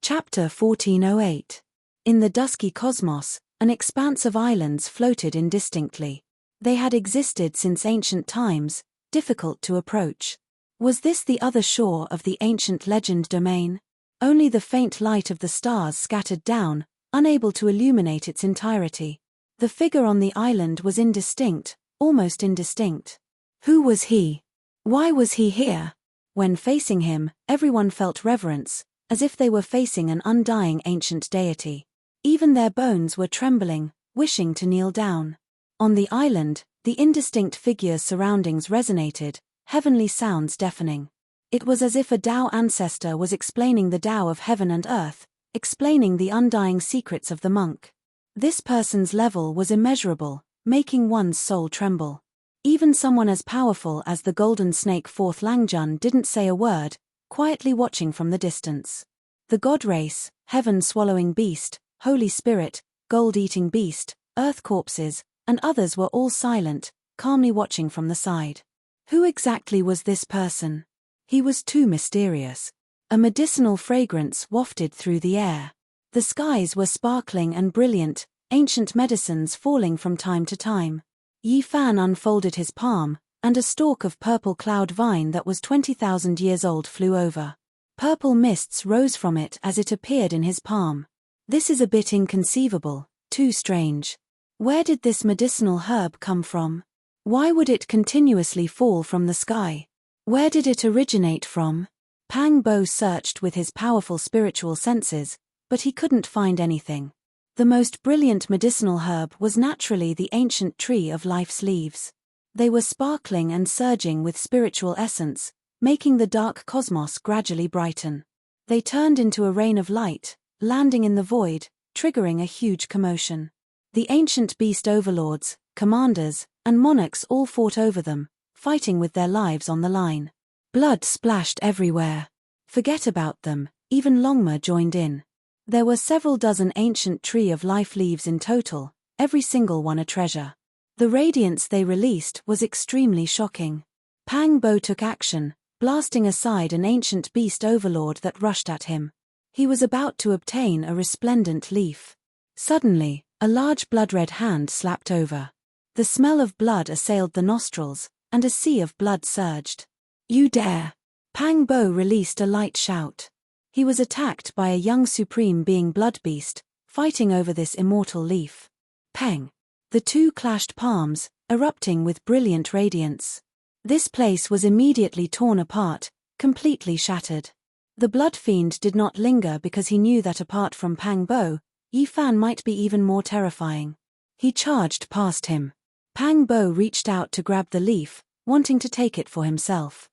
Chapter 1408. In the dusky cosmos, an expanse of islands floated indistinctly. They had existed since ancient times, difficult to approach. Was this the other shore of the ancient legend domain? Only the faint light of the stars scattered down, unable to illuminate its entirety. The figure on the island was indistinct, almost indistinct. Who was he? Why was he here? When facing him, everyone felt reverence, as if they were facing an undying ancient deity. Even their bones were trembling, wishing to kneel down. On the island, the indistinct figure's surroundings resonated, heavenly sounds deafening. It was as if a Tao ancestor was explaining the Tao of heaven and earth, explaining the undying secrets of the monk. This person's level was immeasurable, making one's soul tremble. Even someone as powerful as the golden snake Fourth Langjun didn't say a word, quietly watching from the distance. The god race, heaven-swallowing beast, Holy Spirit, gold-eating beast, earth corpses, and others were all silent, calmly watching from the side. Who exactly was this person? He was too mysterious. A medicinal fragrance wafted through the air. The skies were sparkling and brilliant, ancient medicines falling from time to time. Yi Fan unfolded his palm, and a stalk of purple cloud vine that was 20,000 years old flew over. Purple mists rose from it as it appeared in his palm. This is a bit inconceivable, too strange. Where did this medicinal herb come from? Why would it continuously fall from the sky? Where did it originate from? Pang Bo searched with his powerful spiritual senses, but he couldn't find anything. The most brilliant medicinal herb was naturally the ancient tree of life's leaves. They were sparkling and surging with spiritual essence, making the dark cosmos gradually brighten. They turned into a rain of light, landing in the void, triggering a huge commotion. The ancient beast overlords, commanders, and monarchs all fought over them, fighting with their lives on the line. Blood splashed everywhere. Forget about them, even Longma joined in. There were several dozen ancient tree of life leaves in total, every single one a treasure. The radiance they released was extremely shocking. Pang Bo took action, blasting aside an ancient beast overlord that rushed at him. He was about to obtain a resplendent leaf. Suddenly, a large blood-red hand slapped over. The smell of blood assailed the nostrils, and a sea of blood surged. "You dare!" Pang Bo released a light shout. He was attacked by a young supreme being blood beast, fighting over this immortal leaf. Peng! The two clashed palms, erupting with brilliant radiance. This place was immediately torn apart, completely shattered. The blood fiend did not linger because he knew that apart from Pang Bo, Yi Fan might be even more terrifying. He charged past him. Pang Bo reached out to grab the leaf, wanting to take it for himself.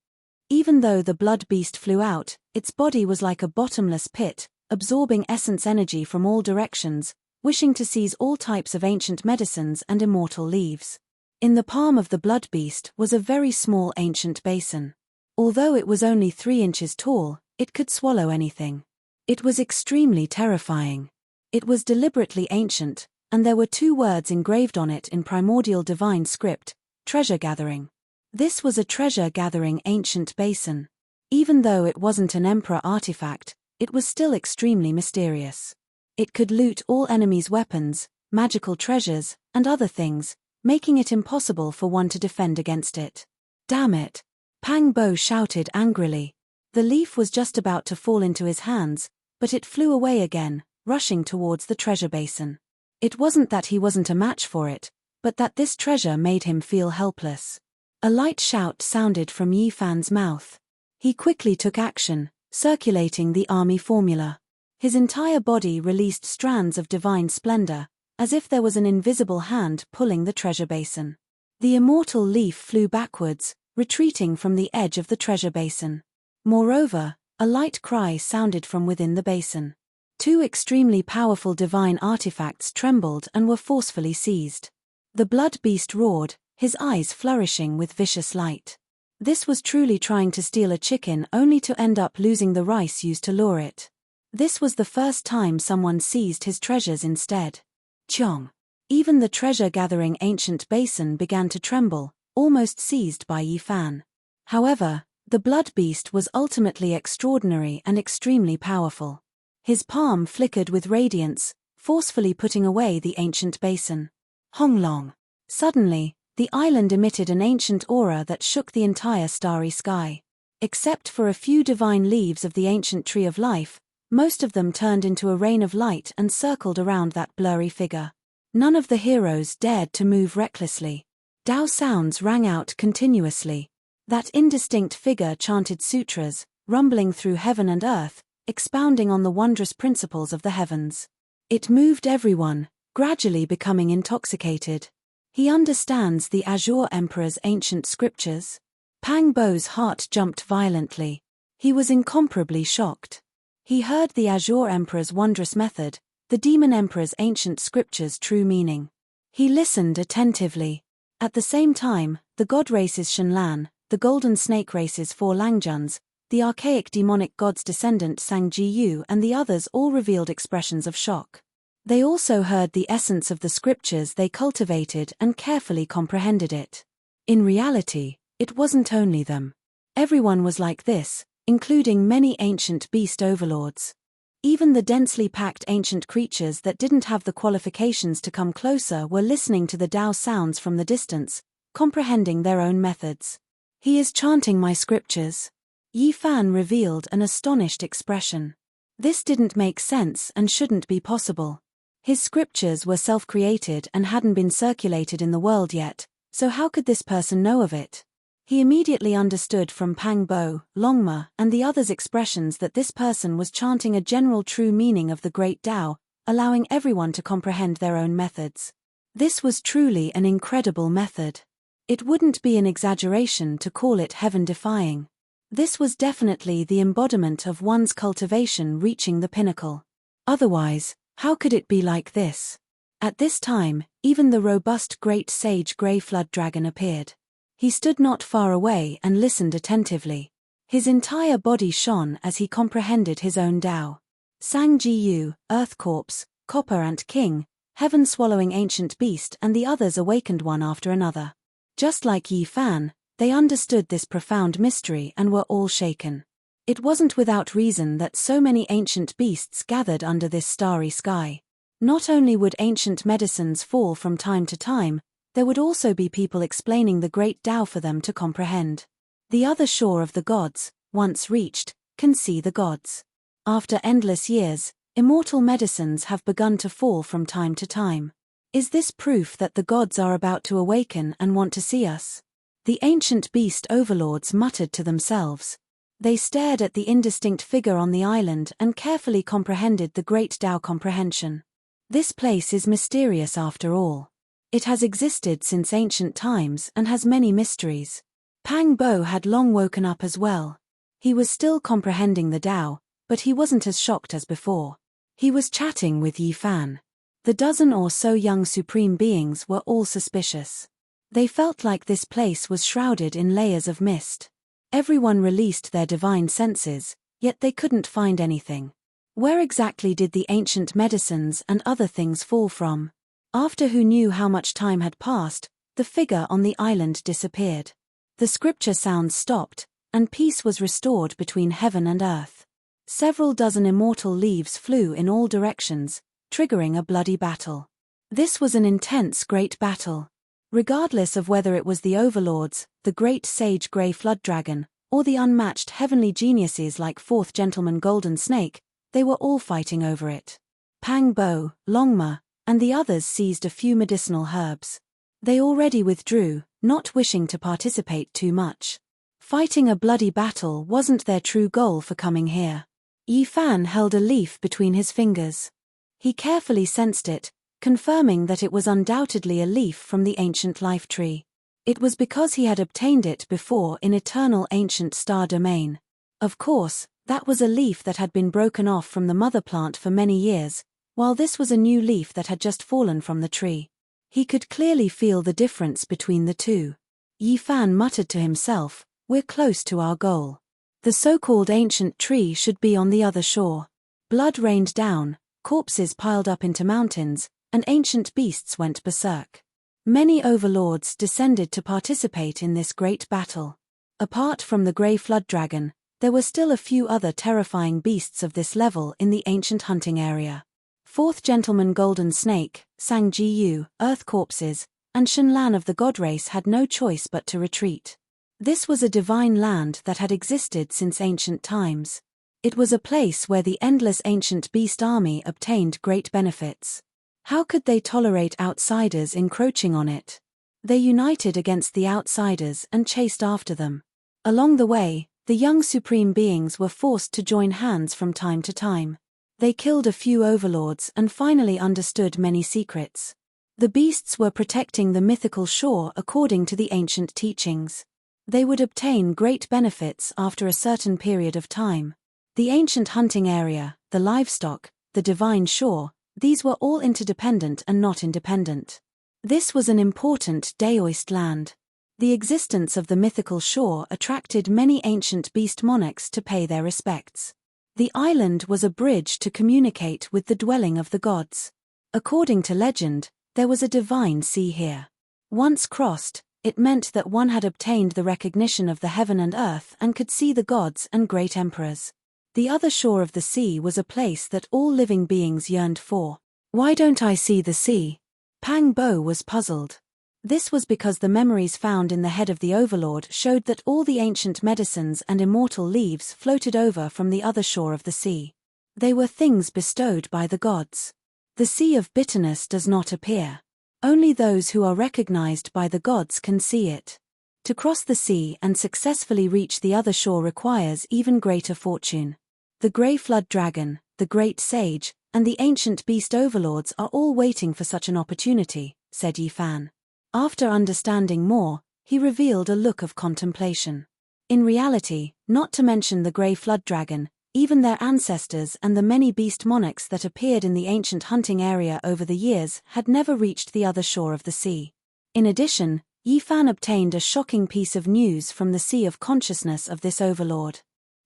Even though the blood beast flew out, its body was like a bottomless pit, absorbing essence energy from all directions, wishing to seize all types of ancient medicines and immortal leaves. In the palm of the blood beast was a very small ancient basin. Although it was only 3 inches tall, it could swallow anything. It was extremely terrifying. It was deliberately ancient, and there were 2 words engraved on it in primordial divine script: treasure gathering. This was a treasure-gathering ancient basin. Even though it wasn't an emperor artifact, it was still extremely mysterious. It could loot all enemies' weapons, magical treasures, and other things, making it impossible for one to defend against it. Damn it! Pang Bo shouted angrily. The leaf was just about to fall into his hands, but it flew away again, rushing towards the treasure basin. It wasn't that he wasn't a match for it, but that this treasure made him feel helpless. A light shout sounded from Yi Fan's mouth. He quickly took action, circulating the army formula. His entire body released strands of divine splendor, as if there was an invisible hand pulling the treasure basin. The immortal leaf flew backwards, retreating from the edge of the treasure basin. Moreover, a light cry sounded from within the basin. 2 extremely powerful divine artifacts trembled and were forcefully seized. The blood beast roared, his eyes flourishing with vicious light. This was truly trying to steal a chicken only to end up losing the rice used to lure it. This was the first time someone seized his treasures instead. Chong! Even the treasure-gathering ancient basin began to tremble, almost seized by Yi Fan. However, the blood beast was ultimately extraordinary and extremely powerful. His palm flickered with radiance, forcefully putting away the ancient basin. Honglong. Suddenly, the island emitted an ancient aura that shook the entire starry sky. Except for a few divine leaves of the ancient tree of life, most of them turned into a rain of light and circled around that blurry figure. None of the heroes dared to move recklessly. Tao sounds rang out continuously. That indistinct figure chanted sutras, rumbling through heaven and earth, expounding on the wondrous principles of the heavens. It moved everyone, gradually becoming intoxicated. He understands the Azure Emperor's ancient scriptures. Pang Bo's heart jumped violently. He was incomparably shocked. He heard the Azure Emperor's wondrous method, the Demon Emperor's ancient scriptures' true meaning. He listened attentively. At the same time, the god race's Shenlan, the golden snake race's four Langjuns, the archaic demonic god's descendant Sang Ji-yu and the others all revealed expressions of shock. They also heard the essence of the scriptures they cultivated and carefully comprehended it. In reality, it wasn't only them. Everyone was like this, including many ancient beast overlords. Even the densely packed ancient creatures that didn't have the qualifications to come closer were listening to the Tao sounds from the distance, comprehending their own methods. He is chanting my scriptures. Yi Fan revealed an astonished expression. This didn't make sense and shouldn't be possible. His scriptures were self-created and hadn't been circulated in the world yet, so how could this person know of it? He immediately understood from Pang Bo, Longma, and the others' expressions that this person was chanting a general true meaning of the Great Tao, allowing everyone to comprehend their own methods. This was truly an incredible method. It wouldn't be an exaggeration to call it heaven-defying. This was definitely the embodiment of one's cultivation reaching the pinnacle. Otherwise, how could it be like this? At this time, even the robust great sage Grey Flood Dragon appeared. He stood not far away and listened attentively. His entire body shone as he comprehended his own Tao. Sang Ji-yu, Earth Corpse, Copper Ant King, Heaven-swallowing Ancient Beast and the others awakened one after another. Just like Yi Fan, they understood this profound mystery and were all shaken. It wasn't without reason that so many ancient beasts gathered under this starry sky. Not only would ancient medicines fall from time to time, there would also be people explaining the great Tao for them to comprehend. The other shore of the gods, once reached, can see the gods. After endless years, immortal medicines have begun to fall from time to time. Is this proof that the gods are about to awaken and want to see us? The ancient beast overlords muttered to themselves. They stared at the indistinct figure on the island and carefully comprehended the great Tao comprehension. This place is mysterious after all. It has existed since ancient times and has many mysteries. Pang Bo had long woken up as well. He was still comprehending the Tao, but he wasn't as shocked as before. He was chatting with Yi Fan. The dozen or so young supreme beings were all suspicious. They felt like this place was shrouded in layers of mist. Everyone released their divine senses, yet they couldn't find anything. Where exactly did the ancient medicines and other things fall from? After who knew how much time had passed, the figure on the island disappeared. The scripture sounds stopped, and peace was restored between heaven and earth. Several dozen immortal leaves flew in all directions, triggering a bloody battle. This was an intense great battle. Regardless of whether it was the overlords, the great sage Grey Flood Dragon, or the unmatched heavenly geniuses like Fourth Gentleman Golden Snake, they were all fighting over it. Pang Bo, Longma, and the others seized a few medicinal herbs. They already withdrew, not wishing to participate too much. Fighting a bloody battle wasn't their true goal for coming here. Yi Fan held a leaf between his fingers. He carefully sensed it, confirming that it was undoubtedly a leaf from the ancient life tree. It was because he had obtained it before in eternal ancient star domain. Of course, that was a leaf that had been broken off from the mother plant for many years, while this was a new leaf that had just fallen from the tree. He could clearly feel the difference between the two. Yi Fan muttered to himself, "We're close to our goal. The so-called ancient tree should be on the other shore." Blood rained down, corpses piled up into mountains, and ancient beasts went berserk. Many overlords descended to participate in this great battle. Apart from the Grey Flood Dragon, There were still a few other terrifying beasts of this level in the ancient hunting area. Fourth Gentleman Golden Snake, Sang Ji-yu, Earth Corpses, and Shenlan of the god race had no choice but to retreat. This was a divine land that had existed since ancient times. It was a place where the endless ancient beast army obtained great benefits. How could they tolerate outsiders encroaching on it? They united against the outsiders and chased after them. Along the way, the young supreme beings were forced to join hands from time to time. They killed a few overlords and finally understood many secrets. The beasts were protecting the mythical shore according to the ancient teachings. They would obtain great benefits after a certain period of time. The ancient hunting area, the livestock, the divine shore, these were all interdependent and not independent. This was an important Daoist land. The existence of the mythical shore attracted many ancient beast monarchs to pay their respects. The island was a bridge to communicate with the dwelling of the gods. According to legend, there was a divine sea here. Once crossed, it meant that one had obtained the recognition of the heaven and earth and could see the gods and great emperors. The other shore of the sea was a place that all living beings yearned for. Why don't I see the sea? Pang Bo was puzzled. This was because the memories found in the head of the overlord showed that all the ancient medicines and immortal leaves floated over from the other shore of the sea. They were things bestowed by the gods. The sea of bitterness does not appear. Only those who are recognized by the gods can see it. To cross the sea and successfully reach the other shore requires even greater fortune. The Grey Flood Dragon, the Great Sage, and the ancient beast overlords are all waiting for such an opportunity, said Yi Fan. After understanding more, he revealed a look of contemplation. In reality, not to mention the Grey Flood Dragon, even their ancestors and the many beast monarchs that appeared in the ancient hunting area over the years had never reached the other shore of the sea. In addition, Yi Fan obtained a shocking piece of news from the Sea of Consciousness of this overlord.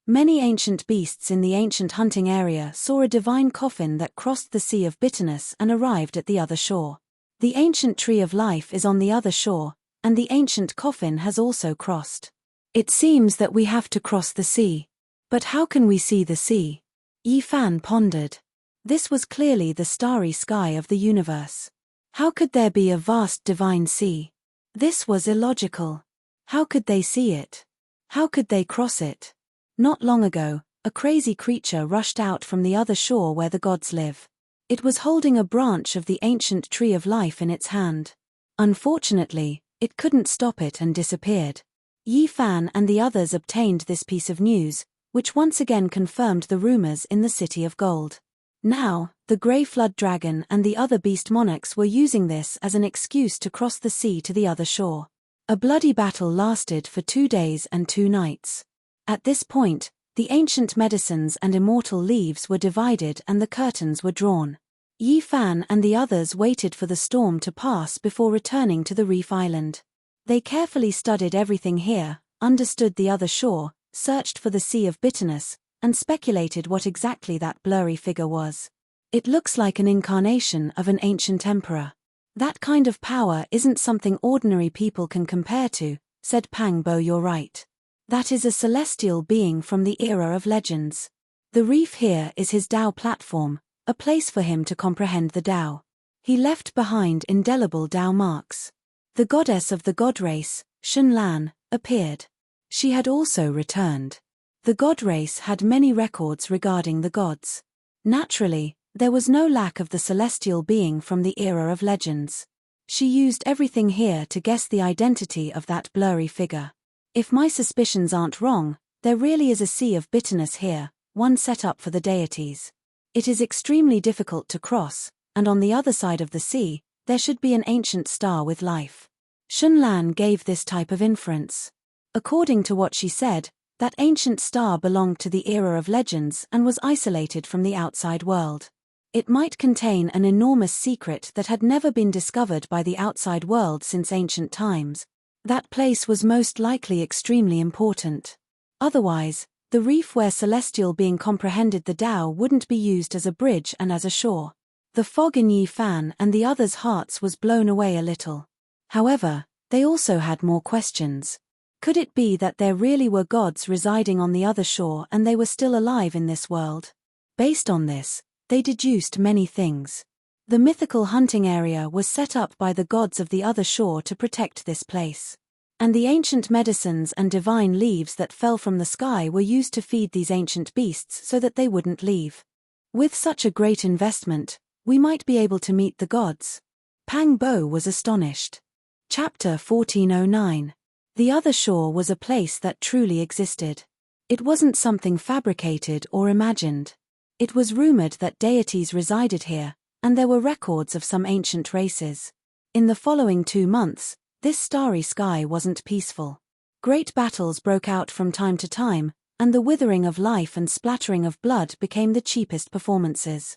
Many ancient beasts in the ancient hunting area saw a divine coffin that crossed the Sea of Bitterness and arrived at the other shore. The ancient Tree of Life is on the other shore, and the ancient coffin has also crossed. It seems that we have to cross the sea. But how can we see the sea? Yi Fan pondered. This was clearly the starry sky of the universe. How could there be a vast divine sea? This was illogical. How could they see it? How could they cross it? Not long ago, a crazy creature rushed out from the other shore where the gods live. It was holding a branch of the ancient Tree of Life in its hand. Unfortunately, it couldn't stop it and disappeared. Yi Fan and the others obtained this piece of news, which once again confirmed the rumors in the City of Gold. Now, the Grey Flood Dragon and the other beast monarchs were using this as an excuse to cross the sea to the other shore. A bloody battle lasted for 2 days and 2 nights. At this point, the ancient medicines and immortal leaves were divided and the curtains were drawn. Yi Fan and the others waited for the storm to pass before returning to the reef island. They carefully studied everything here, understood the other shore, searched for the Sea of Bitterness, and speculated what exactly that blurry figure was. It looks like an incarnation of an ancient emperor. That kind of power isn't something ordinary people can compare to, said Pang Bo. You're right. That is a celestial being from the era of legends. The reef here is his Tao platform, a place for him to comprehend the Tao. He left behind indelible Tao marks. The goddess of the god race, Shenlan, appeared. She had also returned. The god race had many records regarding the gods. Naturally, there was no lack of the celestial being from the era of legends. She used everything here to guess the identity of that blurry figure. If my suspicions aren't wrong, there really is a Sea of Bitterness here, one set up for the deities. It is extremely difficult to cross, and on the other side of the sea, there should be an ancient star with life. Shenlan gave this type of inference. According to what she said, that ancient star belonged to the era of legends and was isolated from the outside world. It might contain an enormous secret that had never been discovered by the outside world since ancient times. That place was most likely extremely important. Otherwise, the reef where celestial being comprehended the Tao wouldn't be used as a bridge and as a shore. The fog in Yi Fan and the others' hearts was blown away a little. However, they also had more questions. Could it be that there really were gods residing on the other shore and they were still alive in this world? Based on this, they deduced many things. The mythical hunting area was set up by the gods of the other shore to protect this place. And the ancient medicines and divine leaves that fell from the sky were used to feed these ancient beasts so that they wouldn't leave. With such a great investment, we might be able to meet the gods. Pang Bo was astonished. Chapter 1409. The other shore was a place that truly existed. It wasn't something fabricated or imagined. It was rumored that deities resided here, and there were records of some ancient races. In the following 2 months, this starry sky wasn't peaceful. Great battles broke out from time to time, and the withering of life and splattering of blood became the cheapest performances.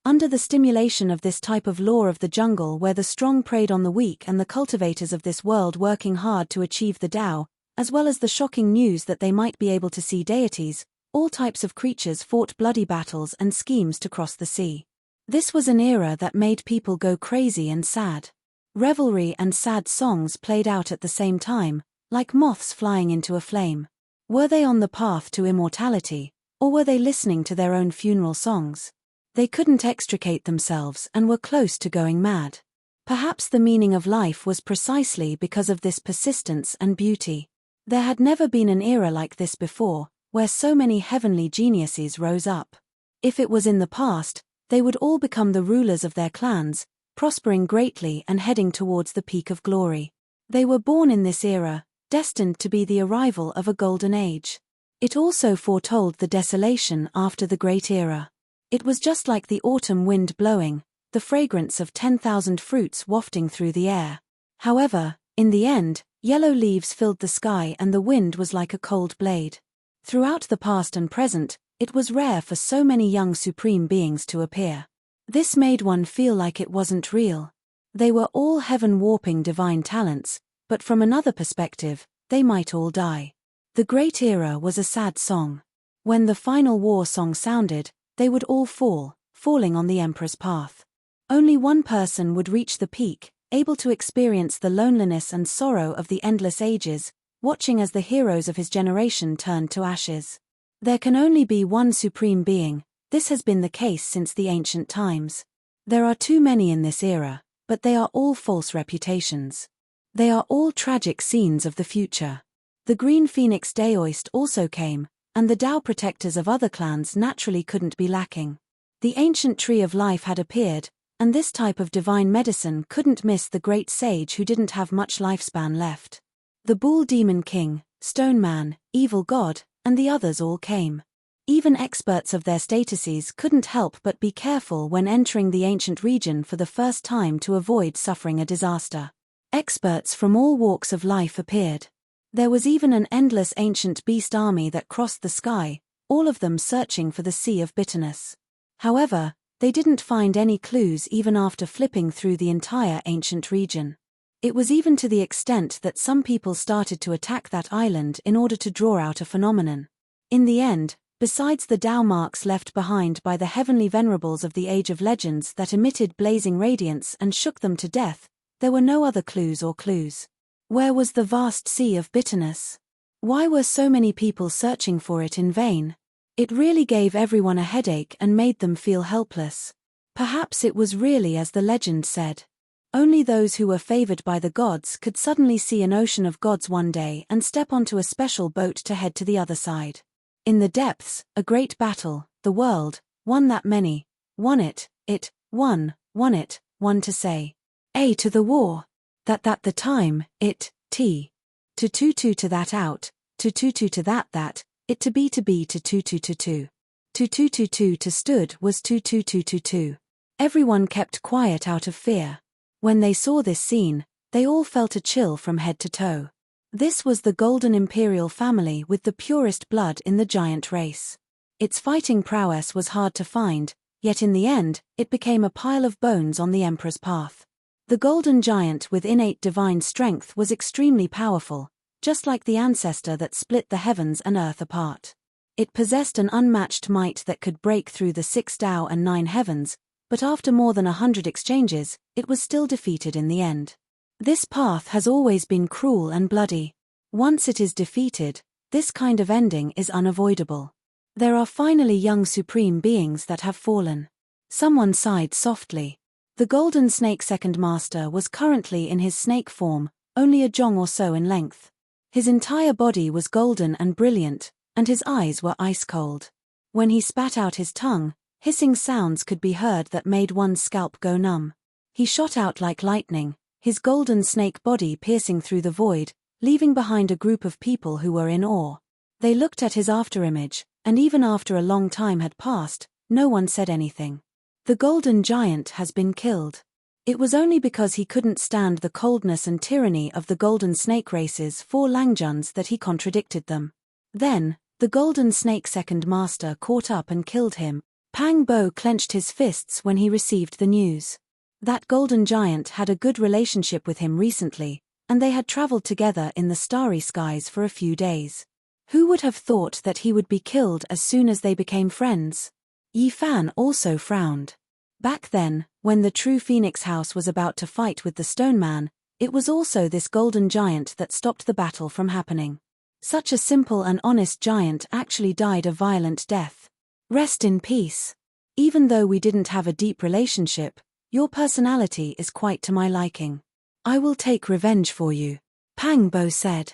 Under the stimulation of this type of law of the jungle where the strong preyed on the weak and the cultivators of this world working hard to achieve the Tao, as well as the shocking news that they might be able to see deities, all types of creatures fought bloody battles and schemes to cross the sea. This was an era that made people go crazy and sad. Revelry and sad songs played out at the same time, like moths flying into a flame. Were they on the path to immortality, or were they listening to their own funeral songs? They couldn't extricate themselves and were close to going mad. Perhaps the meaning of life was precisely because of this persistence and beauty. There had never been an era like this before, where so many heavenly geniuses rose up. If it was in the past, they would all become the rulers of their clans, prospering greatly and heading towards the peak of glory. They were born in this era, destined to be the arrival of a golden age. It also foretold the desolation after the great era. It was just like the autumn wind blowing, the fragrance of 10,000 fruits wafting through the air. However, in the end, yellow leaves filled the sky and the wind was like a cold blade. Throughout the past and present, it was rare for so many young supreme beings to appear. This made one feel like it wasn't real. They were all heaven-warping divine talents, but from another perspective, they might all die. The great era was a sad song. When the final war song sounded, they would all fall, falling on the emperor's path. Only one person would reach the peak, able to experience the loneliness and sorrow of the endless ages, watching as the heroes of his generation turned to ashes. There can only be one supreme being. This has been the case since the ancient times. There are too many in this era, but they are all false reputations. They are all tragic scenes of the future. The Green Phoenix Daoist also came, and the Tao protectors of other clans naturally couldn't be lacking. The ancient tree of life had appeared, and this type of divine medicine couldn't miss the great sage who didn't have much lifespan left. The Bull Demon King, Stone Man, Evil God, and the others all came. Even experts of their statuses couldn't help but be careful when entering the ancient region for the first time to avoid suffering a disaster. Experts from all walks of life appeared. There was even an endless ancient beast army that crossed the sky, all of them searching for the Sea of Bitterness. However, they didn't find any clues even after flipping through the entire ancient region. It was even to the extent that some people started to attack that island in order to draw out a phenomenon. In the end, besides the Tao marks left behind by the heavenly venerables of the Age of Legends that emitted blazing radiance and shook them to death, there were no other clues or clues. Where was the vast Sea of Bitterness? Why were so many people searching for it in vain? It really gave everyone a headache and made them feel helpless. Perhaps it was really as the legend said. Only those who were favored by the gods could suddenly see an ocean of gods one day and step onto a special boat to head to the other side. In the depths, a great battle, the world, won that many, won it, won it, one to say, A to the war. That the time, it, to to that out, to that, it to be to to stood was to. Everyone kept quiet out of fear. When they saw this scene, they all felt a chill from head to toe. This was the Golden Imperial family with the purest blood in the giant race. Its fighting prowess was hard to find, yet in the end, it became a pile of bones on the Emperor's path. The Golden Giant with innate divine strength was extremely powerful, just like the ancestor that split the heavens and earth apart. It possessed an unmatched might that could break through the 6 Tao and 9 heavens, but after more than 100 exchanges, it was still defeated in the end. This path has always been cruel and bloody. Once it is defeated, this kind of ending is unavoidable. There are finally young supreme beings that have fallen. Someone sighed softly. The golden snake second master was currently in his snake form, only a jong or so in length. His entire body was golden and brilliant, and his eyes were ice cold. When he spat out his tongue, hissing sounds could be heard that made one's scalp go numb. He shot out like lightning, his golden snake body piercing through the void, leaving behind a group of people who were in awe. They looked at his afterimage, and even after a long time had passed, no one said anything. The golden giant has been killed. It was only because he couldn't stand the coldness and tyranny of the golden snake race's 4 Langjuns that he contradicted them. Then, the golden snake second master caught up and killed him. Pang Bo clenched his fists when he received the news. That golden giant had a good relationship with him recently, and they had traveled together in the starry skies for a few days. Who would have thought that he would be killed as soon as they became friends? Yi Fan also frowned. Back then, when the true Phoenix House was about to fight with the Stone Man, it was also this golden giant that stopped the battle from happening. Such a simple and honest giant actually died a violent death. Rest in peace. Even though we didn't have a deep relationship, your personality is quite to my liking. I will take revenge for you, Pang Bo said.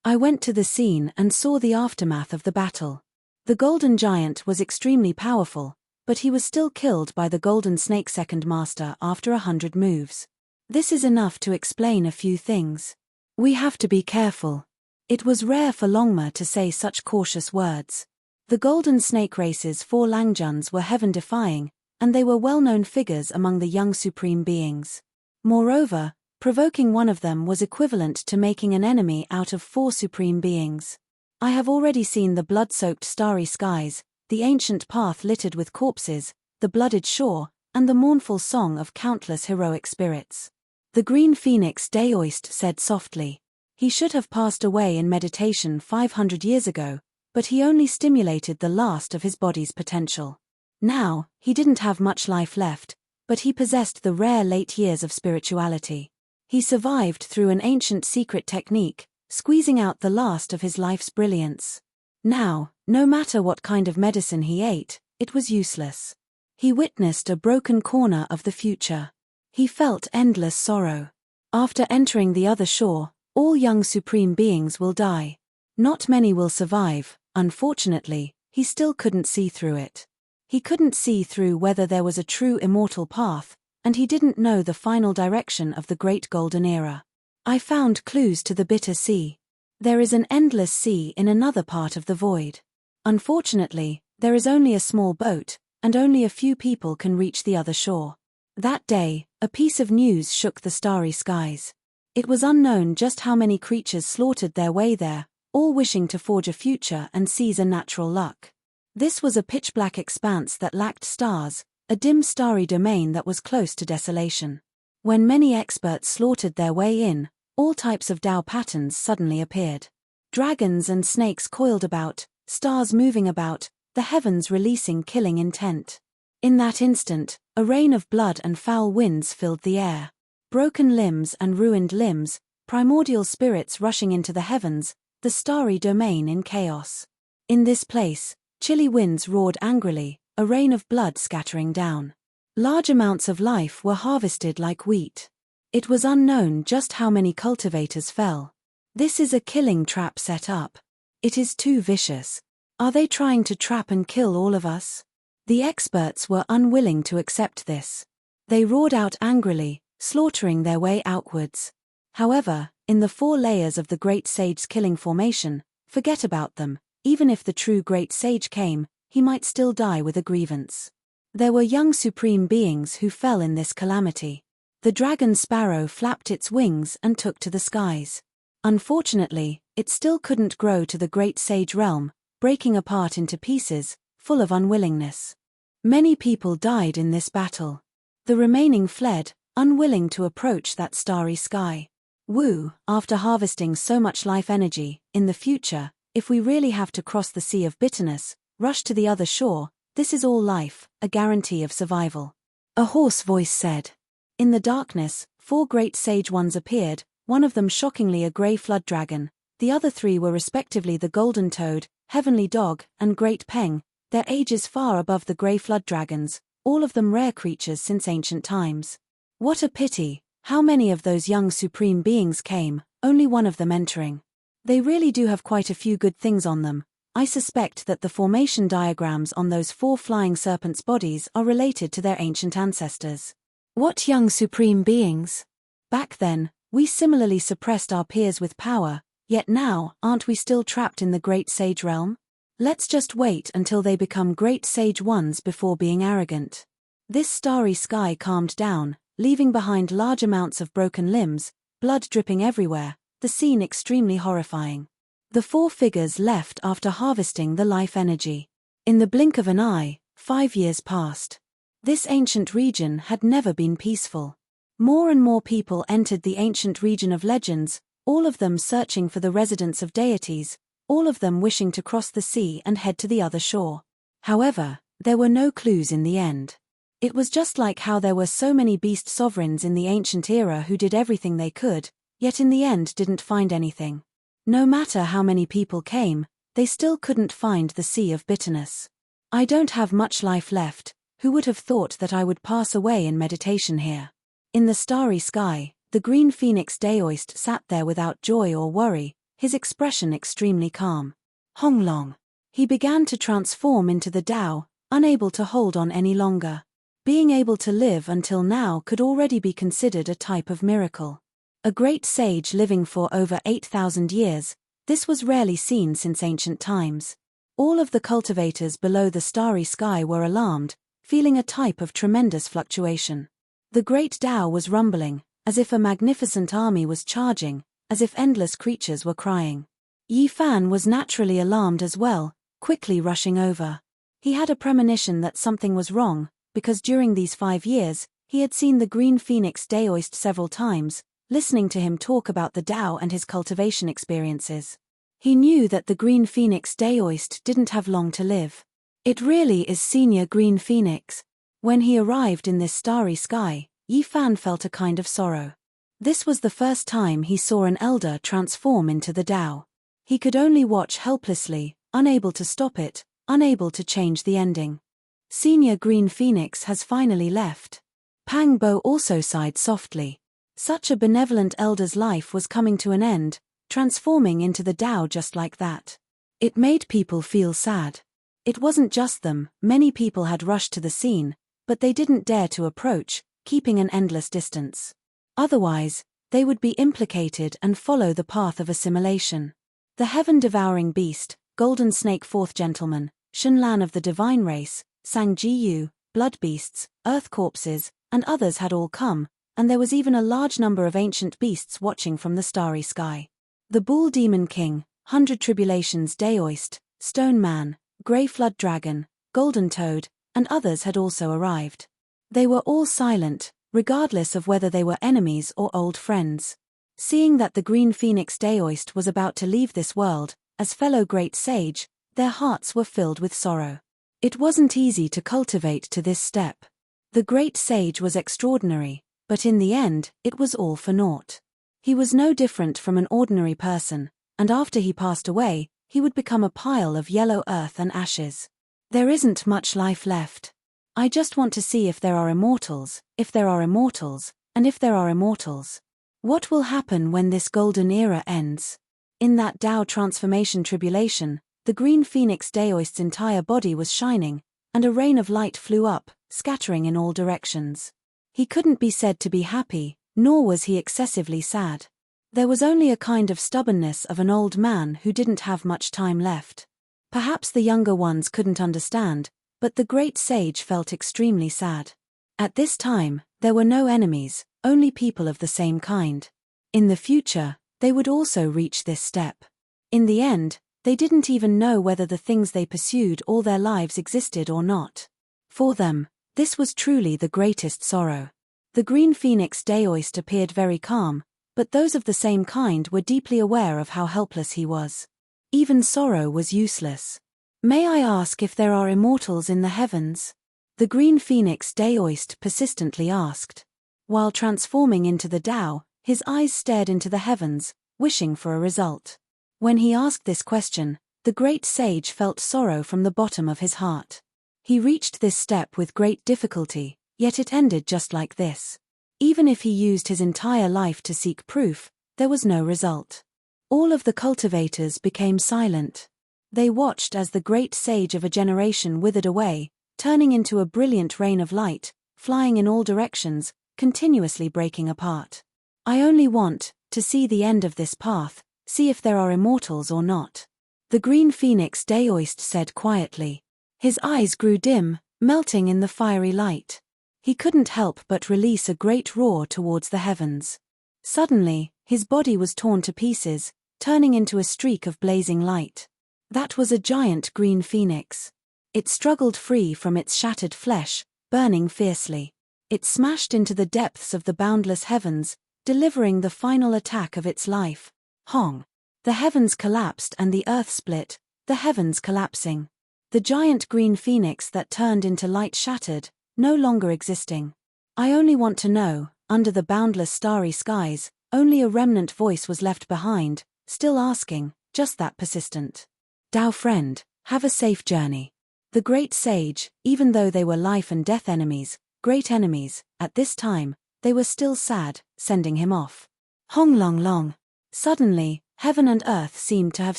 I went to the scene and saw the aftermath of the battle. The golden giant was extremely powerful, but he was still killed by the golden snake second master after 100 moves. This is enough to explain a few things. We have to be careful. It was rare for Longma to say such cautious words. The golden snake race's 4 Langjuns were heaven-defying, and they were well-known figures among the young supreme beings. Moreover, provoking one of them was equivalent to making an enemy out of 4 supreme beings. I have already seen the blood-soaked starry skies, the ancient path littered with corpses, the blooded shore, and the mournful song of countless heroic spirits. The green phoenix Daoist said softly. He should have passed away in meditation 500 years ago, but he only stimulated the last of his body's potential. Now, he didn't have much life left, but he possessed the rare late years of spirituality. He survived through an ancient secret technique, squeezing out the last of his life's brilliance. Now, no matter what kind of medicine he ate, it was useless. He witnessed a broken corner of the future. He felt endless sorrow. After entering the other shore, all young supreme beings will die. Not many will survive. Unfortunately, he still couldn't see through it. He couldn't see through whether there was a true immortal path, and he didn't know the final direction of the Great Golden Era. I found clues to the bitter sea. There is an endless sea in another part of the void. Unfortunately, there is only a small boat, and only a few people can reach the other shore. That day, a piece of news shook the starry skies. It was unknown just how many creatures slaughtered their way there, all wishing to forge a future and seize a natural luck. This was a pitch-black expanse that lacked stars, a dim starry domain that was close to desolation. When many experts slaughtered their way in, all types of Tao patterns suddenly appeared. Dragons and snakes coiled about, stars moving about, the heavens releasing killing intent. In that instant, a rain of blood and foul winds filled the air. Broken limbs and ruined limbs, primordial spirits rushing into the heavens, the starry domain in chaos. In this place, chilly winds roared angrily, a rain of blood scattering down. Large amounts of life were harvested like wheat. It was unknown just how many cultivators fell. This is a killing trap set up. It is too vicious. Are they trying to trap and kill all of us? The experts were unwilling to accept this. They roared out angrily, slaughtering their way outwards. However, in the 4 layers of the Great Sage's killing formation, forget about them. Even if the true Great Sage came, he might still die with a grievance. There were young supreme beings who fell in this calamity. The dragon sparrow flapped its wings and took to the skies. Unfortunately, it still couldn't grow to the Great Sage realm, breaking apart into pieces, full of unwillingness. Many people died in this battle. The remaining fled, unwilling to approach that starry sky. Wu, after harvesting so much life energy, in the future, if we really have to cross the sea of bitterness, rush to the other shore, this is all life, a guarantee of survival. A hoarse voice said. In the darkness, 4 great sage ones appeared, one of them shockingly a grey flood dragon, The other three were respectively the Golden Toad, Heavenly Dog, and Great Peng, their ages far above the grey flood dragons, all of them rare creatures since ancient times. What a pity, how many of those young supreme beings came, only one of them entering. They really do have quite a few good things on them. I suspect that the formation diagrams on those 4 flying serpents' bodies are related to their ancient ancestors. What young supreme beings! Back then, we similarly suppressed our peers with power, yet now, aren't we still trapped in the great sage realm? Let's just wait until they become great sage ones before being arrogant. This starry sky calmed down, leaving behind large amounts of broken limbs, blood dripping everywhere, the scene extremely horrifying. The 4 figures left after harvesting the life energy. In the blink of an eye, 5 years passed. This ancient region had never been peaceful. More and more people entered the ancient region of legends, all of them searching for the residence of deities, all of them wishing to cross the sea and head to the other shore. However, there were no clues in the end. It was just like how there were so many beast sovereigns in the ancient era who did everything they could, yet in the end didn't find anything. No matter how many people came, they still couldn't find the sea of bitterness. I don't have much life left, who would have thought that I would pass away in meditation here? In the starry sky, the green phoenix Daoist sat there without joy or worry, his expression extremely calm. Honglong. He began to transform into the Tao, unable to hold on any longer. Being able to live until now could already be considered a type of miracle. A great sage living for over 8,000 years, this was rarely seen since ancient times. All of the cultivators below the starry sky were alarmed, feeling a type of tremendous fluctuation. The great Tao was rumbling, as if a magnificent army was charging, as if endless creatures were crying. Yi Fan was naturally alarmed as well, quickly rushing over. He had a premonition that something was wrong, because during these 5 years, he had seen the green phoenix Daoist several times, listening to him talk about the Tao and his cultivation experiences. He knew that the green phoenix Daoist didn't have long to live. It really is senior green phoenix. When he arrived in this starry sky, Yi Fan felt a kind of sorrow. This was the first time he saw an elder transform into the Tao. He could only watch helplessly, unable to stop it, unable to change the ending. Senior green phoenix has finally left. Pang Bo also sighed softly. Such a benevolent elder's life was coming to an end, transforming into the Tao just like that. It made people feel sad. It wasn't just them, many people had rushed to the scene, but they didn't dare to approach, keeping an endless distance. Otherwise, they would be implicated and follow the path of assimilation. The heaven-devouring beast, Golden Snake Fourth Gentleman, Shenlan of the divine race, Sang Ji Yu, blood beasts, earth corpses, and others had all come, and there was even a large number of ancient beasts watching from the starry sky. The Bull Demon King, 100 Tribulations Daoist, Stone Man, Grey Flood Dragon, Golden Toad, and others had also arrived. They were all silent, regardless of whether they were enemies or old friends. Seeing that the green phoenix Daoist was about to leave this world, as fellow great sage, their hearts were filled with sorrow. It wasn't easy to cultivate to this step. The great sage was extraordinary, but in the end, it was all for naught. He was no different from an ordinary person, and after he passed away, he would become a pile of yellow earth and ashes. There isn't much life left. I just want to see if there are immortals, if there are immortals, and if there are immortals. What will happen when this golden era ends? In that Tao transformation tribulation, the green phoenix Daoist's entire body was shining, and a rain of light flew up, scattering in all directions. He couldn't be said to be happy, nor was he excessively sad. There was only a kind of stubbornness of an old man who didn't have much time left. Perhaps the younger ones couldn't understand, but the great sage felt extremely sad. At this time, there were no enemies, only people of the same kind. In the future, they would also reach this step. In the end, they didn't even know whether the things they pursued all their lives existed or not. For them, this was truly the greatest sorrow. The green phoenix Daoist appeared very calm, but those of the same kind were deeply aware of how helpless he was. Even sorrow was useless. May I ask if there are immortals in the heavens? The green phoenix Daoist persistently asked. While transforming into the Tao, his eyes stared into the heavens, wishing for a result. When he asked this question, the great sage felt sorrow from the bottom of his heart. He reached this step with great difficulty, yet it ended just like this. Even if he used his entire life to seek proof, there was no result. All of the cultivators became silent. They watched as the great sage of a generation withered away, turning into a brilliant rain of light, flying in all directions, continuously breaking apart. I only want to see the end of this path, see if there are immortals or not. The green phoenix daoist said quietly. His eyes grew dim, melting in the fiery light. He couldn't help but release a great roar towards the heavens. Suddenly, his body was torn to pieces, turning into a streak of blazing light. That was a giant green phoenix. It struggled free from its shattered flesh, burning fiercely. It smashed into the depths of the boundless heavens, delivering the final attack of its life. Hong! The heavens collapsed and the earth split, the heavens collapsing. The giant green phoenix that turned into light shattered, no longer existing. I only want to know, under the boundless starry skies, only a remnant voice was left behind, still asking, just that persistent. Tao friend, have a safe journey. The great sage, even though they were life and death enemies, great enemies, at this time, they were still sad, sending him off. Hong long long. Suddenly, heaven and earth seemed to have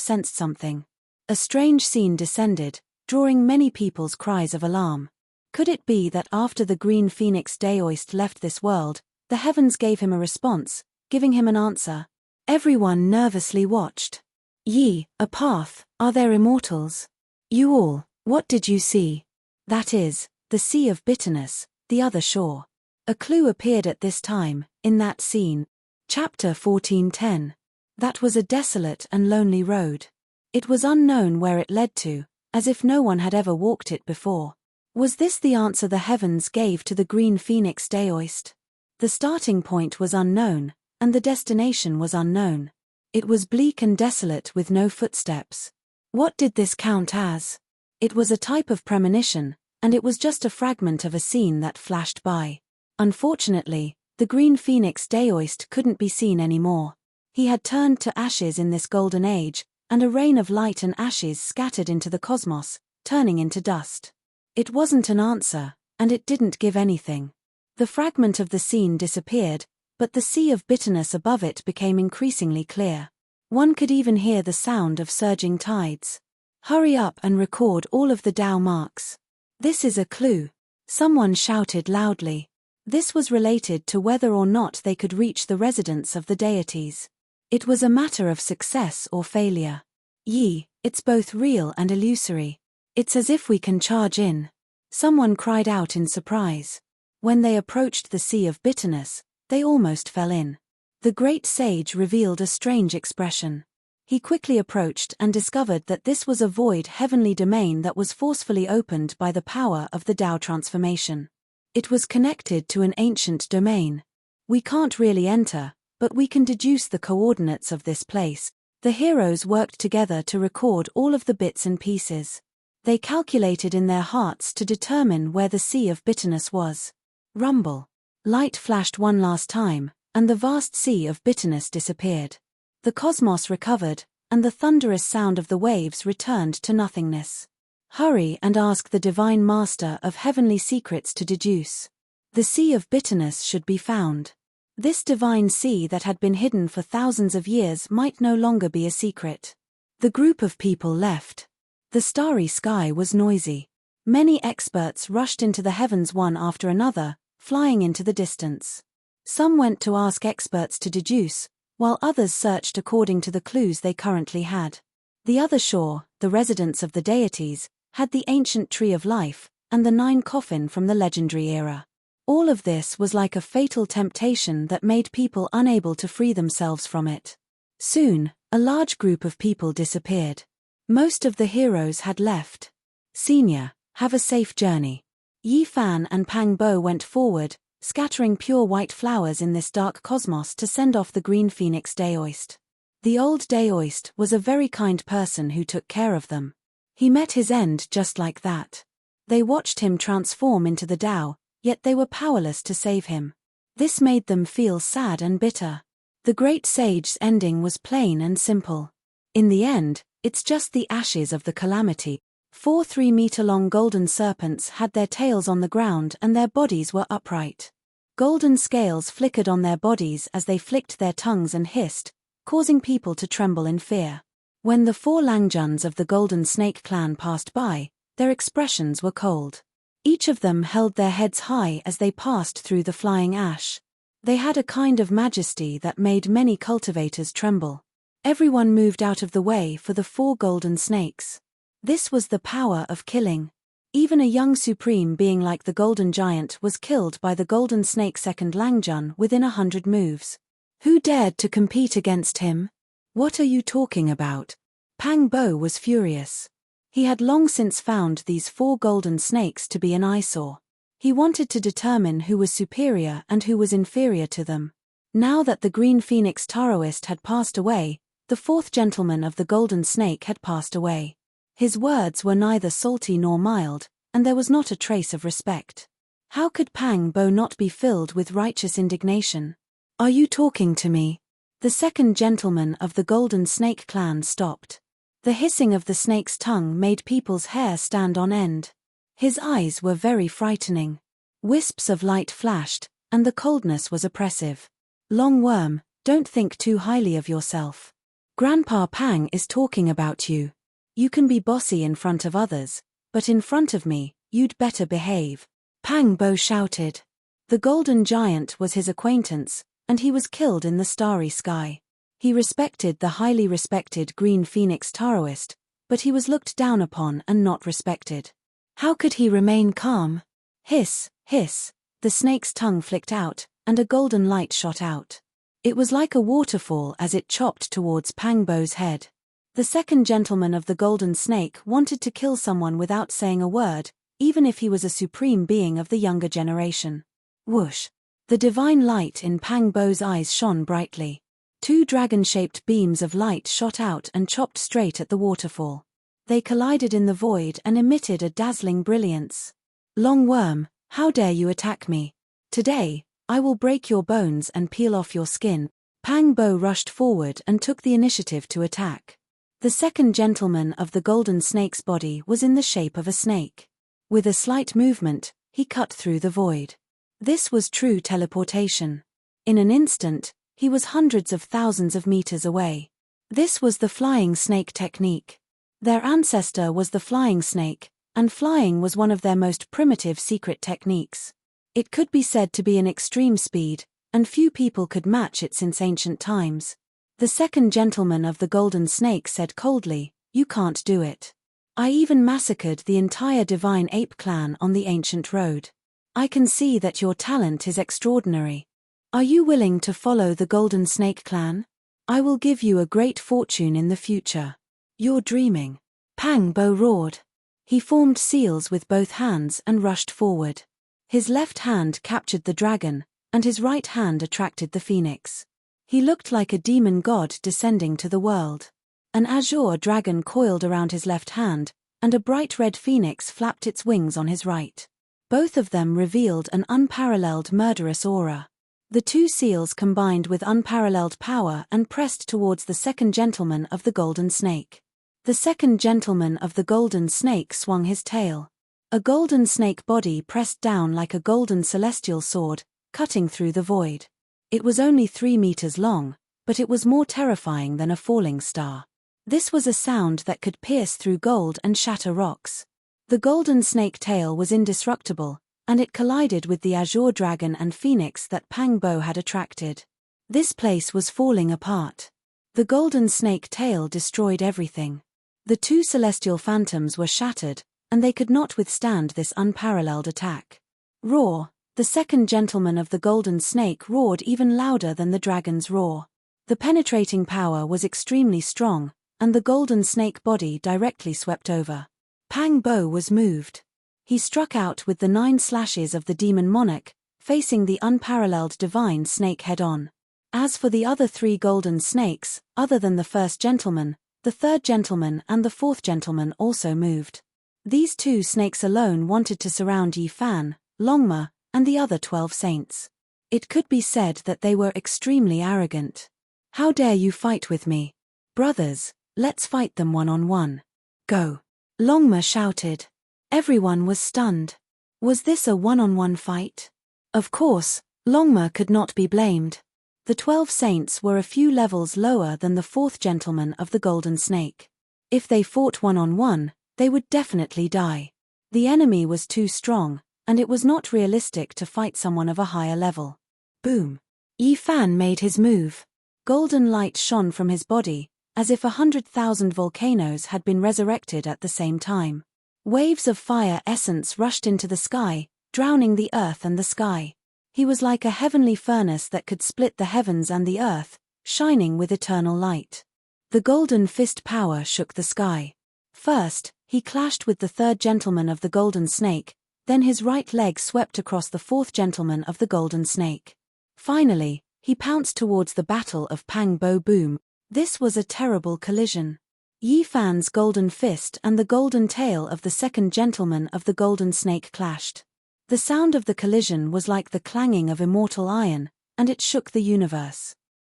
sensed something. A strange scene descended, drawing many people's cries of alarm. Could it be that after the green phoenix daoist left this world, the heavens gave him a response, giving him an answer? Everyone nervously watched. Ye, a path, are there immortals? You all, what did you see? That is, the sea of bitterness, the other shore. A clue appeared at this time, in that scene. Chapter 14:10. That was a desolate and lonely road. It was unknown where it led to, as if no one had ever walked it before. Was this the answer the heavens gave to the green phoenix daoist? The starting point was unknown, and the destination was unknown. It was bleak and desolate with no footsteps. What did this count as? It was a type of premonition, and it was just a fragment of a scene that flashed by. Unfortunately, the green phoenix daoist couldn't be seen anymore. He had turned to ashes in this golden age, and a rain of light and ashes scattered into the cosmos, turning into dust. It wasn't an answer, and it didn't give anything. The fragment of the scene disappeared, but the sea of bitterness above it became increasingly clear. One could even hear the sound of surging tides. Hurry up and record all of the Tao marks. This is a clue. Someone shouted loudly. This was related to whether or not they could reach the residence of the deities. It was a matter of success or failure. Yi, it's both real and illusory. It's as if we can charge in. Someone cried out in surprise. When they approached the sea of bitterness, they almost fell in. The great sage revealed a strange expression. He quickly approached and discovered that this was a void heavenly domain that was forcefully opened by the power of the Tao transformation. It was connected to an ancient domain. We can't really enter, but we can deduce the coordinates of this place. The heroes worked together to record all of the bits and pieces. They calculated in their hearts to determine where the sea of bitterness was. Rumble. Light flashed one last time, and the vast sea of bitterness disappeared. The cosmos recovered, and the thunderous sound of the waves returned to nothingness. Hurry and ask the divine master of heavenly secrets to deduce. The sea of bitterness should be found. This divine sea that had been hidden for thousands of years might no longer be a secret. The group of people left. The starry sky was noisy. Many experts rushed into the heavens one after another, flying into the distance. Some went to ask experts to deduce, while others searched according to the clues they currently had. The other shore, the residence of the deities, had the ancient tree of life, and the 9 coffin from the legendary era. All of this was like a fatal temptation that made people unable to free themselves from it. Soon, a large group of people disappeared. Most of the heroes had left. Senior, have a safe journey. Yi Fan and Pang Bo went forward, scattering pure white flowers in this dark cosmos to send off the green phoenix daoist. The old daoist was a very kind person who took care of them. He met his end just like that. They watched him transform into the Tao, yet they were powerless to save him. This made them feel sad and bitter. The great sage's ending was plain and simple. In the end, it's just the ashes of the calamity. 4 3-meter-long golden serpents had their tails on the ground and their bodies were upright. Golden scales flickered on their bodies as they flicked their tongues and hissed, causing people to tremble in fear. When the 4 Langjuns of the Golden Snake clan passed by, their expressions were cold. Each of them held their heads high as they passed through the flying ash. They had a kind of majesty that made many cultivators tremble. Everyone moved out of the way for the 4 golden snakes. This was the power of killing. Even a young supreme being like the Golden Giant was killed by the Golden Snake second Langjun within 100 moves. Who dared to compete against him? What are you talking about? Pang Bo was furious. He had long since found these 4 golden snakes to be an eyesore. He wanted to determine who was superior and who was inferior to them. Now that the Green Phoenix Taoist had passed away, the 4th gentleman of the Golden Snake had passed away. His words were neither salty nor mild, and there was not a trace of respect. How could Pang Bo not be filled with righteous indignation? Are you talking to me? The 2nd gentleman of the Golden Snake clan stopped. The hissing of the snake's tongue made people's hair stand on end. His eyes were very frightening. Wisps of light flashed, and the coldness was oppressive. Long Worm, don't think too highly of yourself. Grandpa Pang is talking about you. You can be bossy in front of others, but in front of me, you'd better behave. Pang Bo shouted. The Golden Giant was his acquaintance, and he was killed in the starry sky. He respected the highly respected Green Phoenix Taoist, but he was looked down upon and not respected. How could he remain calm? Hiss, hiss, the snake's tongue flicked out, and a golden light shot out. It was like a waterfall as it chopped towards Pang Bo's head. The 2nd gentleman of the Golden Snake wanted to kill someone without saying a word, even if he was a supreme being of the younger generation. Whoosh! The divine light in Pang Bo's eyes shone brightly. 2 dragon-shaped beams of light shot out and chopped straight at the waterfall. They collided in the void and emitted a dazzling brilliance. Long Worm, how dare you attack me? Today, I will break your bones and peel off your skin. Pang Bo rushed forward and took the initiative to attack. The 2nd gentleman of the Golden Snake's body was in the shape of a snake. With a slight movement, he cut through the void. This was true teleportation. In an instant, he was hundreds of thousands of meters away. This was the flying snake technique. Their ancestor was the flying snake, and flying was one of their most primitive secret techniques. It could be said to be an extreme speed, and few people could match it since ancient times. The 2nd gentleman of the Golden Snake said coldly, "You can't do it. I even massacred the entire Divine Ape clan on the ancient road. I can see that your talent is extraordinary. Are you willing to follow the Golden Snake clan? I will give you a great fortune in the future." "You're dreaming." Pang Bo roared. He formed seals with both hands and rushed forward. His left hand captured the dragon, and his right hand attracted the phoenix. He looked like a demon god descending to the world. An azure dragon coiled around his left hand, and a bright red phoenix flapped its wings on his right. Both of them revealed an unparalleled murderous aura. The 2 seals combined with unparalleled power and pressed towards the 2nd gentleman of the Golden Snake. The 2nd gentleman of the Golden Snake swung his tail. A golden snake body pressed down like a golden celestial sword, cutting through the void. It was only 3 meters long, but it was more terrifying than a falling star. This was a sound that could pierce through gold and shatter rocks. The golden snake tail was indestructible, and it collided with the azure dragon and phoenix that Pang Bo had attracted. This place was falling apart. The golden snake tail destroyed everything. The 2 celestial phantoms were shattered, and they could not withstand this unparalleled attack. Roar! The 2nd gentleman of the Golden Snake roared even louder than the dragon's roar. The penetrating power was extremely strong, and the Golden Snake body directly swept over. Pang Bo was moved. He struck out with the 9 slashes of the demon monarch, facing the unparalleled divine snake head-on. As for the other 3 golden snakes, other than the 1st gentleman, the 3rd gentleman and the 4th gentleman also moved. These 2 snakes alone wanted to surround Yi Fan, Longma, and the other 12 saints. It could be said that they were extremely arrogant. "How dare you fight with me? Brothers, Let's fight them one-on-one. Go. Longma shouted. Everyone was stunned. Was this a one-on-one fight? Of course, Longma could not be blamed. The 12 saints were a few levels lower than the fourth gentleman of the Golden Snake. If they fought one-on-one, they would definitely die. The enemy was too strong, and it was not realistic to fight someone of a higher level. Boom. Yi Fan made his move. Golden light shone from his body, as if 100,000 volcanoes had been resurrected at the same time. Waves of fire essence rushed into the sky, drowning the earth and the sky. He was like a heavenly furnace that could split the heavens and the earth, shining with eternal light. The golden fist power shook the sky. First, he clashed with the third gentleman of the Golden Snake, then his right leg swept across the fourth gentleman of the Golden Snake. Finally, he pounced towards the battle of Pang Bo Boom. This was a terrible collision. Yi Fan's golden fist and the golden tail of the second gentleman of the Golden Snake clashed. The sound of the collision was like the clanging of immortal iron, and it shook the universe.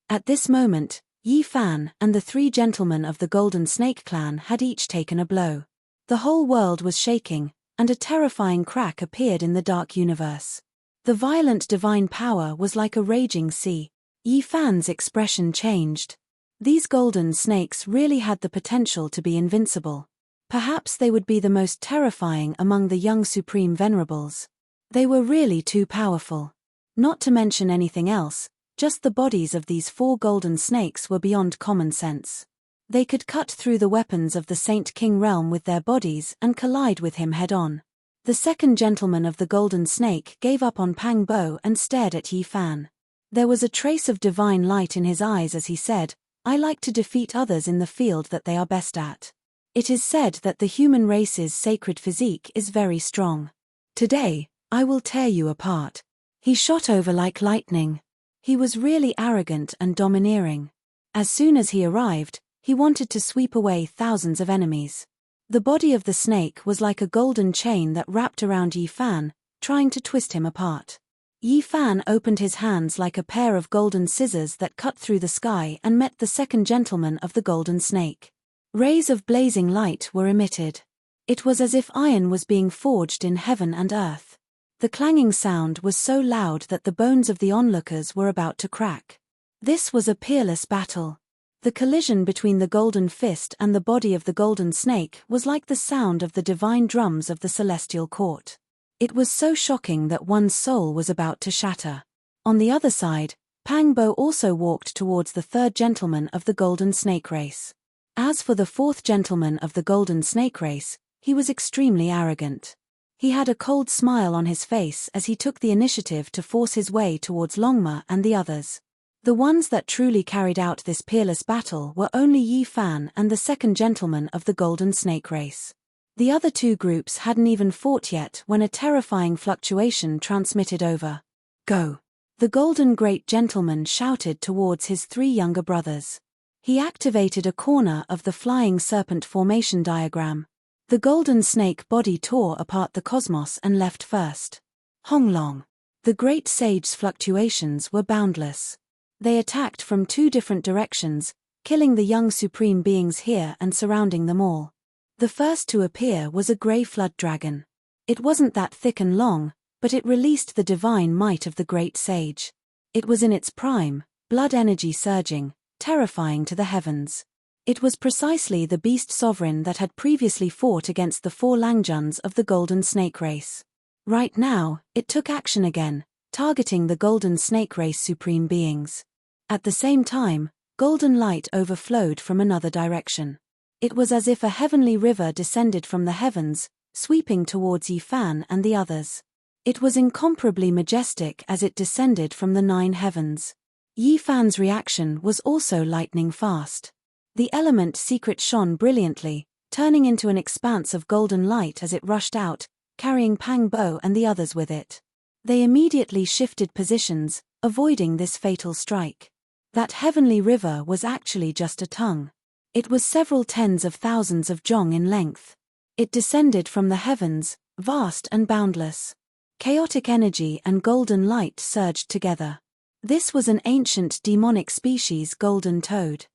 At this moment, Yi Fan and the 3 gentlemen of the Golden Snake clan had each taken a blow. The whole world was shaking, and a terrifying crack appeared in the dark universe. The violent divine power was like a raging sea. Yi Fan's expression changed. These golden snakes really had the potential to be invincible. Perhaps they would be the most terrifying among the young supreme venerables. They were really too powerful. Not to mention anything else, just the bodies of these 4 golden snakes were beyond common sense. They could cut through the weapons of the Saint King realm with their bodies and collide with him head-on. The second gentleman of the Golden Snake gave up on Pang Bo and stared at Yi Fan. There was a trace of divine light in his eyes as he said, "I like to defeat others in the field that they are best at. It is said that the human race's sacred physique is very strong. Today, I will tear you apart." He shot over like lightning. He was really arrogant and domineering. As soon as he arrived, he wanted to sweep away thousands of enemies. The body of the snake was like a golden chain that wrapped around Yi Fan, trying to twist him apart. Yi Fan opened his hands like a pair of golden scissors that cut through the sky and met the second gentleman of the Golden Snake. Rays of blazing light were emitted. It was as if iron was being forged in heaven and earth. The clanging sound was so loud that the bones of the onlookers were about to crack. This was a peerless battle. The collision between the golden fist and the body of the Golden Snake was like the sound of the divine drums of the celestial court. It was so shocking that one's soul was about to shatter. On the other side, Pang Bo also walked towards the third gentleman of the Golden Snake race. As for the fourth gentleman of the Golden Snake race, he was extremely arrogant. He had a cold smile on his face as he took the initiative to force his way towards Longma and the others. The ones that truly carried out this peerless battle were only Yi Fan and the second gentleman of the Golden Snake race. The other 2 groups hadn't even fought yet when a terrifying fluctuation transmitted over. Go! The Golden Great Gentleman shouted towards his 3 younger brothers. He activated a corner of the flying serpent formation diagram. The Golden Snake body tore apart the cosmos and left first. Honglong! The Great Sage's fluctuations were boundless. They attacked from 2 different directions, killing the young supreme beings here and surrounding them all. The first to appear was a grey flood dragon. It wasn't that thick and long, but it released the divine might of the Great Sage. It was in its prime, blood energy surging, terrifying to the heavens. It was precisely the beast sovereign that had previously fought against the 4 Langjuns of the Golden Snake race. Right now, it took action again, targeting the Golden Snake race supreme beings. At the same time, golden light overflowed from another direction. It was as if a heavenly river descended from the heavens, sweeping towards Yi Fan and the others. It was incomparably majestic as it descended from the 9 heavens. Yi Fan's reaction was also lightning fast. The element secret shone brilliantly, turning into an expanse of golden light as it rushed out, carrying Pang Bo and the others with it. They immediately shifted positions, avoiding this fatal strike. That heavenly river was actually just a tongue. It was several tens of thousands of jong in length. It descended from the heavens, vast and boundless. Chaotic energy and golden light surged together. This was an ancient demonic species golden toad.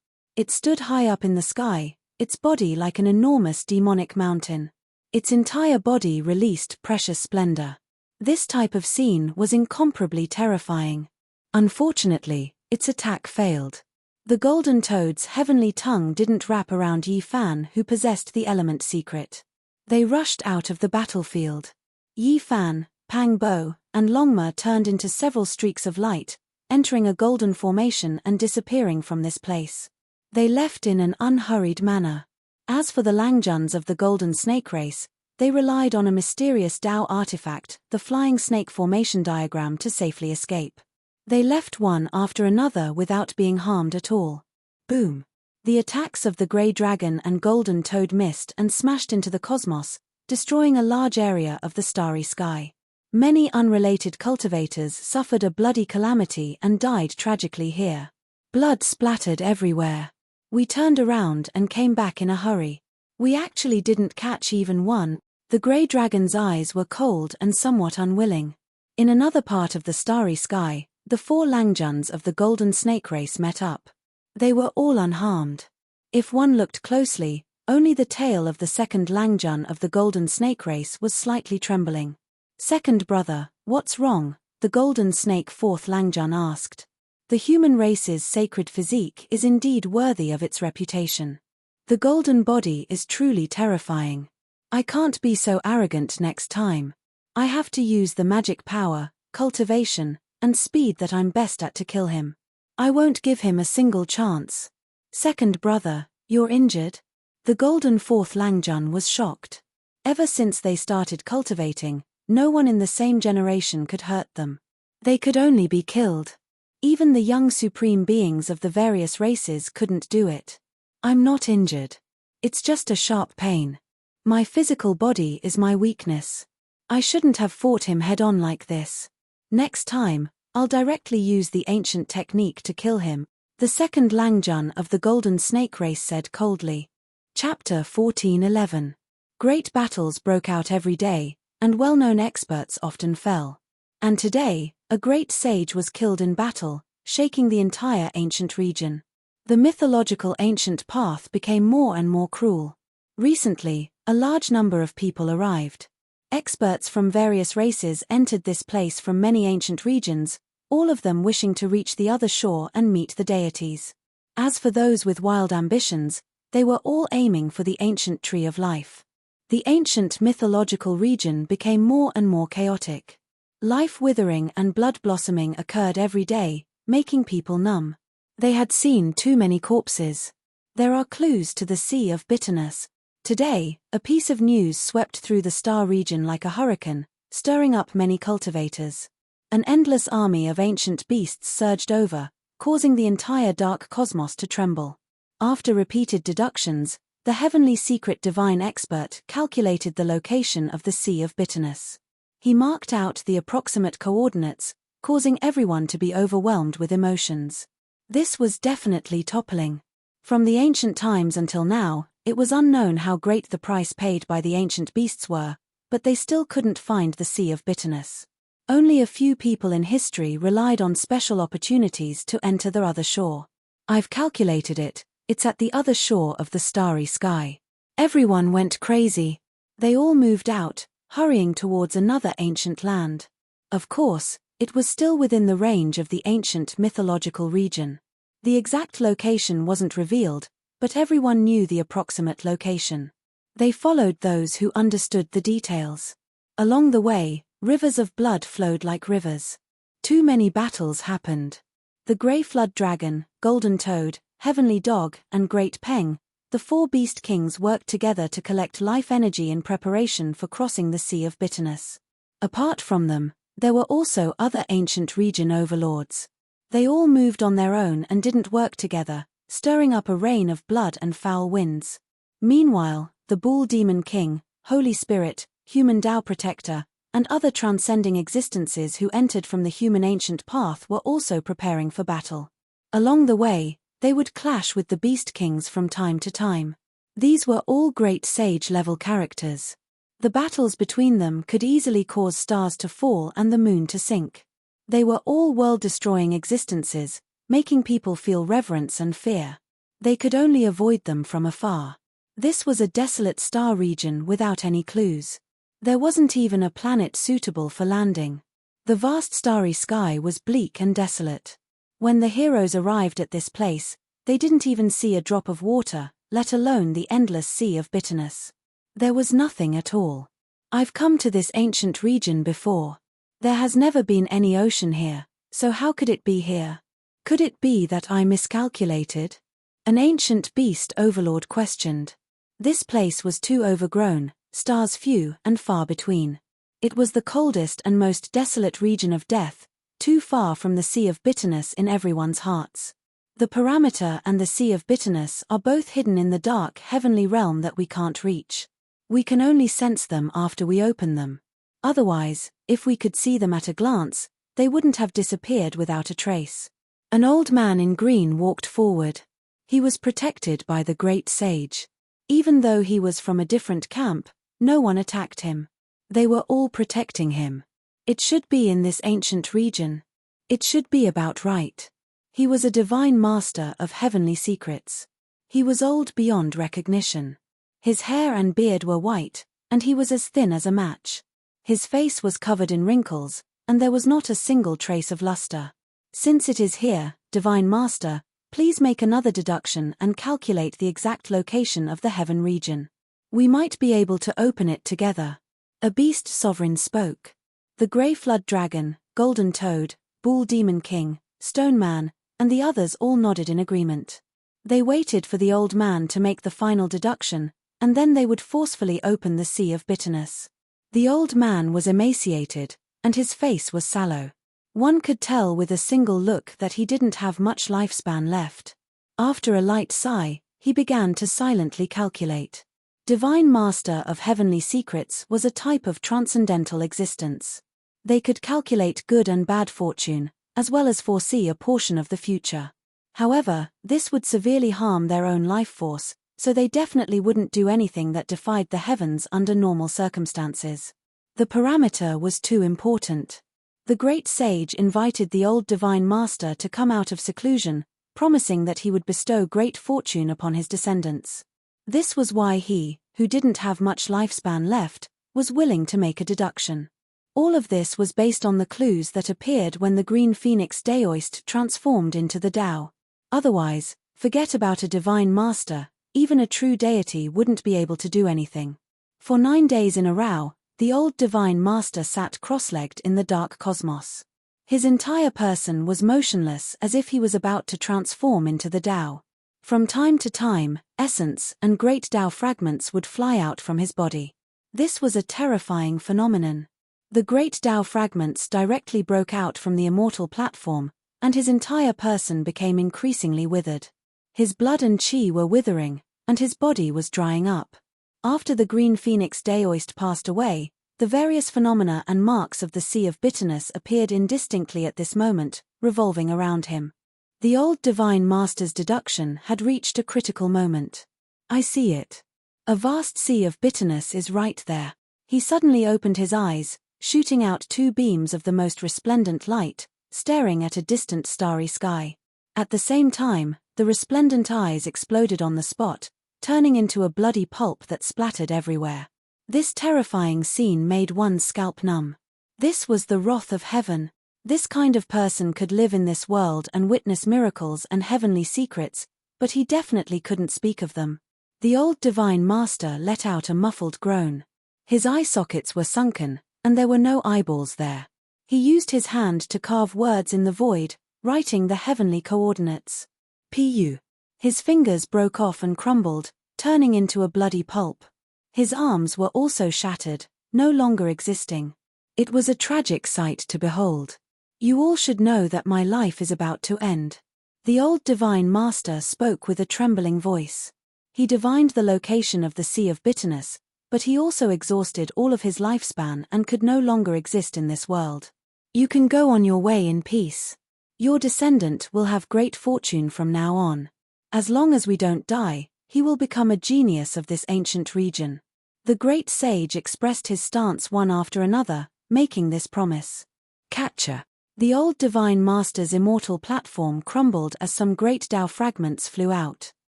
It stood high up in the sky, its body like an enormous demonic mountain. Its entire body released precious splendor. This type of scene was incomparably terrifying. Unfortunately, its attack failed. The golden toad's heavenly tongue didn't wrap around Yi Fan, who possessed the element secret. They rushed out of the battlefield. Yi Fan, Pang Bo, and Longma turned into several streaks of light, entering a golden formation and disappearing from this place. They left in an unhurried manner. As for the Langjuns of the Golden Snake race, they relied on a mysterious Dao artifact, the Flying Snake Formation diagram, to safely escape. They left one after another without being harmed at all. Boom! The attacks of the Grey Dragon and Golden Toad missed and smashed into the cosmos, destroying a large area of the starry sky. Many unrelated cultivators suffered a bloody calamity and died tragically here. Blood splattered everywhere. We turned around and came back in a hurry. We actually didn't catch even one. The Grey Dragon's eyes were cold and somewhat unwilling. In another part of the starry sky, the 4 Langjuns of the Golden Snake race met up. They were all unharmed. If one looked closely, only the tail of the second Langjun of the Golden Snake race was slightly trembling. "Second brother, what's wrong?" the Golden Snake 4th Langjun asked. The human race's sacred physique is indeed worthy of its reputation. The golden body is truly terrifying. I can't be so arrogant next time. I have to use the magic power, cultivation, and speed that I'm best at to kill him. I won't give him a single chance. "Second brother, you're injured?" The golden 4th Langjun was shocked. Ever since they started cultivating, no one in the same generation could hurt them. They could only be killed. Even the young supreme beings of the various races couldn't do it. "I'm not injured. It's just a sharp pain. My physical body is my weakness. I shouldn't have fought him head-on like this. Next time, I'll directly use the ancient technique to kill him," the second Langjun of the Golden Snake race said coldly. Chapter 14:11. Great battles broke out every day, and well-known experts often fell. And today, a great sage was killed in battle, shaking the entire ancient region. The mythological ancient path became more and more cruel. Recently, a large number of people arrived. Experts from various races entered this place from many ancient regions, all of them wishing to reach the other shore and meet the deities. As for those with wild ambitions, they were all aiming for the ancient tree of life. The ancient mythological region became more and more chaotic. Life withering and blood blossoming occurred every day, making people numb. They had seen too many corpses. There are clues to the sea of bitterness. Today, a piece of news swept through the star region like a hurricane, stirring up many cultivators. An endless army of ancient beasts surged over, causing the entire dark cosmos to tremble. After repeated deductions, the heavenly secret divine expert calculated the location of the sea of bitterness. He marked out the approximate coordinates, causing everyone to be overwhelmed with emotions. This was definitely toppling. From the ancient times until now, it was unknown how great the price paid by the ancient beasts were, but they still couldn't find the sea of bitterness. Only a few people in history relied on special opportunities to enter the other shore. "I've calculated it, it's at the other shore of the starry sky." Everyone went crazy. They all moved out, hurrying towards another ancient land. Of course, it was still within the range of the ancient mythological region. The exact location wasn't revealed, but everyone knew the approximate location. They followed those who understood the details. Along the way, rivers of blood flowed like rivers. Too many battles happened. The Grey Flood Dragon, Golden Toad, Heavenly Dog, and Great Peng, the 4 Beast Kings worked together to collect life energy in preparation for crossing the Sea of Bitterness. Apart from them, there were also other ancient region overlords. They all moved on their own and didn't work together, stirring up a rain of blood and foul winds. Meanwhile, the Bull Demon King, Holy Spirit, Human Tao Protector, and other transcending existences who entered from the human ancient path were also preparing for battle. Along the way, they would clash with the Beast Kings from time to time. These were all great sage-level characters. The battles between them could easily cause stars to fall and the moon to sink. They were all world-destroying existences, making people feel reverence and fear. They could only avoid them from afar. This was a desolate star region without any clues. There wasn't even a planet suitable for landing. The vast starry sky was bleak and desolate. When the heroes arrived at this place, they didn't even see a drop of water, let alone the endless sea of bitterness. There was nothing at all. I've come to this ancient region before. There has never been any ocean here, so how could it be here? Could it be that I miscalculated? An ancient beast overlord questioned. This place was too overgrown, stars few and far between. It was the coldest and most desolate region of death, too far from the sea of bitterness in everyone's hearts. The parameter and the sea of bitterness are both hidden in the dark heavenly realm that we can't reach. We can only sense them after we open them. Otherwise, if we could see them at a glance, they wouldn't have disappeared without a trace. An old man in green walked forward. He was protected by the great sage. Even though he was from a different camp, no one attacked him. They were all protecting him. It should be in this ancient region. It should be about right. He was a divine master of heavenly secrets. He was old beyond recognition. His hair and beard were white, and he was as thin as a match. His face was covered in wrinkles, and there was not a single trace of luster. Since it is here, Divine Master, please make another deduction and calculate the exact location of the heaven region. We might be able to open it together. A beast sovereign spoke. The grey flood dragon, golden toad, bull demon king, stone man, and the others all nodded in agreement. They waited for the old man to make the final deduction, and then they would forcefully open the sea of bitterness. The old man was emaciated, and his face was sallow. One could tell with a single look that he didn't have much lifespan left. After a light sigh, he began to silently calculate. Divine Master of Heavenly Secrets was a type of transcendental existence. They could calculate good and bad fortune, as well as foresee a portion of the future. However, this would severely harm their own life force, so they definitely wouldn't do anything that defied the heavens under normal circumstances. The parameter was too important. The great sage invited the old divine master to come out of seclusion, promising that he would bestow great fortune upon his descendants. This was why he, who didn't have much lifespan left, was willing to make a deduction. All of this was based on the clues that appeared when the green phoenix daoist transformed into the Tao. Otherwise, forget about a divine master, even a true deity wouldn't be able to do anything. For 9 days in a row, the old divine master sat cross-legged in the dark cosmos. His entire person was motionless as if he was about to transform into the Tao. From time to time, essence and great Tao fragments would fly out from his body. This was a terrifying phenomenon. The great Tao fragments directly broke out from the immortal platform, and his entire person became increasingly withered. His blood and chi were withering, and his body was drying up. After the green phoenix daoist passed away, the various phenomena and marks of the sea of bitterness appeared indistinctly at this moment, revolving around him. The old divine master's deduction had reached a critical moment. I see it. A vast sea of bitterness is right there. He suddenly opened his eyes, shooting out 2 beams of the most resplendent light, staring at a distant starry sky. At the same time, the resplendent eyes exploded on the spot, turning into a bloody pulp that splattered everywhere. This terrifying scene made one's scalp numb. This was the wrath of heaven. This kind of person could live in this world and witness miracles and heavenly secrets, but he definitely couldn't speak of them. The old divine master let out a muffled groan. His eye sockets were sunken, and there were no eyeballs there. He used his hand to carve words in the void, writing the heavenly coordinates. Pu. His fingers broke off and crumbled, turning into a bloody pulp. His arms were also shattered, no longer existing. It was a tragic sight to behold. You all should know that my life is about to end. The old divine master spoke with a trembling voice. He divined the location of the sea of bitterness, but he also exhausted all of his lifespan and could no longer exist in this world. You can go on your way in peace. Your descendant will have great fortune from now on. As long as we don't die, he will become a genius of this ancient region. The great sage expressed his stance one after another, making this promise. Catcher. The old divine master's immortal platform crumbled as some great Tao fragments flew out.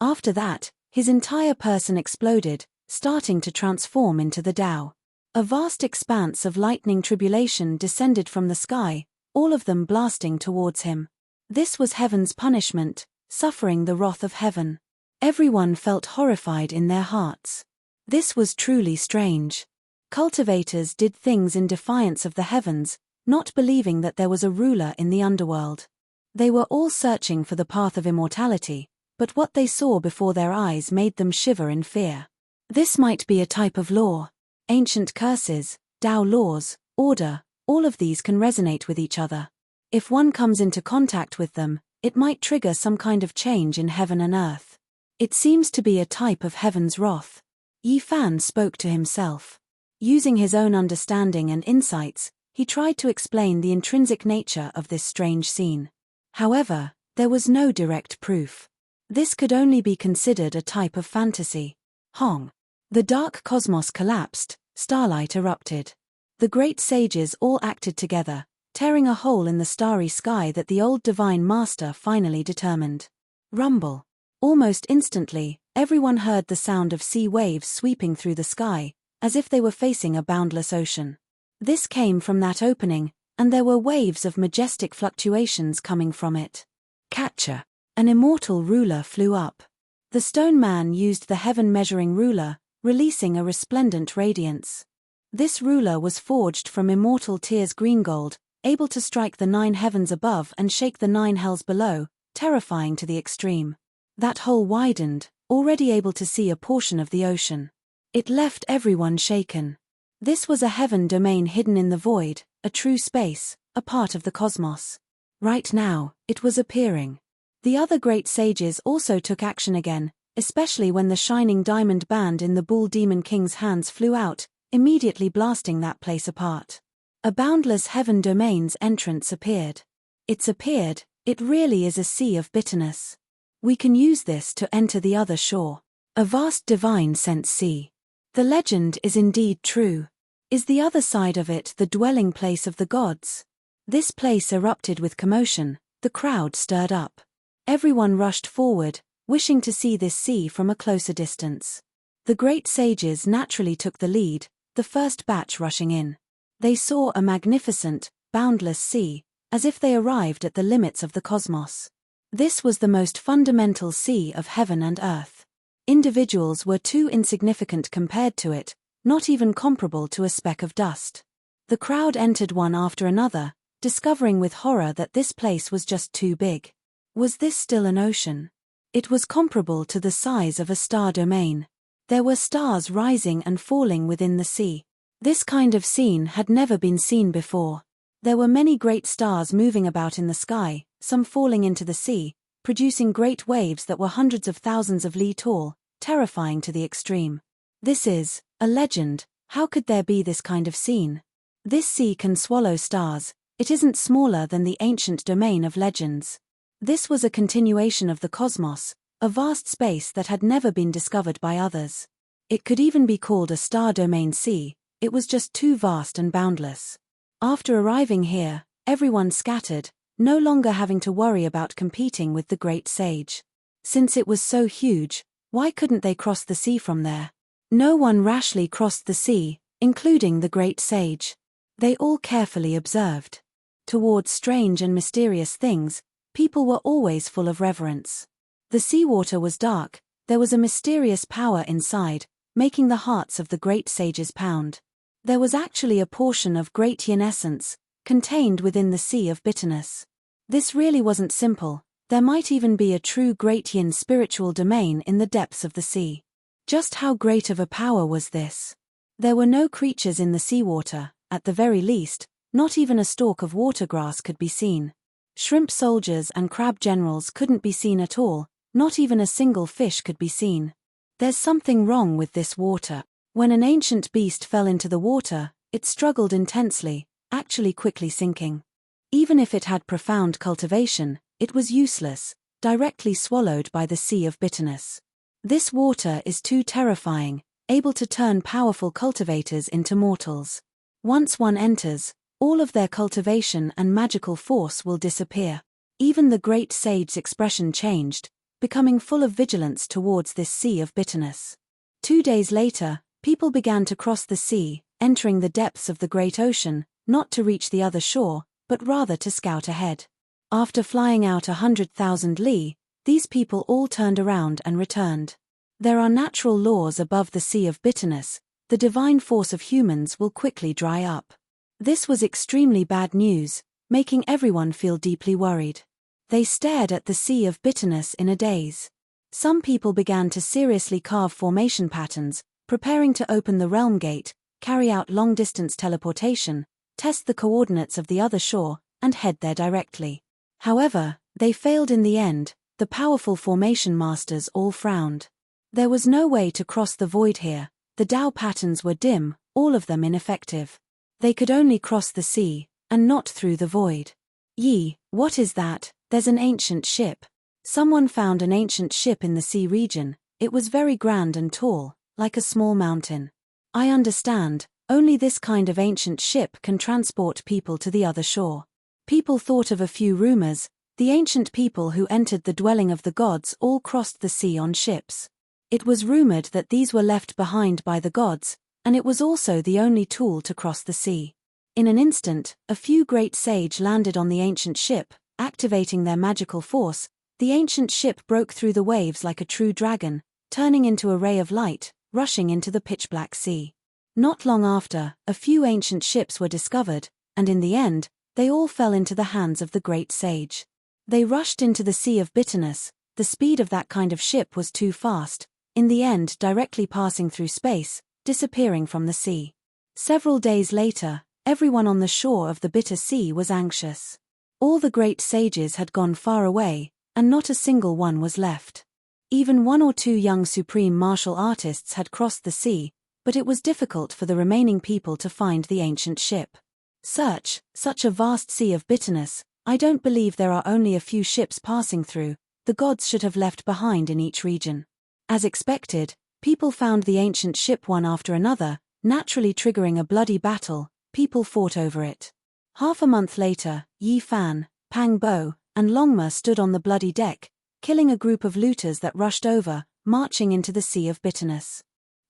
After that, his entire person exploded, starting to transform into the Tao. A vast expanse of lightning tribulation descended from the sky, all of them blasting towards him. This was heaven's punishment, suffering the wrath of heaven. Everyone felt horrified in their hearts. This was truly strange. Cultivators did things in defiance of the heavens, not believing that there was a ruler in the underworld. They were all searching for the path of immortality, but what they saw before their eyes made them shiver in fear. This might be a type of law. Ancient curses, Tao laws, order, all of these can resonate with each other. If one comes into contact with them, it might trigger some kind of change in heaven and earth. It seems to be a type of heaven's wrath. Yi Fan spoke to himself. Using his own understanding and insights, he tried to explain the intrinsic nature of this strange scene. However, there was no direct proof. This could only be considered a type of fantasy. Hong. The dark cosmos collapsed, starlight erupted. The great sages all acted together, tearing a hole in the starry sky that the old divine master finally determined. Rumble. Almost instantly, everyone heard the sound of sea waves sweeping through the sky, as if they were facing a boundless ocean. This came from that opening, and there were waves of majestic fluctuations coming from it. Catcher. An immortal ruler flew up. The stone man used the heaven-measuring ruler, releasing a resplendent radiance. This ruler was forged from immortal tears green gold, able to strike the 9 heavens above and shake the 9 hells below, terrifying to the extreme. That hole widened, already able to see a portion of the ocean. It left everyone shaken. This was a heaven domain hidden in the void, a true space, a part of the cosmos. Right now, it was appearing. The other great sages also took action again, especially when the shining diamond band in the Bull Demon King's hands flew out, immediately blasting that place apart. A boundless heaven domain's entrance appeared. It really is a sea of bitterness. We can use this to enter the other shore. A vast divine sent sea. The legend is indeed true. Is the other side of it the dwelling place of the gods? This place erupted with commotion, the crowd stirred up. Everyone rushed forward, wishing to see this sea from a closer distance. The great sages naturally took the lead, the first batch rushing in. They saw a magnificent, boundless sea, as if they arrived at the limits of the cosmos. This was the most fundamental sea of heaven and earth. Individuals were too insignificant compared to it, not even comparable to a speck of dust. The crowd entered one after another, discovering with horror that this place was just too big. Was this still an ocean? It was comparable to the size of a star domain. There were stars rising and falling within the sea. This kind of scene had never been seen before. There were many great stars moving about in the sky, some falling into the sea, producing great waves that were hundreds of thousands of li tall, terrifying to the extreme. This is a legend. How could there be this kind of scene? This sea can swallow stars. It isn't smaller than the ancient domain of legends. This was a continuation of the cosmos, a vast space that had never been discovered by others. It could even be called a star domain sea. It was just too vast and boundless. After arriving here, everyone scattered, no longer having to worry about competing with the great sage. Since it was so huge, why couldn't they cross the sea from there? No one rashly crossed the sea, including the great sage. They all carefully observed. Towards strange and mysterious things, people were always full of reverence. The seawater was dark, there was a mysterious power inside, making the hearts of the great sages pound. There was actually a portion of great yin essence, contained within the sea of bitterness. This really wasn't simple, there might even be a true great yin spiritual domain in the depths of the sea. Just how great of a power was this? There were no creatures in the seawater, at the very least, not even a stalk of water grass could be seen. Shrimp soldiers and crab generals couldn't be seen at all, not even a single fish could be seen. There's something wrong with this water. When an ancient beast fell into the water, it struggled intensely, actually quickly sinking. Even if it had profound cultivation, it was useless, directly swallowed by the sea of bitterness. This water is too terrifying, able to turn powerful cultivators into mortals. Once one enters, all of their cultivation and magical force will disappear. Even the great sage's expression changed, becoming full of vigilance towards this sea of bitterness. 2 days later, people began to cross the sea, entering the depths of the great ocean, not to reach the other shore, but rather to scout ahead. After flying out 100,000 li, these people all turned around and returned. There are natural laws above the sea of bitterness. The divine force of humans will quickly dry up. This was extremely bad news, making everyone feel deeply worried. They stared at the sea of bitterness in a daze. Some people began to seriously carve formation patterns, preparing to open the realm gate, carry out long-distance teleportation, test the coordinates of the other shore, and head there directly. However, they failed in the end. The powerful formation masters all frowned. There was no way to cross the void here. The Tao patterns were dim, all of them ineffective. They could only cross the sea, and not through the void. Yi, what is that? There's an ancient ship. Someone found an ancient ship in the sea region. It was very grand and tall, like a small mountain. I understand, only this kind of ancient ship can transport people to the other shore. People thought of a few rumors. The ancient people who entered the dwelling of the gods all crossed the sea on ships. It was rumored that these were left behind by the gods, and it was also the only tool to cross the sea. In an instant, a few great sage landed on the ancient ship, activating their magical force. The ancient ship broke through the waves like a true dragon, turning into a ray of light, rushing into the pitch-black sea. Not long after, a few ancient ships were discovered, and in the end, they all fell into the hands of the great sage. They rushed into the sea of bitterness. The speed of that kind of ship was too fast, in the end directly passing through space, disappearing from the sea. Several days later, everyone on the shore of the bitter sea was anxious. All the great sages had gone far away, and not a single one was left. Even 1 or 2 young supreme martial artists had crossed the sea, but it was difficult for the remaining people to find the ancient ship. Such a vast sea of bitterness. I don't believe there are only a few ships passing through. The gods should have left behind in each region. As expected, people found the ancient ship one after another, naturally triggering a bloody battle. People fought over it. Half a month later, Yi Fan, Pang Bo, and Longma stood on the bloody deck, killing a group of looters that rushed over, marching into the sea of bitterness.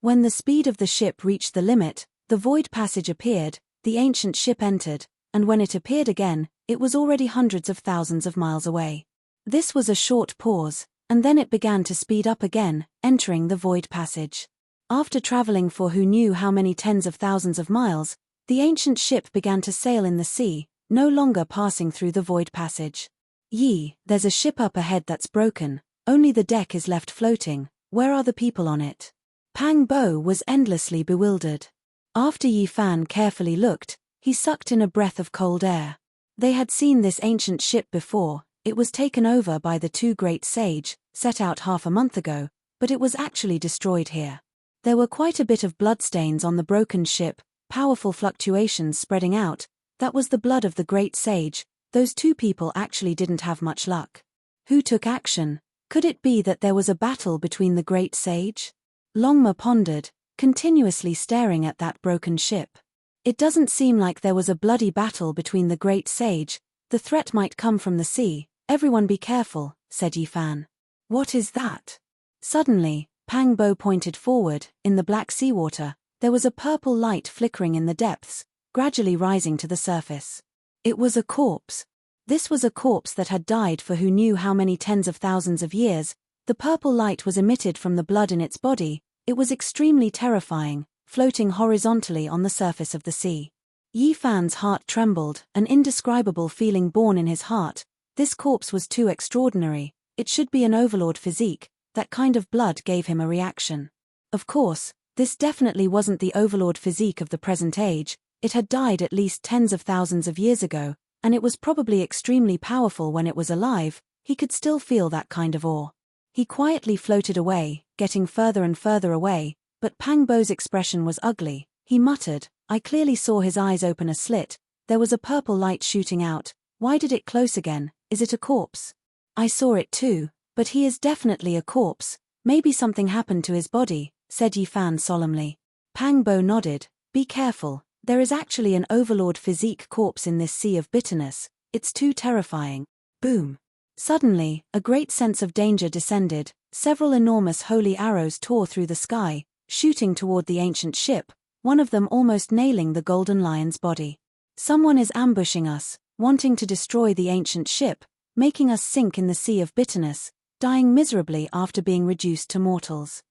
When the speed of the ship reached the limit, the void passage appeared, the ancient ship entered, and when it appeared again, it was already hundreds of thousands of miles away. This was a short pause, and then it began to speed up again, entering the void passage. After traveling for who knew how many tens of thousands of miles, the ancient ship began to sail in the sea, no longer passing through the void passage. Yi, there's a ship up ahead that's broken, only the deck is left floating. Where are the people on it? Pang Bo was endlessly bewildered. After Yi Fan carefully looked, he sucked in a breath of cold air. They had seen this ancient ship before. It was taken over by the 2 great sage, set out half a month ago, but it was actually destroyed here. There were quite a bit of bloodstains on the broken ship, powerful fluctuations spreading out. That was the blood of the great sage. Those 2 people actually didn't have much luck. Who took action? Could it be that there was a battle between the great sage? Longma pondered, continuously staring at that broken ship. It doesn't seem like there was a bloody battle between the great sage. The threat might come from the sea. Everyone be careful, said Yi Fan. What is that? Suddenly, Pang Bo pointed forward. In the black seawater, there was a purple light flickering in the depths, gradually rising to the surface. It was a corpse. This was a corpse that had died for who knew how many tens of thousands of years. The purple light was emitted from the blood in its body. It was extremely terrifying, floating horizontally on the surface of the sea. Yi Fan's heart trembled, an indescribable feeling born in his heart. This corpse was too extraordinary. It should be an overlord physique. That kind of blood gave him a reaction. Of course, this definitely wasn't the overlord physique of the present age. It had died at least tens of thousands of years ago, and it was probably extremely powerful when it was alive. He could still feel that kind of awe. He quietly floated away, getting further and further away, but Pang Bo's expression was ugly. He muttered, I clearly saw his eyes open a slit. There was a purple light shooting out. Why did it close again? Is it a corpse? I saw it too, but he is definitely a corpse. Maybe something happened to his body, said Yi Fan solemnly. Pang Bo nodded. Be careful. There is actually an overlord physique corpse in this sea of bitterness. It's too terrifying. Boom. Suddenly, a great sense of danger descended. Several enormous holy arrows tore through the sky, shooting toward the ancient ship, one of them almost nailing the golden lion's body. Someone is ambushing us, wanting to destroy the ancient ship, making us sink in the sea of bitterness, dying miserably after being reduced to mortals.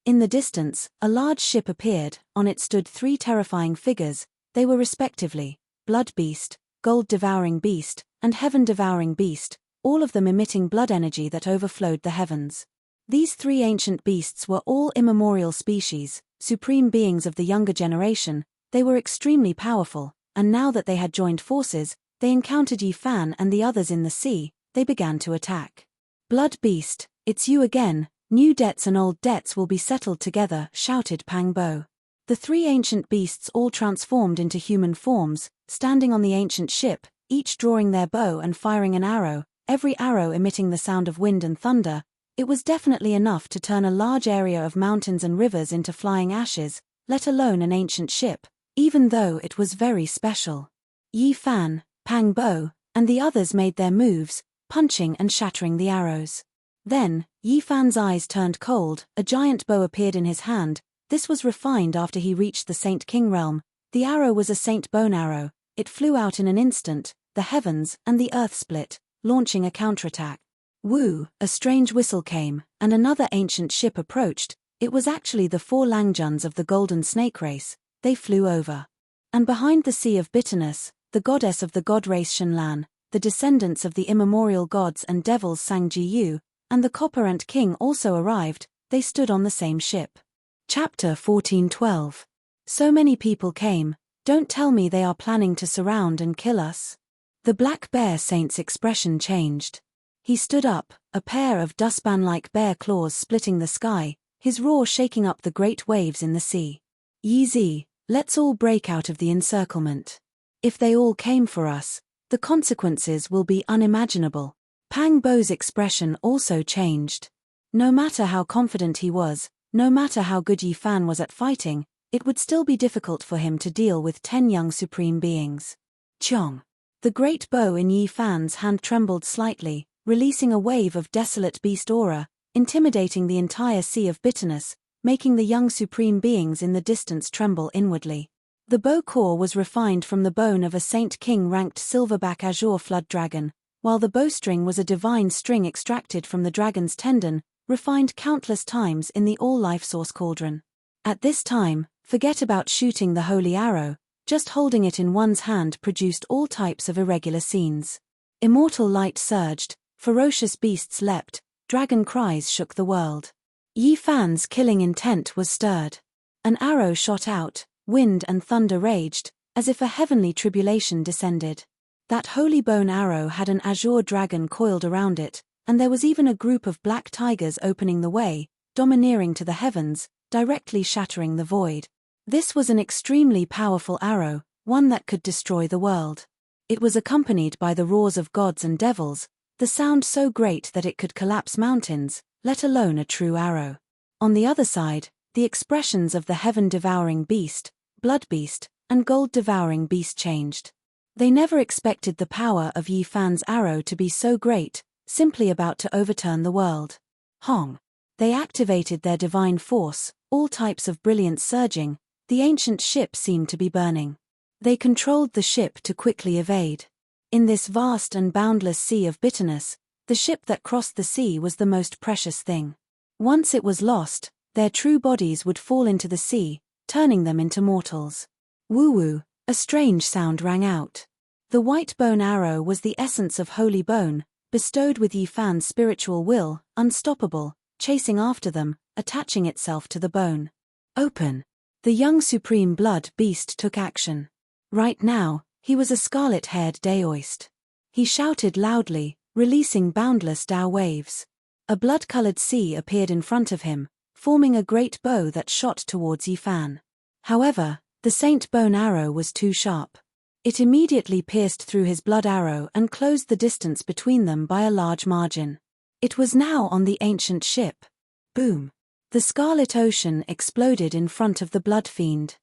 In the distance, a large ship appeared. On it stood 3 terrifying figures. They were respectively Blood Beast, Gold-Devouring Beast, and Heaven-Devouring Beast, all of them emitting blood energy that overflowed the heavens. These 3 ancient beasts were all immemorial species, supreme beings of the younger generation. They were extremely powerful, and now that they had joined forces, they encountered Yi Fan and the others in the sea. They began to attack. "Blood Beast, it's you again. New debts and old debts will be settled together," shouted Pang Bo. The 3 ancient beasts all transformed into human forms, standing on the ancient ship, each drawing their bow and firing an arrow, every arrow emitting the sound of wind and thunder. It was definitely enough to turn a large area of mountains and rivers into flying ashes, let alone an ancient ship, even though it was very special. Yi Fan, Pang Bo, and the others made their moves, punching and shattering the arrows. Then, Yi Fan's eyes turned cold. A giant bow appeared in his hand. This was refined after he reached the Saint King realm. The arrow was a Saint Bone arrow. It flew out in an instant. The heavens and the earth split, launching a counterattack. Woo! A strange whistle came, and another ancient ship approached. It was actually the 4 Langjuns of the Golden Snake race. They flew over. And behind the Sea of Bitterness, the goddess of the god race Shenlan, the descendants of the immemorial gods and devils Sang Ji Yu, and the Copper Ant King also arrived. They stood on the same ship. Chapter 14:12. So many people came. Don't tell me they are planning to surround and kill us. The Black Bear Saint's expression changed. He stood up, a pair of dustpan-like bear claws splitting the sky, his roar shaking up the great waves in the sea. "Yi Zi, let's all break out of the encirclement. If they all came for us, the consequences will be unimaginable." Pang Bo's expression also changed. No matter how confident he was, no matter how good Yi Fan was at fighting, it would still be difficult for him to deal with 10 young supreme beings. Chong! The great bow in Yi Fan's hand trembled slightly, releasing a wave of desolate beast aura, intimidating the entire Sea of Bitterness, making the young supreme beings in the distance tremble inwardly. The bow core was refined from the bone of a Saint King-ranked silverback azure flood dragon, while the bowstring was a divine string extracted from the dragon's tendon, refined countless times in the all-life source cauldron. At this time, forget about shooting the holy arrow, just holding it in one's hand produced all types of irregular scenes. Immortal light surged, ferocious beasts leapt, dragon cries shook the world. Yi Fan's killing intent was stirred. An arrow shot out, wind and thunder raged, as if a heavenly tribulation descended. That holy bone arrow had an azure dragon coiled around it, and there was even a group of black tigers opening the way, domineering to the heavens, directly shattering the void. This was an extremely powerful arrow, one that could destroy the world. It was accompanied by the roars of gods and devils, the sound so great that it could collapse mountains, let alone a true arrow. On the other side, the expressions of the heaven-devouring beast, blood beast, and gold-devouring beast changed. They never expected the power of Yi Fan's arrow to be so great, simply about to overturn the world. Hong! They activated their divine force, all types of brilliance surging. The ancient ship seemed to be burning. They controlled the ship to quickly evade. In this vast and boundless sea of bitterness, the ship that crossed the sea was the most precious thing. Once it was lost, their true bodies would fall into the sea, turning them into mortals. Woo-woo, a strange sound rang out. The white bone arrow was the essence of holy bone, bestowed with Yi Fan's spiritual will, unstoppable, chasing after them, attaching itself to the bone. Open! The young supreme blood beast took action. Right now, he was a scarlet-haired daoist. He shouted loudly, releasing boundless Tao waves. A blood-colored sea appeared in front of him, forming a great bow that shot towards Yi Fan. However, the Saint Bone arrow was too sharp. It immediately pierced through his blood arrow and closed the distance between them by a large margin. It was now on the ancient ship. Boom! The Scarlet Ocean exploded in front of the Blood Fiend.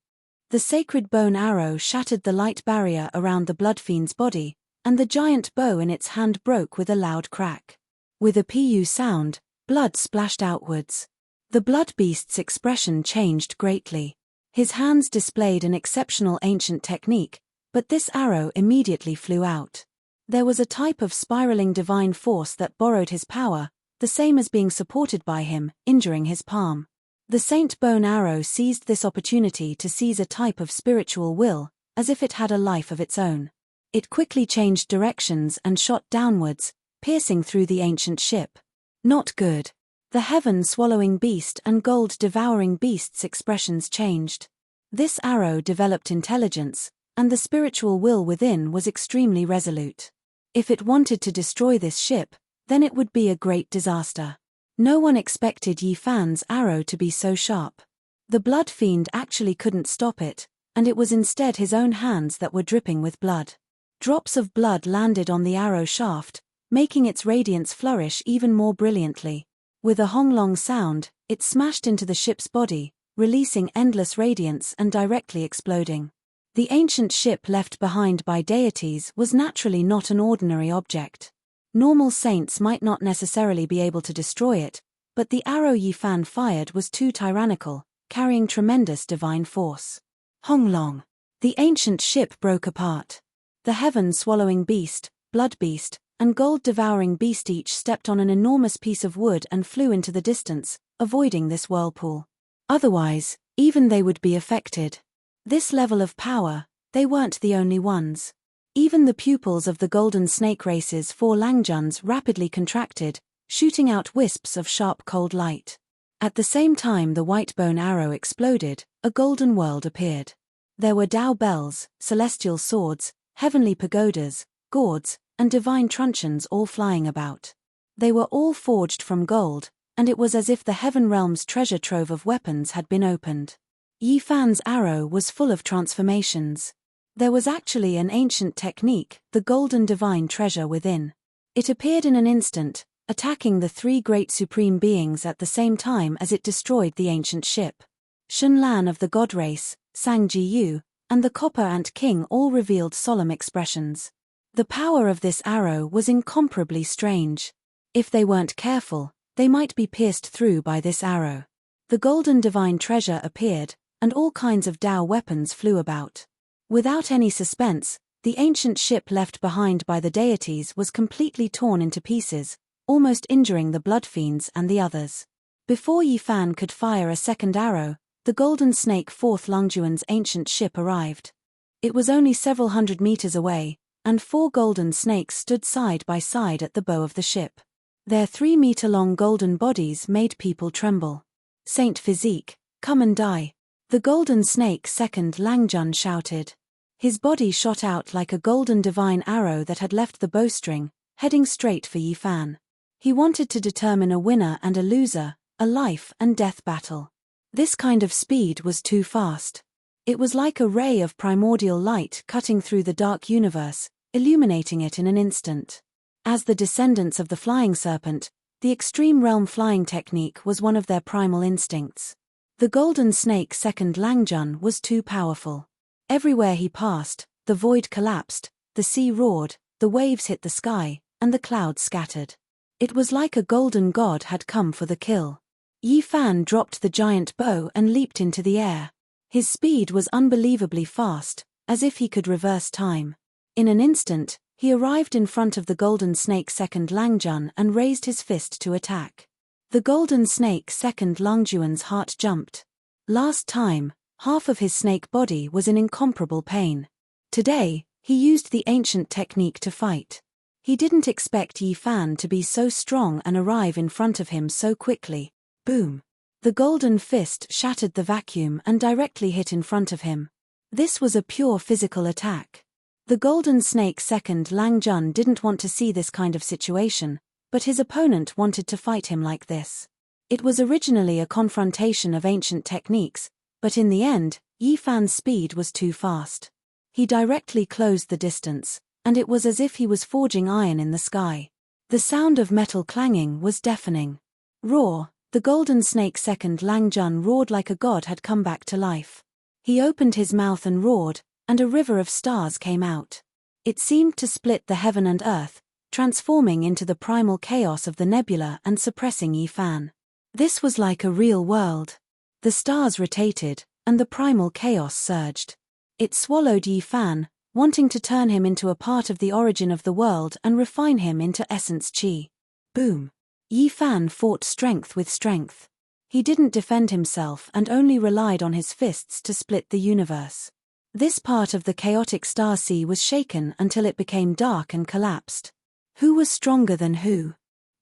The sacred bone arrow shattered the light barrier around the Blood Fiend's body, and the giant bow in its hand broke with a loud crack. With a pu sound, blood splashed outwards. The blood beast's expression changed greatly. His hands displayed an exceptional ancient technique, but this arrow immediately flew out. There was a type of spiraling divine force that borrowed his power, the same as being supported by him, injuring his palm. The Saint Bone arrow seized this opportunity to seize a type of spiritual will, as if it had a life of its own. It quickly changed directions and shot downwards, piercing through the ancient ship. Not good. The heaven-swallowing beast and gold-devouring beast's expressions changed. This arrow developed intelligence, and the spiritual will within was extremely resolute. If it wanted to destroy this ship, then it would be a great disaster. No one expected Yi Fan's arrow to be so sharp. The blood fiend actually couldn't stop it, and it was instead his own hands that were dripping with blood. Drops of blood landed on the arrow shaft, making its radiance flourish even more brilliantly. With a honglong sound, it smashed into the ship's body, releasing endless radiance and directly exploding. The ancient ship left behind by deities was naturally not an ordinary object. Normal saints might not necessarily be able to destroy it, but the arrow Yi Fan fired was too tyrannical, carrying tremendous divine force. Honglong! The ancient ship broke apart. The heaven-swallowing beast, blood beast, and gold-devouring beast each stepped on an enormous piece of wood and flew into the distance, avoiding this whirlpool. Otherwise, even they would be affected. This level of power, they weren't the only ones. Even the pupils of the golden snake race's 4 Langjuns rapidly contracted, shooting out wisps of sharp cold light. At the same time the white bone arrow exploded, a golden world appeared. There were Tao bells, celestial swords, heavenly pagodas, gourds, and divine truncheons all flying about. They were all forged from gold, and it was as if the heaven realm's treasure trove of weapons had been opened. Yi Fan's arrow was full of transformations. There was actually an ancient technique, the golden divine treasure within. It appeared in an instant, attacking the 3 great supreme beings at the same time as it destroyed the ancient ship. Shun Lan of the god race, Sang Ji Yu, and the Copper Ant King all revealed solemn expressions. The power of this arrow was incomparably strange. If they weren't careful, they might be pierced through by this arrow. The golden divine treasure appeared, and all kinds of Tao weapons flew about. Without any suspense, the ancient ship left behind by the deities was completely torn into pieces, almost injuring the blood fiends and the others. Before Yi Fan could fire a second arrow, the golden snake 4th Longjuan's ancient ship arrived. It was only several hundred meters away, and 4 golden snakes stood side by side at the bow of the ship. Their 3-meter-long golden bodies made people tremble. "Saint Physique, come and die!" The golden snake 2nd Langjun shouted. His body shot out like a golden divine arrow that had left the bowstring, heading straight for Yi Fan. He wanted to determine a winner and a loser, a life and death battle. This kind of speed was too fast. It was like a ray of primordial light cutting through the dark universe, illuminating it in an instant. As the descendants of the flying serpent, the extreme realm flying technique was one of their primal instincts. The golden snake 2nd Langjun was too powerful. Everywhere he passed, the void collapsed, the sea roared, the waves hit the sky, and the clouds scattered. It was like a golden god had come for the kill. Yi Fan dropped the giant bow and leaped into the air. His speed was unbelievably fast, as if he could reverse time. In an instant, he arrived in front of the golden snake 2nd Langjun and raised his fist to attack. The golden snake 2nd Longjuan's heart jumped. Last time, half of his snake body was in incomparable pain. Today, he used the ancient technique to fight. He didn't expect Yi Fan to be so strong and arrive in front of him so quickly. Boom! The golden fist shattered the vacuum and directly hit in front of him. This was a pure physical attack. The golden snake 2nd Langjun didn't want to see this kind of situation, but his opponent wanted to fight him like this. It was originally a confrontation of ancient techniques, but in the end, Yi Fan's speed was too fast. He directly closed the distance, and it was as if he was forging iron in the sky. The sound of metal clanging was deafening. Roar! The golden snake 2nd Langjun roared like a god had come back to life. He opened his mouth and roared, and a river of stars came out. It seemed to split the heaven and earth, transforming into the primal chaos of the nebula and suppressing Yi Fan. This was like a real world. The stars rotated, and the primal chaos surged. It swallowed Yi Fan, wanting to turn him into a part of the origin of the world and refine him into essence Qi. Boom. Yi Fan fought strength with strength. He didn't defend himself and only relied on his fists to split the universe. This part of the chaotic star sea was shaken until it became dark and collapsed. Who was stronger than who?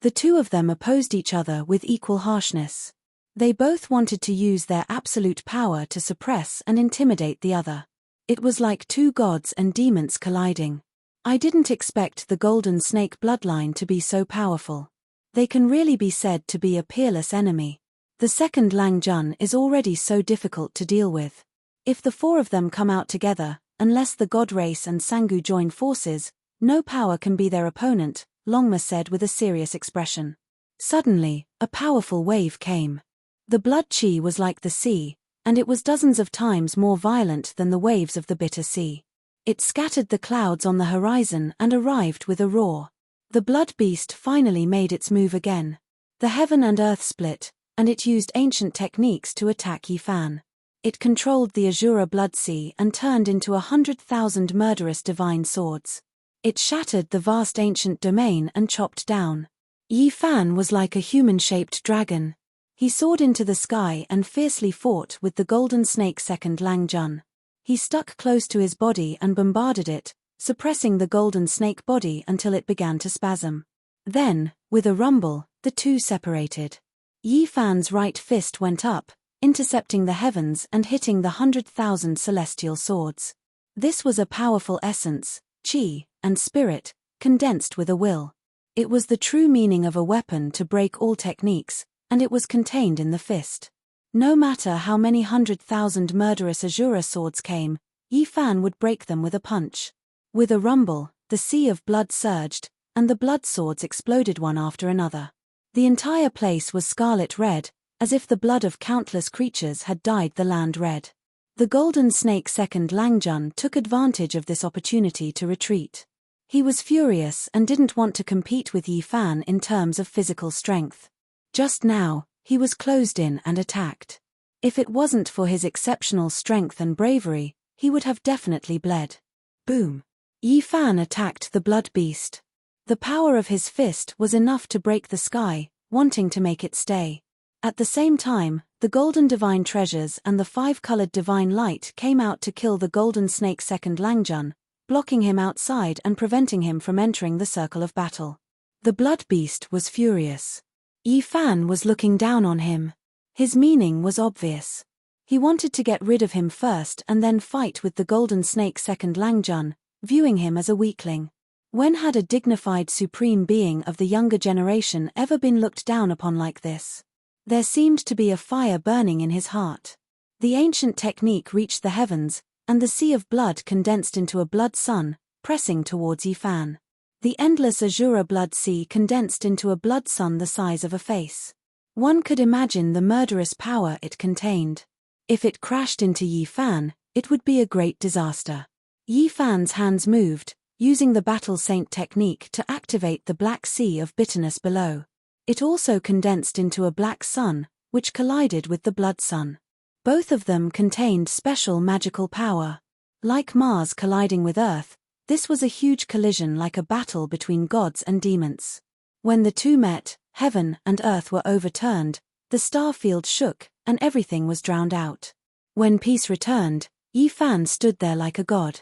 The two of them opposed each other with equal harshness. They both wanted to use their absolute power to suppress and intimidate the other. It was like two gods and demons colliding. I didn't expect the Golden Snake bloodline to be so powerful. They can really be said to be a peerless enemy. The second Lang Jun is already so difficult to deal with. If the four of them come out together, unless the God Race and Sangu join forces, no power can be their opponent, Longma said with a serious expression. Suddenly, a powerful wave came. The blood Qi was like the sea, and it was dozens of times more violent than the waves of the bitter sea. It scattered the clouds on the horizon and arrived with a roar. The blood beast finally made its move again. The heaven and earth split, and it used ancient techniques to attack Yi Fan. It controlled the Azura blood sea and turned into 100,000 murderous divine swords. It shattered the vast ancient domain and chopped down. Yi Fan was like a human-shaped dragon. He soared into the sky and fiercely fought with the golden snake second Lang Jun. He stuck close to his body and bombarded it, suppressing the golden snake body until it began to spasm. Then, with a rumble, the two separated. Yi Fan's right fist went up, intercepting the heavens and hitting the 100,000 celestial swords. This was a powerful essence, Qi, and spirit, condensed with a will. It was the true meaning of a weapon to break all techniques, and it was contained in the fist. No matter how many 100,000 murderous Azura swords came, Yi Fan would break them with a punch. With a rumble, the sea of blood surged, and the blood swords exploded one after another. The entire place was scarlet red, as if the blood of countless creatures had dyed the land red. The golden snake second Lang Jun took advantage of this opportunity to retreat. He was furious and didn't want to compete with Yi Fan in terms of physical strength. Just now, he was closed in and attacked. If it wasn't for his exceptional strength and bravery, he would have definitely bled. Boom. Yi Fan attacked the blood beast. The power of his fist was enough to break the sky, wanting to make it stay. At the same time, the golden divine treasures and the five-colored divine light came out to kill the golden snake second Lang Jun, blocking him outside and preventing him from entering the circle of battle. The blood beast was furious. Yi Fan was looking down on him. His meaning was obvious. He wanted to get rid of him first and then fight with the golden snake second Lang Jun, viewing him as a weakling. When had a dignified supreme being of the younger generation ever been looked down upon like this? There seemed to be a fire burning in his heart. The ancient technique reached the heavens, and the sea of blood condensed into a blood sun, pressing towards Yi Fan. The endless Azura blood sea condensed into a blood sun the size of a face. One could imagine the murderous power it contained. If it crashed into Yi Fan, it would be a great disaster. Yi Fan's hands moved, using the Battle Saint technique to activate the black sea of bitterness below. It also condensed into a black sun, which collided with the blood sun. Both of them contained special magical power. Like Mars colliding with Earth, this was a huge collision like a battle between gods and demons. When the two met, heaven and earth were overturned, the star field shook, and everything was drowned out. When peace returned, Yi Fan stood there like a god.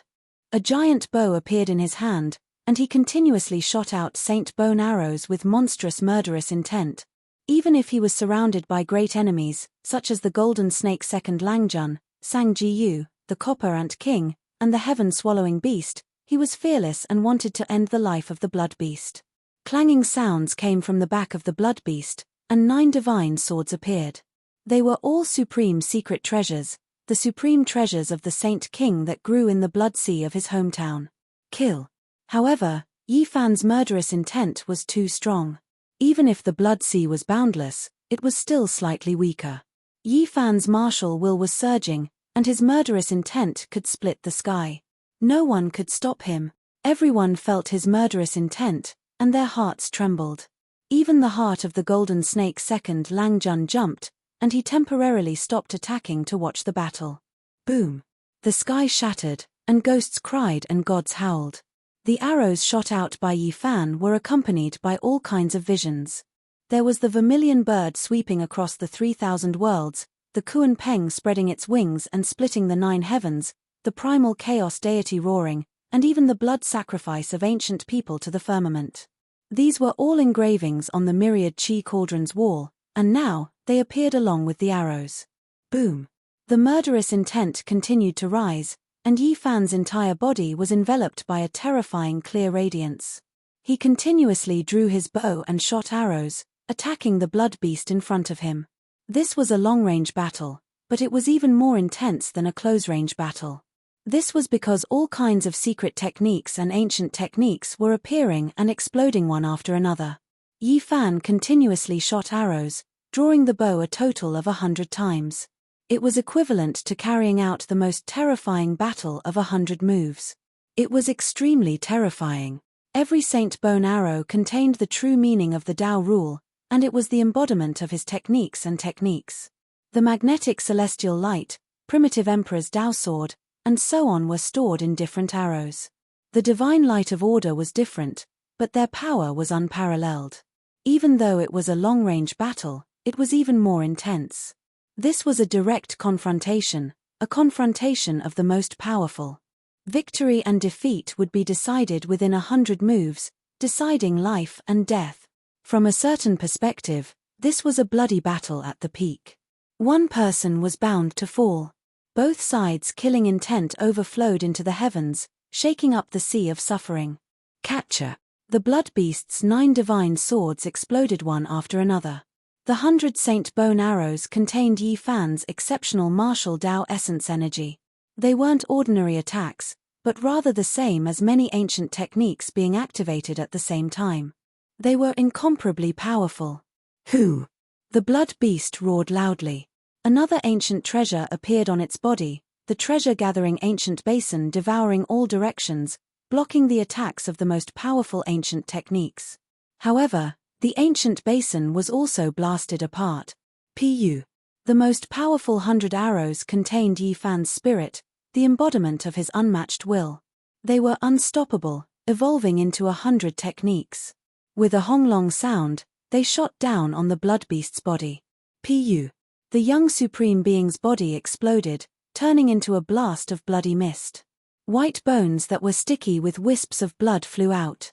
A giant bow appeared in his hand, and he continuously shot out saint bone arrows with monstrous murderous intent. Even if he was surrounded by great enemies, such as the golden snake second Lang Jun, Sang Ji Yu, the copper ant king, and the heaven-swallowing beast, he was fearless and wanted to end the life of the blood beast. Clanging sounds came from the back of the blood beast, and 9 divine swords appeared. They were all supreme secret treasures, the supreme treasures of the Saint King that grew in the blood sea of his hometown. Kill. However, Yi Fan's murderous intent was too strong. Even if the blood sea was boundless, it was still slightly weaker. Yi Fan's martial will was surging, and his murderous intent could split the sky. No one could stop him. Everyone felt his murderous intent, and their hearts trembled. Even the heart of the golden snake's second Langjun jumped, and he temporarily stopped attacking to watch the battle. Boom! The sky shattered, and ghosts cried and gods howled. The arrows shot out by Yi Fan were accompanied by all kinds of visions. There was the vermilion bird sweeping across the 3,000 worlds, the Kuan Peng spreading its wings and splitting the 9 heavens, the primal chaos deity roaring, and even the blood sacrifice of ancient people to the firmament. These were all engravings on the myriad Qi cauldron's wall, and now, they appeared along with the arrows. Boom! The murderous intent continued to rise, and Yi Fan's entire body was enveloped by a terrifying clear radiance. He continuously drew his bow and shot arrows, attacking the blood beast in front of him. This was a long-range battle, but it was even more intense than a close-range battle. This was because all kinds of secret techniques and ancient techniques were appearing and exploding one after another. Yi Fan continuously shot arrows, drawing the bow a total of 100 times. It was equivalent to carrying out the most terrifying battle of 100 moves. It was extremely terrifying. Every Saint Bone arrow contained the true meaning of the Tao rule, and it was the embodiment of his techniques and techniques. The magnetic celestial light, primitive emperor's Tao sword, and so on were stored in different arrows. The divine light of order was different, but their power was unparalleled. Even though it was a long-range battle, it was even more intense. This was a direct confrontation, a confrontation of the most powerful. Victory and defeat would be decided within 100 moves, deciding life and death. From a certain perspective, this was a bloody battle at the peak. One person was bound to fall. Both sides' killing intent overflowed into the heavens, shaking up the sea of suffering. Catcher! The blood beast's 9 divine swords exploded one after another. The 100 Saint Bone arrows contained Yi Fan's exceptional martial Tao essence energy. They weren't ordinary attacks, but rather the same as many ancient techniques being activated at the same time. They were incomparably powerful. Who? The blood beast roared loudly. Another ancient treasure appeared on its body, the treasure-gathering ancient basin devouring all directions, blocking the attacks of the most powerful ancient techniques. However, the ancient basin was also blasted apart. Pu. The most powerful 100 arrows contained Yi Fan's spirit, the embodiment of his unmatched will. They were unstoppable, evolving into 100 techniques. With a honglong sound, they shot down on the blood beast's body. Pu. The young supreme being's body exploded, turning into a blast of bloody mist. White bones that were sticky with wisps of blood flew out.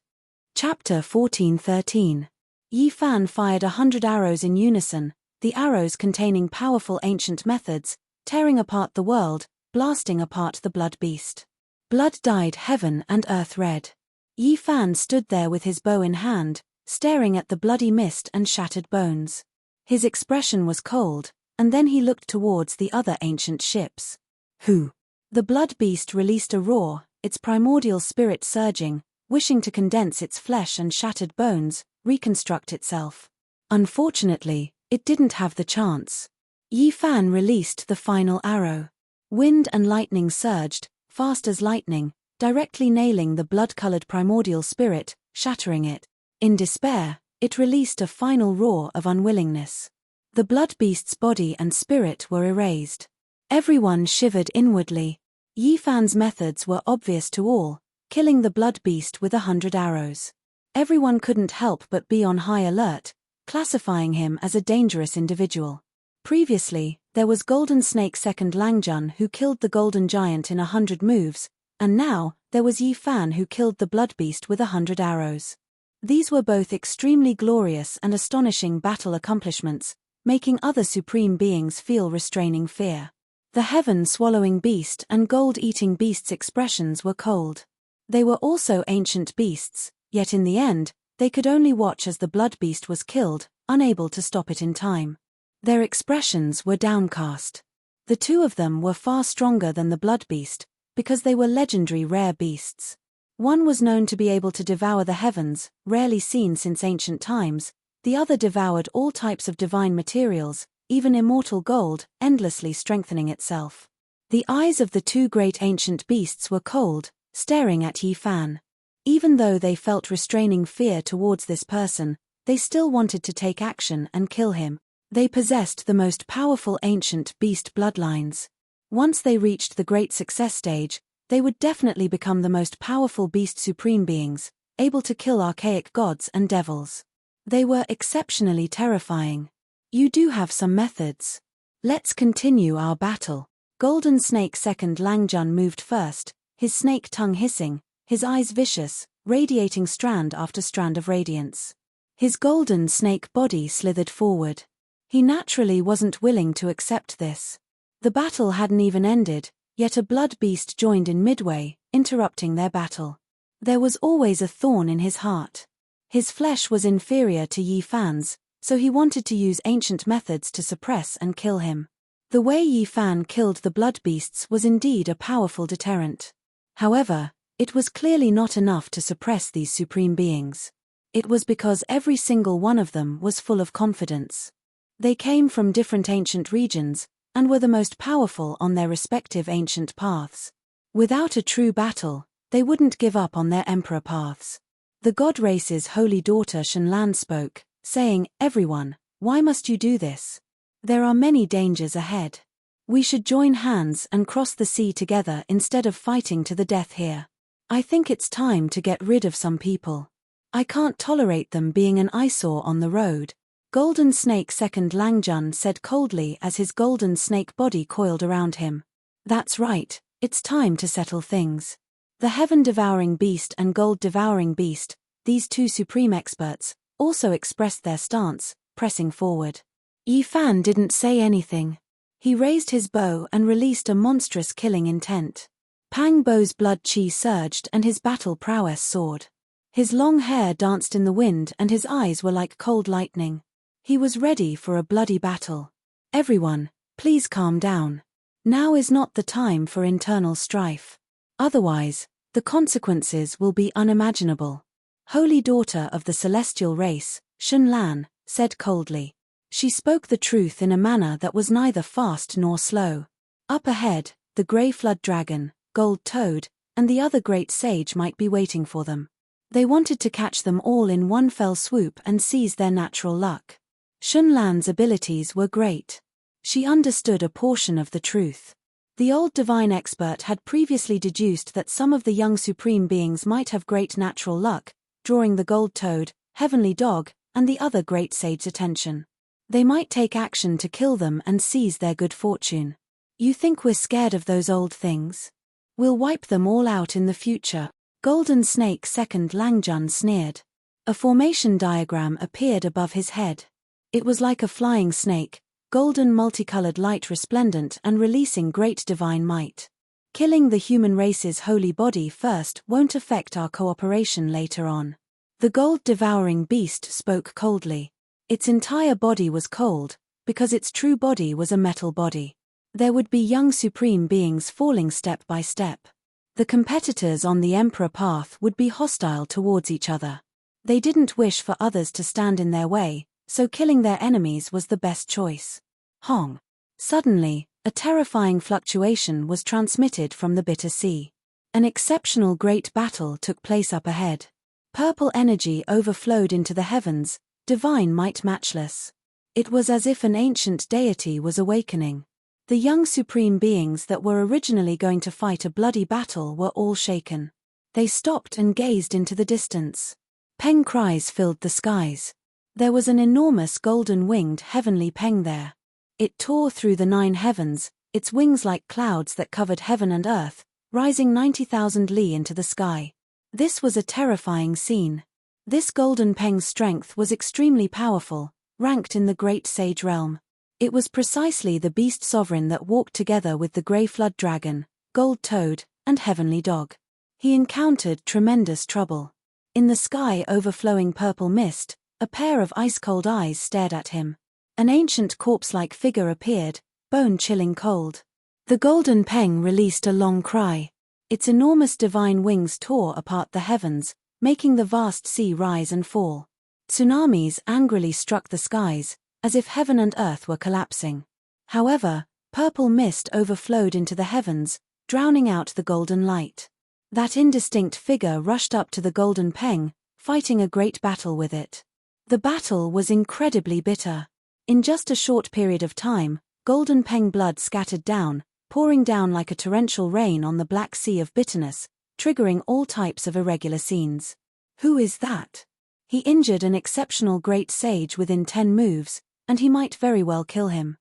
Chapter 14:13. Yi Fan fired 100 arrows in unison, the arrows containing powerful ancient methods, tearing apart the world, blasting apart the blood beast. Blood dyed heaven and earth red. Yi Fan stood there with his bow in hand, staring at the bloody mist and shattered bones. His expression was cold, and then he looked towards the other ancient ships. Who? The blood beast released a roar, its primordial spirit surging, wishing to condense its flesh and shattered bones, reconstruct itself. Unfortunately, it didn't have the chance. Yi Fan released the final arrow. Wind and lightning surged, fast as lightning, directly nailing the blood-colored primordial spirit, shattering it. In despair, it released a final roar of unwillingness. The blood beast's body and spirit were erased. Everyone shivered inwardly. Yi Fan's methods were obvious to all, killing the blood beast with 100 arrows. Everyone couldn't help but be on high alert, classifying him as a dangerous individual. Previously, there was Golden Snake Second Langjun who killed the Golden Giant in 100 moves, and now, there was Yi Fan who killed the blood beast with 100 arrows. These were both extremely glorious and astonishing battle accomplishments, making other supreme beings feel restraining fear. The heaven-swallowing beast and gold-eating beast's expressions were cold. They were also ancient beasts, yet in the end, they could only watch as the blood beast was killed, unable to stop it in time. Their expressions were downcast. The two of them were far stronger than the blood beast, because they were legendary rare beasts. One was known to be able to devour the heavens, rarely seen since ancient times. The other devoured all types of divine materials, even immortal gold, endlessly strengthening itself. The eyes of the two great ancient beasts were cold, staring at Yi Fan. Even though they felt restraining fear towards this person, they still wanted to take action and kill him. They possessed the most powerful ancient beast bloodlines. Once they reached the great success stage, they would definitely become the most powerful beast supreme beings, able to kill archaic gods and devils. They were exceptionally terrifying. You do have some methods. Let's continue our battle. Golden Snake Second Langjun moved first, his snake tongue hissing, his eyes vicious, radiating strand after strand of radiance. His golden snake body slithered forward. He naturally wasn't willing to accept this. The battle hadn't even ended, yet a blood beast joined in midway, interrupting their battle. There was always a thorn in his heart. His flesh was inferior to Yi Fan's, so he wanted to use ancient methods to suppress and kill him. The way Yi Fan killed the blood beasts was indeed a powerful deterrent. However, it was clearly not enough to suppress these supreme beings. It was because every single one of them was full of confidence. They came from different ancient regions, and were the most powerful on their respective ancient paths. Without a true battle, they wouldn't give up on their emperor paths. The god race's holy daughter Shenlan spoke, saying, "Everyone, why must you do this? There are many dangers ahead. We should join hands and cross the sea together instead of fighting to the death here. I think it's time to get rid of some people. I can't tolerate them being an eyesore on the road." Golden Snake Second Langjun said coldly as his golden snake body coiled around him. "That's right, it's time to settle things." The Heaven-Devouring Beast and Gold-Devouring Beast, these two supreme experts, also expressed their stance, pressing forward. Yi Fan didn't say anything. He raised his bow and released a monstrous killing intent. Pang Bo's blood chi surged and his battle prowess soared. His long hair danced in the wind and his eyes were like cold lightning. He was ready for a bloody battle. "Everyone, please calm down. Now is not the time for internal strife. Otherwise, the consequences will be unimaginable." Holy daughter of the celestial race, Shenlan, said coldly. She spoke the truth in a manner that was neither fast nor slow. Up ahead, the grey flood dragon, Gold Toad, and the other great sage might be waiting for them. They wanted to catch them all in one fell swoop and seize their natural luck. Shenlan's abilities were great. She understood a portion of the truth. The old divine expert had previously deduced that some of the young supreme beings might have great natural luck, drawing the Gold Toad, Heavenly Dog, and the other great sage's attention. They might take action to kill them and seize their good fortune. "You think we're scared of those old things? We'll wipe them all out in the future." Golden Snake Second Langjun sneered. A formation diagram appeared above his head. It was like a flying snake, golden multicolored light resplendent and releasing great divine might. "Killing the human race's holy body first won't affect our cooperation later on." The gold-devouring beast spoke coldly. Its entire body was cold, because its true body was a metal body. There would be young supreme beings falling step by step. The competitors on the Emperor path would be hostile towards each other. They didn't wish for others to stand in their way, so killing their enemies was the best choice. Hong. Suddenly, a terrifying fluctuation was transmitted from the bitter sea. An exceptional great battle took place up ahead. Purple energy overflowed into the heavens, divine might matchless. It was as if an ancient deity was awakening. The young supreme beings that were originally going to fight a bloody battle were all shaken. They stopped and gazed into the distance. Peng cries filled the skies. There was an enormous golden-winged heavenly peng there. It tore through the 9 heavens, its wings like clouds that covered heaven and earth, rising 90,000 li into the sky. This was a terrifying scene. This golden peng's strength was extremely powerful, ranked in the great sage realm. It was precisely the beast sovereign that walked together with the grey flood dragon, Gold Toad, and Heavenly Dog. He encountered tremendous trouble. In the sky overflowing purple mist, a pair of ice-cold eyes stared at him. An ancient corpse-like figure appeared, bone-chilling cold. The golden peng released a long cry. Its enormous divine wings tore apart the heavens, making the vast sea rise and fall. Tsunamis angrily struck the skies, as if heaven and earth were collapsing. However, purple mist overflowed into the heavens, drowning out the golden light. That indistinct figure rushed up to the golden peng, fighting a great battle with it. The battle was incredibly bitter. In just a short period of time, golden peng blood scattered down, pouring down like a torrential rain on the black sea of bitterness, triggering all types of irregular scenes. Who is that? He injured an exceptional great sage within 10 moves, and he might very well kill him.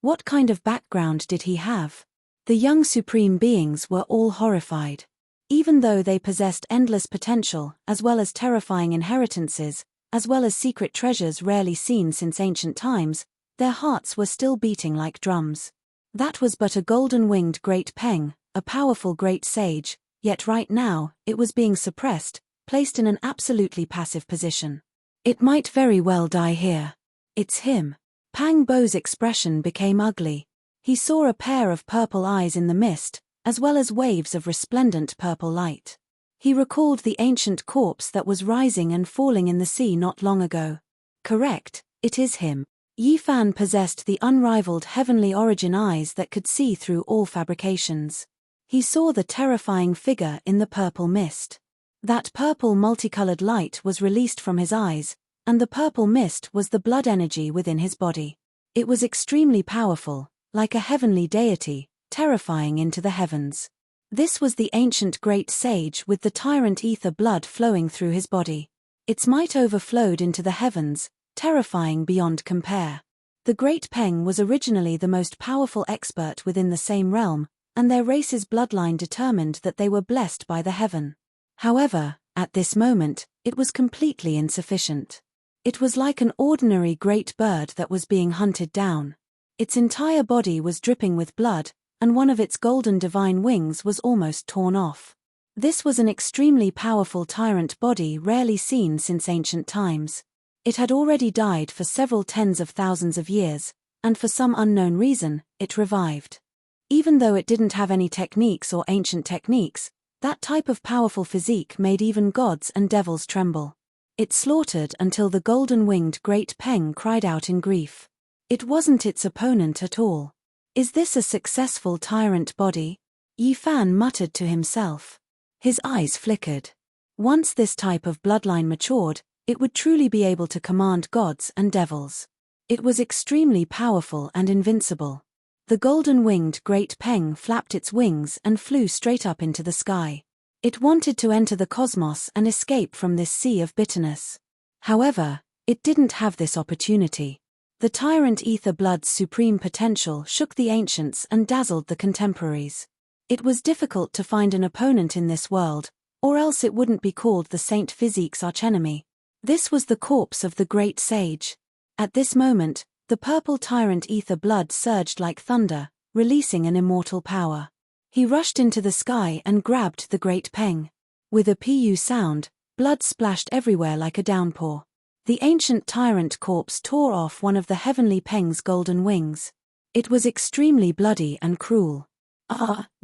What kind of background did he have? The young supreme beings were all horrified. Even though they possessed endless potential, as well as terrifying inheritances, as well as secret treasures rarely seen since ancient times, their hearts were still beating like drums. That was but a golden-winged great peng, a powerful great sage, yet right now, it was being suppressed, placed in an absolutely passive position. It might very well die here. It's him. Pang Bo's expression became ugly. He saw a pair of purple eyes in the mist, as well as waves of resplendent purple light. He recalled the ancient corpse that was rising and falling in the sea not long ago. Correct, it is him. Yi Fan possessed the unrivaled heavenly origin eyes that could see through all fabrications. He saw the terrifying figure in the purple mist. That purple multicolored light was released from his eyes, and the purple mist was the blood energy within his body. It was extremely powerful, like a heavenly deity, terrifying into the heavens. This was the ancient great sage with the tyrant ether blood flowing through his body. Its might overflowed into the heavens, terrifying beyond compare. The great peng was originally the most powerful expert within the same realm, and their race's bloodline determined that they were blessed by the heaven. However, at this moment, it was completely insufficient. It was like an ordinary great bird that was being hunted down. Its entire body was dripping with blood, and one of its golden divine wings was almost torn off. This was an extremely powerful tyrant body rarely seen since ancient times. It had already died for several tens of thousands of years, and for some unknown reason, it revived. Even though it didn't have any techniques or ancient techniques, that type of powerful physique made even gods and devils tremble. It slaughtered until the golden-winged great peng cried out in grief. It wasn't its opponent at all. Is this a successful tyrant body? Yi Fan muttered to himself. His eyes flickered. Once this type of bloodline matured, it would truly be able to command gods and devils. It was extremely powerful and invincible. The golden-winged great peng flapped its wings and flew straight up into the sky. It wanted to enter the cosmos and escape from this sea of bitterness. However, it didn't have this opportunity. The tyrant ether blood's supreme potential shook the ancients and dazzled the contemporaries. It was difficult to find an opponent in this world, or else it wouldn't be called the Saint Physique's archenemy. This was the corpse of the great sage. At this moment, the purple tyrant ether blood surged like thunder, releasing an immortal power. He rushed into the sky and grabbed the great peng. With a pu sound, blood splashed everywhere like a downpour. The ancient tyrant corpse tore off one of the heavenly peng's golden wings. It was extremely bloody and cruel.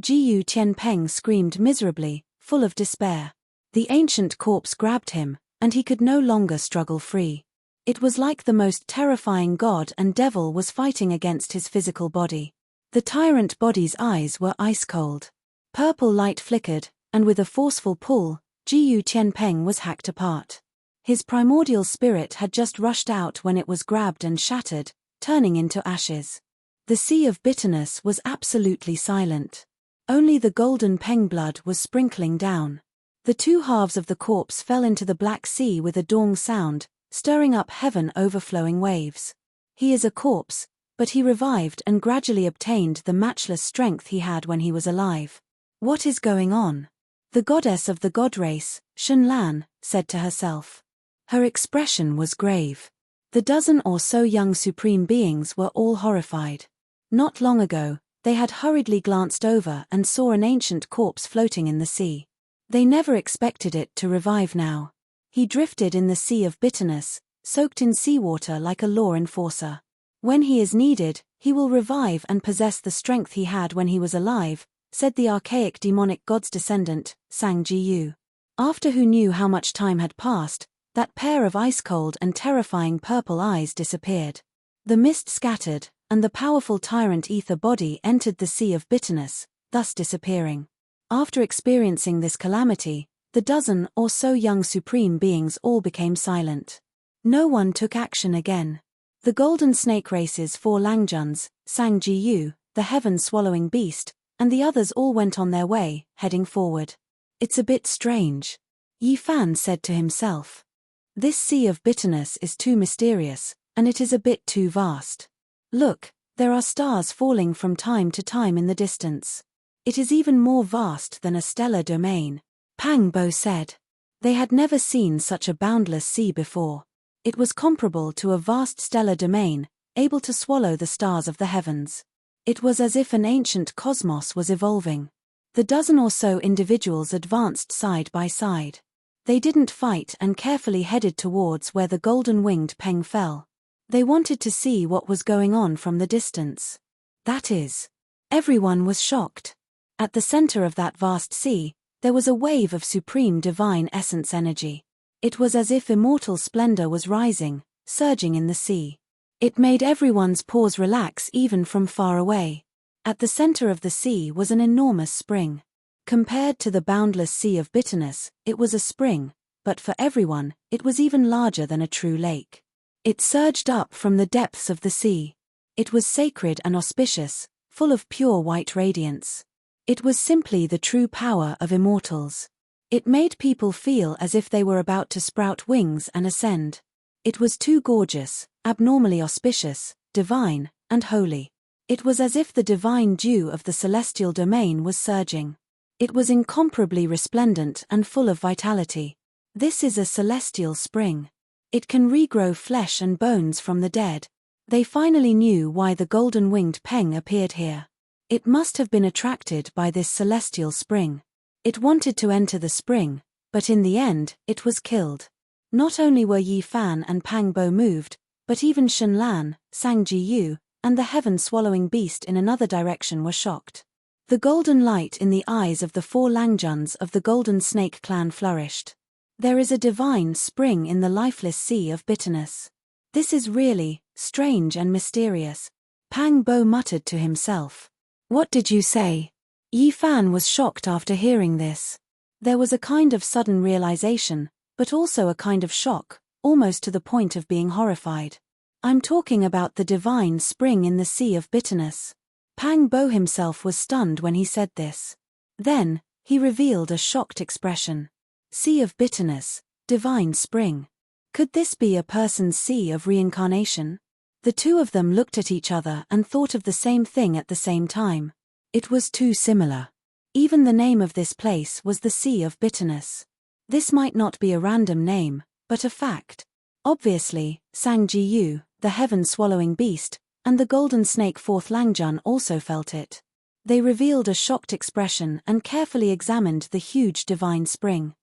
Jiu Tian Peng screamed miserably, full of despair. The ancient corpse grabbed him, and he could no longer struggle free. It was like the most terrifying god and devil was fighting against his physical body. The tyrant body's eyes were ice-cold. Purple light flickered, and with a forceful pull, Jiu Tian Peng was hacked apart. His primordial spirit had just rushed out when it was grabbed and shattered, turning into ashes. The sea of bitterness was absolutely silent. Only the golden peng blood was sprinkling down. The two halves of the corpse fell into the black sea with a dong sound, stirring up heaven overflowing waves. He is a corpse, but he revived and gradually obtained the matchless strength he had when he was alive. What is going on? The goddess of the god race, Shun Lan, said to herself. Her expression was grave. The dozen or so young supreme beings were all horrified. Not long ago, they had hurriedly glanced over and saw an ancient corpse floating in the sea. They never expected it to revive now. He drifted in the sea of bitterness, soaked in seawater like a law enforcer. When he is needed, he will revive and possess the strength he had when he was alive, said the archaic demonic god's descendant, Sang Jiyu. After who knew how much time had passed, that pair of ice-cold and terrifying purple eyes disappeared. The mist scattered, and the powerful tyrant ether body entered the sea of bitterness, thus disappearing. After experiencing this calamity, the dozen or so young supreme beings all became silent. No one took action again. The golden snake race's 4 Langjuns, Sang Ji-yu, the heaven-swallowing beast, and the others all went on their way, heading forward. It's a bit strange, Yi Fan said to himself. This sea of bitterness is too mysterious, and it is a bit too vast. Look, there are stars falling from time to time in the distance. It is even more vast than a stellar domain, Pang Bo said. They had never seen such a boundless sea before. It was comparable to a vast stellar domain, able to swallow the stars of the heavens. It was as if an ancient cosmos was evolving. The dozen or so individuals advanced side by side. They didn't fight and carefully headed towards where the golden-winged Peng fell. They wanted to see what was going on from the distance. That is, everyone was shocked. At the center of that vast sea, there was a wave of supreme divine essence energy. It was as if immortal splendor was rising, surging in the sea. It made everyone's paws relax even from far away. At the center of the sea was an enormous spring. Compared to the boundless sea of bitterness, it was a spring, but for everyone, it was even larger than a true lake. It surged up from the depths of the sea. It was sacred and auspicious, full of pure white radiance. It was simply the true power of immortals. It made people feel as if they were about to sprout wings and ascend. It was too gorgeous, abnormally auspicious, divine, and holy. It was as if the divine dew of the celestial domain was surging. It was incomparably resplendent and full of vitality. This is a celestial spring. It can regrow flesh and bones from the dead. They finally knew why the golden-winged Peng appeared here. It must have been attracted by this celestial spring. It wanted to enter the spring, but in the end, it was killed. Not only were Yi Fan and Pang Bo moved, but even Shen Lan, Sang Ji-yu, and the heaven-swallowing beast in another direction were shocked. The golden light in the eyes of the 4 Langjuns of the Golden Snake clan flourished. There is a divine spring in the lifeless sea of bitterness. This is really strange and mysterious, Pang Bo muttered to himself. What did you say? Yi Fan was shocked after hearing this. There was a kind of sudden realization, but also a kind of shock, almost to the point of being horrified. I'm talking about the divine spring in the sea of bitterness. Pang Bo himself was stunned when he said this. Then, he revealed a shocked expression. Sea of bitterness, divine spring. Could this be a person's sea of reincarnation? The two of them looked at each other and thought of the same thing at the same time. It was too similar. Even the name of this place was the Sea of Bitterness. This might not be a random name, but a fact. Obviously, Sang Ji-yu, the heaven-swallowing beast, and the golden snake 4th Langjun also felt it. They revealed a shocked expression and carefully examined the huge divine spring.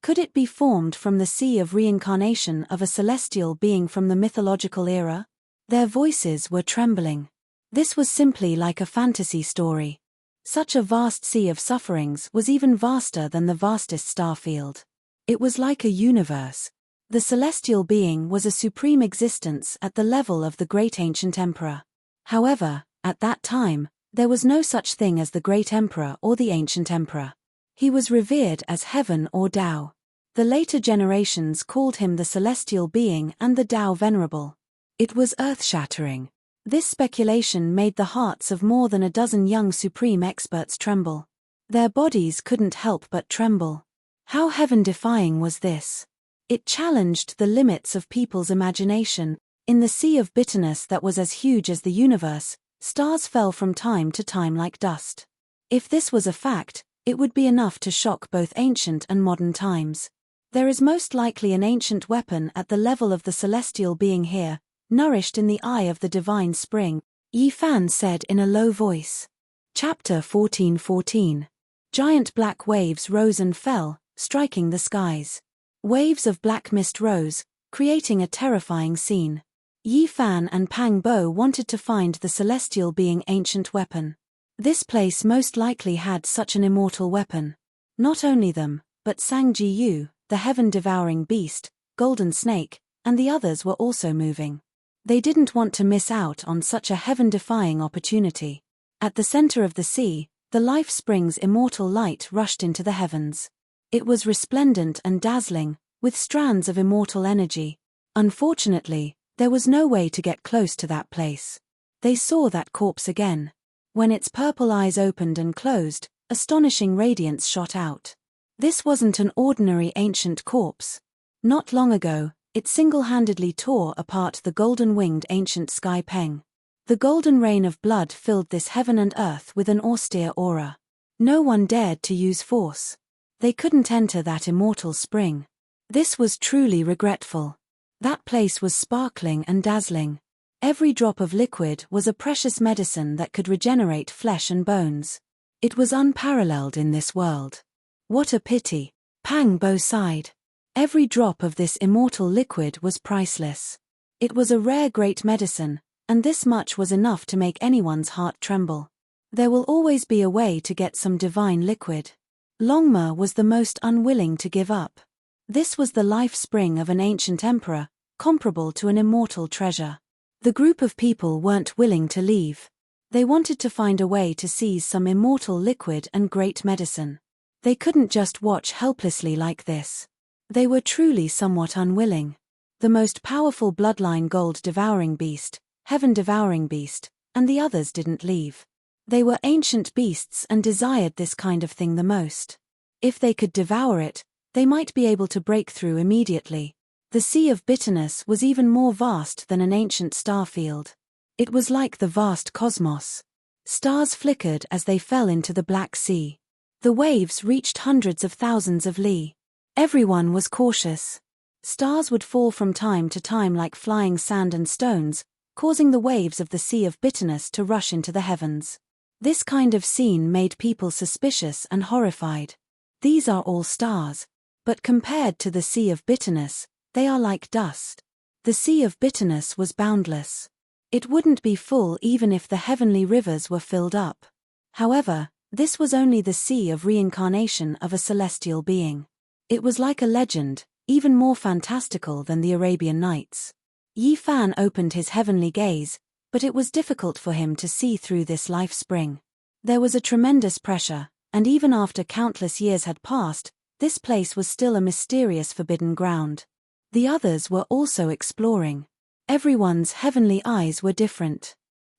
Could it be formed from the sea of reincarnation of a celestial being from the mythological era? Their voices were trembling. This was simply like a fantasy story. Such a vast sea of sufferings was even vaster than the vastest star field. It was like a universe. The celestial being was a supreme existence at the level of the great ancient emperor. However, at that time, there was no such thing as the great emperor or the ancient emperor. He was revered as heaven or Tao. The later generations called him the celestial being and the Tao venerable. It was earth-shattering. This speculation made the hearts of more than a dozen young supreme experts tremble. Their bodies couldn't help but tremble. How heaven-defying was this? It challenged the limits of people's imagination. In the sea of bitterness that was as huge as the universe, stars fell from time to time like dust. If this was a fact, it would be enough to shock both ancient and modern times. There is most likely an ancient weapon at the level of the celestial being here, nourished in the eye of the divine spring, Yi Fan said in a low voice. Chapter 14:14. Giant black waves rose and fell, striking the skies. Waves of black mist rose, creating a terrifying scene. Yi Fan and Pang Bo wanted to find the celestial being ancient weapon. This place most likely had such an immortal weapon. Not only them, but Sang Ji-yu, the heaven-devouring beast, golden snake, and the others were also moving. They didn't want to miss out on such a heaven-defying opportunity. At the center of the sea, The life spring's immortal light rushed into the heavens. It was resplendent and dazzling, with strands of immortal energy. Unfortunately, there was no way to get close to that place. They saw that corpse again. When its purple eyes opened and closed, astonishing radiance shot out. This wasn't an ordinary ancient corpse. Not long ago, it single-handedly tore apart the golden-winged ancient sky peng. The golden rain of blood filled this heaven and earth with an austere aura. No one dared to use force. They couldn't enter that immortal spring. This was truly regretful. That place was sparkling and dazzling. Every drop of liquid was a precious medicine that could regenerate flesh and bones. It was unparalleled in this world. What a pity. Pang Bo sighed. Every drop of this immortal liquid was priceless. It was a rare great medicine, and this much was enough to make anyone's heart tremble. There will always be a way to get some divine liquid. Longma was the most unwilling to give up. This was the life spring of an ancient emperor, comparable to an immortal treasure. The group of people weren't willing to leave. They wanted to find a way to seize some immortal liquid and great medicine. They couldn't just watch helplessly like this. They were truly somewhat unwilling. The most powerful bloodline gold-devouring beast, heaven-devouring beast, and the others didn't leave. They were ancient beasts and desired this kind of thing the most. If they could devour it, they might be able to break through immediately. The Sea of Bitterness was even more vast than an ancient starfield. It was like the vast cosmos. Stars flickered as they fell into the Black Sea. The waves reached hundreds of thousands of li. Everyone was cautious. Stars would fall from time to time like flying sand and stones, causing the waves of the Sea of Bitterness to rush into the heavens. This kind of scene made people suspicious and horrified. These are all stars, but compared to the Sea of Bitterness, they are like dust. The Sea of Bitterness was boundless. It wouldn't be full even if the heavenly rivers were filled up. However, this was only the sea of reincarnation of a celestial being. It was like a legend, even more fantastical than the Arabian Nights. Yi Fan opened his heavenly gaze, but it was difficult for him to see through this life spring. There was a tremendous pressure, and even after countless years had passed, this place was still a mysterious forbidden ground. The others were also exploring. Everyone's heavenly eyes were different.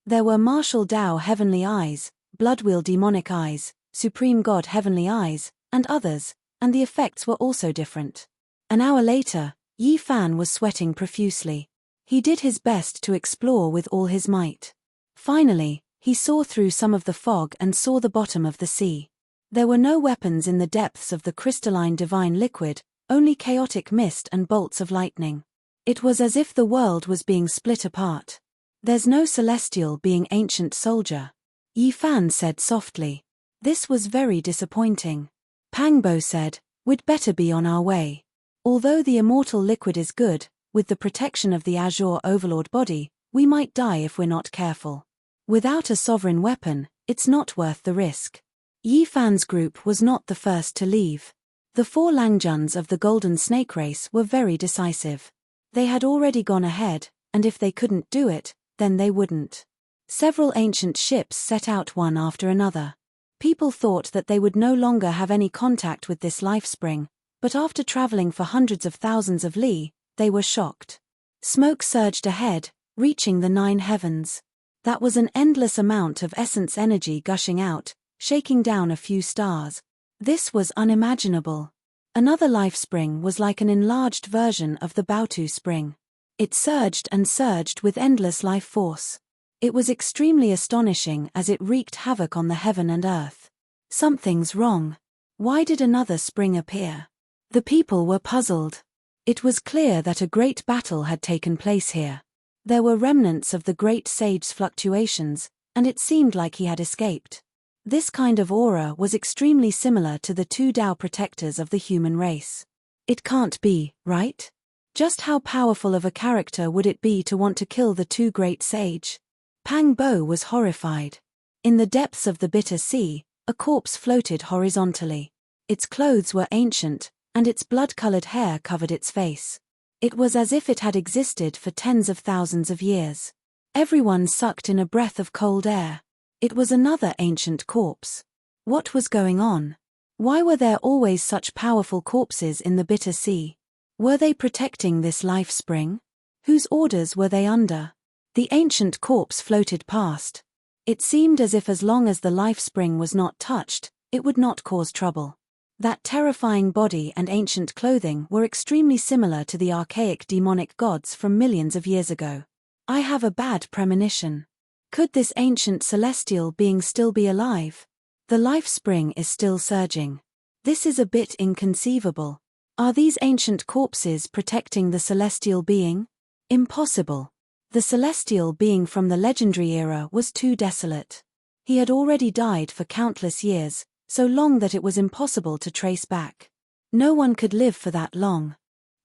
There were martial Dao heavenly eyes, Bloodwheel demonic eyes, Supreme God heavenly eyes, and others, and the effects were also different. An hour later, Yi Fan was sweating profusely. He did his best to explore with all his might. Finally, he saw through some of the fog and saw the bottom of the sea. There were no weapons in the depths of the crystalline divine liquid, only chaotic mist and bolts of lightning. It was as if the world was being split apart. There's no celestial being ancient soldier. Yi Fan said softly. This was very disappointing. Pangbo said, we'd better be on our way. Although the immortal liquid is good, with the protection of the Azure Overlord body, we might die if we're not careful. Without a sovereign weapon, it's not worth the risk. Yi Fan's group was not the first to leave. The 4 Langjuns of the Golden Snake race were very decisive. They had already gone ahead, and if they couldn't do it, then they wouldn't. Several ancient ships set out one after another. People thought that they would no longer have any contact with this life spring, but after traveling for hundreds of thousands of li, they were shocked. Smoke surged ahead, reaching the 9 heavens. That was an endless amount of essence energy gushing out, shaking down a few stars. This was unimaginable. Another life spring was like an enlarged version of the Baotu spring. It surged and surged with endless life force. It was extremely astonishing as it wreaked havoc on the heaven and earth. Something's wrong. Why did another spring appear? The people were puzzled. It was clear that a great battle had taken place here. There were remnants of the great sage's fluctuations, and it seemed like he had escaped. This kind of aura was extremely similar to the 2 Dao protectors of the human race. It can't be, right? Just how powerful of a character would it be to want to kill the 2 great sage? Pang Bo was horrified. In the depths of the bitter sea, a corpse floated horizontally. Its clothes were ancient, and its blood-colored hair covered its face. It was as if it had existed for tens of thousands of years. Everyone sucked in a breath of cold air. It was another ancient corpse. What was going on? Why were there always such powerful corpses in the bitter sea? Were they protecting this life spring? Whose orders were they under? The ancient corpse floated past. It seemed as if as long as the life spring was not touched, it would not cause trouble. That terrifying body and ancient clothing were extremely similar to the archaic demonic gods from millions of years ago. I have a bad premonition. Could this ancient celestial being still be alive? The life spring is still surging. This is a bit inconceivable. Are these ancient corpses protecting the celestial being? Impossible. The celestial being from the legendary era was too desolate. He had already died for countless years, so long that it was impossible to trace back. No one could live for that long.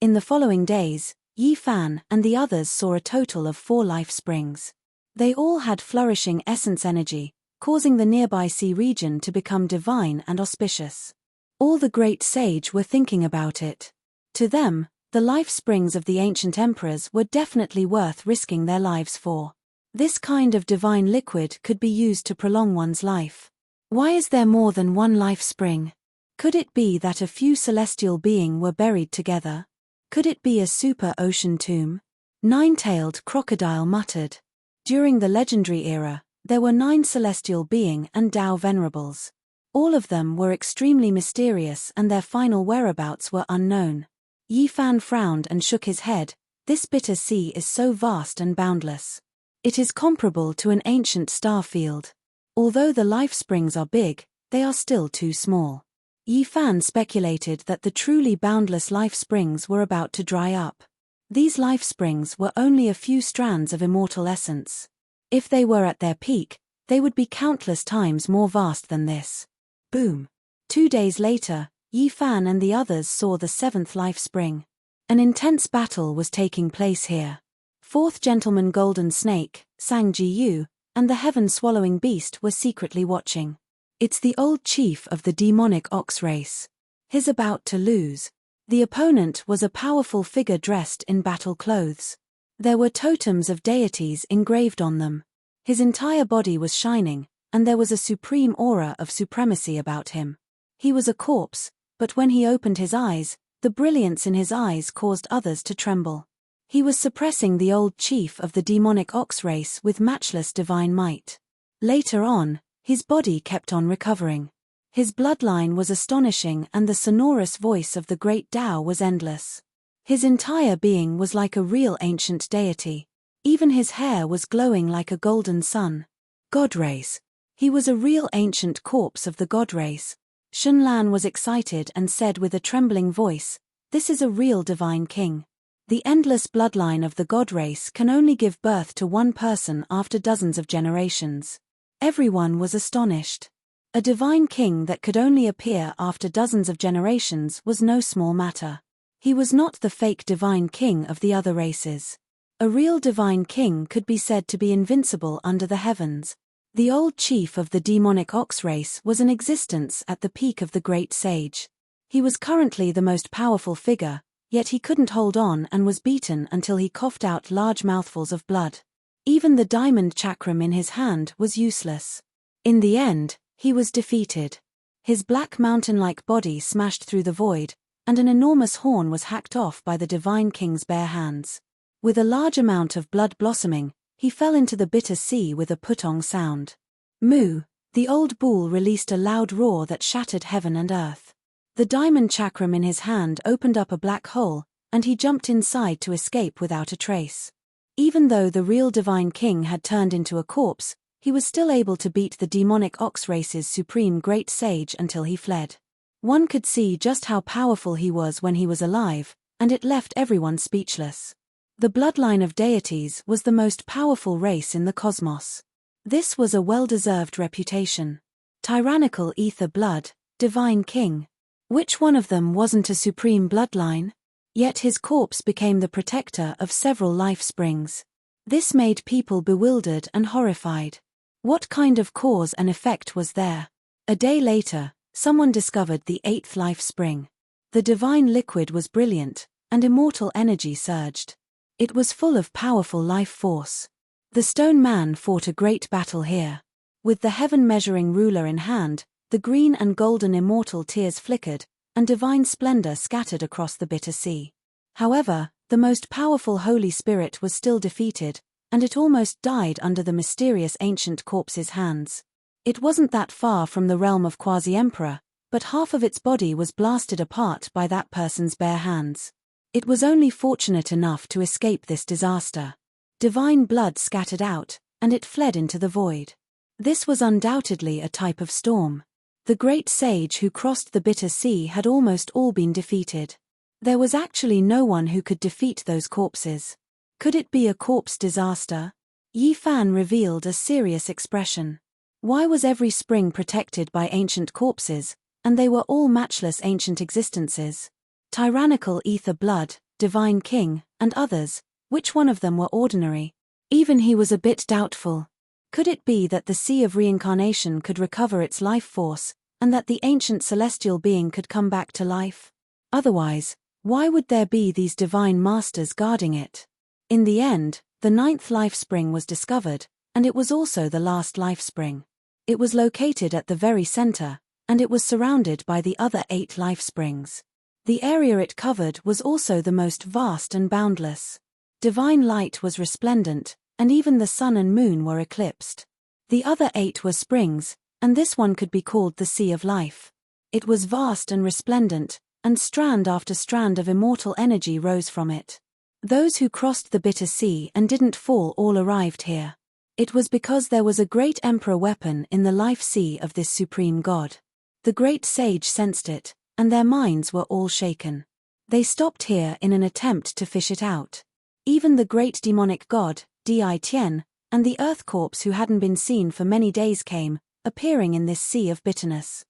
In the following days, Yi Fan and the others saw a total of 4 life springs. They all had flourishing essence energy, causing the nearby sea region to become divine and auspicious. All the great sage were thinking about it. To them, the life springs of the ancient emperors were definitely worth risking their lives for. This kind of divine liquid could be used to prolong one's life. Why is there more than one life spring? Could it be that a few celestial beings were buried together? Could it be a super ocean tomb? Nine-tailed crocodile muttered. During the legendary era, there were 9 celestial beings and Tao venerables. All of them were extremely mysterious and their final whereabouts were unknown. Yi Fan frowned and shook his head. This bitter sea is so vast and boundless. It is comparable to an ancient star field. Although the life springs are big, they are still too small. Yi Fan speculated that the truly boundless life springs were about to dry up. These life springs were only a few strands of immortal essence. If they were at their peak, they would be countless times more vast than this. Boom. 2 days later, Yi Fan and the others saw the 7th life spring. An intense battle was taking place here. 4th Gentleman Golden Snake, Sang Ji Yu, and the heaven-swallowing beast were secretly watching. It's the old chief of the demonic ox race. He's about to lose. The opponent was a powerful figure dressed in battle clothes. There were totems of deities engraved on them. His entire body was shining, and there was a supreme aura of supremacy about him. He was a corpse, but when he opened his eyes, the brilliance in his eyes caused others to tremble. He was suppressing the old chief of the demonic ox race with matchless divine might. Later on, his body kept on recovering. His bloodline was astonishing and the sonorous voice of the great Tao was endless. His entire being was like a real ancient deity. Even his hair was glowing like a golden sun. God race. He was a real ancient corpse of the god race. Shun Lan was excited and said with a trembling voice, "This is a real divine king." The endless bloodline of the god race can only give birth to one person after dozens of generations. Everyone was astonished. A divine king that could only appear after dozens of generations was no small matter. He was not the fake divine king of the other races. A real divine king could be said to be invincible under the heavens. The old chief of the demonic ox race was in existence at the peak of the great sage. He was currently the most powerful figure, yet he couldn't hold on and was beaten until he coughed out large mouthfuls of blood. Even the diamond chakram in his hand was useless. In the end, he was defeated. His black mountain-like body smashed through the void, and an enormous horn was hacked off by the divine king's bare hands. With a large amount of blood blossoming, he fell into the bitter sea with a putong sound. Moo! The old bull released a loud roar that shattered heaven and earth. The diamond chakram in his hand opened up a black hole, and he jumped inside to escape without a trace. Even though the real divine king had turned into a corpse, he was still able to beat the demonic ox race's supreme great sage until he fled. One could see just how powerful he was when he was alive, and it left everyone speechless. The bloodline of deities was the most powerful race in the cosmos. This was a well-deserved reputation. Tyrannical ether blood, divine king. Which one of them wasn't a supreme bloodline? Yet his corpse became the protector of several life springs. This made people bewildered and horrified. What kind of cause and effect was there? A day later, someone discovered the 8th life spring. The divine liquid was brilliant, and immortal energy surged. It was full of powerful life force. The stone man fought a great battle here. With the heaven-measuring ruler in hand, The green and golden immortal tears flickered, and divine splendor scattered across the bitter sea. However, the most powerful Holy Spirit was still defeated, and it almost died under the mysterious ancient corpse's hands. It wasn't that far from the realm of Quasi-Emperor, but half of its body was blasted apart by that person's bare hands. It was only fortunate enough to escape this disaster. Divine blood scattered out, and it fled into the void. This was undoubtedly a type of storm. The great sage who crossed the bitter sea had almost all been defeated. There was actually no one who could defeat those corpses. Could it be a corpse disaster? Yi Fan revealed a serious expression. Why was every spring protected by ancient corpses, and they were all matchless ancient existences? Tyrannical ether blood, divine king, and others, which one of them were ordinary? Even he was a bit doubtful. Could it be that the sea of reincarnation could recover its life force, and that the ancient celestial being could come back to life? Otherwise, why would there be these divine masters guarding it? In the end, the 9th life spring was discovered, and it was also the last life spring. It was located at the very center, and it was surrounded by the other 8 life springs. The area it covered was also the most vast and boundless. Divine light was resplendent, and even the sun and moon were eclipsed. The other 8 were springs, and this one could be called the Sea of Life. It was vast and resplendent, and strand after strand of immortal energy rose from it. Those who crossed the bitter sea and didn't fall all arrived here. It was because there was a great emperor weapon in the life sea of this supreme god. The great sage sensed it, and their minds were all shaken. They stopped here in an attempt to fish it out. Even the great demonic god, Di Tian, and the earth corpse who hadn't been seen for many days came, appearing in this sea of bitterness.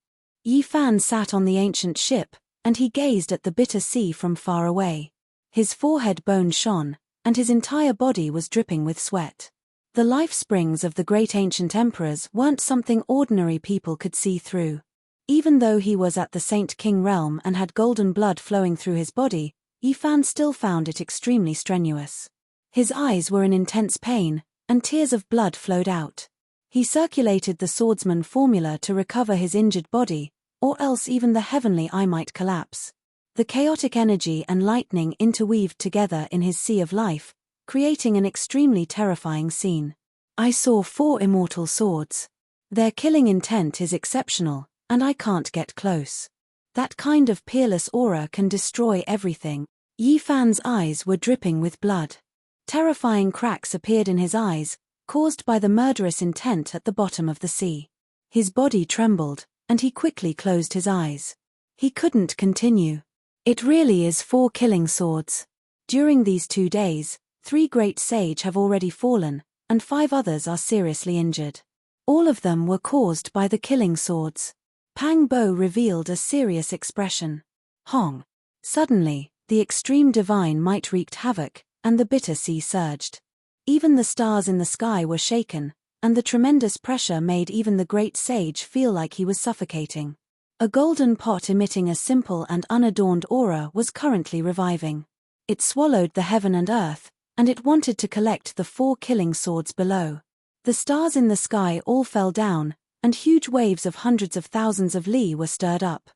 Yi Fan sat on the ancient ship, and he gazed at the bitter sea from far away. His forehead bone shone, and his entire body was dripping with sweat. The life springs of the great ancient emperors weren't something ordinary people could see through. Even though he was at the Saint King realm and had golden blood flowing through his body, Yi Fan still found it extremely strenuous. His eyes were in intense pain, and tears of blood flowed out. He circulated the swordsman formula to recover his injured body, or else even the heavenly eye might collapse. The chaotic energy and lightning interweaved together in his sea of life, creating an extremely terrifying scene. I saw 4 immortal swords. Their killing intent is exceptional, and I can't get close. That kind of peerless aura can destroy everything. Yi Fan's eyes were dripping with blood. Terrifying cracks appeared in his eyes, caused by the murderous intent at the bottom of the sea. His body trembled, and he quickly closed his eyes. He couldn't continue. It really is 4 killing swords. During these 2 days, 3 great sage have already fallen, and 5 others are seriously injured. All of them were caused by the killing swords. Pang Bo revealed a serious expression. Hong. Suddenly, the extreme divine might wreaked havoc, and the bitter sea surged. Even the stars in the sky were shaken, and the tremendous pressure made even the great sage feel like he was suffocating. A golden pot emitting a simple and unadorned aura was currently reviving. It swallowed the heaven and earth, and it wanted to collect the 4 killing swords below. The stars in the sky all fell down, and huge waves of hundreds of thousands of li were stirred up.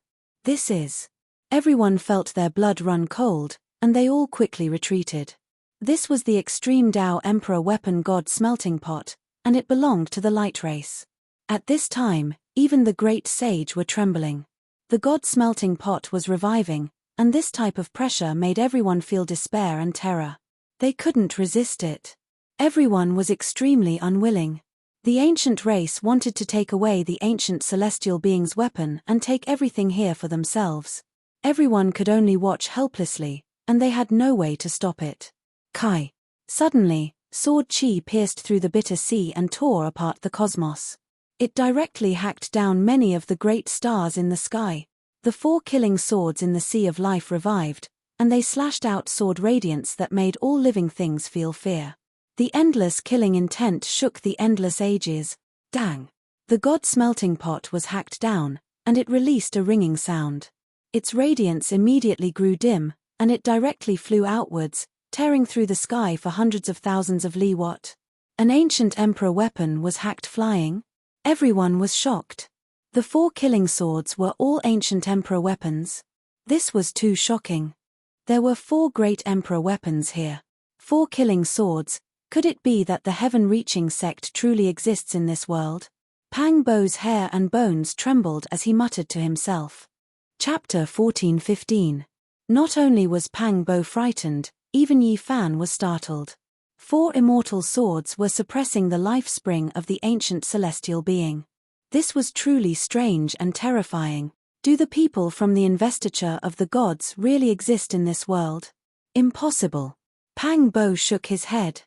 This is. Everyone felt their blood run cold, and they all quickly retreated. This was the extreme Tao Emperor weapon god smelting pot, and it belonged to the light race. At this time, even the great sage were trembling. The god smelting pot was reviving, and this type of pressure made everyone feel despair and terror. They couldn't resist it. Everyone was extremely unwilling. The ancient race wanted to take away the ancient celestial being's weapon and take everything here for themselves. Everyone could only watch helplessly, and they had no way to stop it. Kai. Suddenly, sword chi pierced through the bitter sea and tore apart the cosmos. It directly hacked down many of the great stars in the sky. The 4 killing swords in the Sea of Life revived, and they slashed out sword radiance that made all living things feel fear. The endless killing intent shook the endless ages. Dang! The god smelting pot was hacked down, and it released a ringing sound. Its radiance immediately grew dim, and it directly flew outwards, tearing through the sky for hundreds of thousands of li. What? An ancient emperor weapon was hacked flying? Everyone was shocked. The 4 killing swords were all ancient emperor weapons. This was too shocking. There were 4 great emperor weapons here. 4 killing swords. Could it be that the heaven-reaching sect truly exists in this world? Pang Bo's hair and bones trembled as he muttered to himself. Chapter 14:15. Not only was Pang Bo frightened, even Yi Fan was startled. 4 immortal swords were suppressing the life spring of the ancient celestial being. This was truly strange and terrifying. Do the people from the investiture of the gods really exist in this world? Impossible. Pang Bo shook his head.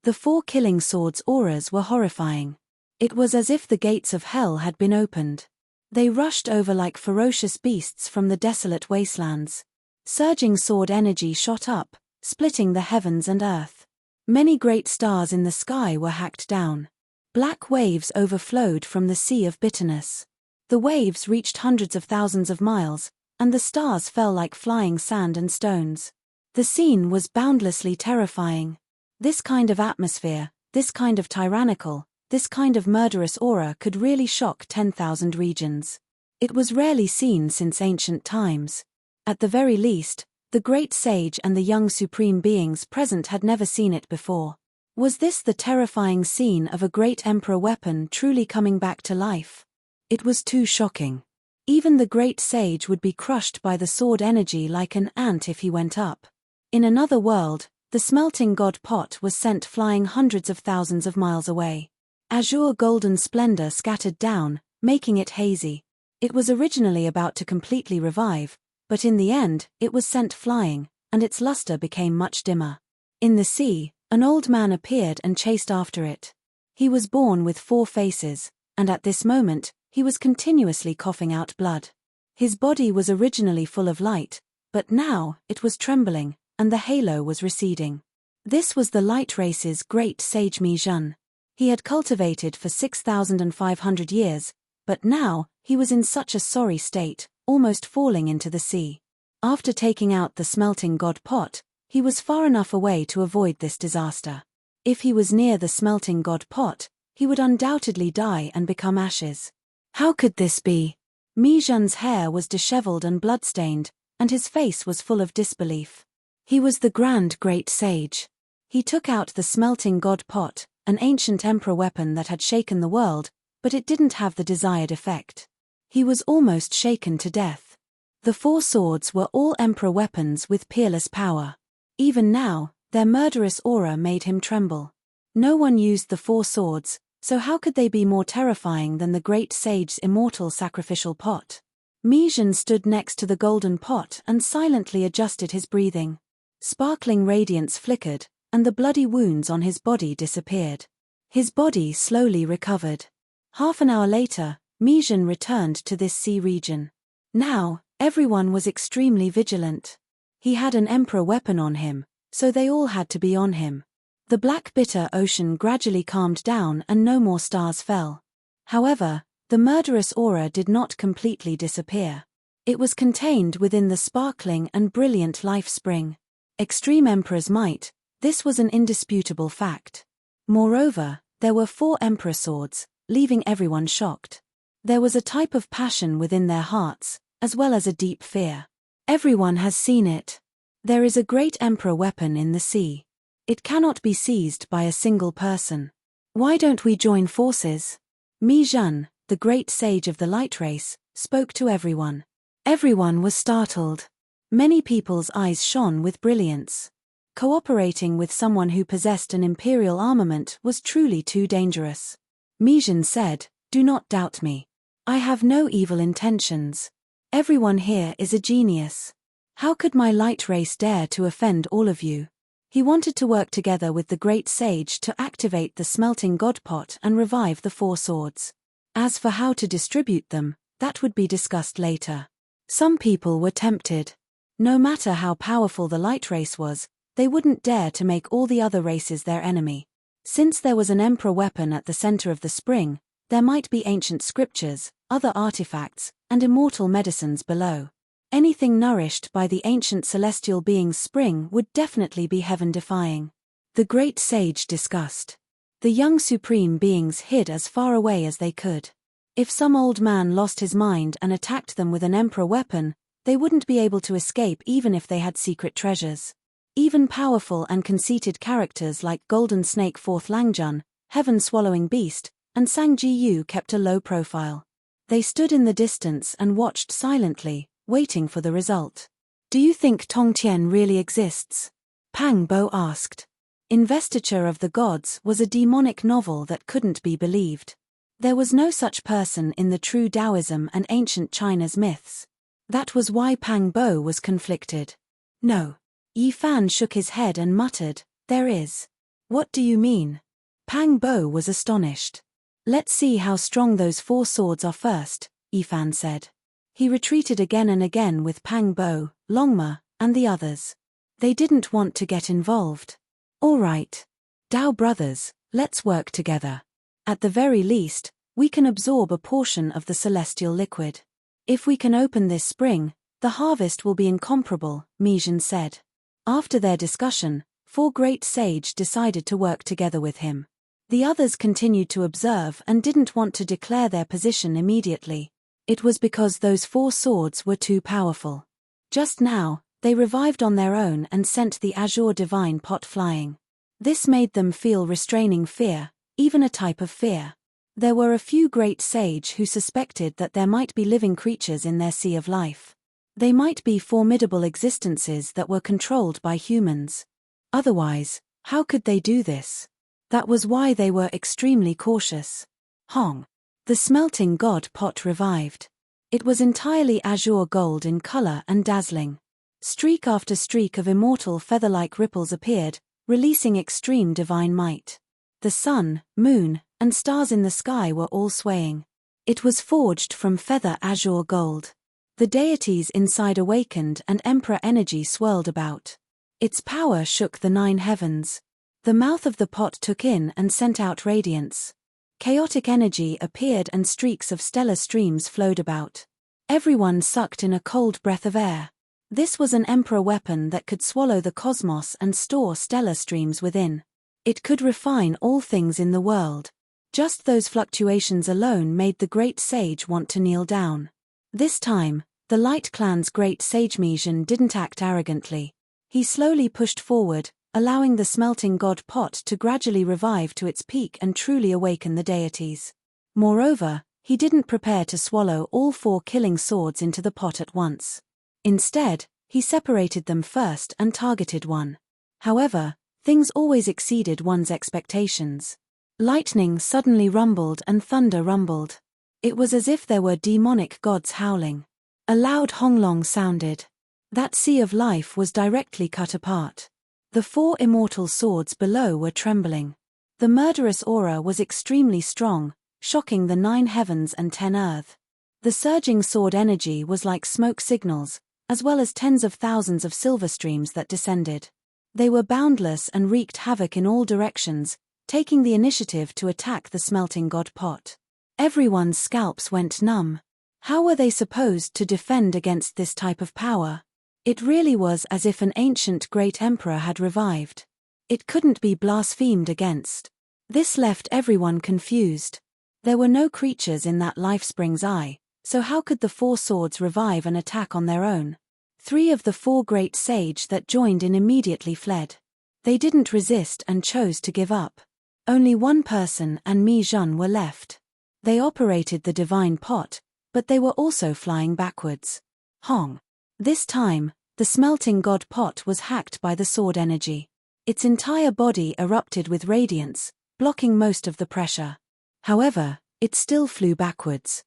The 4 killing swords' auras were horrifying. It was as if the gates of hell had been opened. They rushed over like ferocious beasts from the desolate wastelands. Surging sword energy shot up, splitting the heavens and earth. Many great stars in the sky were hacked down. Black waves overflowed from the sea of bitterness. The waves reached hundreds of thousands of miles, and the stars fell like flying sand and stones. The scene was boundlessly terrifying. This kind of atmosphere, this kind of tyrannical, this kind of murderous aura could really shock 10,000 regions. It was rarely seen since ancient times. At the very least, the great sage and the young supreme beings present had never seen it before. Was this the terrifying scene of a great emperor weapon truly coming back to life? It was too shocking. Even the great sage would be crushed by the sword energy like an ant if he went up. In another world, the smelting god pot was sent flying hundreds of thousands of miles away. Azure golden splendor scattered down, making it hazy. It was originally about to completely revive, but in the end, it was sent flying, and its luster became much dimmer. In the sea, an old man appeared and chased after it. He was born with 4 faces, and at this moment, he was continuously coughing out blood. His body was originally full of light, but now, it was trembling, and the halo was receding. This was the light race's great sage Mi Jun. He had cultivated for 6,500 years, but now, he was in such a sorry state, almost falling into the sea. After taking out the smelting god pot, he was far enough away to avoid this disaster. If he was near the smelting god pot, he would undoubtedly die and become ashes. How could this be? Mi Jun's hair was disheveled and bloodstained, and his face was full of disbelief. He was the grand great sage. He took out the smelting god pot, an ancient emperor weapon that had shaken the world, but it didn't have the desired effect. He was almost shaken to death. The 4 swords were all emperor weapons with peerless power. Even now, their murderous aura made him tremble. No one used the 4 swords, so how could they be more terrifying than the great sage's immortal sacrificial pot? Mi Jun stood next to the golden pot and silently adjusted his breathing. Sparkling radiance flickered, and the bloody wounds on his body disappeared. His body slowly recovered. Half an hour later, Mi Jun returned to this sea region. Now, everyone was extremely vigilant. He had an emperor weapon on him, so they all had to be on him. The black bitter ocean gradually calmed down and no more stars fell. However, the murderous aura did not completely disappear. It was contained within the sparkling and brilliant life spring. Extreme emperor's might, this was an indisputable fact. Moreover, there were 4 emperor swords, leaving everyone shocked. There was a type of passion within their hearts, as well as a deep fear. Everyone has seen it. There is a great emperor weapon in the sea. It cannot be seized by a single person. Why don't we join forces? Mi Jun, the great sage of the light race, spoke to everyone. Everyone was startled. Many people's eyes shone with brilliance. Cooperating with someone who possessed an imperial armament was truly too dangerous. Mi Jun said, "Do not doubt me. I have no evil intentions. Everyone here is a genius. How could my light race dare to offend all of you?" He wanted to work together with the great sage to activate the smelting god pot and revive the 4 swords. As for how to distribute them, that would be discussed later. Some people were tempted. No matter how powerful the light race was, they wouldn't dare to make all the other races their enemy. Since there was an emperor weapon at the center of the spring, there might be ancient scriptures, other artifacts, and immortal medicines below. Anything nourished by the ancient celestial being's spring would definitely be heaven-defying. The great sage discussed. The young supreme beings hid as far away as they could. If some old man lost his mind and attacked them with an emperor weapon, they wouldn't be able to escape even if they had secret treasures. Even powerful and conceited characters like Golden Snake Fourth Langjun, Heaven-Swallowing Beast, and Sang Ji-yu kept a low profile. They stood in the distance and watched silently, waiting for the result. "Do you think Tongtian really exists?" Pang Bo asked. Investiture of the Gods was a demonic novel that couldn't be believed. There was no such person in the true Taoism and ancient China's myths. That was why Pang Bo was conflicted. "No." Yi Fan shook his head and muttered, "There is." "What do you mean?" Pang Bo was astonished. "Let's see how strong those 4 swords are first," Yi Fan said. He retreated again and again with Pang Bo, Longma, and the others. They didn't want to get involved. "All right. Dao brothers, let's work together. At the very least, we can absorb a portion of the celestial liquid. If we can open this spring, the harvest will be incomparable," Mijin said. After their discussion, 4 great sage decided to work together with him. The others continued to observe and didn't want to declare their position immediately. It was because those 4 swords were too powerful. Just now, they revived on their own and sent the azure divine pot flying. This made them feel restraining fear, even a type of fear. There were a few great sage who suspected that there might be living creatures in their sea of life. They might be formidable existences that were controlled by humans. Otherwise, how could they do this? That was why they were extremely cautious. Hong. The smelting god pot revived. It was entirely azure gold in color and dazzling. Streak after streak of immortal feather-like ripples appeared, releasing extreme divine might. The sun, moon, and stars in the sky were all swaying. It was forged from feather azure gold. The deities inside awakened and emperor energy swirled about. Its power shook the 9 heavens. The mouth of the pot took in and sent out radiance. Chaotic energy appeared and streaks of stellar streams flowed about. Everyone sucked in a cold breath of air. This was an emperor weapon that could swallow the cosmos and store stellar streams within. It could refine all things in the world. Just those fluctuations alone made the great sage want to kneel down. This time, the Light Clan's great sage Mijin didn't act arrogantly. He slowly pushed forward, allowing the smelting god pot to gradually revive to its peak and truly awaken the deities. Moreover, he didn't prepare to swallow all 4 killing swords into the pot at once. Instead, he separated them first and targeted one. However, things always exceeded one's expectations. Lightning suddenly rumbled and thunder rumbled. It was as if there were demonic gods howling. A loud honglong sounded. That sea of life was directly cut apart. The 4 immortal swords below were trembling. The murderous aura was extremely strong, shocking the 9 heavens and 10 earth. The surging sword energy was like smoke signals, as well as tens of thousands of silver streams that descended. They were boundless and wreaked havoc in all directions, taking the initiative to attack the smelting god pot. Everyone's scalps went numb. How were they supposed to defend against this type of power? It really was as if an ancient great emperor had revived. It couldn't be blasphemed against. This left everyone confused. There were no creatures in that Lifespring's eye, so how could the 4 swords revive and attack on their own? 3 of the 4 great sage that joined in immediately fled. They didn't resist and chose to give up. Only one person and Mi Jun were left. They operated the divine pot, but they were also flying backwards. Hong. This time, the smelting god pot was hacked by the sword energy. Its entire body erupted with radiance, blocking most of the pressure. However, it still flew backwards.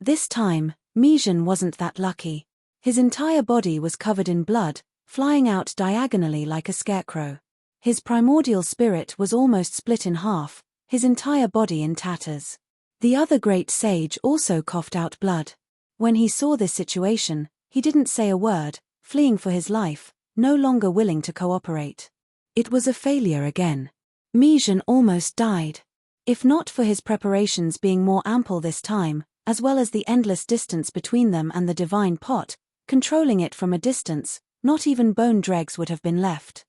This time, Mijin wasn't that lucky. His entire body was covered in blood, flying out diagonally like a scarecrow. His primordial spirit was almost split in half, his entire body in tatters. The other great sage also coughed out blood. When he saw this situation, he didn't say a word, fleeing for his life, no longer willing to cooperate. It was a failure again. Mijin almost died. If not for his preparations being more ample this time, as well as the endless distance between them and the divine pot, controlling it from a distance, not even bone dregs would have been left.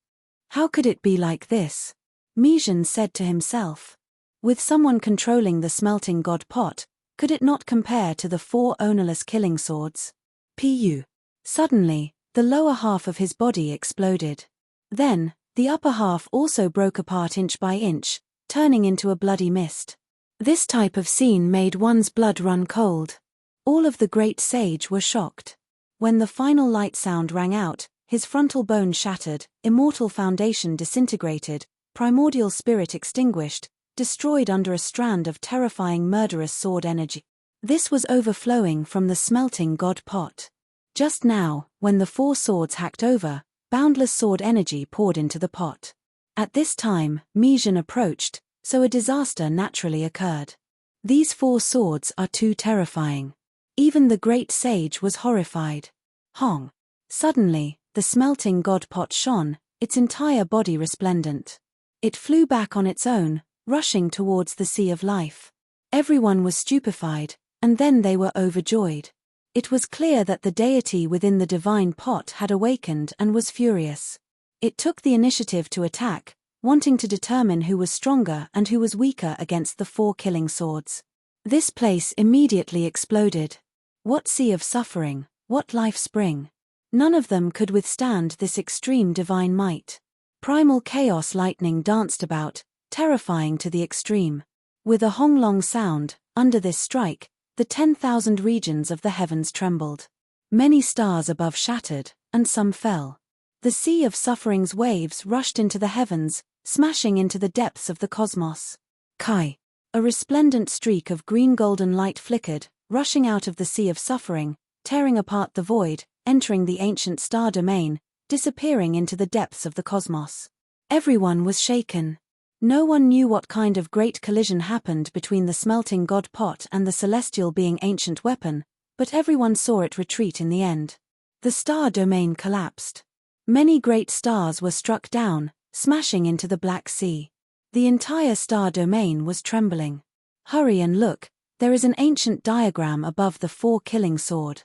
How could it be like this? Mijin said to himself. With someone controlling the smelting god pot, Could it not compare to the 4 ownerless killing swords? Pu. Suddenly, the lower half of his body exploded. Then, the upper half also broke apart inch by inch, turning into a bloody mist. This type of scene made one's blood run cold. All of the great sage were shocked. When the final light sound rang out, his frontal bone shattered, immortal foundation disintegrated, primordial spirit extinguished, destroyed under a strand of terrifying murderous sword energy. This was overflowing from the smelting god pot. Just now, when the 4 swords hacked over, boundless sword energy poured into the pot. At this time, Mijin approached, so a disaster naturally occurred. These 4 swords are too terrifying. Even the great sage was horrified. Hong. Suddenly, the smelting god pot shone, its entire body resplendent. It flew back on its own, rushing towards the sea of life. Everyone was stupefied, and then they were overjoyed. It was clear that the deity within the divine pot had awakened and was furious. It took the initiative to attack, wanting to determine who was stronger and who was weaker against the 4 killing swords. This place immediately exploded. What sea of suffering, what life spring! None of them could withstand this extreme divine might. Primal chaos lightning danced about, terrifying to the extreme. With a honglong sound, under this strike, the 10,000 regions of the heavens trembled. Many stars above shattered, and some fell. The sea of suffering's waves rushed into the heavens, smashing into the depths of the cosmos. Kai. A resplendent streak of green-golden light flickered, rushing out of the sea of suffering, tearing apart the void, entering the ancient star domain, disappearing into the depths of the cosmos. Everyone was shaken. No one knew what kind of great collision happened between the smelting god pot and the celestial being ancient weapon, but everyone saw it retreat in the end. The star domain collapsed. Many great stars were struck down, smashing into the Black Sea. The entire star domain was trembling. Hurry and look, there is an ancient diagram above the 4 killing sword.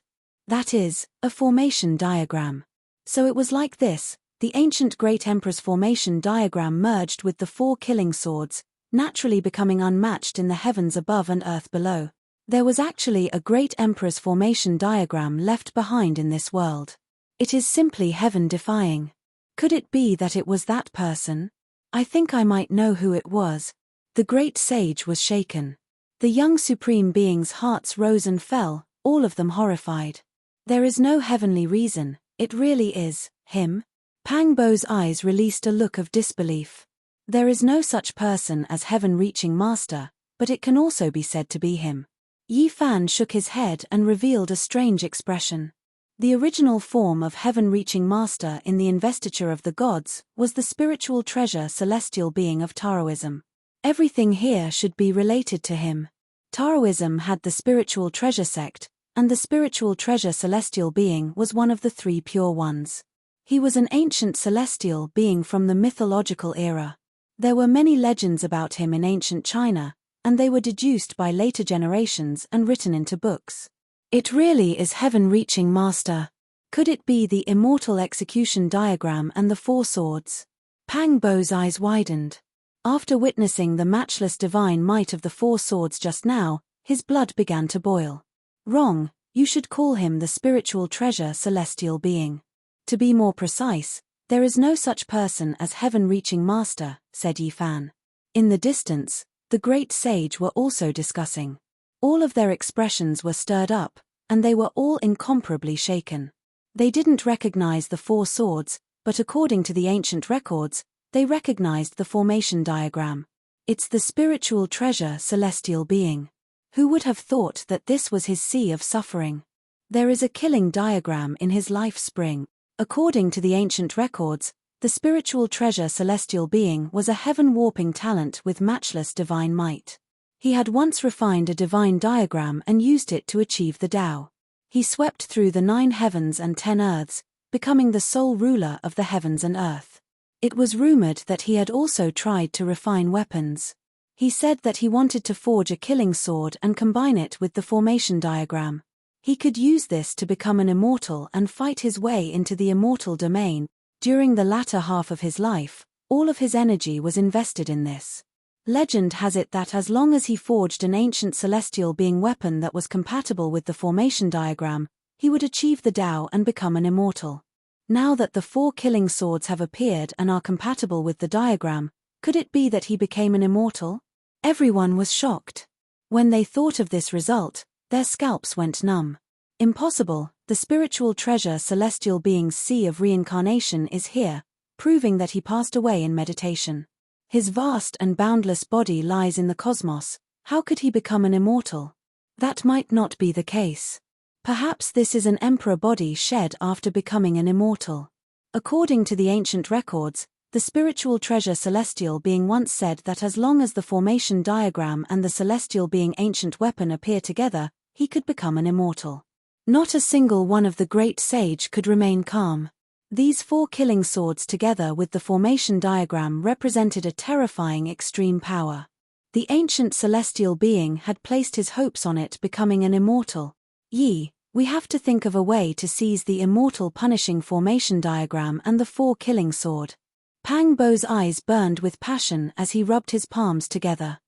That is, a formation diagram. So it was like this. The ancient Great Emperor's formation diagram merged with the 4 killing swords, naturally becoming unmatched in the heavens above and earth below. There was actually a Great Emperor's formation diagram left behind in this world. It is simply heaven-defying. Could it be that it was that person? I think I might know who it was. The great sage was shaken. The young supreme beings' hearts rose and fell, all of them horrified. There is no heavenly reason, it really is him. Pang Bo's eyes released a look of disbelief. There is no such person as heaven-reaching master, but it can also be said to be him. Yi Fan shook his head and revealed a strange expression. The original form of heaven-reaching master in the investiture of the gods was the spiritual treasure celestial being of Taoism. Everything here should be related to him. Taoism had the spiritual treasure sect, and the spiritual treasure celestial being was one of the 3 pure ones. He was an ancient celestial being from the mythological era. There were many legends about him in ancient China, and they were deduced by later generations and written into books. It really is heaven-reaching master. Could it be the immortal execution diagram and the 4 swords? Pang Bo's eyes widened. After witnessing the matchless divine might of the 4 swords just now, his blood began to boil. Wrong, you should call him the spiritual treasure celestial being. To be more precise, there is no such person as heaven-reaching master, said Yi Fan. In the distance, the great sage were also discussing. All of their expressions were stirred up, and they were all incomparably shaken. They didn't recognize the 4 swords, but according to the ancient records, they recognized the formation diagram. It's the spiritual treasure celestial being. Who would have thought that this was his sea of suffering? There is a killing diagram in his life spring. According to the ancient records, the spiritual treasure celestial being was a heaven-warping talent with matchless divine might. He had once refined a divine diagram and used it to achieve the Tao. He swept through the 9 heavens and 10 earths, becoming the sole ruler of the heavens and earth. It was rumored that he had also tried to refine weapons. He said that he wanted to forge a killing sword and combine it with the formation diagram. He could use this to become an immortal and fight his way into the immortal domain. During the latter half of his life, all of his energy was invested in this. Legend has it that as long as he forged an ancient celestial being weapon that was compatible with the formation diagram, he would achieve the Tao and become an immortal. Now that the 4 killing swords have appeared and are compatible with the diagram, could it be that he became an immortal? Everyone was shocked. When they thought of this result, their scalps went numb. Impossible, the spiritual treasure celestial being's sea of reincarnation is here, proving that he passed away in meditation. His vast and boundless body lies in the cosmos. How could he become an immortal? That might not be the case. Perhaps this is an emperor body shed after becoming an immortal. According to the ancient records, the spiritual treasure celestial being once said that as long as the formation diagram and the celestial being ancient weapon appear together, he could become an immortal. Not a single one of the great sage could remain calm. These 4 killing swords together with the formation diagram represented a terrifying extreme power. The ancient celestial being had placed his hopes on it becoming an immortal. We have to think of a way to seize the immortal punishing formation diagram and the 4 killing sword. Pang Bo's eyes burned with passion as he rubbed his palms together.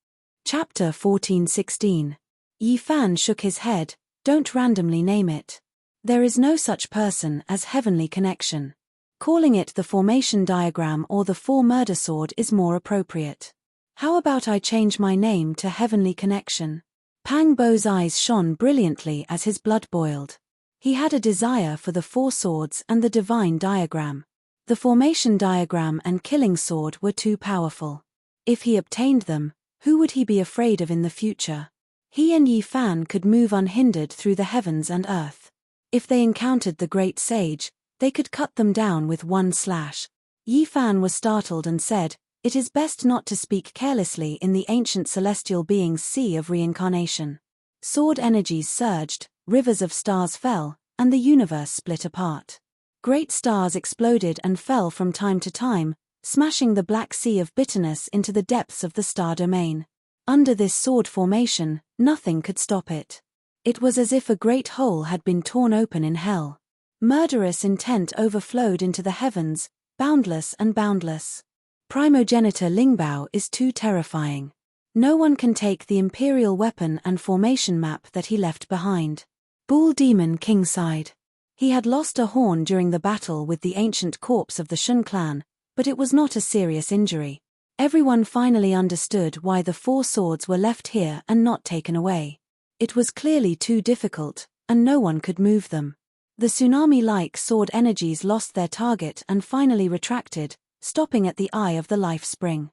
Chapter 14:16. Yi Fan shook his head. Don't randomly name it. There is no such person as heavenly connection. Calling it the formation diagram or the 4 murder sword is more appropriate. How about I change my name to heavenly connection? Pang Bo's eyes shone brilliantly as his blood boiled. He had a desire for the 4 swords and the divine diagram. The formation diagram and killing sword were too powerful. If he obtained them, who would he be afraid of in the future? He and Yi Fan could move unhindered through the heavens and earth. If they encountered the great sage, they could cut them down with one slash. Yi Fan was startled and said, "It is best not to speak carelessly in the ancient celestial being's sea of reincarnation." Sword energies surged, rivers of stars fell, and the universe split apart. Great stars exploded and fell from time to time, smashing the black sea of bitterness into the depths of the star domain. Under this sword formation, nothing could stop it. It was as if a great hole had been torn open in hell. Murderous intent overflowed into the heavens, boundless and boundless. Primogenitor Lingbao is too terrifying. No one can take the imperial weapon and formation map that he left behind. Bull Demon King sighed. He had lost a horn during the battle with the ancient corpse of the Shun clan, but it was not a serious injury. Everyone finally understood why the 4 swords were left here and not taken away. It was clearly too difficult, and no one could move them. The tsunami-like sword energies lost their target and finally retracted, stopping at the eye of the life spring.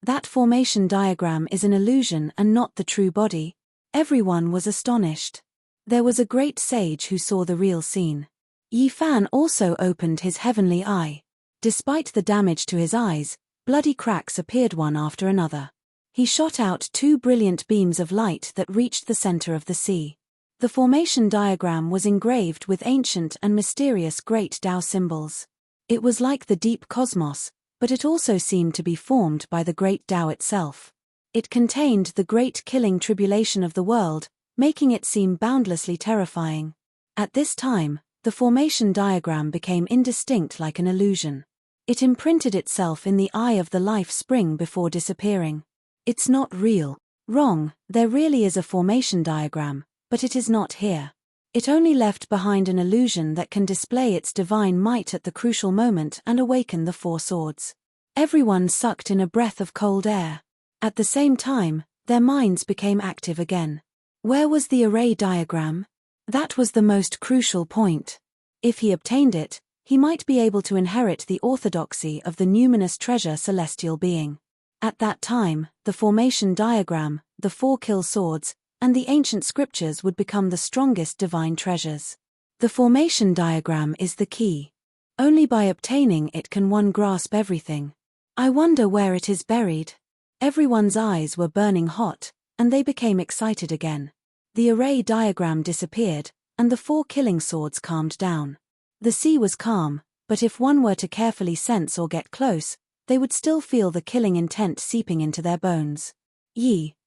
That formation diagram is an illusion and not the true body. Everyone was astonished. There was a great sage who saw the real scene. Yi Fan also opened his heavenly eye. Despite the damage to his eyes, bloody cracks appeared one after another. He shot out 2 brilliant beams of light that reached the center of the sea. The formation diagram was engraved with ancient and mysterious great Tao symbols. It was like the deep cosmos, but it also seemed to be formed by the great Tao itself. It contained the great killing tribulation of the world, making it seem boundlessly terrifying. At this time, the formation diagram became indistinct like an illusion. It imprinted itself in the eye of the life spring before disappearing. It's not real. Wrong, there really is a formation diagram, but it is not here. It only left behind an illusion that can display its divine might at the crucial moment and awaken the 4 swords. Everyone sucked in a breath of cold air. At the same time, their minds became active again. Where was the array diagram? That was the most crucial point. If he obtained it, he might be able to inherit the orthodoxy of the numinous treasure celestial being. At that time, the formation diagram, the 4 kill swords, and the ancient scriptures would become the strongest divine treasures. The formation diagram is the key. Only by obtaining it can one grasp everything. I wonder where it is buried. Everyone's eyes were burning hot, and they became excited again. The array diagram disappeared, and the 4 killing swords calmed down. The sea was calm, but if one were to carefully sense or get close, they would still feel the killing intent seeping into their bones.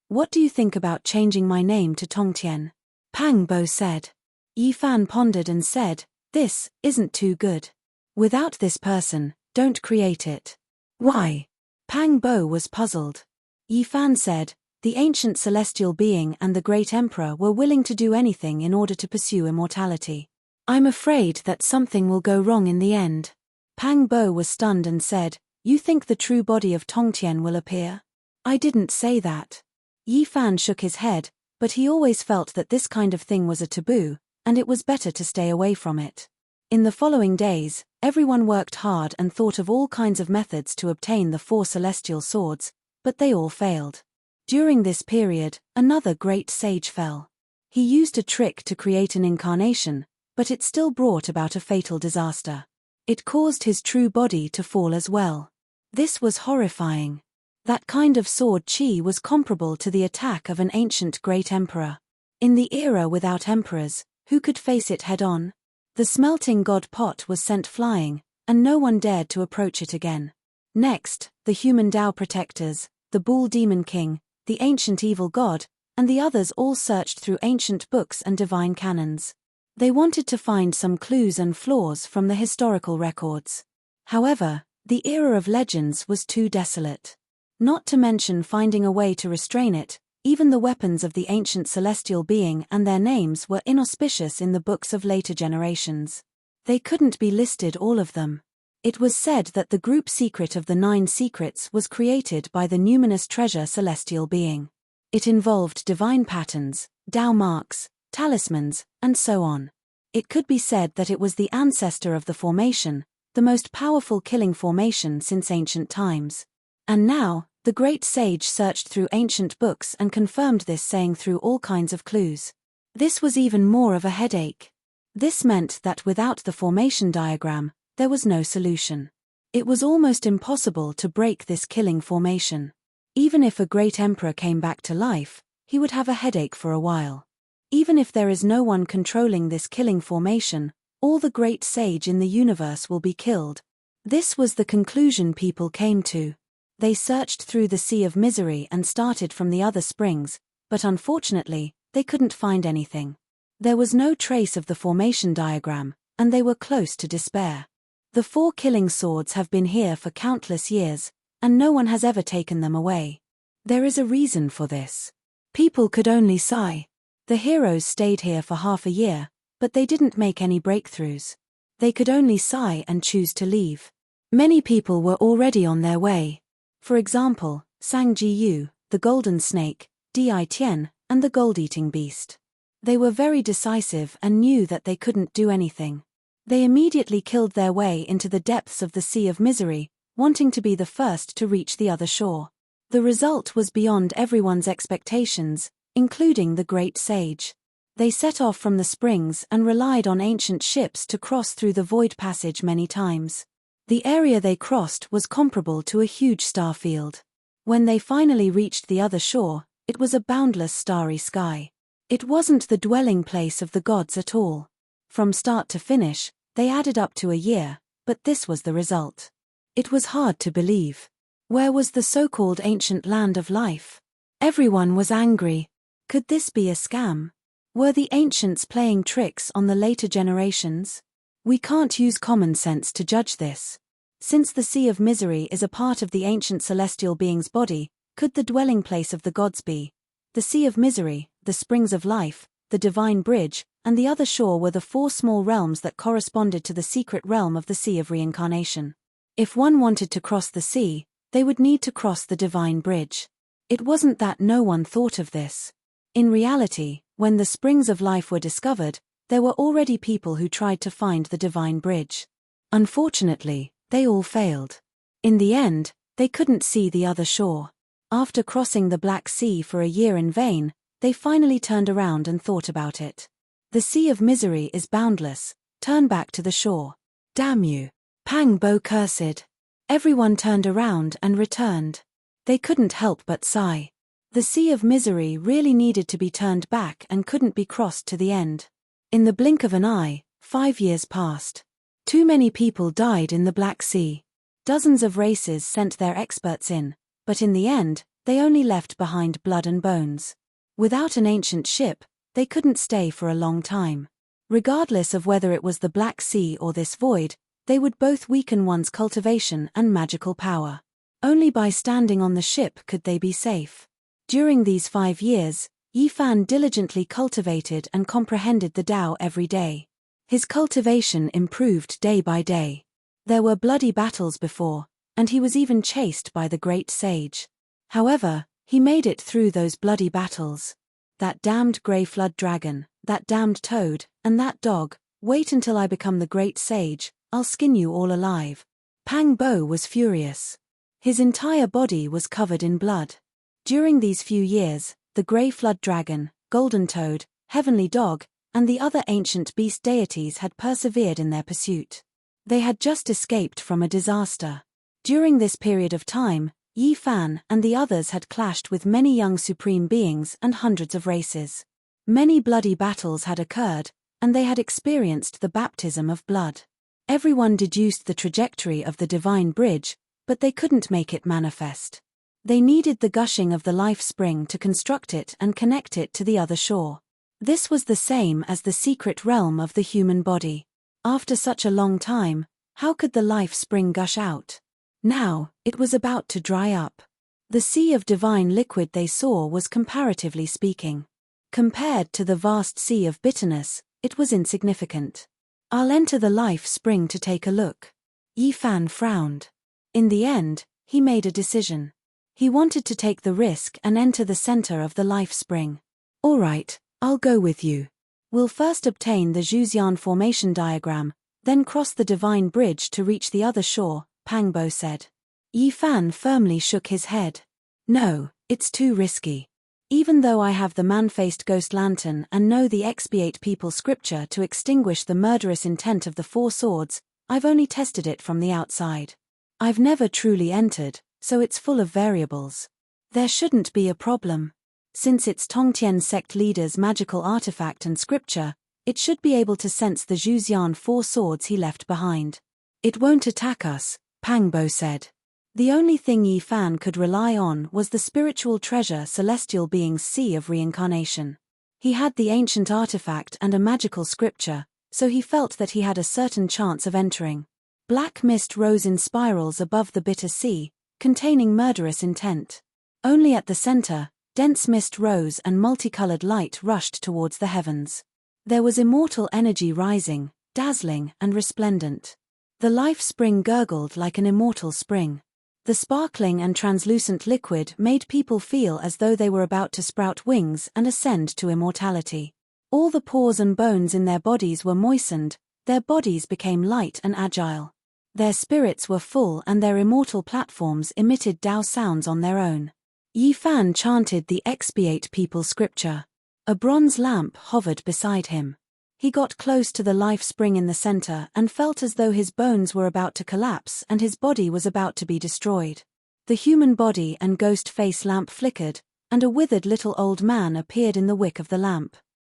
What do you think about changing my name to Tongtian? Pang Bo said. Yi Fan pondered and said, "This isn't too good. Without this person, don't create it." Why? Pang Bo was puzzled. Yi Fan said, "The ancient celestial being and the great emperor were willing to do anything in order to pursue immortality. I'm afraid that something will go wrong in the end." Pang Bo was stunned and said, "You think the true body of Tongtian will appear?" "I didn't say that." Yi Fan shook his head, but he always felt that this kind of thing was a taboo, and it was better to stay away from it. In the following days, everyone worked hard and thought of all kinds of methods to obtain the 4 celestial swords, but they all failed. During this period, another great sage fell. He used a trick to create an incarnation, but it still brought about a fatal disaster. It caused his true body to fall as well. This was horrifying. That kind of sword chi was comparable to the attack of an ancient great emperor. In the era without emperors, who could face it head-on? The smelting god pot was sent flying, and no one dared to approach it again. Next, the human Tao protectors, the Bull Demon King, the ancient evil god, and the others all searched through ancient books and divine canons. They wanted to find some clues and flaws from the historical records. However, the era of legends was too desolate. Not to mention finding a way to restrain it, even the weapons of the ancient celestial being and their names were inauspicious in the books of later generations. They couldn't be listed all of them. It was said that the group secret of the 9 secrets was created by the numinous treasure celestial being. It involved divine patterns, Tao marks, talismans, and so on. It could be said that it was the ancestor of the formation, the most powerful killing formation since ancient times. And now, the great sage searched through ancient books and confirmed this, saying through all kinds of clues. This was even more of a headache. This meant that without the formation diagram, there was no solution. It was almost impossible to break this killing formation. Even if a great emperor came back to life, he would have a headache for a while. Even if there is no one controlling this killing formation, all the great sage in the universe will be killed. This was the conclusion people came to. They searched through the sea of misery and started from the other springs, but unfortunately, they couldn't find anything. There was no trace of the formation diagram, and they were close to despair. The 4 killing swords have been here for countless years, and no one has ever taken them away. There is a reason for this. People could only sigh. The heroes stayed here for half a year, but they didn't make any breakthroughs. They could only sigh and choose to leave. Many people were already on their way. For example, Sang Ji-yu, the golden snake, Di Tian, and the gold-eating beast. They were very decisive and knew that they couldn't do anything. They immediately killed their way into the depths of the sea of misery, wanting to be the first to reach the other shore. The result was beyond everyone's expectations, including the great sage. They set off from the springs and relied on ancient ships to cross through the void passage many times. The area they crossed was comparable to a huge star field. When they finally reached the other shore, it was a boundless starry sky. It wasn't the dwelling place of the gods at all. From start to finish, they added up to a year, but this was the result. It was hard to believe. Where was the so-called ancient land of life? Everyone was angry. Could this be a scam? Were the ancients playing tricks on the later generations? We can't use common sense to judge this. Since the Sea of Misery is a part of the ancient celestial being's body, could the dwelling place of the gods be? The Sea of Misery, the Springs of Life, the Divine Bridge, and the other shore were the 4 small realms that corresponded to the secret realm of the Sea of Reincarnation. If one wanted to cross the sea, they would need to cross the Divine Bridge. It wasn't that no one thought of this. In reality, when the Springs of Life were discovered, there were already people who tried to find the Divine Bridge. Unfortunately, they all failed. In the end, they couldn't see the other shore. After crossing the Black Sea for a year in vain, they finally turned around and thought about it. The Sea of Misery is boundless. Turn back to the shore. Damn you. Pang Bo cursed. Everyone turned around and returned. They couldn't help but sigh. The Sea of Misery really needed to be turned back and couldn't be crossed to the end. In the blink of an eye, 5 years passed. Too many people died in the Black Sea. Dozens of races sent their experts in, but in the end, they only left behind blood and bones. Without an ancient ship, they couldn't stay for a long time. Regardless of whether it was the Black Sea or this void, they would both weaken one's cultivation and magical power. Only by standing on the ship could they be safe. During these 5 years, Yi Fan diligently cultivated and comprehended the Tao every day. His cultivation improved day by day. There were bloody battles before, and he was even chased by the great sage. However, he made it through those bloody battles. That damned grey flood dragon, that damned toad, and that dog, wait until I become the great sage, I'll skin you all alive. Pang Bo was furious. His entire body was covered in blood. During these few years, the grey flood dragon, golden toad, heavenly dog, and the other ancient beast deities had persevered in their pursuit. They had just escaped from a disaster. During this period of time, Yi Fan and the others had clashed with many young supreme beings and hundreds of races. Many bloody battles had occurred, and they had experienced the baptism of blood. Everyone deduced the trajectory of the divine bridge, but they couldn't make it manifest. They needed the gushing of the life spring to construct it and connect it to the other shore. This was the same as the secret realm of the human body. After such a long time, how could the life spring gush out? Now, it was about to dry up. The sea of divine liquid they saw was, comparatively speaking, compared to the vast sea of bitterness, it was insignificant. I'll enter the life spring to take a look. Yi Fan frowned. In the end, he made a decision. He wanted to take the risk and enter the center of the life spring. All right, I'll go with you. We'll first obtain the Zhuxian formation diagram, then cross the divine bridge to reach the other shore, Pang Bo said. Yi Fan firmly shook his head. No, it's too risky. Even though I have the man-faced ghost lantern and know the expiate people scripture to extinguish the murderous intent of the 4 swords, I've only tested it from the outside. I've never truly entered, so it's full of variables. There shouldn't be a problem. Since it's Tongtian sect leader's magical artifact and scripture, it should be able to sense the Zhuxian 4 swords he left behind. It won't attack us, Pang Bo said. The only thing Yi Fan could rely on was the spiritual treasure celestial being's sea of reincarnation. He had the ancient artifact and a magical scripture, so he felt that he had a certain chance of entering. Black mist rose in spirals above the bitter sea, containing murderous intent. Only at the center, dense mist rose and multicolored light rushed towards the heavens. There was immortal energy rising, dazzling and resplendent. The life spring gurgled like an immortal spring. The sparkling and translucent liquid made people feel as though they were about to sprout wings and ascend to immortality. All the pores and bones in their bodies were moistened, their bodies became light and agile. Their spirits were full and their immortal platforms emitted Tao sounds on their own. Yi Fan chanted the expiate people scripture. A bronze lamp hovered beside him. He got close to the life spring in the center and felt as though his bones were about to collapse and his body was about to be destroyed. The human body and ghost face lamp flickered, and a withered little old man appeared in the wick of the lamp.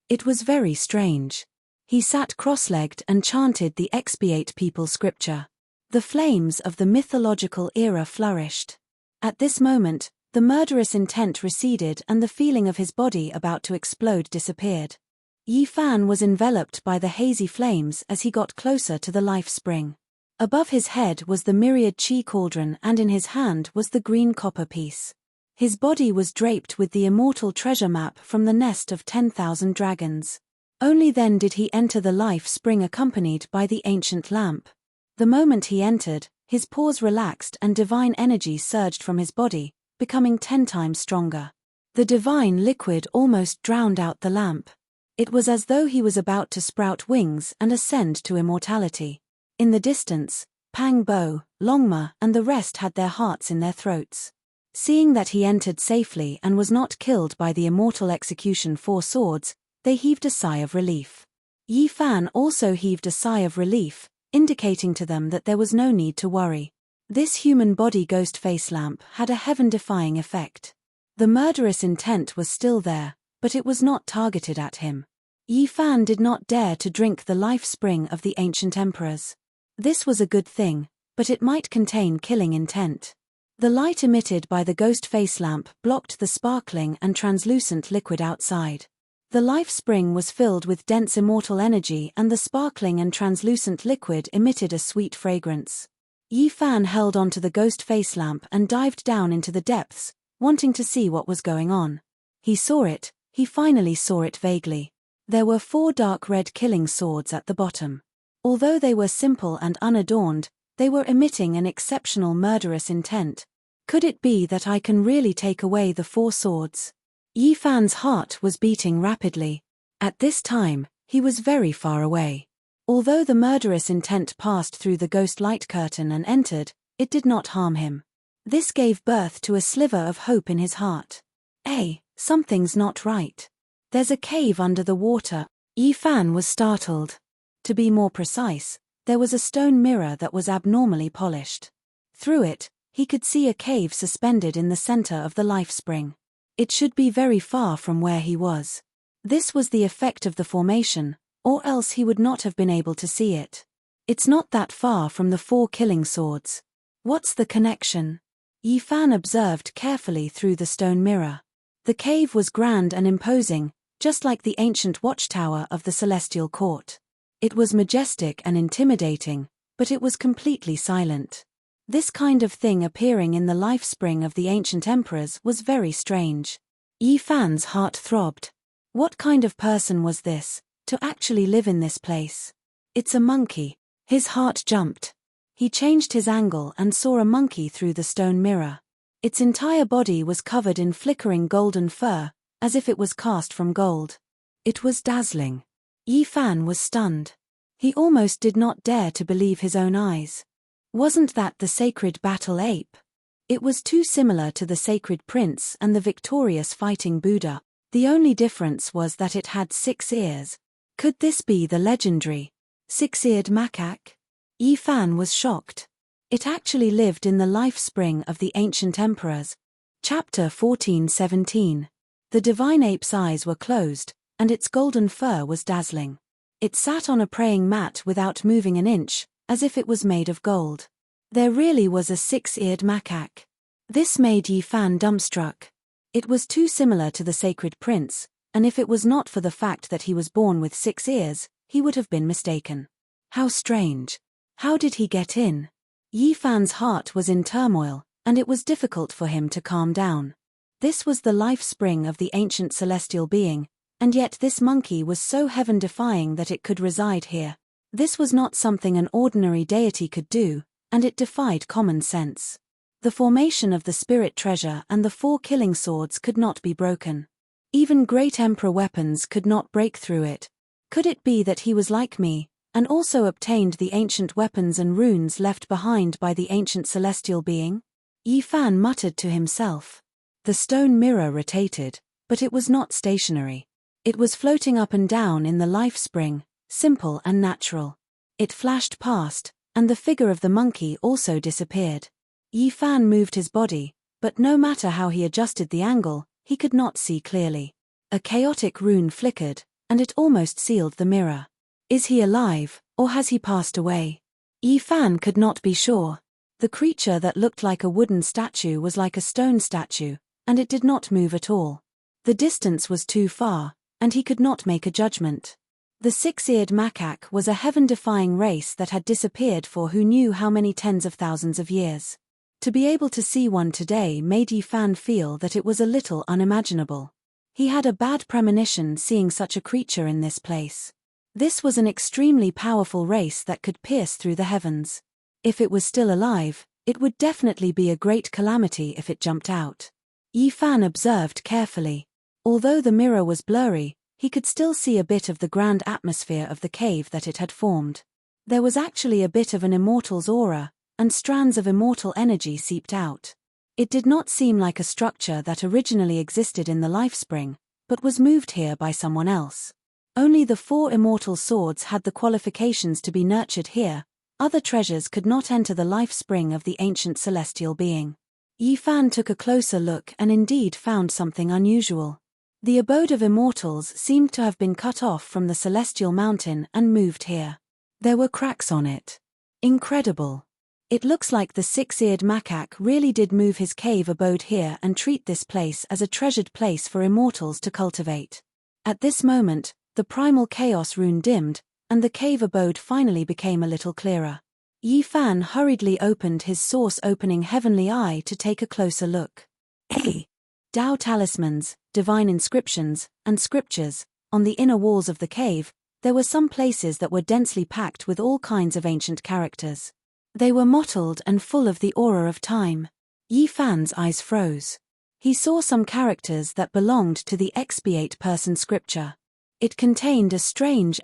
It was very strange. He sat cross-legged and chanted the expiate people scripture. The flames of the mythological era flourished. At this moment, the murderous intent receded and the feeling of his body about to explode disappeared. Yi Fan was enveloped by the hazy flames as he got closer to the life spring. Above his head was the myriad chi cauldron and in his hand was the green copper piece. His body was draped with the immortal treasure map from the nest of 10,000 dragons. Only then did he enter the life spring accompanied by the ancient lamp. The moment he entered, his pores relaxed and divine energy surged from his body, becoming 10 times stronger. The divine liquid almost drowned out the lamp. It was as though he was about to sprout wings and ascend to immortality. In the distance, Pang Bo, Longma and the rest had their hearts in their throats. Seeing that he entered safely and was not killed by the immortal execution 4 swords, they heaved a sigh of relief. Yi Fan also heaved a sigh of relief, indicating to them that there was no need to worry. This human body ghost face lamp had a heaven-defying effect. The murderous intent was still there, but it was not targeted at him. Yi Fan did not dare to drink the life spring of the ancient emperors. This was a good thing, but it might contain killing intent. The light emitted by the ghost face lamp blocked the sparkling and translucent liquid outside. The life spring was filled with dense immortal energy and the sparkling and translucent liquid emitted a sweet fragrance. Yi Fan held onto the ghost face lamp and dived down into the depths, wanting to see what was going on. He finally saw it vaguely. There were 4 dark red killing swords at the bottom. Although they were simple and unadorned, they were emitting an exceptional murderous intent. Could it be that I can really take away the 4 swords? Yi Fan's heart was beating rapidly. At this time, he was very far away. Although the murderous intent passed through the ghost light curtain and entered, it did not harm him. This gave birth to a sliver of hope in his heart. Hey, something's not right. There's a cave under the water. Yi Fan was startled. To be more precise, there was a stone mirror that was abnormally polished. Through it, he could see a cave suspended in the center of the life spring. It should be very far from where he was. This was the effect of the formation, or else he would not have been able to see it. It's not that far from the 4 killing swords. What's the connection? Yi Fan observed carefully through the stone mirror. The cave was grand and imposing, just like the ancient watchtower of the Celestial Court. It was majestic and intimidating, but it was completely silent. This kind of thing appearing in the life spring of the ancient emperors was very strange. Yi Fan's heart throbbed. What kind of person was this, to actually live in this place? It's a monkey. His heart jumped. He changed his angle and saw a monkey through the stone mirror. Its entire body was covered in flickering golden fur, as if it was cast from gold. It was dazzling. Yi Fan was stunned. He almost did not dare to believe his own eyes. Wasn't that the sacred battle ape? It was too similar to the sacred prince and the victorious fighting Buddha. The only difference was that it had 6 ears. Could this be the legendary 6-eared macaque? Yi Fan was shocked. It actually lived in the life spring of the ancient emperors. Chapter 14:17. The divine ape's eyes were closed, and its golden fur was dazzling. It sat on a praying mat without moving an inch, as if it was made of gold. There really was a 6-eared macaque. This made Yi Fan dumbstruck. It was too similar to the sacred prince, and if it was not for the fact that he was born with 6 ears, he would have been mistaken. How strange. How did he get in? Yi Fan's heart was in turmoil, and it was difficult for him to calm down. This was the life spring of the ancient celestial being, and yet this monkey was so heaven-defying that it could reside here. This was not something an ordinary deity could do, and it defied common sense. The formation of the spirit treasure and the 4 killing swords could not be broken. Even great emperor weapons could not break through it. Could it be that he was like me, and also obtained the ancient weapons and runes left behind by the ancient celestial being? Yi Fan muttered to himself. The stone mirror rotated, but it was not stationary. It was floating up and down in the life spring, simple and natural. It flashed past, and the figure of the monkey also disappeared. Yi Fan moved his body, but no matter how he adjusted the angle, he could not see clearly. A chaotic rune flickered, and it almost sealed the mirror. Is he alive, or has he passed away? Yi Fan could not be sure. The creature that looked like a wooden statue was like a stone statue, and it did not move at all. The distance was too far, and he could not make a judgment. The 6-eared macaque was a heaven-defying race that had disappeared for who knew how many tens of thousands of years. To be able to see one today made Yi Fan feel that it was a little unimaginable. He had a bad premonition seeing such a creature in this place. This was an extremely powerful race that could pierce through the heavens. If it was still alive, it would definitely be a great calamity if it jumped out. Yi Fan observed carefully. Although the mirror was blurry, he could still see a bit of the grand atmosphere of the cave that it had formed. There was actually a bit of an immortal's aura, and strands of immortal energy seeped out. It did not seem like a structure that originally existed in the life spring, but was moved here by someone else. Only the 4 immortal swords had the qualifications to be nurtured here. Other treasures could not enter the life spring of the ancient celestial being. Yi Fan took a closer look and indeed found something unusual. The abode of immortals seemed to have been cut off from the celestial mountain and moved here. There were cracks on it. Incredible. It looks like the 6-eared macaque really did move his cave abode here and treat this place as a treasured place for immortals to cultivate. At this moment, the primal chaos rune dimmed, and the cave abode finally became a little clearer. Yi Fan hurriedly opened his source-opening heavenly eye to take a closer look. Tao talismans, divine inscriptions, and scriptures. On the inner walls of the cave, there were some places that were densely packed with all kinds of ancient characters. They were mottled and full of the aura of time. Yi Fan's eyes froze. He saw some characters that belonged to the expiate-person scripture. It contained a strange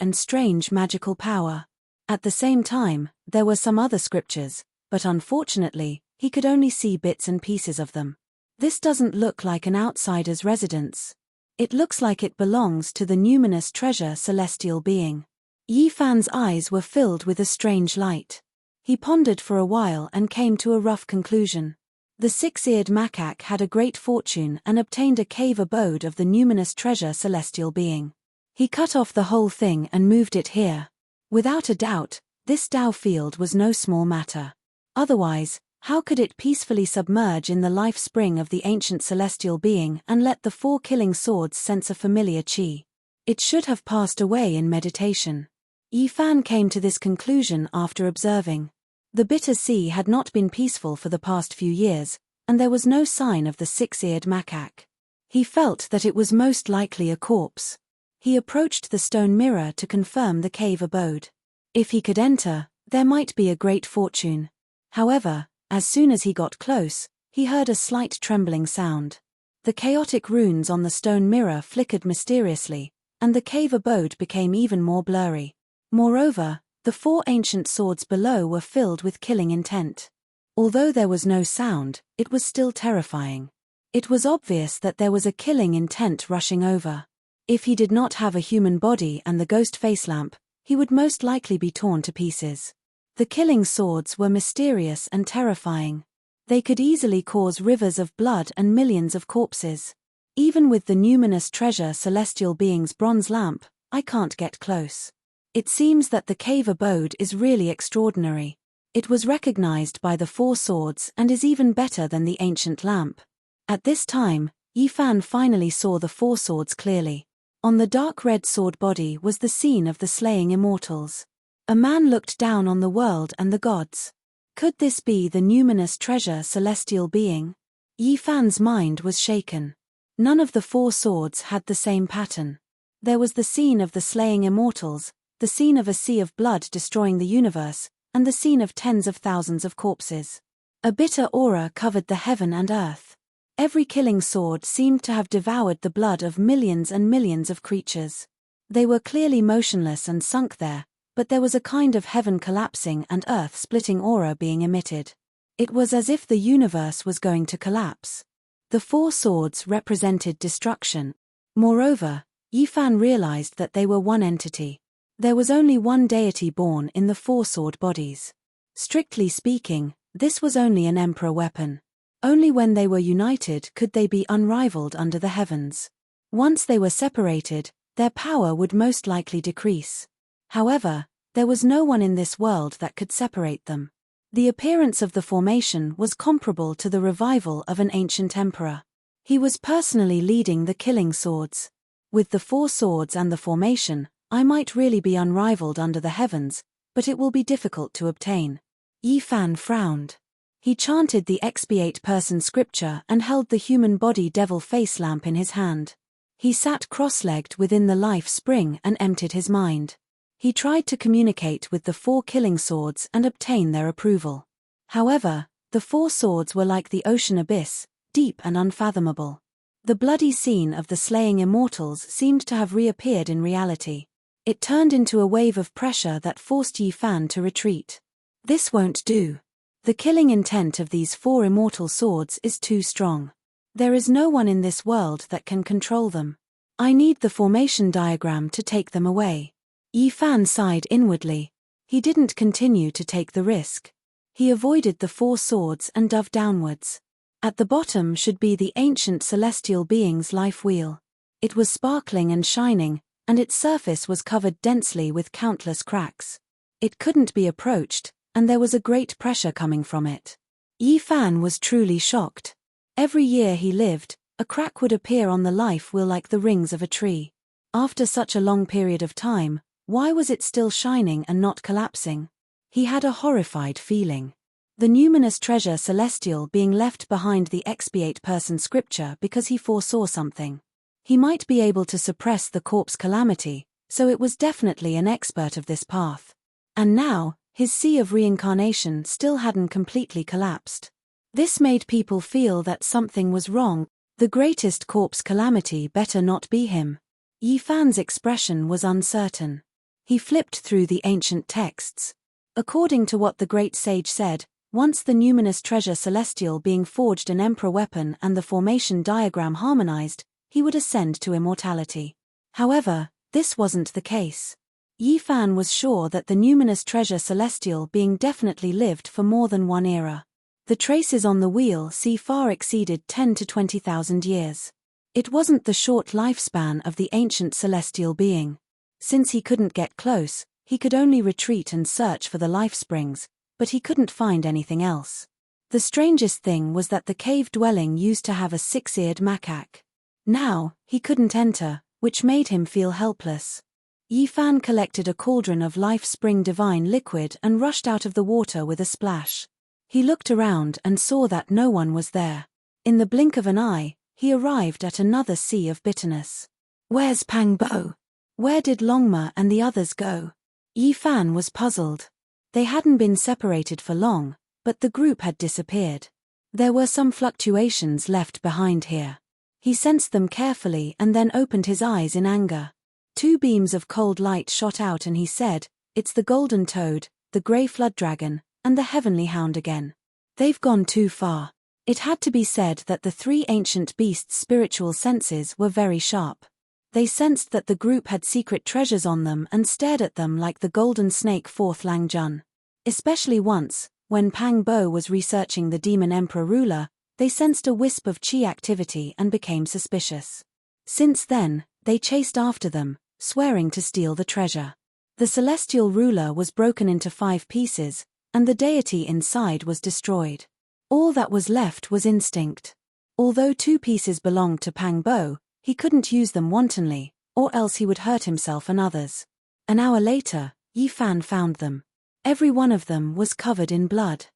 magical power. At the same time, there were some other scriptures, but unfortunately, he could only see bits and pieces of them. This doesn't look like an outsider's residence. It looks like it belongs to the numinous treasure celestial being. Yi Fan's eyes were filled with a strange light. He pondered for a while and came to a rough conclusion. The six-eared macaque had a great fortune and obtained a cave abode of the numinous treasure celestial being. He cut off the whole thing and moved it here. Without a doubt, this Tao field was no small matter. Otherwise, how could it peacefully submerge in the life spring of the ancient celestial being and let the four killing swords sense a familiar qi? It should have passed away in meditation. Yi Fan came to this conclusion after observing. The bitter sea had not been peaceful for the past few years, and there was no sign of the six-eared macaque. He felt that it was most likely a corpse. He approached the stone mirror to confirm the cave abode. If he could enter, there might be a great fortune. However, as soon as he got close, he heard a slight trembling sound. The chaotic runes on the stone mirror flickered mysteriously, and the cave abode became even more blurry. Moreover, the four ancient swords below were filled with killing intent. Although there was no sound, it was still terrifying. It was obvious that there was a killing intent rushing over. If he did not have a human body and the ghost face lamp, he would most likely be torn to pieces. The killing swords were mysterious and terrifying. They could easily cause rivers of blood and millions of corpses. Even with the numinous treasure celestial being's bronze lamp, I can't get close. It seems that the cave abode is really extraordinary. It was recognized by the four swords and is even better than the ancient lamp. At this time, Yi Fan finally saw the four swords clearly. On the dark red sword body was the scene of the slaying immortals. A man looked down on the world and the gods. Could this be the numinous treasure celestial being? Yi Fan's mind was shaken. None of the four swords had the same pattern. There was the scene of the slaying immortals, the scene of a sea of blood destroying the universe, and the scene of tens of thousands of corpses. A bitter aura covered the heaven and earth. Every killing sword seemed to have devoured the blood of millions and millions of creatures. They were clearly motionless and sunk there, but there was a kind of heaven collapsing and earth-splitting aura being emitted. It was as if the universe was going to collapse. The four swords represented destruction. Moreover, Yi Fan realized that they were one entity. There was only one deity born in the four sword bodies. Strictly speaking, this was only an emperor weapon. Only when they were united could they be unrivaled under the heavens. Once they were separated, their power would most likely decrease. However, there was no one in this world that could separate them. The appearance of the formation was comparable to the revival of an ancient emperor. He was personally leading the killing swords. With the four swords and the formation, I might really be unrivaled under the heavens, but it will be difficult to obtain. Yi Fan frowned. He chanted the expiate-person scripture and held the human body devil face lamp in his hand. He sat cross-legged within the life spring and emptied his mind. He tried to communicate with the four killing swords and obtain their approval. However, the four swords were like the ocean abyss, deep and unfathomable. The bloody scene of the slaying immortals seemed to have reappeared in reality. It turned into a wave of pressure that forced Yi Fan to retreat. This won't do. The killing intent of these four immortal swords is too strong. There is no one in this world that can control them. I need the formation diagram to take them away. Yi Fan sighed inwardly. He didn't continue to take the risk. He avoided the four swords and dove downwards. At the bottom should be the ancient celestial being's life wheel. It was sparkling and shining, and its surface was covered densely with countless cracks. It couldn't be approached, and there was a great pressure coming from it. Yi Fan was truly shocked. Every year he lived, a crack would appear on the life wheel like the rings of a tree. After such a long period of time, why was it still shining and not collapsing? He had a horrified feeling. The numinous treasure celestial being left behind the expiate person scripture because he foresaw something. He might be able to suppress the corpse calamity, so it was definitely an expert of this path. And now, his sea of reincarnation still hadn't completely collapsed. This made people feel that something was wrong. The greatest corpse calamity better not be him. Yi Fan's expression was uncertain. He flipped through the ancient texts. According to what the great sage said, once the numinous treasure celestial being forged an emperor weapon and the formation diagram harmonized, he would ascend to immortality. However, this wasn't the case. Yi Fan was sure that the numinous treasure celestial being definitely lived for more than one era. The traces on the wheel far exceeded 10 to 20,000 years. It wasn't the short lifespan of the ancient celestial being. Since he couldn't get close, he could only retreat and search for the life springs, but he couldn't find anything else. The strangest thing was that the cave dwelling used to have a 6-eared macaque. Now, he couldn't enter, which made him feel helpless. Yi Fan collected a cauldron of life spring divine liquid and rushed out of the water with a splash. He looked around and saw that no one was there. In the blink of an eye, he arrived at another sea of bitterness. Where's Pang Bo? Where did Longma and the others go? Yi Fan was puzzled. They hadn't been separated for long, but the group had disappeared. There were some fluctuations left behind here. He sensed them carefully and then opened his eyes in anger. 2 beams of cold light shot out and he said, "It's the golden toad, the grey flood dragon, and the heavenly hound again. They've gone too far." It had to be said that the 3 ancient beasts' spiritual senses were very sharp. They sensed that the group had secret treasures on them and stared at them like the golden snake Fourth Lang Jun. Especially once, when Pang Bo was researching the demon emperor ruler, they sensed a wisp of chi activity and became suspicious. Since then, they chased after them, swearing to steal the treasure. The celestial ruler was broken into 5 pieces, and the deity inside was destroyed. All that was left was instinct. Although 2 pieces belonged to Pang Bo, he couldn't use them wantonly, or else he would hurt himself and others. An hour later, Yi Fan found them. Every one of them was covered in blood.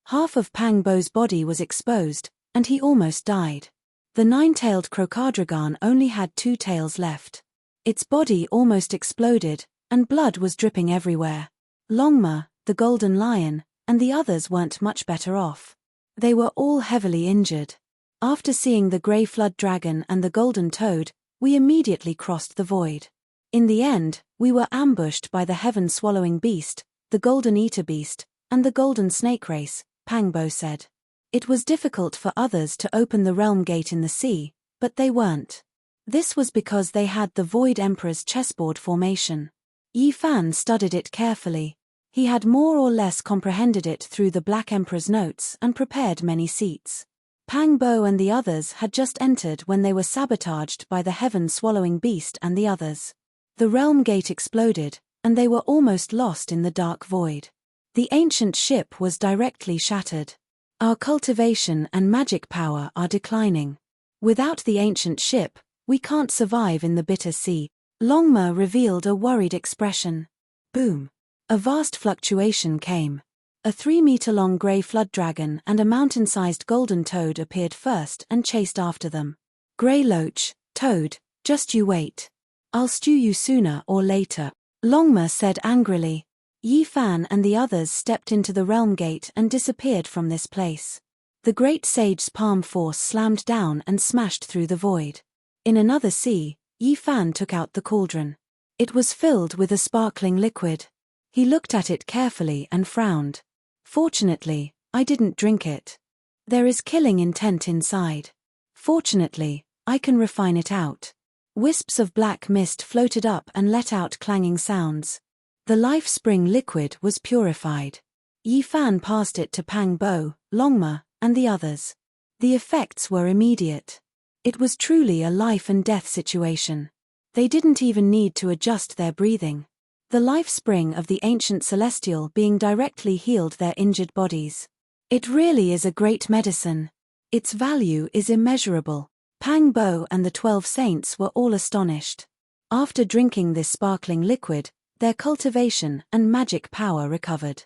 Half of Pang Bo's body was exposed, and he almost died. The 9-tailed crocadragon only had 2 tails left. Its body almost exploded, and blood was dripping everywhere. Longma, the golden lion, and the others weren't much better off. They were all heavily injured. After seeing the grey flood dragon and the golden toad, we immediately crossed the void. In the end, we were ambushed by the heaven-swallowing beast, the golden eater beast, and the golden snake race, Pang Bo said. It was difficult for others to open the realm gate in the sea, but they weren't. This was because they had the Void Emperor's chessboard formation. Yi Fan studied it carefully. He had more or less comprehended it through the Black Emperor's notes and prepared many seats. Pang Bo and the others had just entered when they were sabotaged by the heaven-swallowing beast and the others. The realm gate exploded, and they were almost lost in the dark void. The ancient ship was directly shattered. Our cultivation and magic power are declining. Without the ancient ship, we can't survive in the bitter sea. Longma revealed a worried expression. Boom. A vast fluctuation came. A 3-meter-long grey flood dragon and a mountain-sized golden toad appeared first and chased after them. "Grey loach, toad, just you wait. I'll stew you sooner or later," Longma said angrily. Yi Fan and the others stepped into the realm gate and disappeared from this place. The great sage's palm force slammed down and smashed through the void. In another sea, Yi Fan took out the cauldron. It was filled with a sparkling liquid. He looked at it carefully and frowned. "Fortunately, I didn't drink it. There is killing intent inside. Fortunately, I can refine it out." Wisps of black mist floated up and let out clanging sounds. The life spring liquid was purified. Yi Fan passed it to Pang Bo, Longma, and the others. The effects were immediate. It was truly a life and death situation. They didn't even need to adjust their breathing. The life spring of the ancient celestial being directly healed their injured bodies. It really is a great medicine. Its value is immeasurable. Pang Bo and the 12 saints were all astonished. After drinking this sparkling liquid, their cultivation and magic power recovered.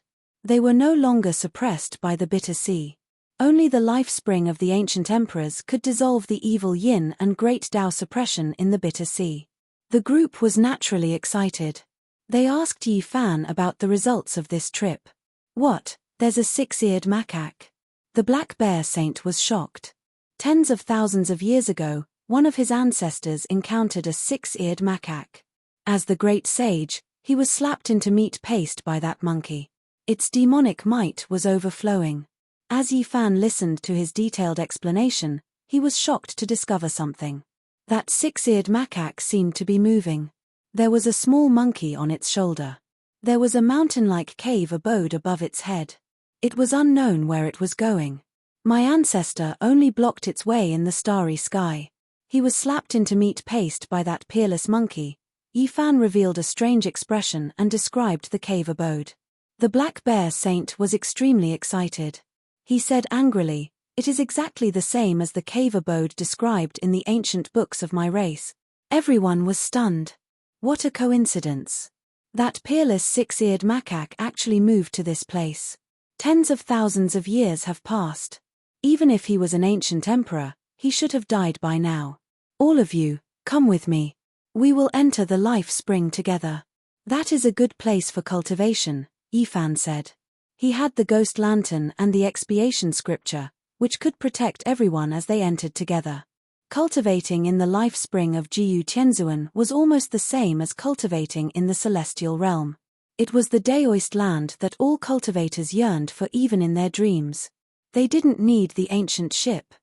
They were no longer suppressed by the bitter sea. Only the life spring of the ancient emperors could dissolve the evil yin and great Tao suppression in the bitter sea. The group was naturally excited. They asked Yi Fan about the results of this trip. What, there's a six-eared macaque? The black bear saint was shocked. Tens of thousands of years ago, one of his ancestors encountered a six-eared macaque. As the great sage, he was slapped into meat paste by that monkey. Its demonic might was overflowing. As Yi Fan listened to his detailed explanation, he was shocked to discover something. That six-eared macaque seemed to be moving. There was a small monkey on its shoulder. There was a mountain-like cave abode above its head. It was unknown where it was going. My ancestor only blocked its way in the starry sky. He was slapped into meat paste by that peerless monkey. Yi Fan revealed a strange expression and described the cave abode. The black bear saint was extremely excited. He said angrily, "It is exactly the same as the cave abode described in the ancient books of my race." Everyone was stunned. What a coincidence. That peerless six-eared macaque actually moved to this place. Tens of thousands of years have passed. Even if he was an ancient emperor, he should have died by now. All of you, come with me. We will enter the life spring together. That is a good place for cultivation, Yi Fan said. He had the ghost lantern and the expiation scripture, which could protect everyone as they entered together. Cultivating in the life spring of Jiyu Tianzuan was almost the same as cultivating in the celestial realm. It was the Daoist land that all cultivators yearned for even in their dreams. They didn't need the ancient ship.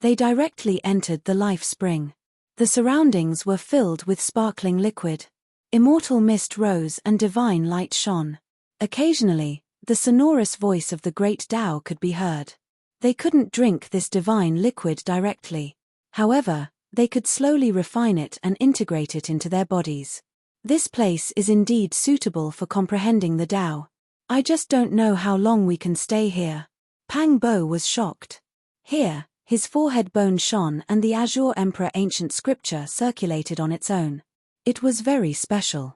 They directly entered the life spring. The surroundings were filled with sparkling liquid. Immortal mist rose and divine light shone. Occasionally, the sonorous voice of the great Tao could be heard. They couldn't drink this divine liquid directly. However, they could slowly refine it and integrate it into their bodies. This place is indeed suitable for comprehending the Tao. I just don't know how long we can stay here. Pang Bo was shocked. Here, his forehead bone shone and the Azure Emperor ancient scripture circulated on its own. It was very special.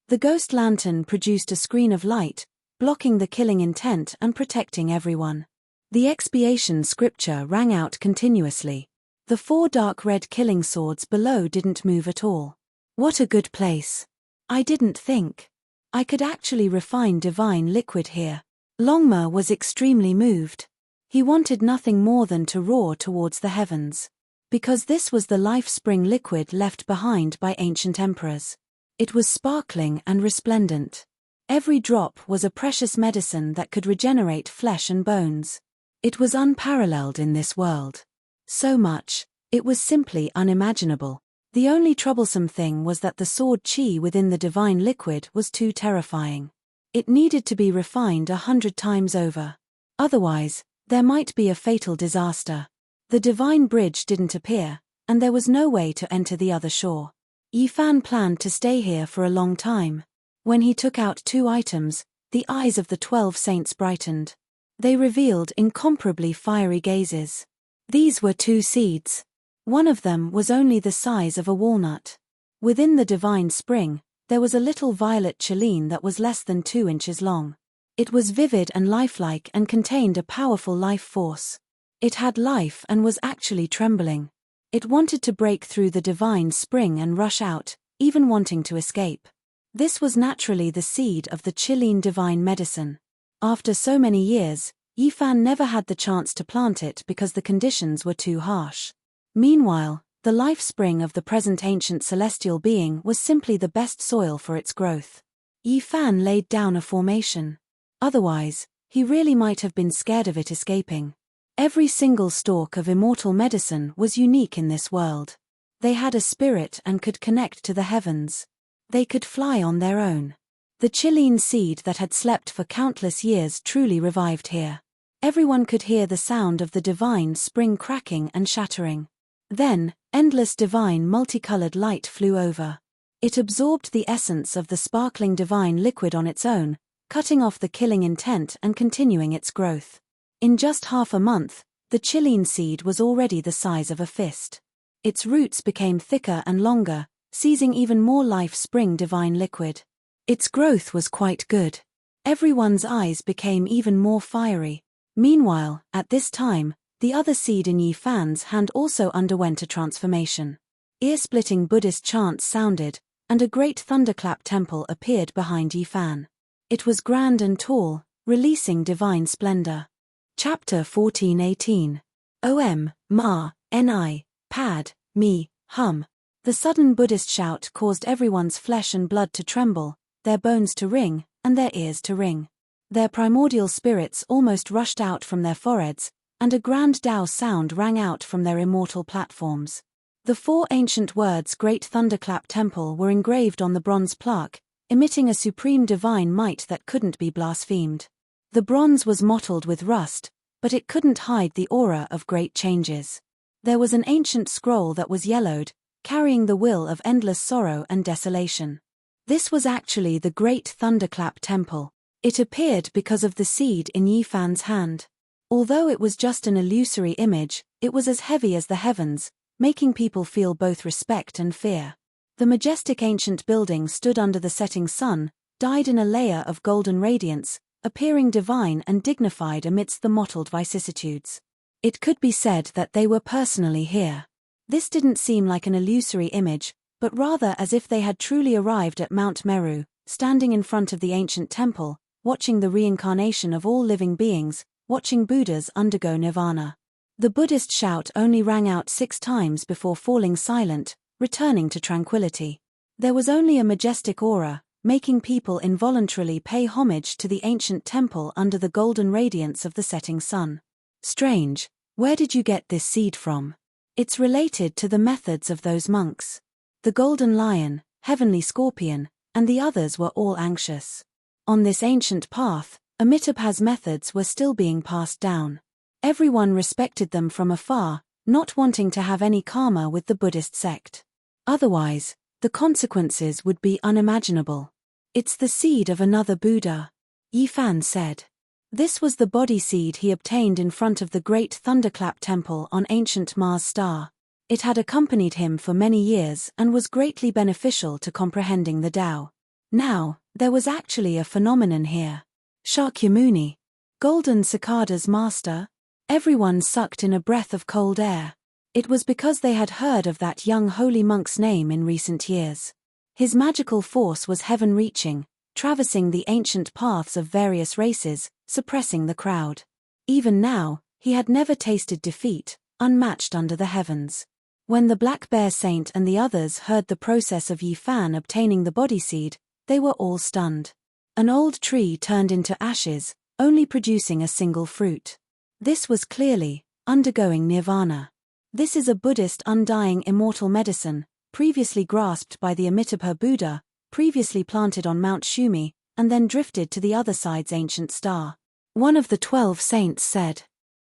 The ghost lantern produced a screen of light, blocking the killing intent and protecting everyone. The expiation scripture rang out continuously. The 4 dark red killing swords below didn't move at all. What a good place. I didn't think I could actually refine divine liquid here. Longma was extremely moved. He wanted nothing more than to roar towards the heavens. Because this was the life spring liquid left behind by ancient emperors. It was sparkling and resplendent. Every drop was a precious medicine that could regenerate flesh and bones. It was unparalleled in this world. So much, it was simply unimaginable. The only troublesome thing was that the sword chi within the divine liquid was too terrifying. It needed to be refined 100 times over. Otherwise, there might be a fatal disaster. The divine bridge didn't appear, and there was no way to enter the other shore. Yi Fan planned to stay here for a long time. When he took out 2 items, the eyes of the 12 saints brightened. They revealed incomparably fiery gazes. These were 2 seeds. One of them was only the size of a walnut. Within the divine spring, there was a little violet chelene that was less than 2 inches long. It was vivid and lifelike and contained a powerful life force. It had life and was actually trembling. It wanted to break through the divine spring and rush out, even wanting to escape. This was naturally the seed of the chelene divine medicine. After so many years, Yi Fan never had the chance to plant it because the conditions were too harsh. Meanwhile, the life spring of the present ancient celestial being was simply the best soil for its growth. Yi Fan laid down a formation. Otherwise, he really might have been scared of it escaping. Every single stalk of immortal medicine was unique in this world. They had a spirit and could connect to the heavens. They could fly on their own. The chelene seed that had slept for countless years truly revived here. Everyone could hear the sound of the divine spring cracking and shattering. Then, endless divine multicolored light flew over. It absorbed the essence of the sparkling divine liquid on its own, cutting off the killing intent and continuing its growth. In just half a month, the chelene seed was already the size of a fist. Its roots became thicker and longer, seizing even more life spring divine liquid. Its growth was quite good. Everyone's eyes became even more fiery. Meanwhile, at this time, the other seed in Yi Fan's hand also underwent a transformation. Ear-splitting Buddhist chants sounded, and a great thunderclap temple appeared behind Yi Fan. It was grand and tall, releasing divine splendor. Chapter 14:18. Om, Ma, Ni, Pad, Mi, Hum. The sudden Buddhist shout caused everyone's flesh and blood to tremble, their bones to ring, and their ears to ring. Their primordial spirits almost rushed out from their foreheads, and a grand Tao sound rang out from their immortal platforms. The 4 ancient words Great Thunderclap Temple were engraved on the bronze plaque, emitting a supreme divine might that couldn't be blasphemed. The bronze was mottled with rust, but it couldn't hide the aura of great changes. There was an ancient scroll that was yellowed, carrying the will of endless sorrow and desolation. This was actually the Great Thunderclap Temple. It appeared because of the seed in Yi Fan's hand. Although it was just an illusory image, it was as heavy as the heavens, making people feel both respect and fear. The majestic ancient building stood under the setting sun, dyed in a layer of golden radiance, appearing divine and dignified amidst the mottled vicissitudes. It could be said that they were personally here. This didn't seem like an illusory image, but rather as if they had truly arrived at Mount Meru, standing in front of the ancient temple, watching the reincarnation of all living beings, watching Buddhas undergo nirvana. The Buddhist shout only rang out 6 times before falling silent, returning to tranquility. There was only a majestic aura, making people involuntarily pay homage to the ancient temple under the golden radiance of the setting sun. Strange, where did you get this seed from? It's related to the methods of those monks. The golden lion, heavenly scorpion, and the others were all anxious. On this ancient path, Amitabha's methods were still being passed down. Everyone respected them from afar, not wanting to have any karma with the Buddhist sect. Otherwise, the consequences would be unimaginable. It's the seed of another Buddha, Yi Fan said. This was the body seed he obtained in front of the Great Thunderclap Temple on ancient Mars star. It had accompanied him for many years and was greatly beneficial to comprehending the Tao. Now, there was actually a phenomenon here. Shakyamuni, Golden Cicada's master. Everyone sucked in a breath of cold air. It was because they had heard of that young holy monk's name in recent years. His magical force was heaven-reaching, traversing the ancient paths of various races, suppressing the crowd. Even now, he had never tasted defeat, unmatched under the heavens. When the Black Bear Saint and the others heard the process of Yi Fan obtaining the body seed, they were all stunned. An old tree turned into ashes, only producing a single fruit. This was clearly undergoing nirvana. This is a Buddhist undying immortal medicine, previously grasped by the Amitabha Buddha, previously planted on Mount Shumi, and then drifted to the other side's ancient star. One of the 12 saints said.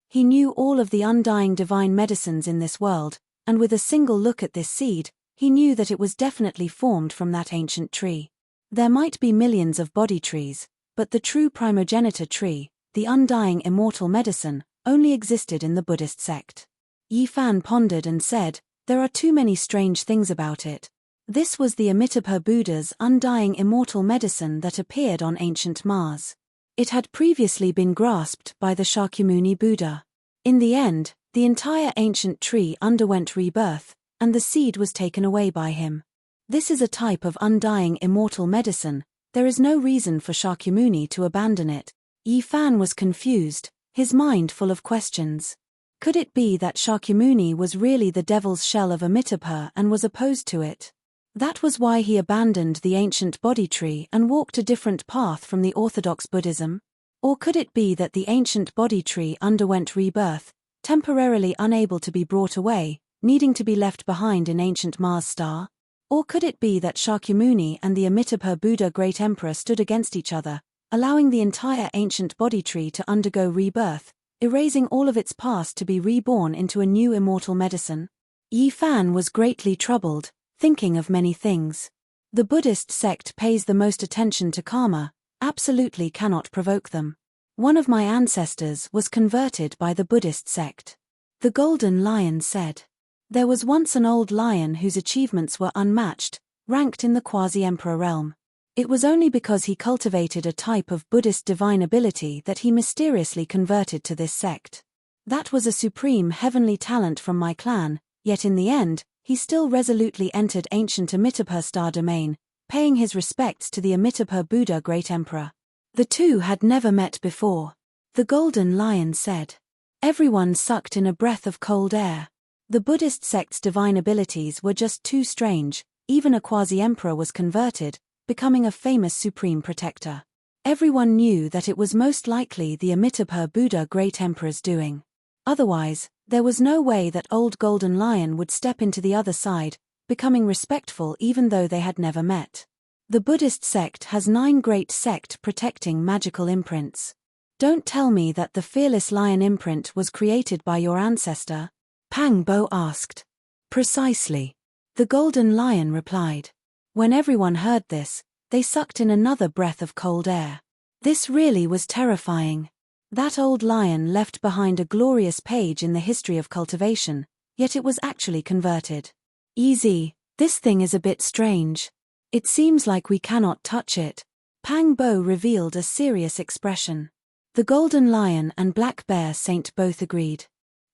He knew all of the undying divine medicines in this world, and with a single look at this seed, he knew that it was definitely formed from that ancient tree. There might be millions of body trees, but the true primogenitor tree, the undying immortal medicine, only existed in the Buddhist sect. Yi Fan pondered and said, there are too many strange things about it. This was the Amitabha Buddha's undying immortal medicine that appeared on ancient Mars. It had previously been grasped by the Shakyamuni Buddha. In the end, the entire ancient tree underwent rebirth, and the seed was taken away by him. This is a type of undying immortal medicine. There is no reason for Shakyamuni to abandon it. Yi Fan was confused, his mind full of questions. Could it be that Shakyamuni was really the devil's shell of Amitabha and was opposed to it? That was why he abandoned the ancient body tree and walked a different path from the orthodox Buddhism? Or could it be that the ancient body tree underwent rebirth, temporarily unable to be brought away, needing to be left behind in ancient Mars star? Or could it be that Shakyamuni and the Amitabha Buddha Great Emperor stood against each other, allowing the entire ancient body tree to undergo rebirth, erasing all of its past to be reborn into a new immortal medicine? Yi Fan was greatly troubled, thinking of many things. The Buddhist sect pays the most attention to karma, absolutely cannot provoke them. One of my ancestors was converted by the Buddhist sect. The Golden Lion said. There was once an old lion whose achievements were unmatched, ranked in the quasi-emperor realm. It was only because he cultivated a type of Buddhist divine ability that he mysteriously converted to this sect. That was a supreme heavenly talent from my clan, yet in the end, he still resolutely entered ancient Amitabha star domain, paying his respects to the Amitabha Buddha Great Emperor. The two had never met before. The Golden Lion said. Everyone sucked in a breath of cold air. The Buddhist sect's divine abilities were just too strange. Even a quasi-emperor was converted, becoming a famous supreme protector. Everyone knew that it was most likely the Amitabha Buddha Great Emperor's doing. Otherwise, there was no way that old Golden Lion would step into the other side, becoming respectful even though they had never met. The Buddhist sect has 9 great sect protecting magical imprints. Don't tell me that the fearless lion imprint was created by your ancestor? Pang Bo asked. Precisely. The Golden Lion replied. When everyone heard this, they sucked in another breath of cold air. This really was terrifying. That old lion left behind a glorious page in the history of cultivation, yet it was actually converted. Easy, this thing is a bit strange. It seems like we cannot touch it. Pang Bo revealed a serious expression. The Golden Lion and Black Bear Saint both agreed.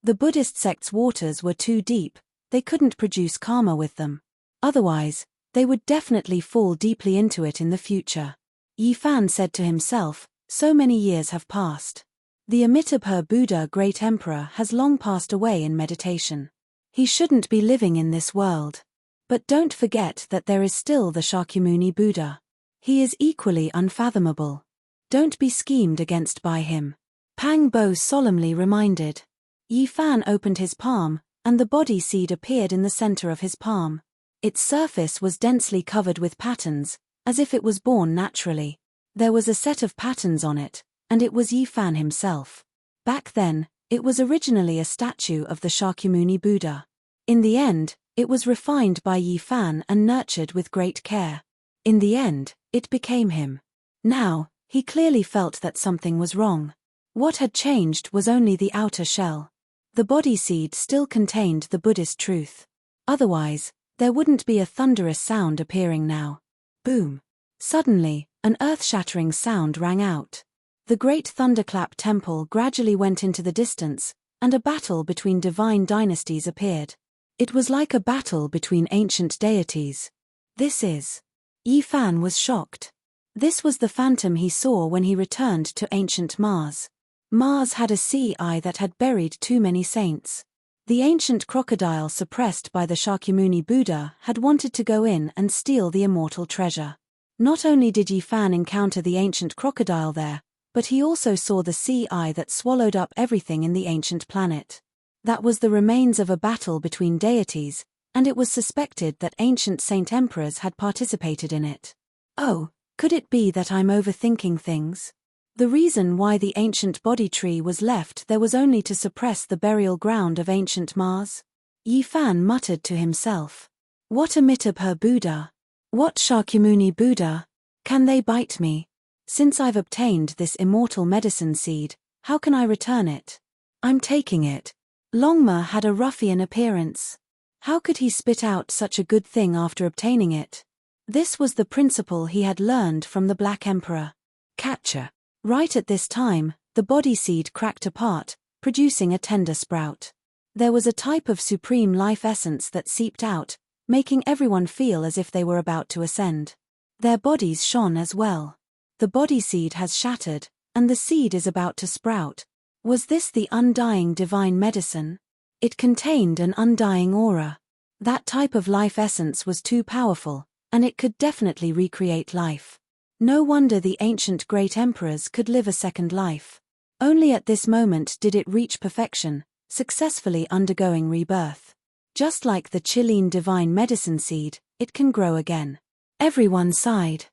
The Buddhist sect's waters were too deep, they couldn't produce karma with them. Otherwise, they would definitely fall deeply into it in the future. Yi Fan said to himself, so many years have passed. The Amitabha Buddha Great Emperor has long passed away in meditation. He shouldn't be living in this world. But don't forget that there is still the Shakyamuni Buddha. He is equally unfathomable. Don't be schemed against by him. Pang Bo solemnly reminded. Yi Fan opened his palm, and the body seed appeared in the center of his palm. Its surface was densely covered with patterns, as if it was born naturally. There was a set of patterns on it, and it was Yi Fan himself. Back then, it was originally a statue of the Shakyamuni Buddha. In the end, it was refined by Yi Fan and nurtured with great care. In the end, it became him. Now, he clearly felt that something was wrong. What had changed was only the outer shell. The body seed still contained the Buddhist truth. Otherwise, there wouldn't be a thunderous sound appearing now. Boom. Suddenly, an earth-shattering sound rang out. The great thunderclap temple gradually went into the distance, and a battle between divine dynasties appeared. It was like a battle between ancient deities. This is. Yi Fan was shocked. This was the phantom he saw when he returned to ancient Mars. Mars had a sea eye that had buried too many saints. The ancient crocodile suppressed by the Shakyamuni Buddha had wanted to go in and steal the immortal treasure. Not only did Yi Fan encounter the ancient crocodile there, but he also saw the sea eye that swallowed up everything in the ancient planet. That was the remains of a battle between deities, and it was suspected that ancient saint emperors had participated in it. Oh, could it be that I'm overthinking things? The reason why the ancient body tree was left there was only to suppress the burial ground of ancient Mars? Yi Fan muttered to himself. What Amitabha Buddha? What Shakyamuni Buddha? Can they bite me? Since I've obtained this immortal medicine seed, how can I return it? I'm taking it. Longma had a ruffian appearance. How could he spit out such a good thing after obtaining it? This was the principle he had learned from the Black Emperor. Catcher. Right at this time, the body seed cracked apart, producing a tender sprout. There was a type of supreme life essence that seeped out, making everyone feel as if they were about to ascend. Their bodies shone as well. The body seed has shattered, and the seed is about to sprout. Was this the undying divine medicine? It contained an undying aura. That type of life essence was too powerful, and it could definitely recreate life. No wonder the ancient great emperors could live a second life. Only at this moment did it reach perfection, successfully undergoing rebirth. Just like the Chilean divine medicine seed, it can grow again. Everyone sighed.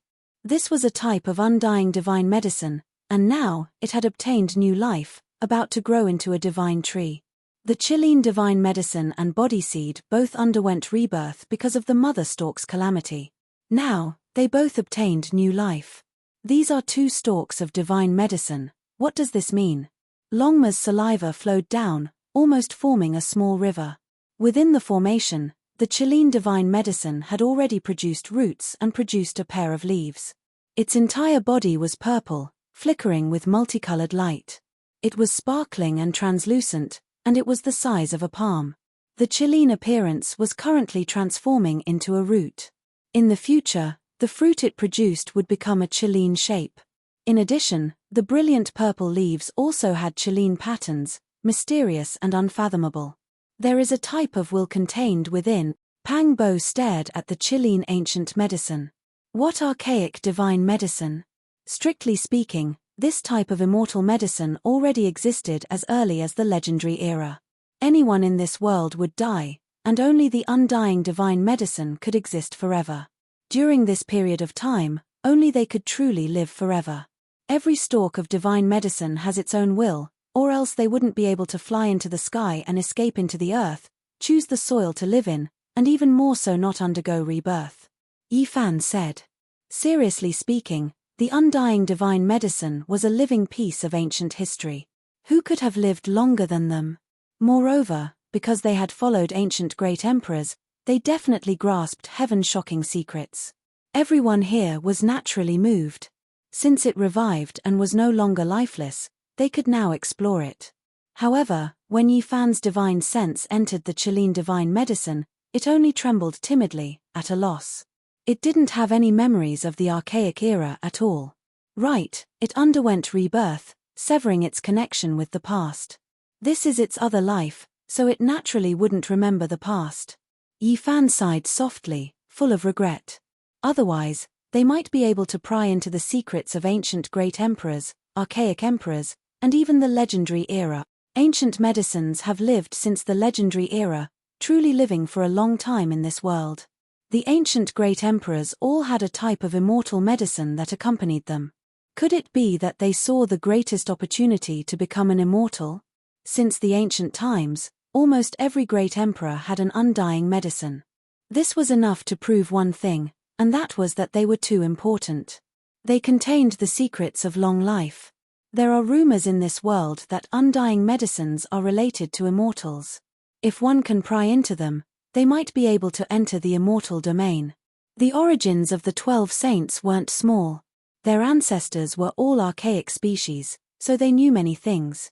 This was a type of undying divine medicine, and now, it had obtained new life, about to grow into a divine tree. The Chilean divine medicine and body seed both underwent rebirth because of the mother stalk's calamity. Now, they both obtained new life. These are 2 stalks of divine medicine. What does this mean? Longma's saliva flowed down, almost forming a small river. Within the formation, the Chilean divine medicine had already produced roots and produced a pair of leaves. Its entire body was purple, flickering with multicolored light. It was sparkling and translucent, and it was the size of a palm. The Chilean appearance was currently transforming into a root. In the future, the fruit it produced would become a Chilean shape. In addition, the brilliant purple leaves also had Chilean patterns, mysterious and unfathomable. There is a type of will contained within. Pang Bo stared at the Chilean ancient medicine. What archaic divine medicine? Strictly speaking, this type of immortal medicine already existed as early as the legendary era. Anyone in this world would die, and only the undying divine medicine could exist forever. During this period of time, only they could truly live forever. Every stalk of divine medicine has its own will, or else they wouldn't be able to fly into the sky and escape into the earth, choose the soil to live in, and even more so not undergo rebirth. Yi Fan said. Seriously speaking, the undying divine medicine was a living piece of ancient history. Who could have lived longer than them? Moreover, because they had followed ancient great emperors, they definitely grasped heaven's shocking secrets. Everyone here was naturally moved. Since it revived and was no longer lifeless, they could now explore it. However, when Yi Fan's divine sense entered the Chilean divine medicine, it only trembled timidly, at a loss. It didn't have any memories of the archaic era at all. Right, it underwent rebirth, severing its connection with the past. This is its other life, so it naturally wouldn't remember the past. Yi Fan sighed softly, full of regret. Otherwise, they might be able to pry into the secrets of ancient great emperors, archaic emperors, and even the legendary era. Ancient medicines have lived since the legendary era, truly living for a long time in this world. The ancient great emperors all had a type of immortal medicine that accompanied them. Could it be that they saw the greatest opportunity to become an immortal? Since the ancient times, almost every great emperor had an undying medicine. This was enough to prove one thing, and that was that they were too important. They contained the secrets of long life. There are rumors in this world that undying medicines are related to immortals. If one can pry into them, they might be able to enter the immortal domain. The origins of the 12 saints weren't small. Their ancestors were all archaic species, so they knew many things.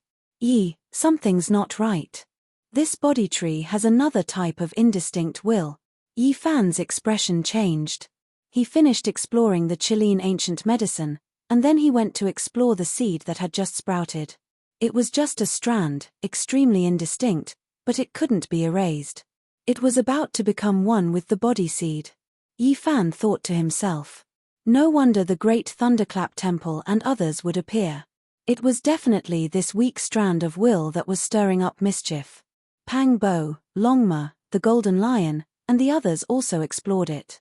Something's not right. This body tree has another type of indistinct will. Yi Fan's expression changed. He finished exploring the Chilean ancient medicine, and then he went to explore the seed that had just sprouted. It was just a strand, extremely indistinct, but it couldn't be erased. It was about to become one with the body seed. Yi Fan thought to himself. No wonder the great Thunderclap Temple and others would appear. It was definitely this weak strand of will that was stirring up mischief. Pang Bo, Longma, the Golden Lion, and the others also explored it.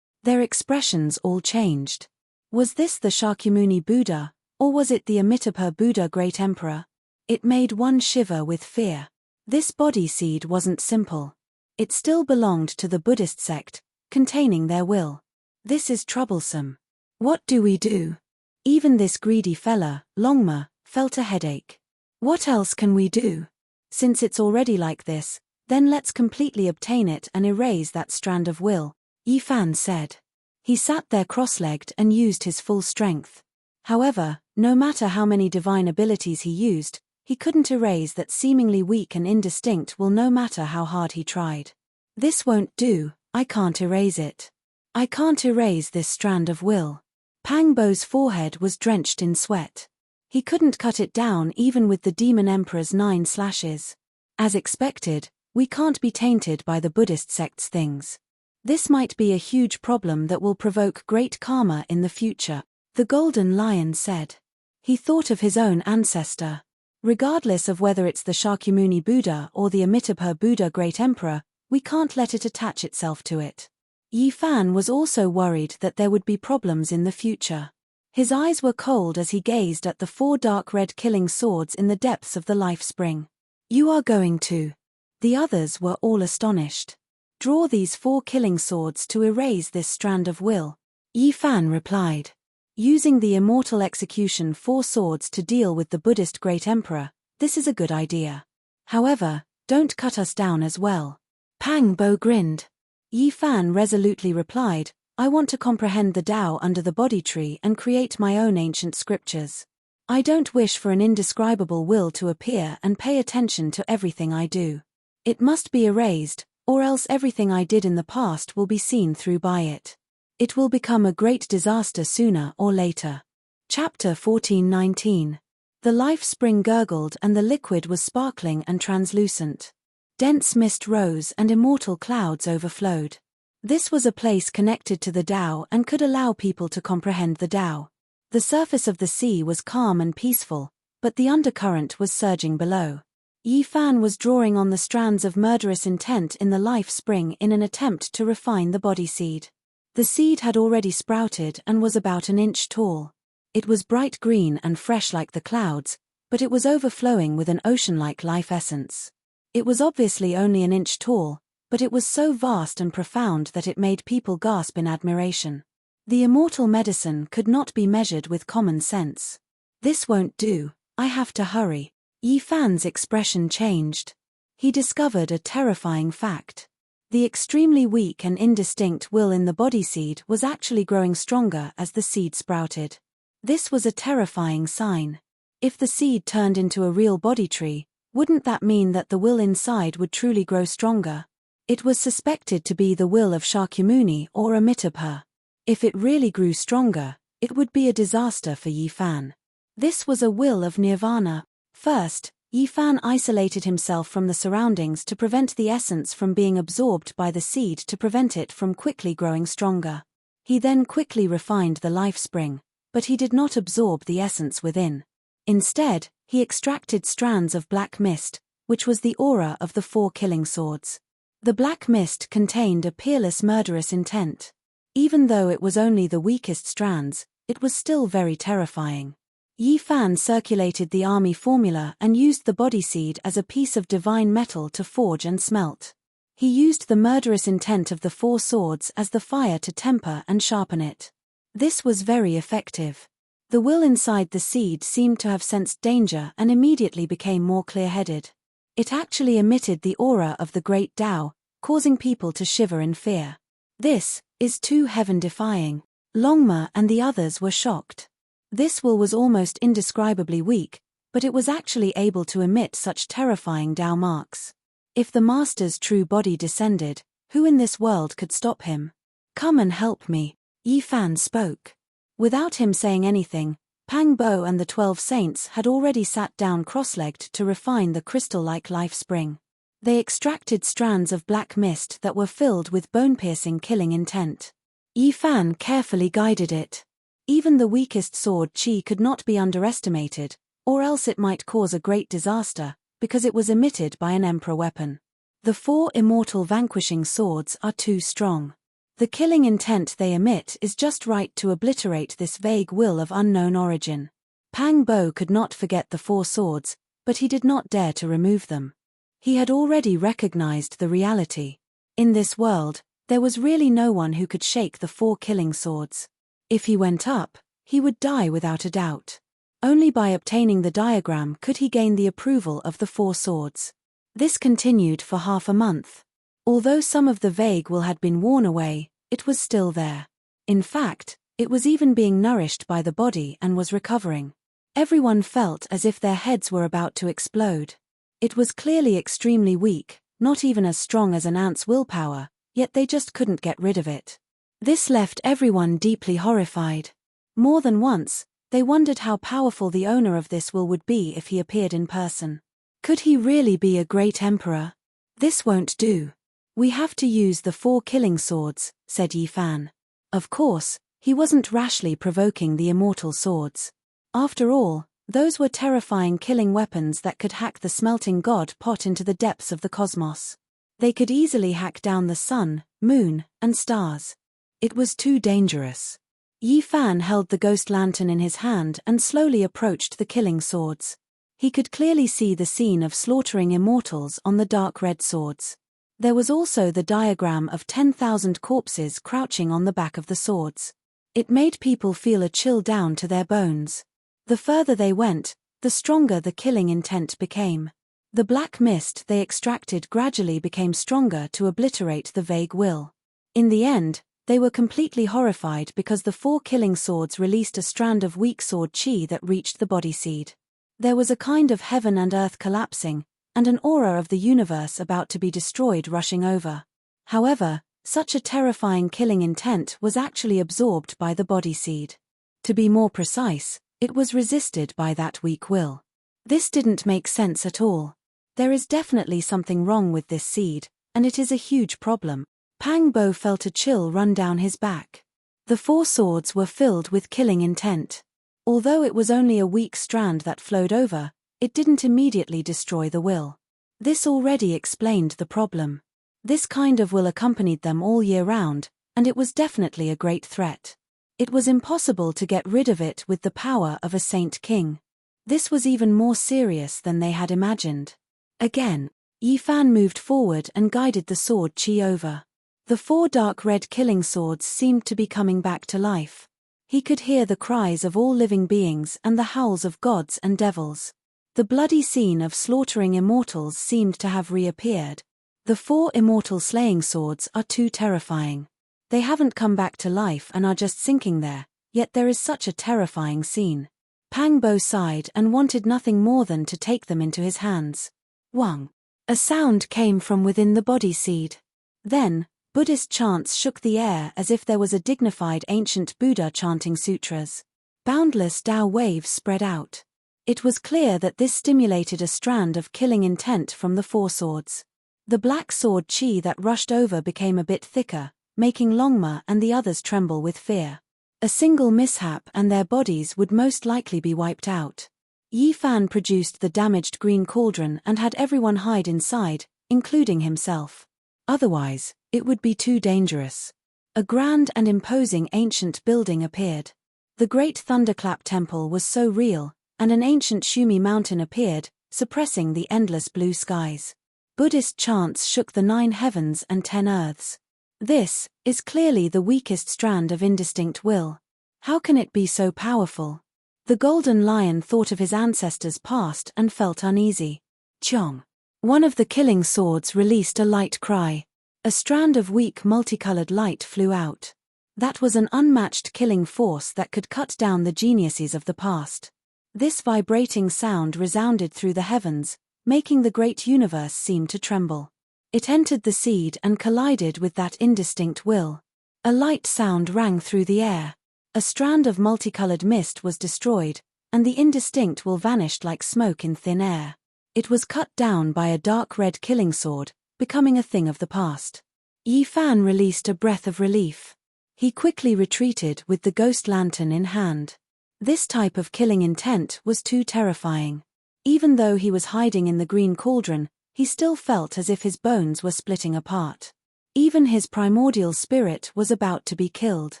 Their expressions all changed. Was this the Shakyamuni Buddha, or was it the Amitabha Buddha Great Emperor? It made one shiver with fear. This body seed wasn't simple. It still belonged to the Buddhist sect, containing their will. This is troublesome. What do we do? Even this greedy fella, Longma, felt a headache. What else can we do? Since it's already like this, then let's completely obtain it and erase that strand of will, Yi Fan said. He sat there cross-legged and used his full strength. However, no matter how many divine abilities he used, he couldn't erase that seemingly weak and indistinct will no matter how hard he tried. This won't do, I can't erase it. I can't erase this strand of will. Pang Bo's forehead was drenched in sweat. He couldn't cut it down even with the Demon Emperor's 9 slashes. As expected, we can't be tainted by the Buddhist sect's things. This might be a huge problem that will provoke great karma in the future, the Golden Lion said. He thought of his own ancestor. Regardless of whether it's the Shakyamuni Buddha or the Amitabha Buddha Great Emperor, we can't let it attach itself to it. Yi Fan was also worried that there would be problems in the future. His eyes were cold as he gazed at the 4 dark red killing swords in the depths of the life spring. You are going to. The others were all astonished. Draw these 4 killing swords to erase this strand of will, Yi Fan replied. Using the immortal execution 4 swords to deal with the Buddhist Great Emperor, this is a good idea. However, don't cut us down as well. Pang Bo grinned. Yi Fan resolutely replied, I want to comprehend the Tao under the body tree and create my own ancient scriptures. I don't wish for an indescribable will to appear and pay attention to everything I do. It must be erased, or else everything I did in the past will be seen through by it. It will become a great disaster sooner or later. Chapter 14:19. The life spring gurgled and the liquid was sparkling and translucent. Dense mist rose and immortal clouds overflowed. This was a place connected to the Tao and could allow people to comprehend the Tao. The surface of the sea was calm and peaceful, but the undercurrent was surging below. Yi Fan was drawing on the strands of murderous intent in the life spring in an attempt to refine the body seed. The seed had already sprouted and was about an inch tall. It was bright green and fresh like the clouds, but it was overflowing with an ocean-like life essence. It was obviously only an inch tall, but it was so vast and profound that it made people gasp in admiration. The immortal medicine could not be measured with common sense. This won't do, I have to hurry. Yi Fan's expression changed. He discovered a terrifying fact. The extremely weak and indistinct will in the body seed was actually growing stronger as the seed sprouted. This was a terrifying sign. If the seed turned into a real body tree, wouldn't that mean that the will inside would truly grow stronger? It was suspected to be the will of Shakyamuni or Amitabha. If it really grew stronger, it would be a disaster for Yi Fan. This was a will of nirvana. First, Yi Fan isolated himself from the surroundings to prevent the essence from being absorbed by the seed to prevent it from quickly growing stronger. He then quickly refined the life spring, but he did not absorb the essence within. Instead, he extracted strands of black mist, which was the aura of the 4 killing swords. The black mist contained a peerless murderous intent. Even though it was only the weakest strands, it was still very terrifying. Yi Fan circulated the army formula and used the body seed as a piece of divine metal to forge and smelt. He used the murderous intent of the 4 swords as the fire to temper and sharpen it. This was very effective. The will inside the seed seemed to have sensed danger and immediately became more clear-headed. It actually emitted the aura of the great Tao, causing people to shiver in fear. This is too heaven-defying. Longma and the others were shocked. This will was almost indescribably weak, but it was actually able to emit such terrifying Tao marks. If the master's true body descended, who in this world could stop him? Come and help me, Yi Fan spoke. Without him saying anything, Pang Bo and the 12 saints had already sat down cross-legged to refine the crystal-like life spring. They extracted strands of black mist that were filled with bone-piercing killing intent. Yi Fan carefully guided it. Even the weakest sword chi could not be underestimated, or else it might cause a great disaster, because it was emitted by an emperor weapon. The 4 immortal vanquishing swords are too strong. The killing intent they emit is just right to obliterate this vague will of unknown origin. Pang Bo could not forget the 4 swords, but he did not dare to remove them. He had already recognized the reality. In this world, there was really no one who could shake the 4 killing swords. If he went up, he would die without a doubt. Only by obtaining the diagram could he gain the approval of the 4 swords. This continued for half a month. Although some of the vague will had been worn away, it was still there. In fact, it was even being nourished by the body and was recovering. Everyone felt as if their heads were about to explode. It was clearly extremely weak, not even as strong as an ant's willpower, yet they just couldn't get rid of it. This left everyone deeply horrified. More than once, they wondered how powerful the owner of this will would be if he appeared in person. Could he really be a great emperor? This won't do. We have to use the 4 killing swords, said Yi Fan. Of course, he wasn't rashly provoking the immortal swords. After all, those were terrifying killing weapons that could hack the smelting god pot into the depths of the cosmos. They could easily hack down the sun, moon, and stars. It was too dangerous. Yi Fan held the ghost lantern in his hand and slowly approached the killing swords. He could clearly see the scene of slaughtering immortals on the dark red swords. There was also the diagram of 10,000 corpses crouching on the back of the swords. It made people feel a chill down to their bones. The further they went, the stronger the killing intent became. The black mist they extracted gradually became stronger to obliterate the vague will. In the end, They were completely horrified because the 4 killing swords released a strand of weak sword chi that reached the body seed. There was a kind of heaven and earth collapsing, and an aura of the universe about to be destroyed rushing over. However, such a terrifying killing intent was actually absorbed by the body seed. To be more precise, it was resisted by that weak will. This didn't make sense at all. There is definitely something wrong with this seed, and it is a huge problem. Pang Bo felt a chill run down his back. The 4 swords were filled with killing intent. Although it was only a weak strand that flowed over, it didn't immediately destroy the will. This already explained the problem. This kind of will accompanied them all year round, and it was definitely a great threat. It was impossible to get rid of it with the power of a Saint King. This was even more serious than they had imagined. Again, Yi Fan moved forward and guided the sword chi over. The 4 dark red killing swords seemed to be coming back to life. He could hear the cries of all living beings and the howls of gods and devils. The bloody scene of slaughtering immortals seemed to have reappeared. The 4 immortal slaying swords are too terrifying. They haven't come back to life and are just sinking there, yet there is such a terrifying scene. Pang Bo sighed and wanted nothing more than to take them into his hands. Wang. A sound came from within the body seed. Then, Buddhist chants shook the air as if there was a dignified ancient Buddha chanting sutras. Boundless Tao waves spread out. It was clear that this stimulated a strand of killing intent from the 4 swords. The black sword chi that rushed over became a bit thicker, making Longma and the others tremble with fear. A single mishap and their bodies would most likely be wiped out. Yi Fan produced the damaged green cauldron and had everyone hide inside, including himself. Otherwise, it would be too dangerous. A grand and imposing ancient building appeared. The great thunderclap temple was so real, and an ancient Shumi mountain appeared, suppressing the endless blue skies. Buddhist chants shook the 9 heavens and 10 earths. This is clearly the weakest strand of indistinct will. How can it be so powerful? The golden lion thought of his ancestors past and felt uneasy. Chong. One of the killing swords released a light cry. A strand of weak multicolored light flew out. That was an unmatched killing force that could cut down the geniuses of the past. This vibrating sound resounded through the heavens, making the great universe seem to tremble. It entered the seed and collided with that indistinct will. A light sound rang through the air. A strand of multicolored mist was destroyed, and the indistinct will vanished like smoke in thin air. It was cut down by a dark red killing sword, becoming a thing of the past. Yi Fan released a breath of relief. He quickly retreated with the ghost lantern in hand. This type of killing intent was too terrifying. Even though he was hiding in the green cauldron, he still felt as if his bones were splitting apart. Even his primordial spirit was about to be killed.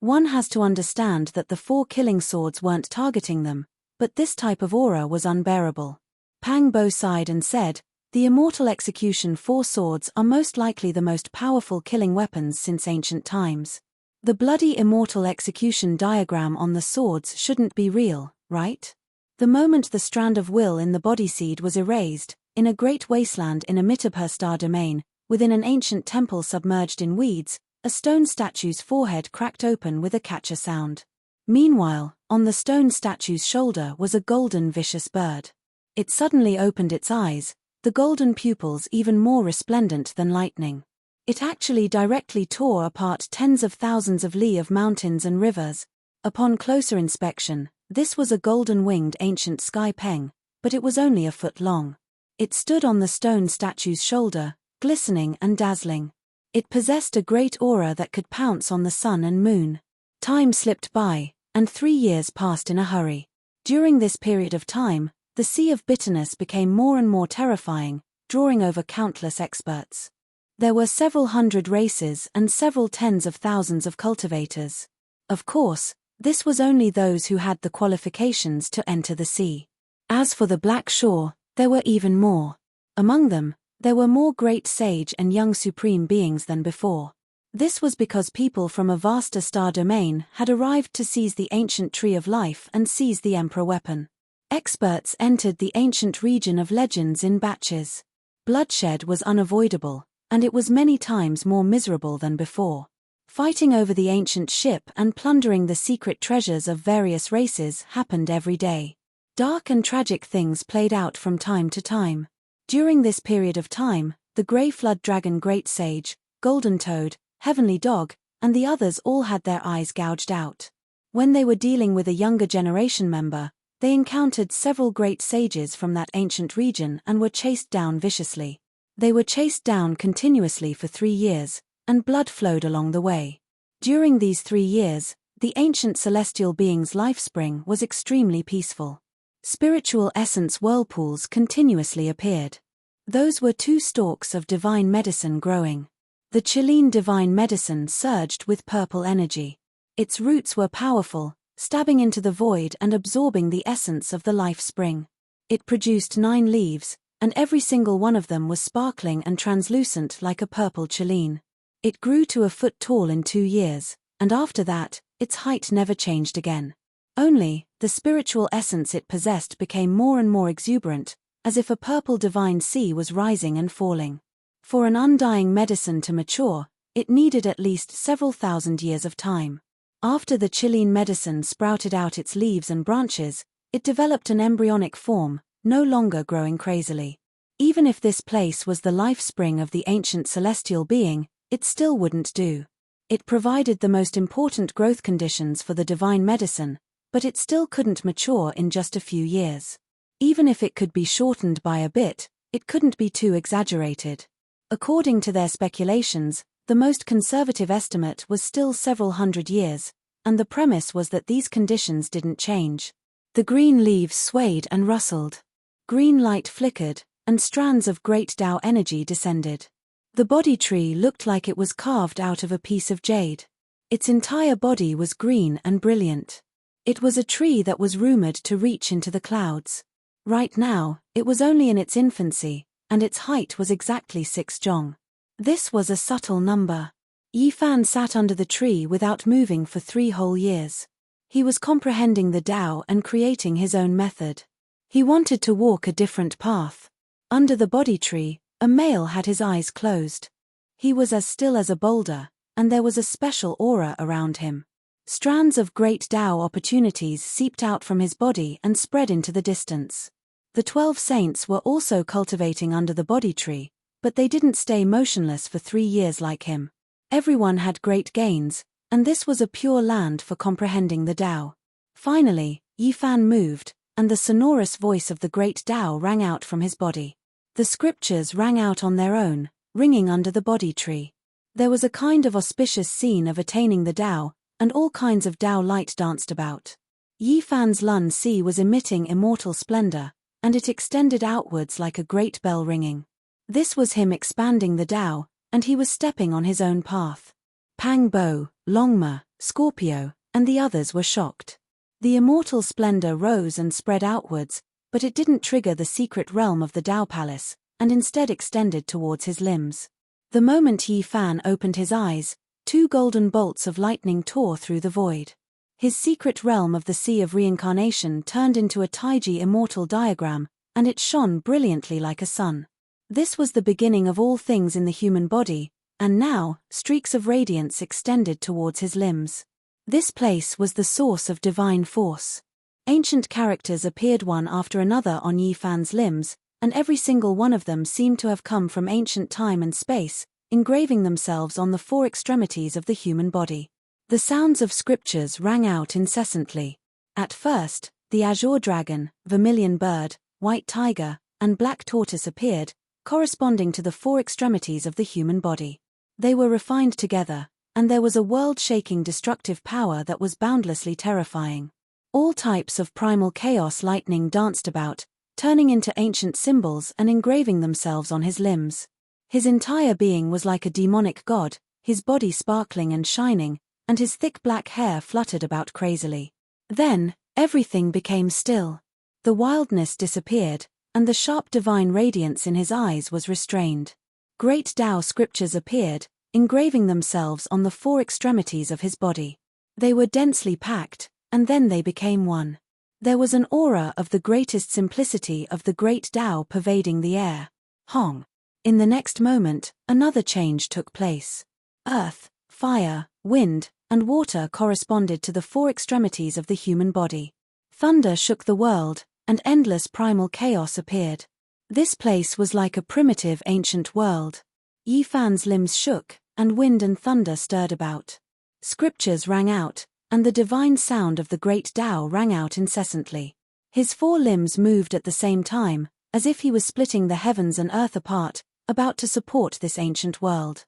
One has to understand that the 4 killing swords weren't targeting them, but this type of aura was unbearable. Pang Bo sighed and said, "The immortal execution 4 swords are most likely the most powerful killing weapons since ancient times. The bloody immortal execution diagram on the swords shouldn't be real, right?" The moment the strand of will in the body seed was erased, in a great wasteland in a Mitterper star domain, within an ancient temple submerged in weeds, a stone statue's forehead cracked open with a catcher sound. Meanwhile, on the stone statue's shoulder was a golden vicious bird. It suddenly opened its eyes, the golden pupils even more resplendent than lightning. It actually directly tore apart tens of thousands of li of mountains and rivers. Upon closer inspection, this was a golden-winged ancient sky peng, but it was only a foot long. It stood on the stone statue's shoulder, glistening and dazzling. It possessed a great aura that could pounce on the sun and moon. Time slipped by, and 3 years passed in a hurry. During this period of time, the sea of bitterness became more and more terrifying, drawing over countless experts. There were several hundred races and several tens of thousands of cultivators. Of course, this was only those who had the qualifications to enter the sea. As for the Black Shore, there were even more. Among them, there were more great sage and young supreme beings than before. This was because people from a vaster star domain had arrived to seize the ancient tree of life and seize the emperor weapon. Experts entered the ancient region of legends in batches. Bloodshed was unavoidable, and it was many times more miserable than before. Fighting over the ancient ship and plundering the secret treasures of various races happened every day. Dark and tragic things played out from time to time. During this period of time, the Grey Flood Dragon Great Sage, Golden Toad, Heavenly Dog, and the others all had their eyes gouged out. When they were dealing with a younger generation member, they encountered several great sages from that ancient region and were chased down viciously. They were chased down continuously for 3 years, and blood flowed along the way. During these 3 years, the ancient celestial being's lifespring was extremely peaceful. Spiritual essence whirlpools continuously appeared. Those were 2 stalks of divine medicine growing. The Chilean divine medicine surged with purple energy. Its roots were powerful, stabbing into the void and absorbing the essence of the life spring. It produced 9 leaves, and every single one of them was sparkling and translucent like a purple Chilean. It grew to a foot tall in 2 years, and after that, its height never changed again. Only, the spiritual essence it possessed became more and more exuberant, as if a purple divine sea was rising and falling. For an undying medicine to mature, it needed at least several thousand years of time. After the Chilean medicine sprouted out its leaves and branches, it developed an embryonic form, no longer growing crazily. Even if this place was the life spring of the ancient celestial being, it still wouldn't do. It provided the most important growth conditions for the divine medicine, but it still couldn't mature in just a few years. Even if it could be shortened by a bit, it couldn't be too exaggerated. According to their speculations, the most conservative estimate was still several hundred years, and the premise was that these conditions didn't change. The green leaves swayed and rustled. Green light flickered, and strands of great Tao energy descended. The body tree looked like it was carved out of a piece of jade. Its entire body was green and brilliant. It was a tree that was rumored to reach into the clouds. Right now, it was only in its infancy, and its height was exactly 6 jong. This was a subtle number. Yifan sat under the tree without moving for 3 whole years. He was comprehending the Tao and creating his own method. He wanted to walk a different path. Under the body tree, a male had his eyes closed. He was as still as a boulder, and there was a special aura around him. Strands of great Tao opportunities seeped out from his body and spread into the distance. The 12 saints were also cultivating under the body tree, but they didn't stay motionless for 3 years like him. Everyone had great gains, and this was a pure land for comprehending the Tao. Finally, Yifan moved, and the sonorous voice of the great Tao rang out from his body. The scriptures rang out on their own, ringing under the body tree. There was a kind of auspicious scene of attaining the Tao, and all kinds of Tao light danced about. Yifan's Lun Sea was emitting immortal splendor, and it extended outwards like a great bell ringing. This was him expanding the Tao, and he was stepping on his own path. Pang Bo, Longma, Scorpio, and the others were shocked. The immortal splendor rose and spread outwards, but it didn't trigger the secret realm of the Tao Palace, and instead extended towards his limbs. The moment Yifan opened his eyes, 2 golden bolts of lightning tore through the void. His secret realm of the Sea of Reincarnation turned into a Taiji immortal diagram, and it shone brilliantly like a sun. This was the beginning of all things in the human body, and now, streaks of radiance extended towards his limbs. This place was the source of divine force. Ancient characters appeared one after another on Yifan's limbs, and every single one of them seemed to have come from ancient time and space, engraving themselves on the 4 extremities of the human body. The sounds of scriptures rang out incessantly. At first, the azure dragon, vermilion bird, white tiger, and black tortoise appeared, corresponding to the 4 extremities of the human body. They were refined together, and there was a world-shaking destructive power that was boundlessly terrifying. All types of primal chaos lightning danced about, turning into ancient symbols and engraving themselves on his limbs. His entire being was like a demonic god, his body sparkling and shining, and his thick black hair fluttered about crazily. Then, everything became still. The wildness disappeared, and the sharp divine radiance in his eyes was restrained. Great Tao scriptures appeared, engraving themselves on the 4 extremities of his body. They were densely packed, and then they became one. There was an aura of the greatest simplicity of the great Tao pervading the air. Hong. In the next moment, another change took place. Earth, fire, wind, and water corresponded to the four extremities of the human body. Thunder shook the world, and endless primal chaos appeared. This place was like a primitive ancient world. Yifan's limbs shook, and wind and thunder stirred about. Scriptures rang out, and the divine sound of the great Tao rang out incessantly. His four limbs moved at the same time, as if he was splitting the heavens and earth apart, about to support this ancient world.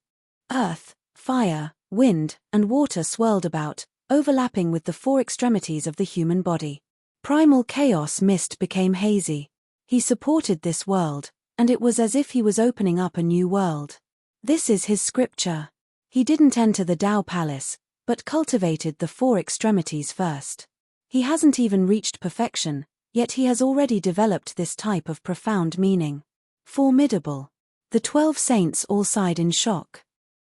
Earth, fire, wind, and water swirled about, overlapping with the four extremities of the human body. Primal chaos mist became hazy. He supported this world, and it was as if he was opening up a new world. This is his scripture. He didn't enter the Tao Palace, but cultivated the four extremities first. He hasn't even reached perfection, yet he has already developed this type of profound meaning. Formidable. The 12 saints all sighed in shock.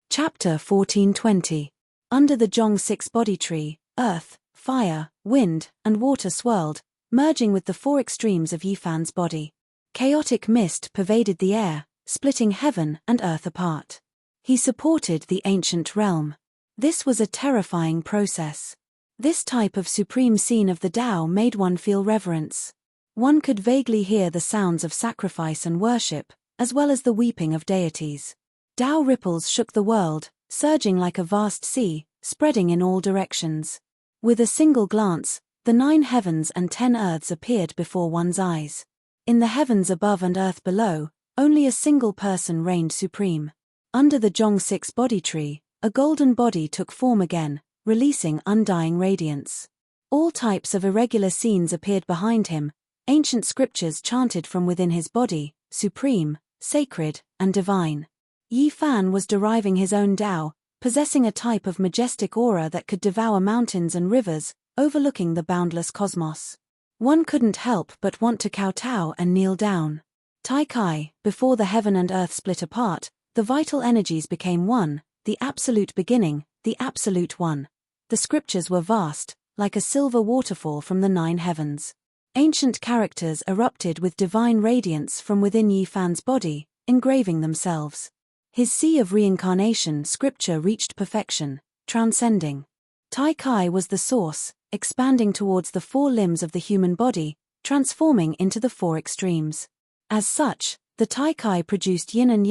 Chapter 1420. Under the Zhong-6 body tree, earth, fire, wind, and water swirled, merging with the four extremes of Yifan's body. Chaotic mist pervaded the air, splitting heaven and earth apart. He supported the ancient realm. This was a terrifying process. This type of supreme scene of the Tao made one feel reverence. One could vaguely hear the sounds of sacrifice and worship, as well as the weeping of deities. Tao ripples shook the world, surging like a vast sea, spreading in all directions. With a single glance, the 9 heavens and 10 earths appeared before one's eyes. In the heavens above and earth below, only a single person reigned supreme. Under the Zhong-6 body tree, a golden body took form again, releasing undying radiance. All types of irregular scenes appeared behind him, ancient scriptures chanted from within his body, supreme, sacred, and divine. Yifan was deriving his own Tao, possessing a type of majestic aura that could devour mountains and rivers, overlooking the boundless cosmos. One couldn't help but want to kowtow and kneel down. Tai Kai, before the heaven and earth split apart, the vital energies became one, the absolute beginning, the absolute one. The scriptures were vast, like a silver waterfall from the 9 heavens. Ancient characters erupted with divine radiance from within Yifan's body, engraving themselves. His sea of reincarnation scripture reached perfection, transcending. Tai Kai was the source, expanding towards the 4 limbs of the human body, transforming into the 4 extremes. As such, the Tai Kai produced yin and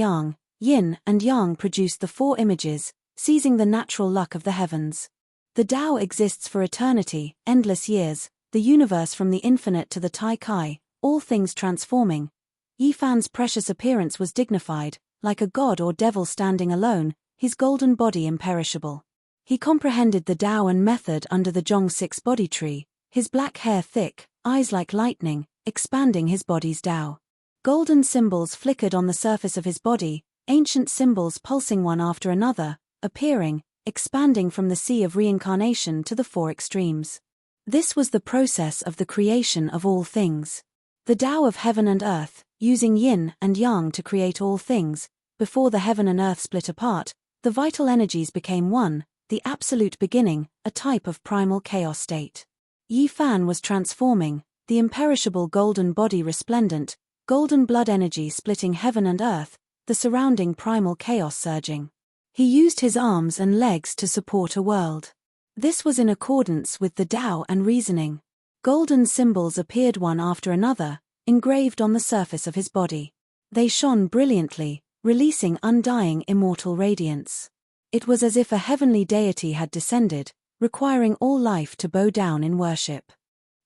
yang produced the 4 images, seizing the natural luck of the heavens. The Tao exists for eternity, endless years, the universe from the infinite to the Tai Kai, all things transforming. Yifan's precious appearance was dignified, like a god or devil standing alone, his golden body imperishable. He comprehended the Tao and method under the Zhong-6 body tree, his black hair thick, eyes like lightning, expanding his body's Tao. Golden symbols flickered on the surface of his body, ancient symbols pulsing one after another, appearing, expanding from the sea of reincarnation to the 4 extremes. This was the process of the creation of all things. The Tao of heaven and earth, using yin and yang to create all things, before the heaven and earth split apart, the vital energies became one, the absolute beginning, a type of primal chaos state. Yifan was transforming, the imperishable golden body resplendent, golden blood energy splitting heaven and earth, the surrounding primal chaos surging. He used his arms and legs to support a world. This was in accordance with the Tao and reasoning. Golden symbols appeared one after another, engraved on the surface of his body. They shone brilliantly, releasing undying immortal radiance. It was as if a heavenly deity had descended, requiring all life to bow down in worship.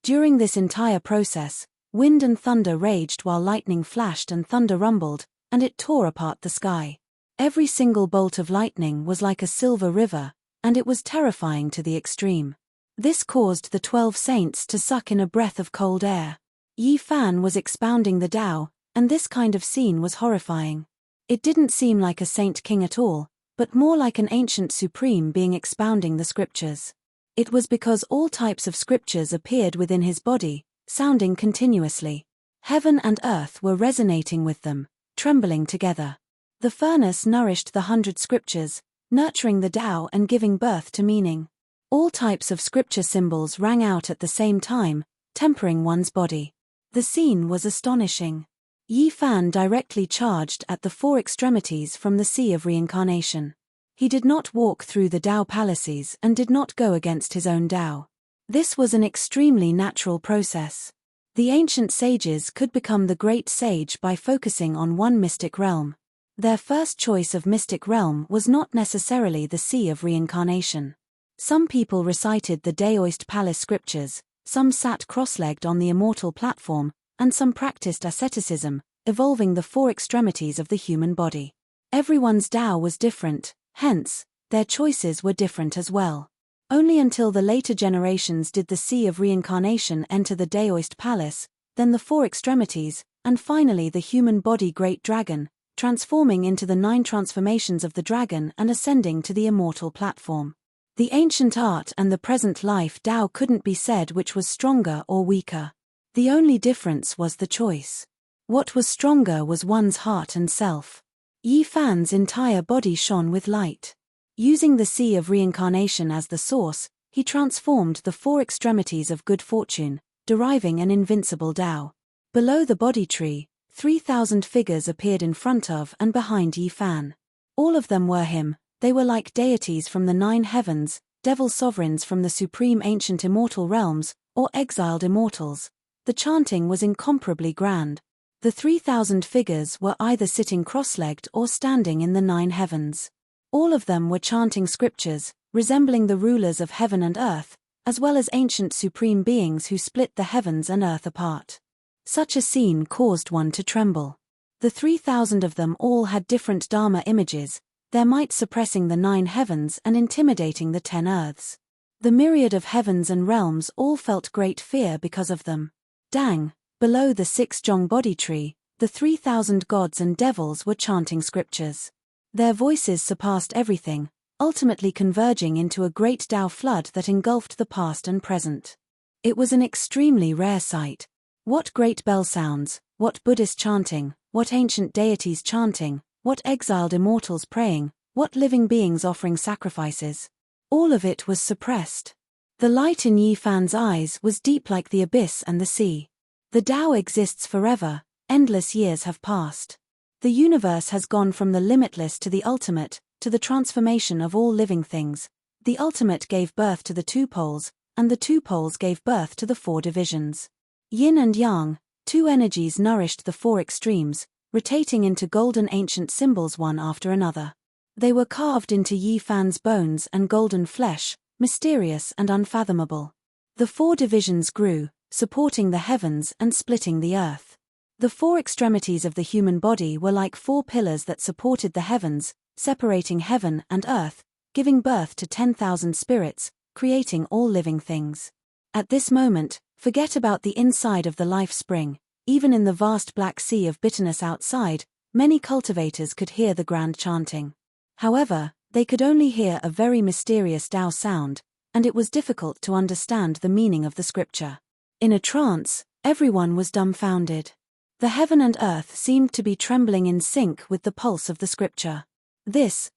During this entire process, wind and thunder raged while lightning flashed and thunder rumbled, and it tore apart the sky. Every single bolt of lightning was like a silver river, and it was terrifying to the extreme. This caused the 12 saints to suck in a breath of cold air. Yifan was expounding the Tao, and this kind of scene was horrifying. It didn't seem like a saint king at all, but more like an ancient supreme being expounding the scriptures. It was because all types of scriptures appeared within his body, sounding continuously. Heaven and earth were resonating with them, trembling together. The furnace nourished the 100 scriptures, nurturing the Tao and giving birth to meaning. All types of scripture symbols rang out at the same time, tempering one's body. The scene was astonishing. Yifan directly charged at the 4 extremities from the sea of reincarnation. He did not walk through the Tao palaces and did not go against his own Tao. This was an extremely natural process. The ancient sages could become the great sage by focusing on one mystic realm. Their first choice of mystic realm was not necessarily the Sea of Reincarnation. Some people recited the Daoist Palace scriptures, some sat cross-legged on the immortal platform, and some practiced asceticism, evolving the four extremities of the human body. Everyone's Tao was different, hence, their choices were different as well. Only until the later generations did the Sea of Reincarnation enter the Daoist Palace, then the four extremities, and finally the human body Great Dragon, transforming into the 9 transformations of the dragon and ascending to the immortal platform. The ancient art and the present life Tao couldn't be said which was stronger or weaker. The only difference was the choice. What was stronger was one's heart and self. Yi Fan's entire body shone with light. Using the Sea of Reincarnation as the source, he transformed the four extremities of good fortune, deriving an invincible Tao. Below the body tree, 3,000 figures appeared in front of and behind Yi Fan. All of them were him. They were like deities from the 9 heavens, devil sovereigns from the supreme ancient immortal realms, or exiled immortals. The chanting was incomparably grand. The 3,000 figures were either sitting cross-legged or standing in the 9 heavens. All of them were chanting scriptures, resembling the rulers of heaven and earth, as well as ancient supreme beings who split the heavens and earth apart. Such a scene caused one to tremble. The 3,000 of them all had different Dharma images, their might suppressing the 9 heavens and intimidating the 10 earths. The myriad of heavens and realms all felt great fear because of them. Dang, below the 6 Zhong body tree, the 3,000 gods and devils were chanting scriptures. Their voices surpassed everything, ultimately converging into a great Tao flood that engulfed the past and present. It was an extremely rare sight. What great bell sounds, what Buddhist chanting, what ancient deities chanting, what exiled immortals praying, what living beings offering sacrifices. All of it was suppressed. The light in Yi Fan's eyes was deep like the abyss and the sea. The Tao exists forever, endless years have passed. The universe has gone from the limitless to the ultimate, to the transformation of all living things. The ultimate gave birth to the 2 poles, and the 2 poles gave birth to the 4 divisions. Yin and Yang, 2 energies nourished the 4 extremes, rotating into golden ancient symbols one after another. They were carved into Yi Fan's bones and golden flesh, mysterious and unfathomable. The 4 divisions grew, supporting the heavens and splitting the earth. The 4 extremities of the human body were like 4 pillars that supported the heavens, separating heaven and earth, giving birth to 10,000 spirits, creating all living things. At this moment, forget about the inside of the life spring. Even in the vast black sea of bitterness outside, many cultivators could hear the grand chanting. However, they could only hear a very mysterious Tao sound, and it was difficult to understand the meaning of the scripture. In a trance, everyone was dumbfounded. The heaven and earth seemed to be trembling in sync with the pulse of the scripture.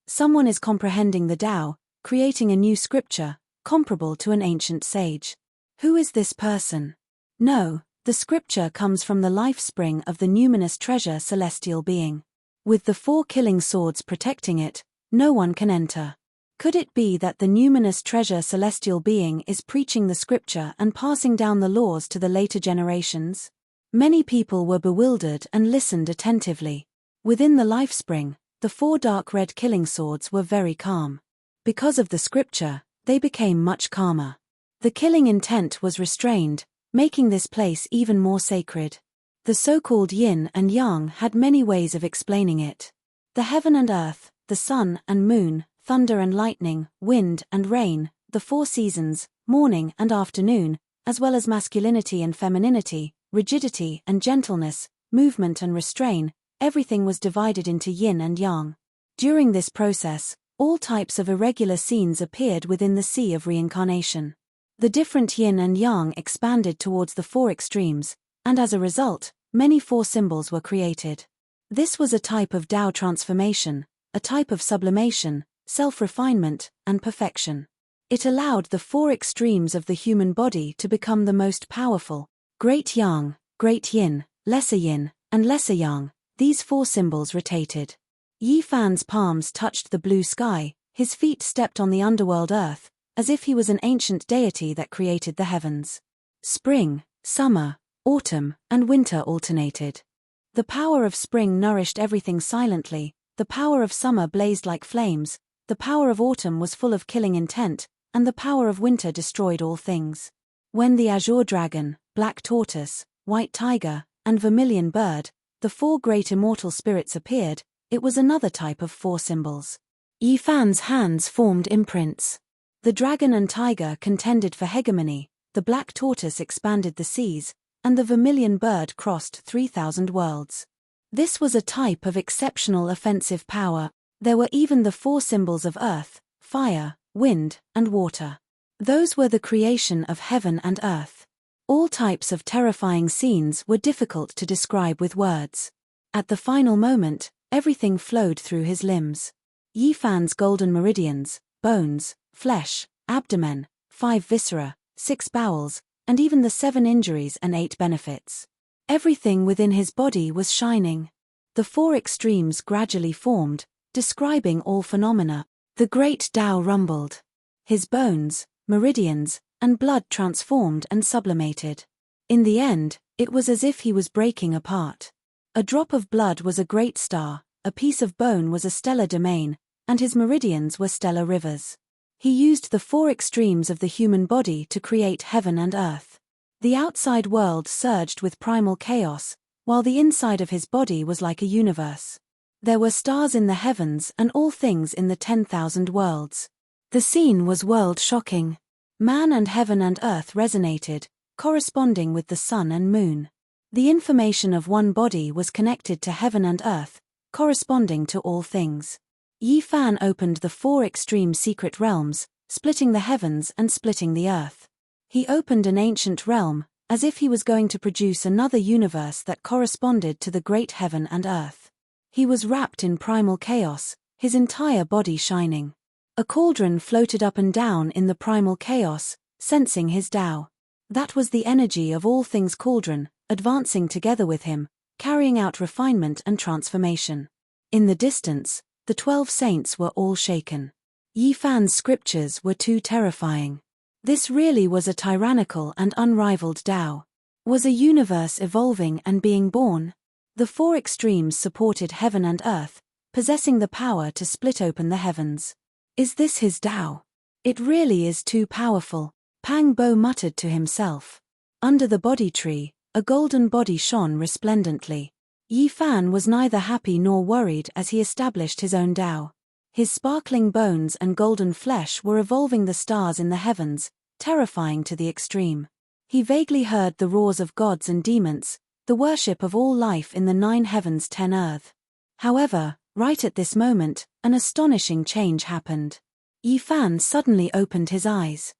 Someone is comprehending the Tao, creating a new scripture, comparable to an ancient sage. Who is this person? No, the scripture comes from the life spring of the numinous treasure celestial being. With the 4 killing swords protecting it, no one can enter. Could it be that the numinous treasure celestial being is preaching the scripture and passing down the laws to the later generations? Many people were bewildered and listened attentively. Within the life spring, the 4 dark red killing swords were very calm. Because of the scripture, they became much calmer. The killing intent was restrained, making this place even more sacred. The so-called yin and yang had many ways of explaining it. The heaven and earth, the sun and moon, thunder and lightning, wind and rain, the 4 seasons, morning and afternoon, as well as masculinity and femininity, rigidity and gentleness, movement and restraint, everything was divided into yin and yang. During this process, all types of irregular scenes appeared within the Sea of Reincarnation. The different yin and yang expanded towards the 4 extremes, and as a result, many 4 symbols were created. This was a type of Tao transformation, a type of sublimation, self-refinement, and perfection. It allowed the 4 extremes of the human body to become the most powerful. Great Yang, Great Yin, Lesser Yin, and Lesser Yang, these 4 symbols rotated. Yi Fan's palms touched the blue sky, His feet stepped on the underworld earth, as if he was an ancient deity that created the heavens. Spring, summer, autumn, and winter alternated. The power of spring nourished everything silently, the power of summer blazed like flames, the power of autumn was full of killing intent, and the power of winter destroyed all things. When the azure dragon, black tortoise, white tiger, and vermilion bird, the four great immortal spirits appeared, it was another type of four symbols. Yi Fan's hands formed imprints. The dragon and tiger contended for hegemony, the black tortoise expanded the seas, and the vermilion bird crossed 3,000 worlds. This was a type of exceptional offensive power. There were even the four symbols of earth, fire, wind, and water. Those were the creation of heaven and earth. All types of terrifying scenes were difficult to describe with words. At the final moment, everything flowed through his limbs. Yi Fan's golden meridians, bones, flesh, abdomen, 5 viscera, 6 bowels, and even the 7 injuries and 8 benefits. Everything within his body was shining. The 4 extremes gradually formed, describing all phenomena. The great Tao rumbled. His bones, meridians, and blood transformed and sublimated. In the end, it was as if he was breaking apart. A drop of blood was a great star, a piece of bone was a stellar domain, and his meridians were stellar rivers. He used the 4 extremes of the human body to create heaven and earth. The outside world surged with primal chaos, while the inside of his body was like a universe. There were stars in the heavens and all things in the 10,000 worlds. The scene was world-shocking. Man and heaven and earth resonated, corresponding with the sun and moon. The information of one body was connected to heaven and earth, corresponding to all things. Yi Fan opened the 4 extreme secret realms, splitting the heavens and splitting the earth. He opened an ancient realm, as if he was going to produce another universe that corresponded to the great heaven and earth. He was wrapped in primal chaos, his entire body shining. A cauldron floated up and down in the primal chaos, sensing his Tao. That was the energy of all things cauldron, advancing together with him, carrying out refinement and transformation. In the distance, the 12 saints were all shaken. Yi Fan's scriptures were too terrifying. This really was a tyrannical and unrivaled Tao. Was a universe evolving and being born? The 4 extremes supported heaven and earth, possessing the power to split open the heavens. Is this his Tao? It really is too powerful, Pang Bo muttered to himself. Under the body tree, a golden body shone resplendently. Yi Fan was neither happy nor worried as he established his own Tao. His sparkling bones and golden flesh were evolving the stars in the heavens, terrifying to the extreme. He vaguely heard the roars of gods and demons, the worship of all life in the 9 heavens 10 earth. However, right at this moment, an astonishing change happened. Yi Fan suddenly opened his eyes.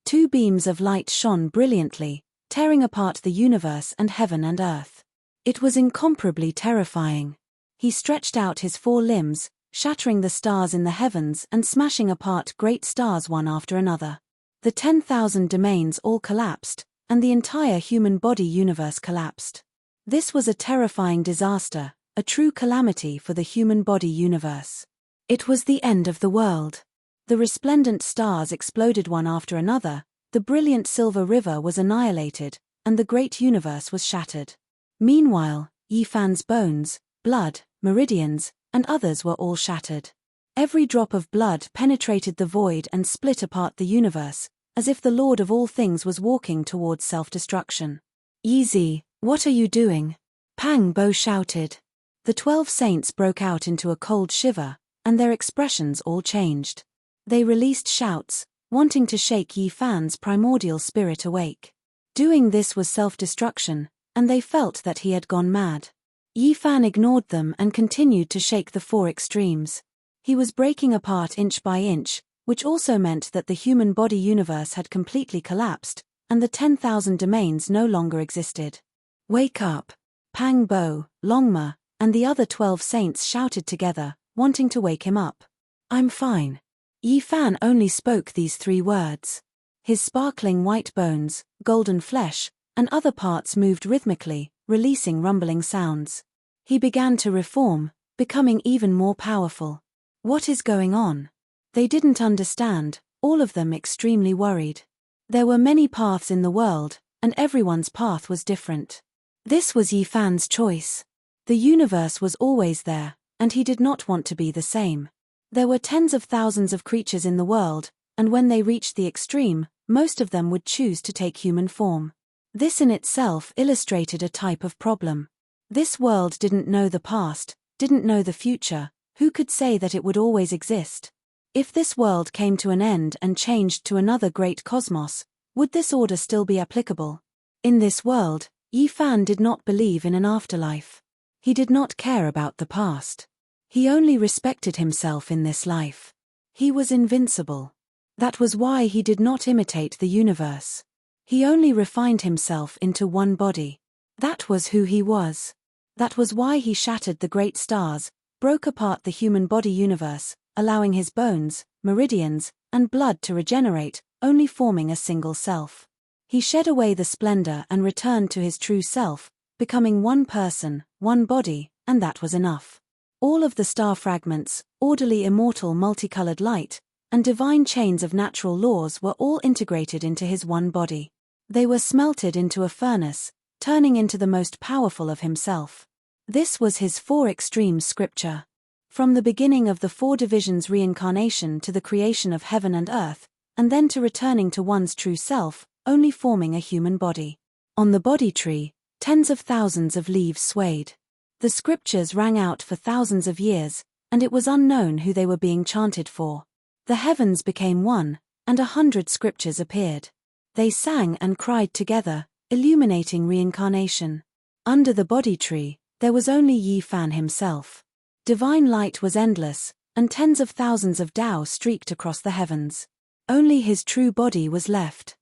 2 beams of light shone brilliantly, tearing apart the universe and heaven and earth. It was incomparably terrifying. He stretched out his 4 limbs, shattering the stars in the heavens and smashing apart great stars one after another. The 10,000 domains all collapsed, and the entire human body universe collapsed. This was a terrifying disaster, a true calamity for the human body universe. It was the end of the world. The resplendent stars exploded one after another, the brilliant silver river was annihilated, and the great universe was shattered. Meanwhile, Yi Fan's bones, blood, meridians, and others were all shattered. Every drop of blood penetrated the void and split apart the universe, as if the Lord of all things was walking towards self-destruction. Yi, what are you doing? Pang Bo shouted. The 12 saints broke out into a cold shiver, and their expressions all changed. They released shouts, wanting to shake Yi Fan's primordial spirit awake. Doing this was self-destruction, and they felt that he had gone mad. Yi Fan ignored them and continued to shake the 4 extremes. He was breaking apart inch by inch, which also meant that the human body universe had completely collapsed, and the 10,000 domains no longer existed. Wake up! Pang Bo, Longma, and the other 12 saints shouted together, wanting to wake him up. I'm fine. Yi Fan only spoke these 3 words. His sparkling white bones, golden flesh, and other parts moved rhythmically, releasing rumbling sounds. He began to reform, becoming even more powerful. What is going on? They didn't understand, all of them extremely worried. There were many paths in the world, and everyone's path was different. This was Yi Fan's choice. The universe was always there, and he did not want to be the same. There were tens of thousands of creatures in the world, and when they reached the extreme, most of them would choose to take human form. This in itself illustrated a type of problem. This world didn't know the past, didn't know the future. Who could say that it would always exist? If this world came to an end and changed to another great cosmos, would this order still be applicable? In this world, Yi Fan did not believe in an afterlife. He did not care about the past. He only respected himself in this life. He was invincible. That was why he did not imitate the universe. He only refined himself into one body. That was who he was. That was why he shattered the great stars, broke apart the human body universe, allowing his bones, meridians, and blood to regenerate, only forming a single self. He shed away the splendor and returned to his true self, becoming one person, one body, and that was enough. All of the star fragments, orderly immortal multicolored light, and divine chains of natural laws were all integrated into his one body. They were smelted into a furnace, turning into the most powerful of himself. This was his four extremes scripture. From the beginning of the four divisions reincarnation to the creation of heaven and earth, and then to returning to one's true self, only forming a human body. On the body tree, tens of thousands of leaves swayed. The scriptures rang out for thousands of years, and it was unknown who they were being chanted for. The heavens became one, and 100 scriptures appeared. They sang and cried together, illuminating reincarnation. Under the body tree, there was only Yi Fan himself. Divine light was endless, and tens of thousands of Tao streaked across the heavens. Only his true body was left.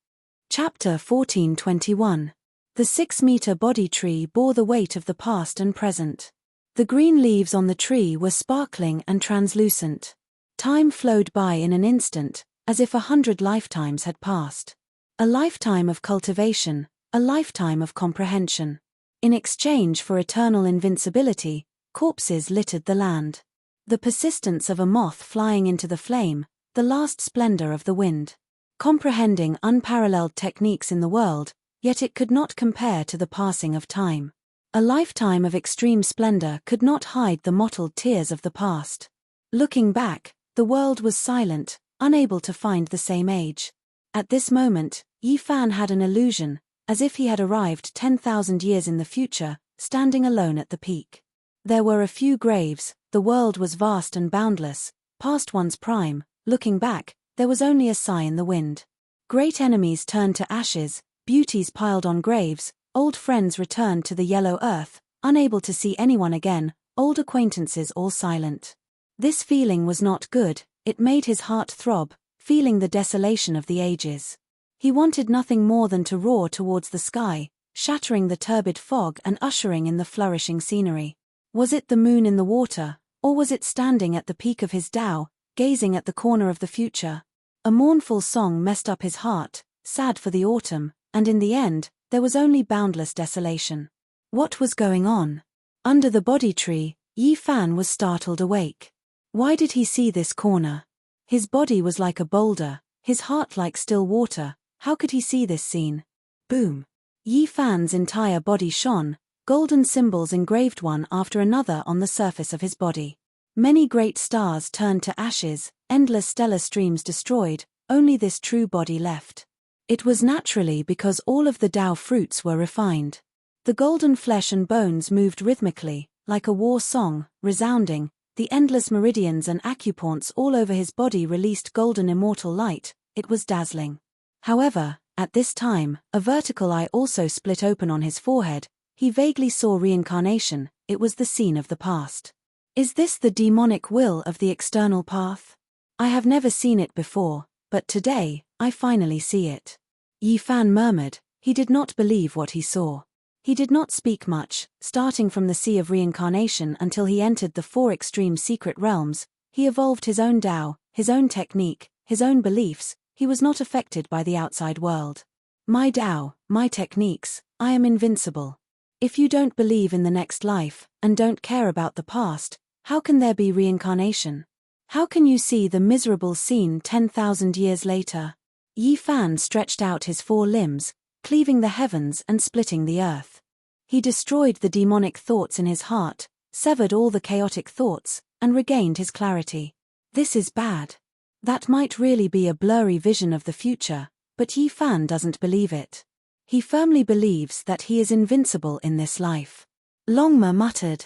Chapter 14:21. The 6-meter body tree bore the weight of the past and present. The green leaves on the tree were sparkling and translucent. Time flowed by in an instant, as if 100 lifetimes had passed. A lifetime of cultivation, a lifetime of comprehension. In exchange for eternal invincibility, corpses littered the land. The persistence of a moth flying into the flame, the last splendor of the wind. Comprehending unparalleled techniques in the world, yet it could not compare to the passing of time. A lifetime of extreme splendor could not hide the mottled tears of the past. Looking back, the world was silent, unable to find the same age. At this moment, Yi Fan had an illusion, as if he had arrived 10,000 years in the future, standing alone at the peak. There were a few graves, the world was vast and boundless, past one's prime. Looking back, there was only a sigh in the wind. Great enemies turned to ashes, beauties piled on graves, old friends returned to the yellow earth, unable to see anyone again, old acquaintances all silent. This feeling was not good, it made his heart throb, feeling the desolation of the ages. He wanted nothing more than to roar towards the sky, shattering the turbid fog and ushering in the flourishing scenery. Was it the moon in the water, or was it standing at the peak of his Tao, gazing at the corner of the future? A mournful song messed up his heart, sad for the autumn, and in the end, there was only boundless desolation. What was going on? Under the body tree, Yi Fan was startled awake. Why did he see this corner? His body was like a boulder, his heart like still water. How could he see this scene? Boom! Yi Fan's entire body shone, golden symbols engraved one after another on the surface of his body. Many great stars turned to ashes, endless stellar streams destroyed, only this true body left. It was naturally because all of the Tao fruits were refined. The golden flesh and bones moved rhythmically, like a war song, resounding. The endless meridians and acupoints all over his body released golden immortal light. It was dazzling. However, at this time, a vertical eye also split open on his forehead. He vaguely saw reincarnation. It was the scene of the past. Is this the demonic will of the external path? I have never seen it before, but today, I finally see it. Yi Fan murmured. He did not believe what he saw. He did not speak much, starting from the sea of reincarnation until he entered the four extreme secret realms. He evolved his own Tao, his own technique, his own beliefs. He was not affected by the outside world. My Tao, my techniques, I am invincible. If you don't believe in the next life, and don't care about the past, how can there be reincarnation? How can you see the miserable scene 10,000 years later? Yi Fan stretched out his 4 limbs, cleaving the heavens and splitting the earth. He destroyed the demonic thoughts in his heart, severed all the chaotic thoughts, and regained his clarity. This is bad. That might really be a blurry vision of the future, but Yi Fan doesn't believe it. He firmly believes that he is invincible in this life. Longma muttered.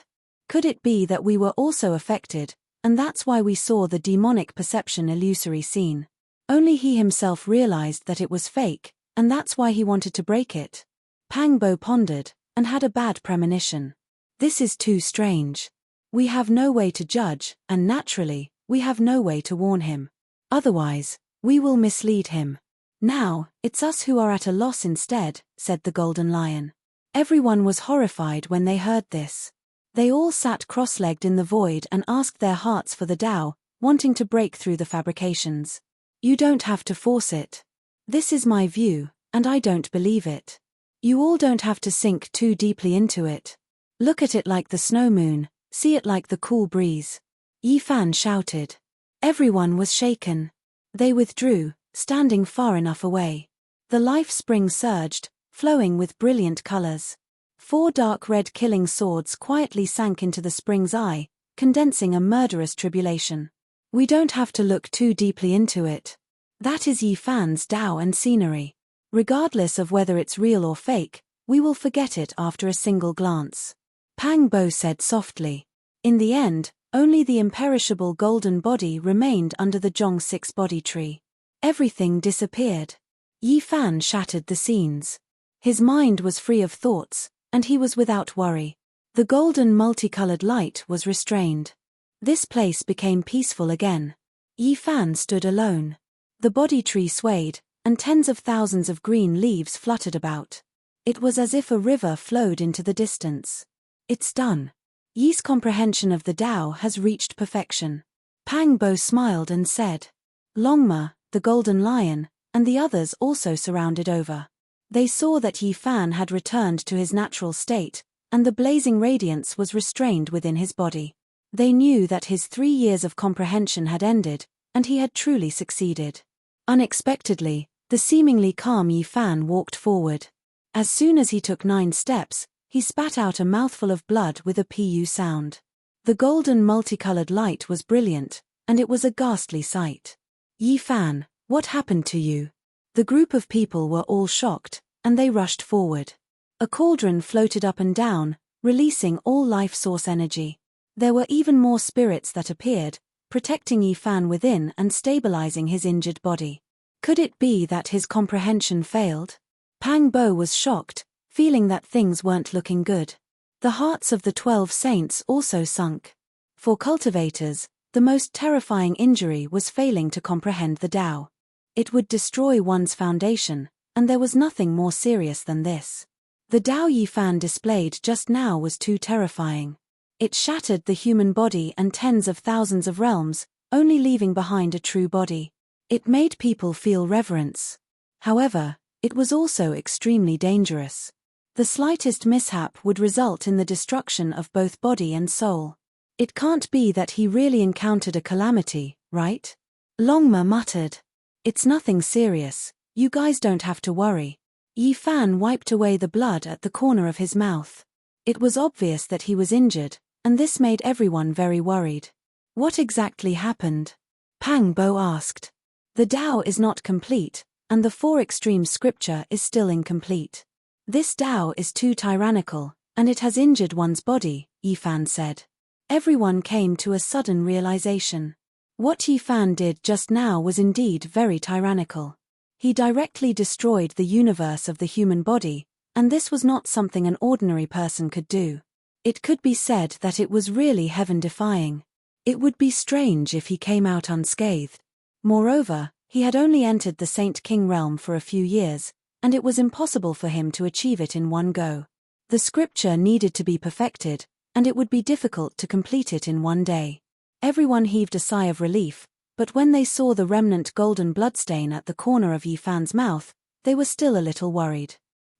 Could it be that we were also affected, and that's why we saw the demonic perception illusory scene? Only he himself realized that it was fake, and that's why he wanted to break it. Pangbo pondered, and had a bad premonition. This is too strange. We have no way to judge, and naturally, we have no way to warn him. Otherwise, we will mislead him. Now, it's us who are at a loss instead, said the Golden Lion. Everyone was horrified when they heard this. They all sat cross-legged in the void and asked their hearts for the Tao, wanting to break through the fabrications. You don't have to force it. This is my view, and I don't believe it. You all don't have to sink too deeply into it. Look at it like the snow moon, see it like the cool breeze. Yi Fan shouted. Everyone was shaken. They withdrew, standing far enough away. The life spring surged, flowing with brilliant colors. 4 dark red killing swords quietly sank into the spring's eye, condensing a murderous tribulation. We don't have to look too deeply into it. That is Yi Fan's Tao and scenery. Regardless of whether it's real or fake, we will forget it after a single glance. Pang Bo said softly. In the end, only the imperishable golden body remained under the Zhong 6 body tree. Everything disappeared. Yi Fan shattered the scenes. His mind was free of thoughts, and he was without worry. The golden multicolored light was restrained. This place became peaceful again. Yi Fan stood alone. The body tree swayed, and tens of thousands of green leaves fluttered about. It was as if a river flowed into the distance. It's done. Yi's comprehension of the Tao has reached perfection. Pang Bo smiled and said. Longma, the Golden Lion, and the others also surrounded over. They saw that Yi Fan had returned to his natural state, and the blazing radiance was restrained within his body. They knew that his 3 years of comprehension had ended, and he had truly succeeded. Unexpectedly, the seemingly calm Yi Fan walked forward. As soon as he took 9 steps, he spat out a mouthful of blood with a pu sound. The golden multicolored light was brilliant, and it was a ghastly sight. Yi Fan, what happened to you? The group of people were all shocked, and they rushed forward. A cauldron floated up and down, releasing all life source energy. There were even more spirits that appeared, protecting Yi Fan within and stabilizing his injured body. Could it be that his comprehension failed? Pang Bo was shocked, feeling that things weren't looking good. The hearts of the 12 saints also sunk. For cultivators, the most terrifying injury was failing to comprehend the Tao. It would destroy one's foundation, and there was nothing more serious than this. The Tao Yi Fan displayed just now was too terrifying. It shattered the human body and tens of thousands of realms, only leaving behind a true body. It made people feel reverence. However, it was also extremely dangerous. The slightest mishap would result in the destruction of both body and soul. It can't be that he really encountered a calamity, right? Longma muttered. It's nothing serious, you guys don't have to worry. Yi Fan wiped away the blood at the corner of his mouth. It was obvious that he was injured, and this made everyone very worried. What exactly happened? Pang Bo asked. The Tao is not complete, and the 4 extreme scripture is still incomplete. This Tao is too tyrannical, and it has injured one's body, Yi Fan said. Everyone came to a sudden realization. What Yi Fan did just now was indeed very tyrannical. He directly destroyed the universe of the human body, and this was not something an ordinary person could do. It could be said that it was really heaven-defying. It would be strange if he came out unscathed. Moreover, he had only entered the Saint King realm for a few years, and it was impossible for him to achieve it in one go. The scripture needed to be perfected, and it would be difficult to complete it in one day. Everyone heaved a sigh of relief, but when they saw the remnant golden bloodstain at the corner of Yi Fan's mouth, they were still a little worried.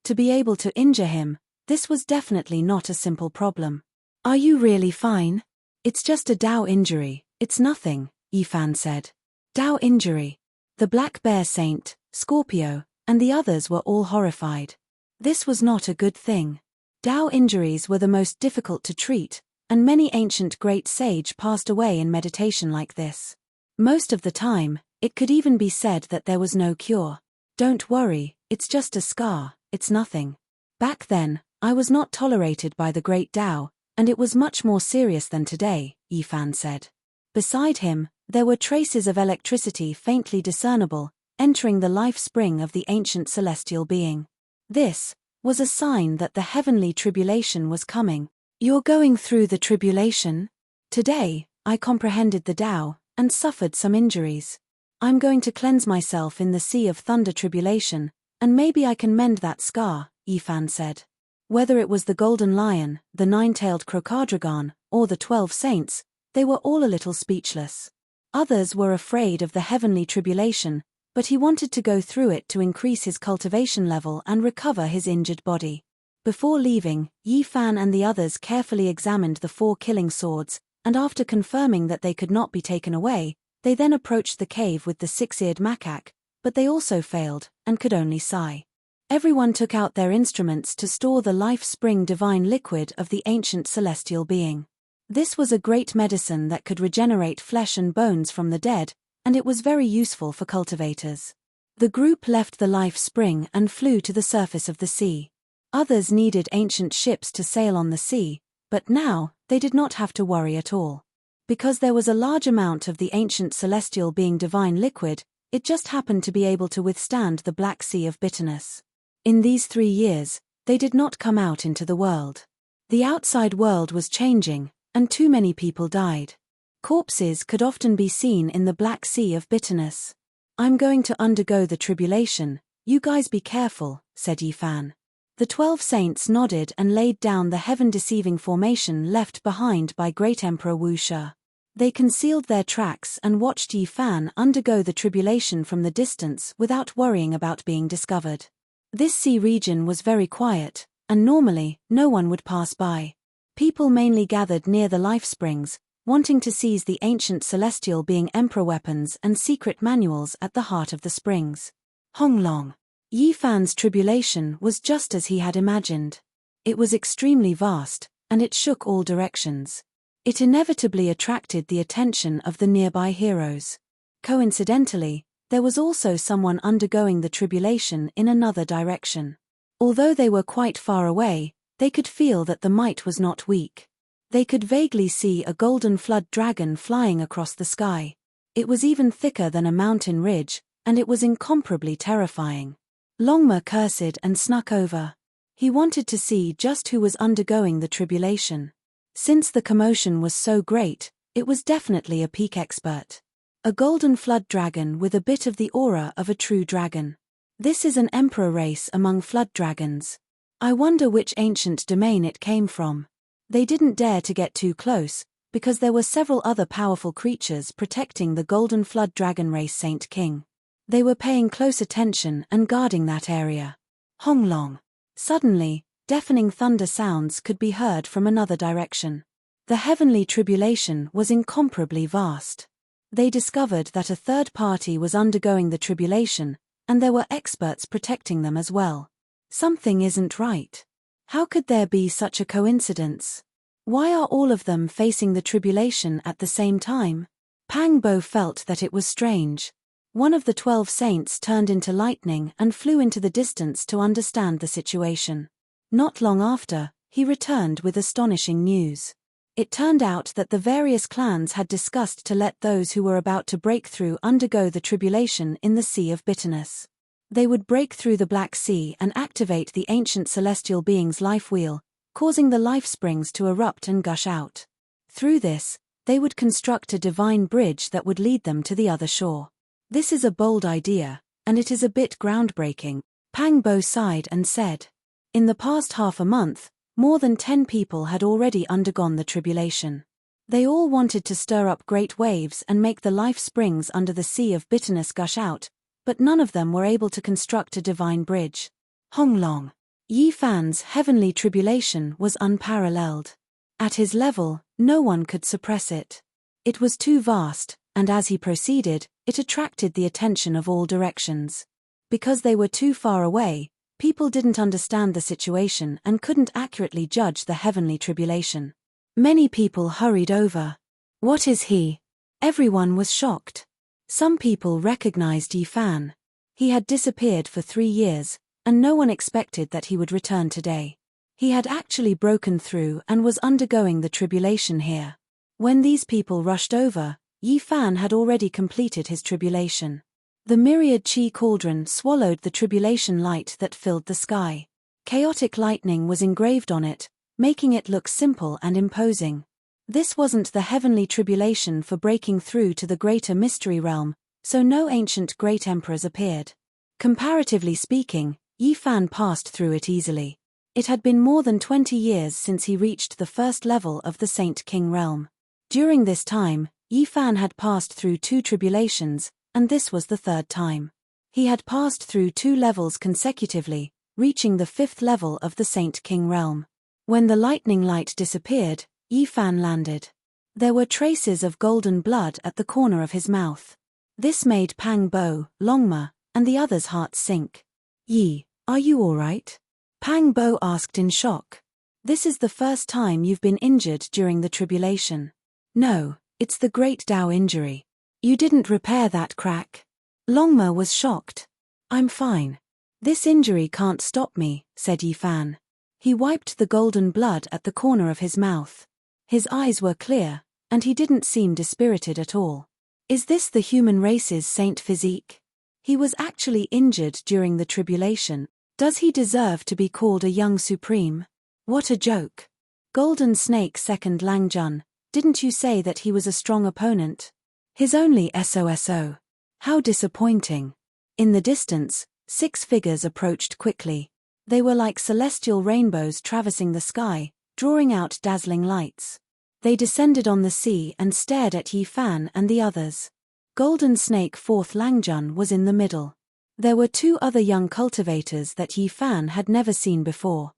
To be able to injure him, this was definitely not a simple problem. Are you really fine? It's just a Tao injury, it's nothing, Yifan said. Dao injury. The Black Bear Saint, Scorpio, and the others were all horrified. This was not a good thing. Dao injuries were the most difficult to treat, and many ancient great sage passed away in meditation like this. Most of the time, it could even be said that there was no cure. Don't worry, it's just a scar, it's nothing. Back then, I was not tolerated by the great Dao, and it was much more serious than today, Yifan said. Beside him, there were traces of electricity faintly discernible, entering the life spring of the ancient celestial being. This was a sign that the heavenly tribulation was coming. You're going through the tribulation? Today, I comprehended the Tao, and suffered some injuries. I'm going to cleanse myself in the sea of thunder tribulation, and maybe I can mend that scar, Yifan said. Whether it was the golden lion, the nine-tailed crocodragon, or the 12 saints, they were all a little speechless. Others were afraid of the heavenly tribulation, but he wanted to go through it to increase his cultivation level and recover his injured body. Before leaving, Yifan and the others carefully examined the 4 killing swords, and after confirming that they could not be taken away, they then approached the cave with the 6-eared macaque, but they also failed, and could only sigh. Everyone took out their instruments to store the life-spring divine liquid of the ancient celestial being. This was a great medicine that could regenerate flesh and bones from the dead, and it was very useful for cultivators. The group left the life spring and flew to the surface of the sea. Others needed ancient ships to sail on the sea, but now, they did not have to worry at all. Because there was a large amount of the ancient celestial being divine liquid, it just happened to be able to withstand the Black Sea of bitterness. In these 3 years, they did not come out into the world. The outside world was changing, and too many people died. Corpses could often be seen in the Black Sea of bitterness. I'm going to undergo the tribulation, you guys be careful, said Yifan. The 12 saints nodded and laid down the heaven-deceiving formation left behind by Great Emperor Wu Shi. They concealed their tracks and watched Yifan undergo the tribulation from the distance without worrying about being discovered. This sea region was very quiet, and normally, no one would pass by. People mainly gathered near the life springs, wanting to seize the ancient celestial being emperor weapons and secret manuals at the heart of the springs. Honglong. Yifan's tribulation was just as he had imagined. It was extremely vast, and it shook all directions. It inevitably attracted the attention of the nearby heroes. Coincidentally, there was also someone undergoing the tribulation in another direction. Although they were quite far away, they could feel that the might was not weak. They could vaguely see a golden flood dragon flying across the sky. It was even thicker than a mountain ridge, and it was incomparably terrifying. Longma cursed and snuck over. He wanted to see just who was undergoing the tribulation. Since the commotion was so great, it was definitely a peak expert. A golden flood dragon with a bit of the aura of a true dragon. This is an emperor race among flood dragons. I wonder which ancient domain it came from. They didn't dare to get too close, because there were several other powerful creatures protecting the golden flood dragon race Saint King. They were paying close attention and guarding that area. Honglong. Suddenly, deafening thunder sounds could be heard from another direction. The heavenly tribulation was incomparably vast. They discovered that a third party was undergoing the tribulation, and there were experts protecting them as well. Something isn't right. How could there be such a coincidence? Why are all of them facing the tribulation at the same time? Pang Bo felt that it was strange. One of the 12 saints turned into lightning and flew into the distance to understand the situation. Not long after, he returned with astonishing news. It turned out that the various clans had discussed to let those who were about to break through undergo the tribulation in the Sea of Bitterness. They would break through the Black Sea and activate the ancient celestial being's life wheel, causing the life springs to erupt and gush out. Through this, they would construct a divine bridge that would lead them to the other shore. This is a bold idea, and it is a bit groundbreaking, Pang Bo sighed and said. In the past half a month, more than 10 people had already undergone the tribulation. They all wanted to stir up great waves and make the life springs under the Sea of Bitterness gush out, but none of them were able to construct a divine bridge. Honglong. Yifan's heavenly tribulation was unparalleled. At his level, no one could suppress it. It was too vast, and as he proceeded, it attracted the attention of all directions. Because they were too far away, people didn't understand the situation and couldn't accurately judge the heavenly tribulation. Many people hurried over. What is he? Everyone was shocked. Some people recognized Yi Fan. He had disappeared for 3 years, and no one expected that he would return today. He had actually broken through and was undergoing the tribulation here. When these people rushed over, Yi Fan had already completed his tribulation. The myriad chi cauldron swallowed the tribulation light that filled the sky. Chaotic lightning was engraved on it, making it look simple and imposing. This wasn't the heavenly tribulation for breaking through to the greater mystery realm, so no ancient great emperors appeared. Comparatively speaking, Yi Fan passed through it easily. It had been more than 20 years since he reached the first level of the Saint King realm. During this time, Yi Fan had passed through 2 tribulations, and this was the 3rd time. He had passed through 2 levels consecutively, reaching the 5th level of the Saint King realm. When the lightning light disappeared, Yi Fan landed. There were traces of golden blood at the corner of his mouth. This made Pang Bo, Longma, and the others' hearts sink. Yi, are you all right? Pang Bo asked in shock. This is the first time you've been injured during the tribulation. No, it's the Great Tao injury. You didn't repair that crack. Longma was shocked. I'm fine. This injury can't stop me, said Yi Fan. He wiped the golden blood at the corner of his mouth. His eyes were clear, and he didn't seem dispirited at all. Is this the human race's saint physique? He was actually injured during the tribulation. Does he deserve to be called a young supreme? What a joke. Golden Snake Second Langjun, didn't you say that he was a strong opponent? His only SOSO. How disappointing. In the distance, 6 figures approached quickly. They were like celestial rainbows traversing the sky, drawing out dazzling lights. They descended on the sea and stared at Yi Fan and the others. Golden Snake Fourth Langjun was in the middle. There were 2 other young cultivators that Yi Fan had never seen before.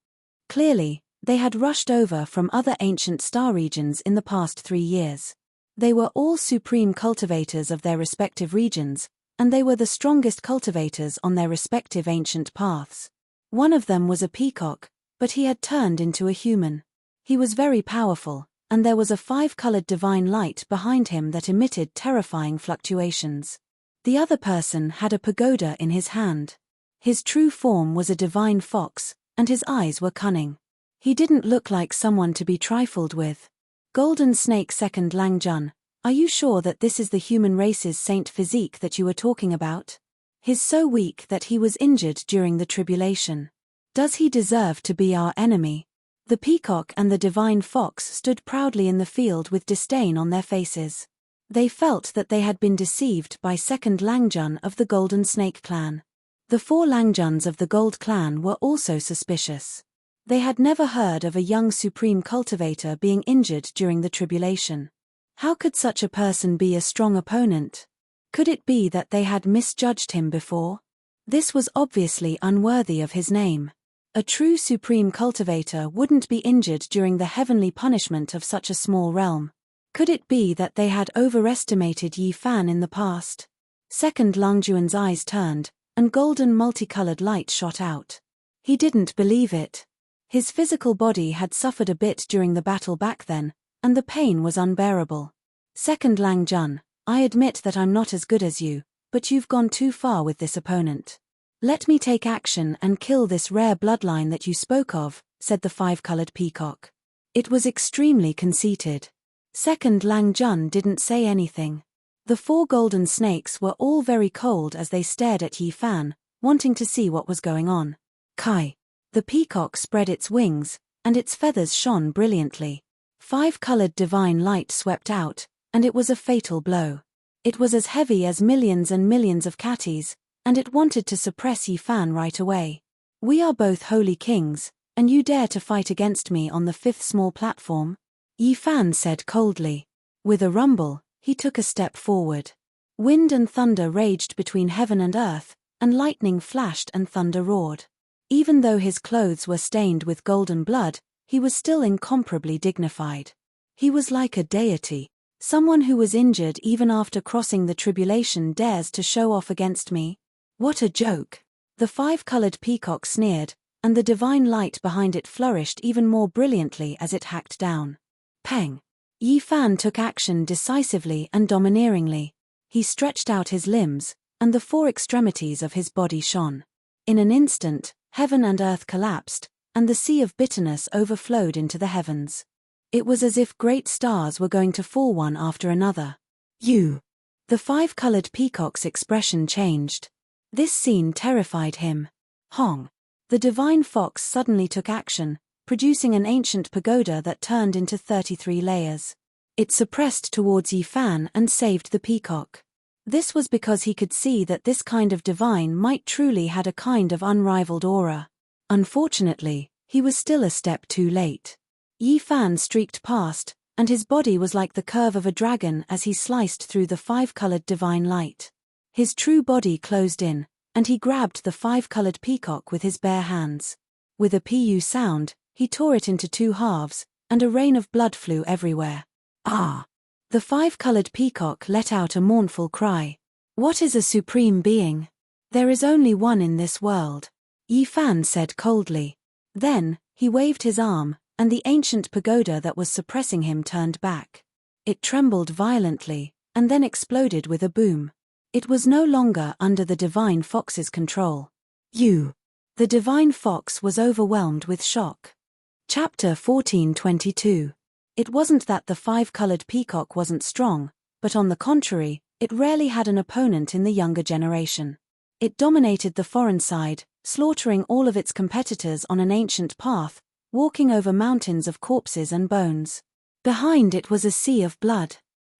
Clearly, they had rushed over from other ancient star regions in the past 3 years. They were all supreme cultivators of their respective regions, and they were the strongest cultivators on their respective ancient paths. One of them was a peacock, but he had turned into a human. He was very powerful, and there was a 5-colored divine light behind him that emitted terrifying fluctuations. The other person had a pagoda in his hand. His true form was a divine fox, and his eyes were cunning. He didn't look like someone to be trifled with. Golden Snake Second Langjun, are you sure that this is the human race's saint physique that you were talking about? He's so weak that he was injured during the tribulation. Does he deserve to be our enemy? The peacock and the divine fox stood proudly in the field with disdain on their faces. They felt that they had been deceived by Second Langjun of the Golden Snake clan. The 4 Langjuns of the Gold clan were also suspicious. They had never heard of a young supreme cultivator being injured during the tribulation. How could such a person be a strong opponent? Could it be that they had misjudged him before? This was obviously unworthy of his name. A true supreme cultivator wouldn't be injured during the heavenly punishment of such a small realm. Could it be that they had overestimated Yi Fan in the past? Second Langjuan's eyes turned, and golden multicolored light shot out. He didn't believe it. His physical body had suffered a bit during the battle back then, and the pain was unbearable. Second Langjun, I admit that I'm not as good as you, but you've gone too far with this opponent. Let me take action and kill this rare bloodline that you spoke of, said the 5-colored peacock. It was extremely conceited. Second Langjun didn't say anything. The 4 golden snakes were all very cold as they stared at Yi Fan, wanting to see what was going on. Kai. The peacock spread its wings, and its feathers shone brilliantly. 5-colored divine light swept out, and it was a fatal blow. It was as heavy as millions and millions of catties, and it wanted to suppress Yi Fan right away. We are both holy kings, and you dare to fight against me on the 5th small platform? Yi Fan said coldly. With a rumble, he took a step forward. Wind and thunder raged between heaven and earth, and lightning flashed and thunder roared. Even though his clothes were stained with golden blood, he was still incomparably dignified. He was like a deity. Someone who was injured even after crossing the tribulation dares to show off against me? What a joke! The five-colored peacock sneered, and the divine light behind it flourished even more brilliantly as it hacked down. Peng! Yi Fan took action decisively and domineeringly. He stretched out his limbs, and the four extremities of his body shone. In an instant, heaven and earth collapsed, and the sea of bitterness overflowed into the heavens. It was as if great stars were going to fall one after another. You! The five-colored peacock's expression changed. This scene terrified him. Hong! The divine fox suddenly took action, producing an ancient pagoda that turned into 33 layers. It suppressed towards Yi Fan and saved the peacock. This was because he could see that this kind of divine might truly had a kind of unrivaled aura. Unfortunately, he was still a step too late. Yi Fan streaked past, and his body was like the curve of a dragon as he sliced through the five-colored divine light. His true body closed in, and he grabbed the five-colored peacock with his bare hands. With a pu sound, he tore it into two halves, and a rain of blood flew everywhere. Ah! The five-colored peacock let out a mournful cry. What is a supreme being? There is only one in this world, Yi Fan said coldly. Then, he waved his arm, and the ancient pagoda that was suppressing him turned back. It trembled violently, and then exploded with a boom. It was no longer under the divine fox's control. You! The divine fox was overwhelmed with shock. Chapter 14:22. It wasn't that the five-colored peacock wasn't strong, but on the contrary, it rarely had an opponent in the younger generation. It dominated the foreign side, slaughtering all of its competitors on an ancient path, walking over mountains of corpses and bones. Behind it was a sea of blood.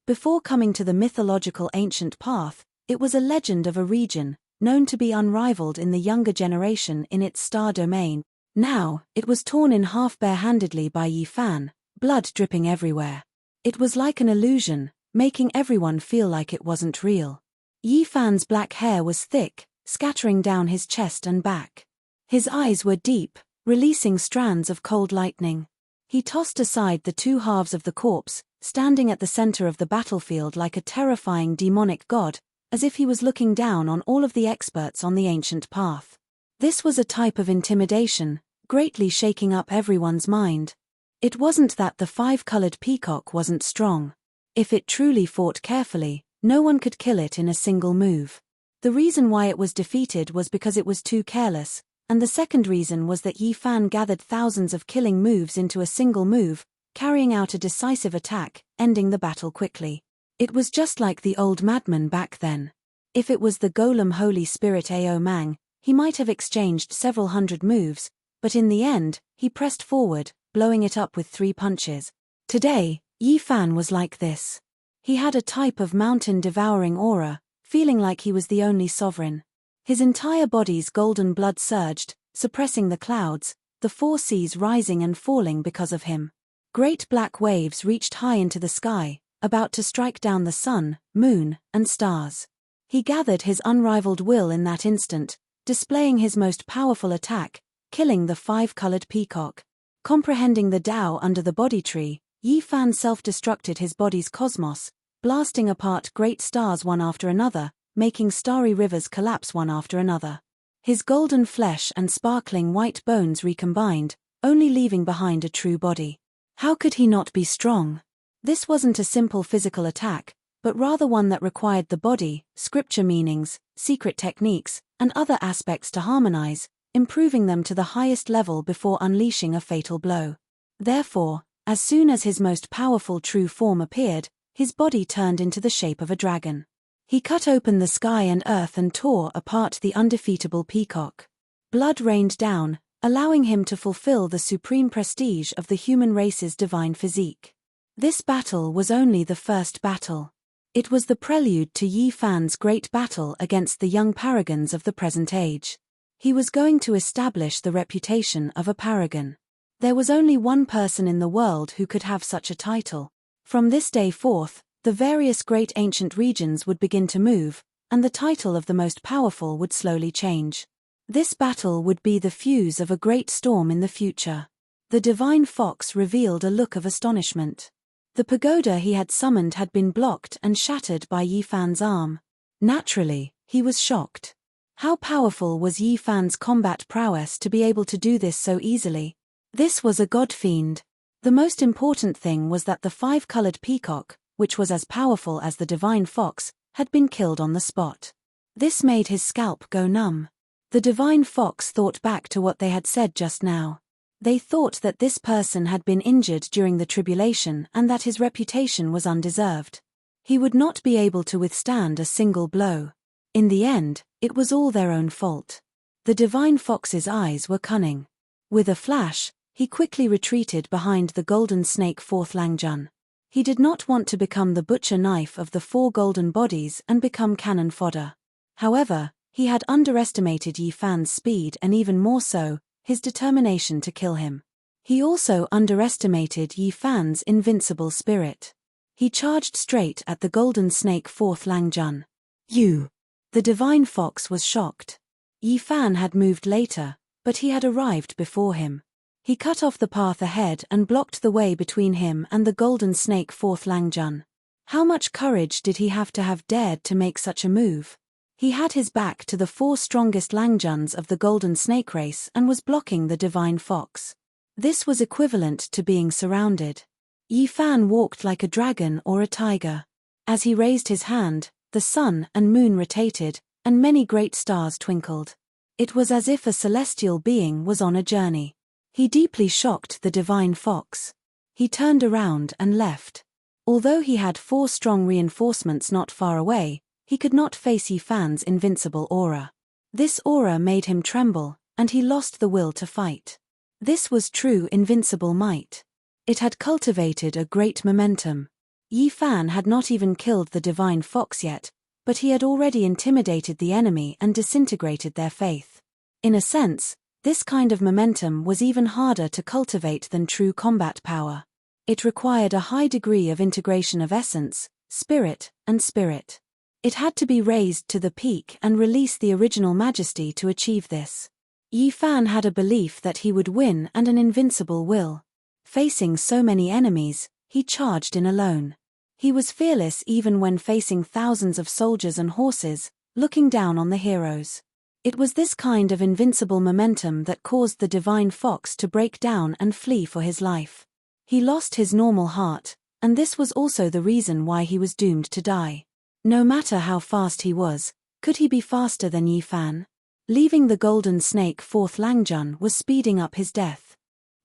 Before coming to the mythological ancient path, it was a legend of a region, known to be unrivaled in the younger generation in its star domain. Now, it was torn in half barehandedly by Yi Fan, blood dripping everywhere. It was like an illusion, making everyone feel like it wasn't real. Yi Fan's black hair was thick, scattering down his chest and back. His eyes were deep, releasing strands of cold lightning. He tossed aside the two halves of the corpse, standing at the center of the battlefield like a terrifying demonic god, as if he was looking down on all of the experts on the ancient path. This was a type of intimidation, greatly shaking up everyone's mind. It wasn't that the five-colored peacock wasn't strong. If it truly fought carefully, no one could kill it in a single move. The reason why it was defeated was because it was too careless, and the second reason was that Yi Fan gathered thousands of killing moves into a single move, carrying out a decisive attack, ending the battle quickly. It was just like the old madman back then. If it was the golem Holy Spirit Ao Mang, he might have exchanged several hundred moves, but in the end, he pressed forward, blowing it up with 3 punches. Today, Yi Fan was like this. He had a type of mountain-devouring aura, feeling like he was the only sovereign. His entire body's golden blood surged, suppressing the clouds, the 4 seas rising and falling because of him. Great black waves reached high into the sky, about to strike down the sun, moon, and stars. He gathered his unrivaled will in that instant, displaying his most powerful attack, killing the five-colored peacock. Comprehending the Tao under the body tree, Yi Fan self-destructed his body's cosmos, blasting apart great stars one after another, making starry rivers collapse one after another. His golden flesh and sparkling white bones recombined, only leaving behind a true body. How could he not be strong? This wasn't a simple physical attack, but rather one that required the body, scripture meanings, secret techniques, and other aspects to harmonize, improving them to the highest level before unleashing a fatal blow. Therefore, as soon as his most powerful true form appeared, his body turned into the shape of a dragon. He cut open the sky and earth and tore apart the undefeatable peacock. Blood rained down, allowing him to fulfill the supreme prestige of the human race's divine physique. This battle was only the first battle. It was the prelude to Yi Fan's great battle against the young paragons of the present age. He was going to establish the reputation of a paragon. There was only one person in the world who could have such a title. From this day forth, the various great ancient regions would begin to move, and the title of the most powerful would slowly change. This battle would be the fuse of a great storm in the future. The divine fox revealed a look of astonishment. The pagoda he had summoned had been blocked and shattered by Yi Fan's arm. Naturally, he was shocked. How powerful was Yi Fan's combat prowess to be able to do this so easily? This was a god fiend. The most important thing was that the five-colored peacock, which was as powerful as the divine fox, had been killed on the spot. This made his scalp go numb. The divine fox thought back to what they had said just now. They thought that this person had been injured during the tribulation and that his reputation was undeserved. He would not be able to withstand a single blow. In the end, it was all their own fault. The divine fox's eyes were cunning. With a flash, he quickly retreated behind the golden snake fourth Langjun. He did not want to become the butcher knife of the four golden bodies and become cannon fodder. However, he had underestimated Yi Fan's speed and even more so, his determination to kill him. He also underestimated Yi Fan's invincible spirit. He charged straight at the golden snake fourth Langjun. You! The divine fox was shocked. Yi Fan had moved later, but he had arrived before him. He cut off the path ahead and blocked the way between him and the golden snake fourth Langjun. How much courage did he have dared to make such a move? He had his back to the four strongest Langjuns of the golden snake race and was blocking the divine fox. This was equivalent to being surrounded. Yi Fan walked like a dragon or a tiger. As he raised his hand, the sun and moon rotated, and many great stars twinkled. It was as if a celestial being was on a journey. He deeply shocked the divine fox. He turned around and left. Although he had four strong reinforcements not far away, he could not face Yi Fan's invincible aura. This aura made him tremble, and he lost the will to fight. This was true invincible might. It had cultivated a great momentum. Yi Fan had not even killed the divine fox yet, but he had already intimidated the enemy and disintegrated their faith. In a sense, this kind of momentum was even harder to cultivate than true combat power. It required a high degree of integration of essence, spirit, and spirit. It had to be raised to the peak and release the original majesty to achieve this. Yi Fan had a belief that he would win and an invincible will. Facing so many enemies, he charged in alone. He was fearless even when facing thousands of soldiers and horses, looking down on the heroes. It was this kind of invincible momentum that caused the divine fox to break down and flee for his life. He lost his normal heart, and this was also the reason why he was doomed to die. No matter how fast he was, could he be faster than Yi Fan? Leaving the golden snake fourth Langjun was speeding up his death.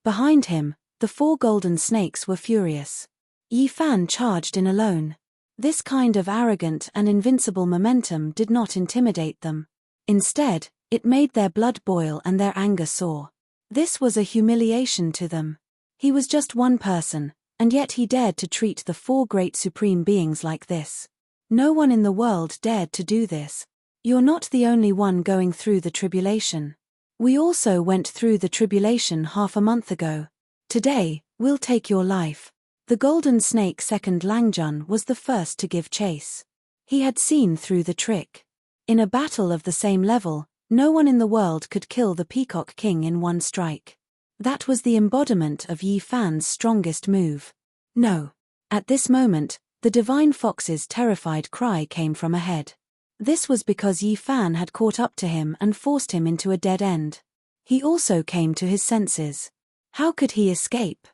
Behind him, the four golden snakes were furious. Yi Fan charged in alone. This kind of arrogant and invincible momentum did not intimidate them. Instead, it made their blood boil and their anger soar. This was a humiliation to them. He was just one person, and yet he dared to treat the four great supreme beings like this. No one in the world dared to do this. You're not the only one going through the tribulation. We also went through the tribulation half a month ago. Today, we'll take your life. The golden snake second Langjun was the first to give chase. He had seen through the trick. In a battle of the same level, no one in the world could kill the Peacock King in one strike. That was the embodiment of Yi Fan's strongest move. No. At this moment, the divine fox's terrified cry came from ahead. This was because Yi Fan had caught up to him and forced him into a dead end. He also came to his senses. How could he escape?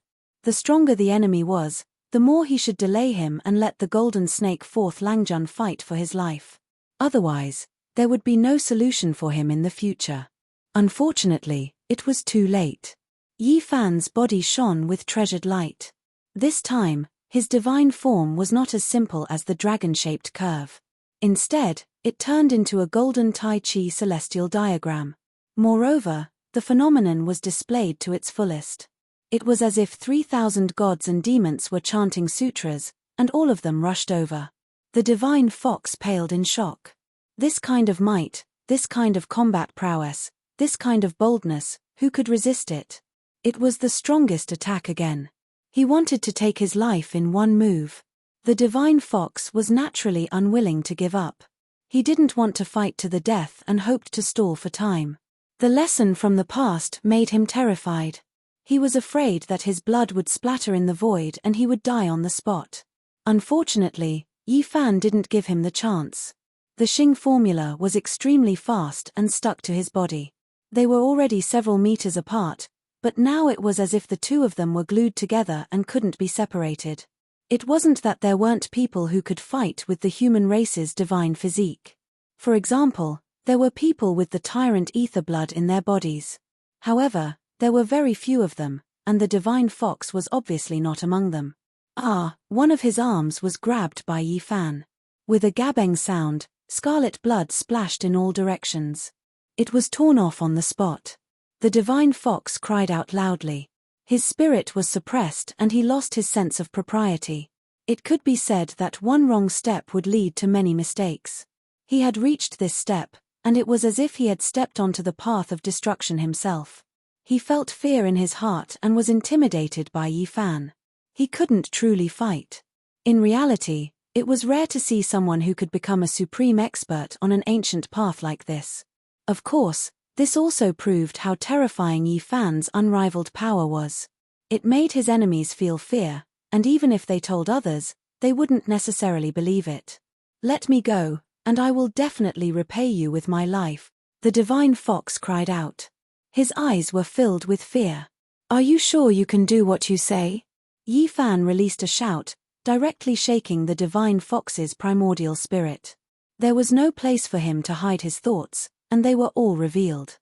The stronger the enemy was, the more he should delay him and let the golden snake fourth Langjun fight for his life. Otherwise, there would be no solution for him in the future. Unfortunately, it was too late. Yi Fan's body shone with treasured light. This time, his divine form was not as simple as the dragon-shaped curve. Instead, it turned into a golden Tai Chi celestial diagram. Moreover, the phenomenon was displayed to its fullest. It was as if 3,000 gods and demons were chanting sutras, and all of them rushed over. The divine fox paled in shock. This kind of might, this kind of combat prowess, this kind of boldness, who could resist it? It was the strongest attack again. He wanted to take his life in one move. The divine fox was naturally unwilling to give up. He didn't want to fight to the death and hoped to stall for time. The lesson from the past made him terrified. He was afraid that his blood would splatter in the void and he would die on the spot. Unfortunately, Yi Fan didn't give him the chance. The Xing formula was extremely fast and stuck to his body. They were already several meters apart, but now it was as if the two of them were glued together and couldn't be separated. It wasn't that there weren't people who could fight with the human race's divine physique. For example, there were people with the tyrant ether blood in their bodies. However, there were very few of them, and the divine fox was obviously not among them. One of his arms was grabbed by Yi Fan. With a gabbing sound, scarlet blood splashed in all directions. It was torn off on the spot. The divine fox cried out loudly. His spirit was suppressed and he lost his sense of propriety. It could be said that one wrong step would lead to many mistakes. He had reached this step, and it was as if he had stepped onto the path of destruction himself. He felt fear in his heart and was intimidated by Yi Fan. He couldn't truly fight. In reality, it was rare to see someone who could become a supreme expert on an ancient path like this. Of course, this also proved how terrifying Yi Fan's unrivaled power was. It made his enemies feel fear, and even if they told others, they wouldn't necessarily believe it. "Let me go, and I will definitely repay you with my life," the divine fox cried out. His eyes were filled with fear. "Are you sure you can do what you say?" Yi Fan released a shout, directly shaking the divine fox's primordial spirit. There was no place for him to hide his thoughts, and they were all revealed.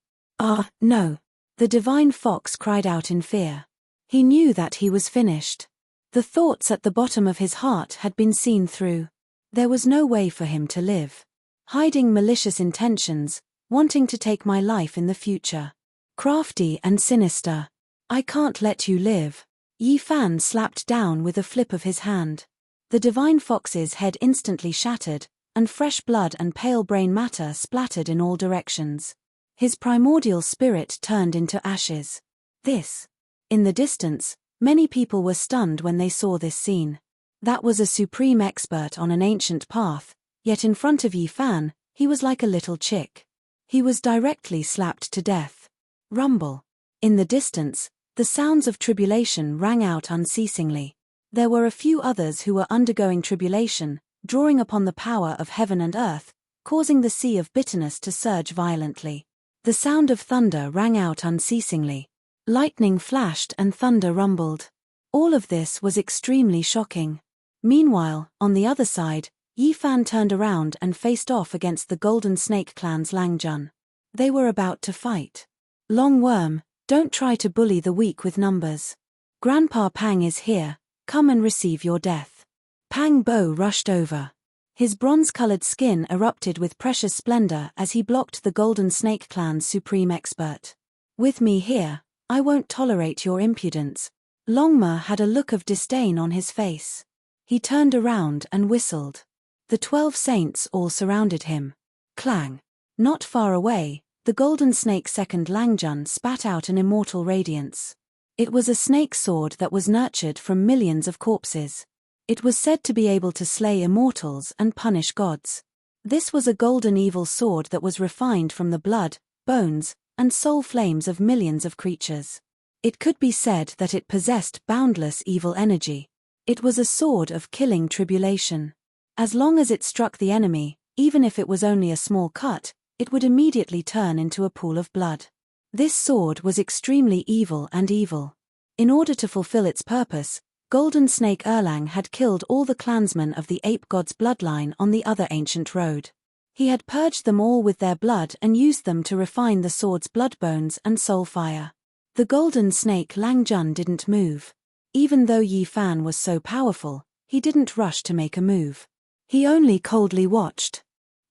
No. The divine fox cried out in fear. He knew that he was finished. The thoughts at the bottom of his heart had been seen through. There was no way for him to live. Hiding malicious intentions, wanting to take my life in the future. Crafty and sinister. I can't let you live. Yi Fan slapped down with a flip of his hand. The divine fox's head instantly shattered, and fresh blood and pale brain matter splattered in all directions. His primordial spirit turned into ashes. In the distance, many people were stunned when they saw this scene. That was a supreme expert on an ancient path, yet in front of Yi Fan, he was like a little chick. He was directly slapped to death. Rumble. In the distance, the sounds of tribulation rang out unceasingly. There were a few others who were undergoing tribulation, drawing upon the power of heaven and earth, causing the sea of bitterness to surge violently. The sound of thunder rang out unceasingly. Lightning flashed and thunder rumbled. All of this was extremely shocking. Meanwhile, on the other side, Yi Fan turned around and faced off against the Golden Snake Clan's Lang Jun. They were about to fight. "Long Worm, don't try to bully the weak with numbers. Grandpa Pang is here, come and receive your death." Pang Bo rushed over. His bronze-colored skin erupted with precious splendor as he blocked the Golden Snake Clan's supreme expert. "With me here, I won't tolerate your impudence." Longma had a look of disdain on his face. He turned around and whistled. The 12 saints all surrounded him. Clang. Not far away, the Golden Snake's second Langjun spat out an immortal radiance. It was a snake sword that was nurtured from millions of corpses. It was said to be able to slay immortals and punish gods. This was a golden evil sword that was refined from the blood, bones, and soul flames of millions of creatures. It could be said that it possessed boundless evil energy. It was a sword of killing tribulation. As long as it struck the enemy, even if it was only a small cut, it would immediately turn into a pool of blood. This sword was extremely evil and evil. In order to fulfill its purpose, Golden Snake Erlang had killed all the clansmen of the ape god's bloodline on the other ancient road. He had purged them all with their blood and used them to refine the sword's blood bones and soul fire. The Golden Snake Lang Jun didn't move. Even though Yi Fan was so powerful, he didn't rush to make a move. He only coldly watched.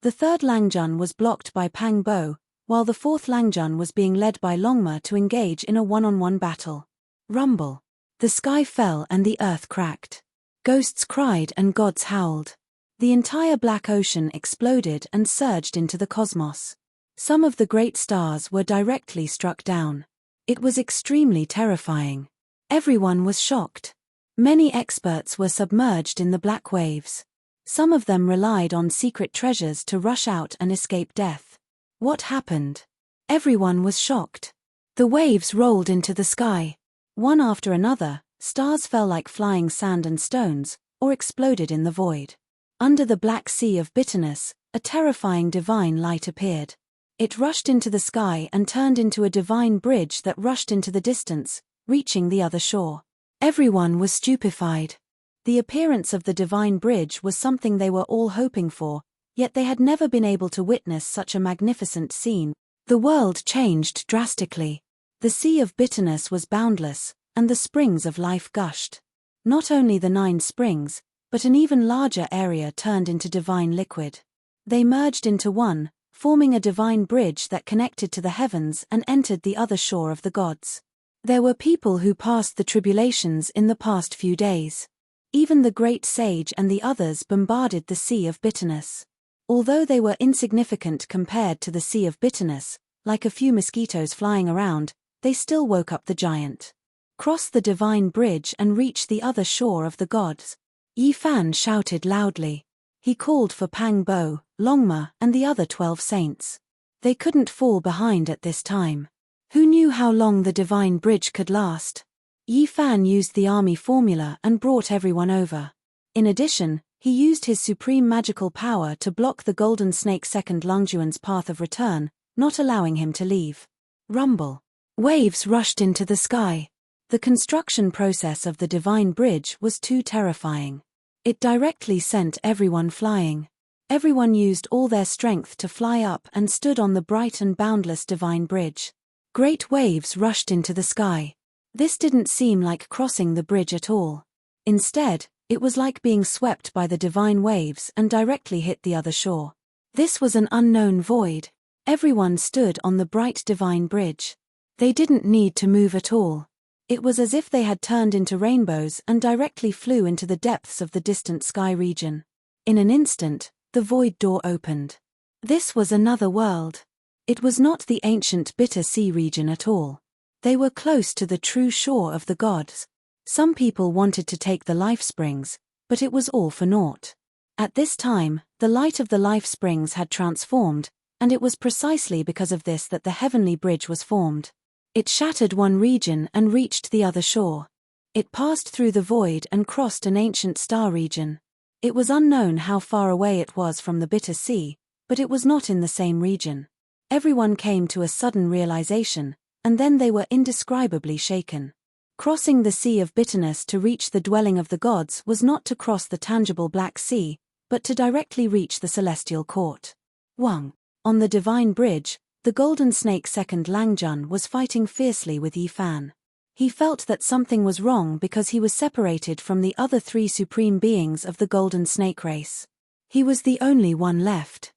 The third Lang Jun was blocked by Pang Bo, while the fourth Lang Jun was being led by Longma to engage in a one-on-one battle. Rumble. The sky fell and the earth cracked. Ghosts cried and gods howled. The entire black ocean exploded and surged into the cosmos. Some of the great stars were directly struck down. It was extremely terrifying. Everyone was shocked. Many experts were submerged in the black waves. Some of them relied on secret treasures to rush out and escape death. What happened? Everyone was shocked. The waves rolled into the sky. One after another, stars fell like flying sand and stones, or exploded in the void. Under the black sea of bitterness, a terrifying divine light appeared. It rushed into the sky and turned into a divine bridge that rushed into the distance, reaching the other shore. Everyone was stupefied. The appearance of the divine bridge was something they were all hoping for, yet they had never been able to witness such a magnificent scene. The world changed drastically. The sea of bitterness was boundless, and the springs of life gushed. Not only the 9 springs, but an even larger area turned into divine liquid. They merged into one, forming a divine bridge that connected to the heavens and entered the other shore of the gods. There were people who passed the tribulations in the past few days. Even the great sage and the others bombarded the sea of bitterness. Although they were insignificant compared to the sea of bitterness, like a few mosquitoes flying around, they still woke up the giant. Cross the divine bridge and reach the other shore of the gods. Yi Fan shouted loudly. He called for Pang Bo, Longma, and the other 12 saints. They couldn't fall behind at this time. Who knew how long the divine bridge could last? Yi Fan used the army formula and brought everyone over. In addition, he used his supreme magical power to block the golden snake second Lungjuan's path of return, not allowing him to leave. Rumble. Waves rushed into the sky. The construction process of the divine bridge was too terrifying. It directly sent everyone flying. Everyone used all their strength to fly up and stood on the bright and boundless divine bridge. Great waves rushed into the sky. This didn't seem like crossing the bridge at all. Instead, it was like being swept by the divine waves and directly hit the other shore. This was an unknown void. Everyone stood on the bright divine bridge. They didn't need to move at all. It was as if they had turned into rainbows and directly flew into the depths of the distant sky region. In an instant, the void door opened. This was another world. It was not the ancient bitter sea region at all. They were close to the true shore of the gods. Some people wanted to take the life springs, but it was all for naught. At this time, the light of the life springs had transformed, and it was precisely because of this that the heavenly bridge was formed. It shattered one region and reached the other shore. It passed through the void and crossed an ancient star region. It was unknown how far away it was from the bitter sea, but it was not in the same region. Everyone came to a sudden realization, and then they were indescribably shaken. Crossing the sea of bitterness to reach the dwelling of the gods was not to cross the tangible Black Sea, but to directly reach the celestial court. Wang. On the divine bridge, the golden snake second Langjun was fighting fiercely with Yi Fan. He felt that something was wrong because he was separated from the other 3 supreme beings of the golden snake race. He was the only one left.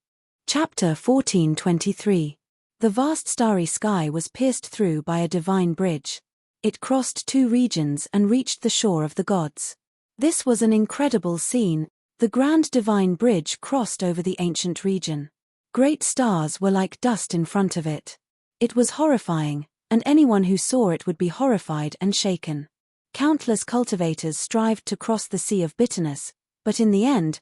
Chapter 14:23. The vast starry sky was pierced through by a divine bridge. It crossed 2 regions and reached the shore of the gods. This was an incredible scene. The grand divine bridge crossed over the ancient region. Great stars were like dust in front of it. It was horrifying, and anyone who saw it would be horrified and shaken. Countless cultivators strived to cross the sea of bitterness, but in the end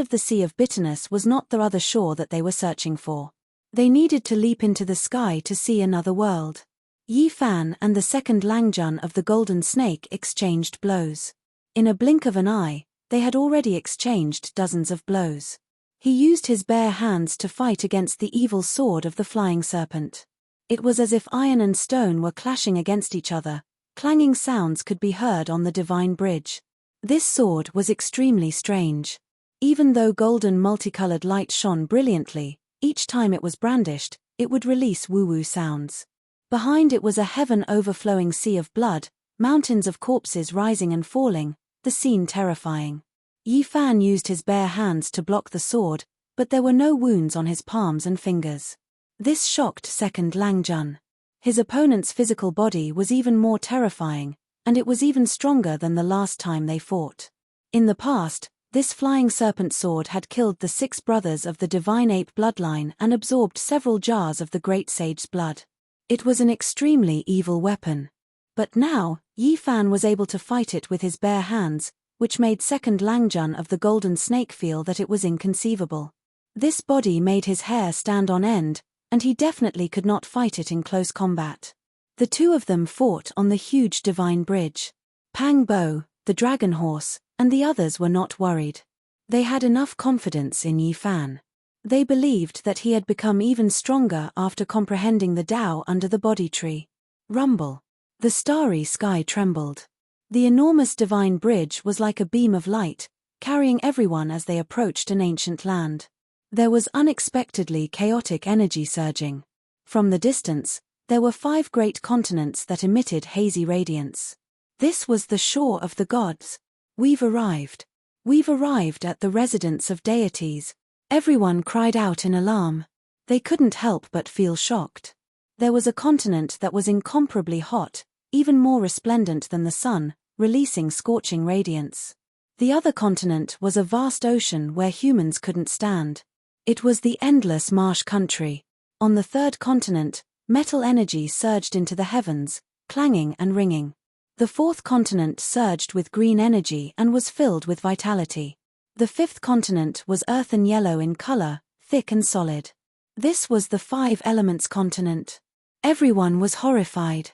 of the sea of bitterness was not the other shore that they were searching for. They needed to leap into the sky to see another world. Yi Fan and the second Langjun of the Golden Snake exchanged blows. In a blink of an eye, they had already exchanged dozens of blows. He used his bare hands to fight against the evil sword of the flying serpent. It was as if iron and stone were clashing against each other. Clanging sounds could be heard on the divine bridge. This sword was extremely strange. Even though golden multicolored light shone brilliantly, each time it was brandished, it would release woo-woo sounds. Behind it was a heaven-overflowing sea of blood, mountains of corpses rising and falling, the scene terrifying. Yi Fan used his bare hands to block the sword, but there were no wounds on his palms and fingers. This shocked second Langjun. His opponent's physical body was even more terrifying, and it was even stronger than the last time they fought. In the past, this flying serpent sword had killed the 6 brothers of the divine ape bloodline and absorbed several jars of the great sage's blood. It was an extremely evil weapon. But now, Yi Fan was able to fight it with his bare hands, which made second Langjun of the Golden Snake feel that it was inconceivable. This body made his hair stand on end, and he definitely could not fight it in close combat. The two of them fought on the huge divine bridge. Pang Bo, the dragon horse, and the others were not worried. They had enough confidence in Yi Fan. They believed that he had become even stronger after comprehending the Tao under the body tree. Rumble. The starry sky trembled. The enormous divine bridge was like a beam of light, carrying everyone as they approached an ancient land. There was unexpectedly chaotic energy surging. From the distance, there were 5 great continents that emitted hazy radiance. This was the shore of the gods. We've arrived. We've arrived at the residence of deities. Everyone cried out in alarm. They couldn't help but feel shocked. There was a continent that was incomparably hot, even more resplendent than the sun, releasing scorching radiance. The other continent was a vast ocean where humans couldn't stand. It was the endless marsh country. On the third continent, metal energy surged into the heavens, clanging and ringing. The fourth continent surged with green energy and was filled with vitality. The fifth continent was earthen yellow in color, thick and solid. This was the 5 elements continent. Everyone was horrified.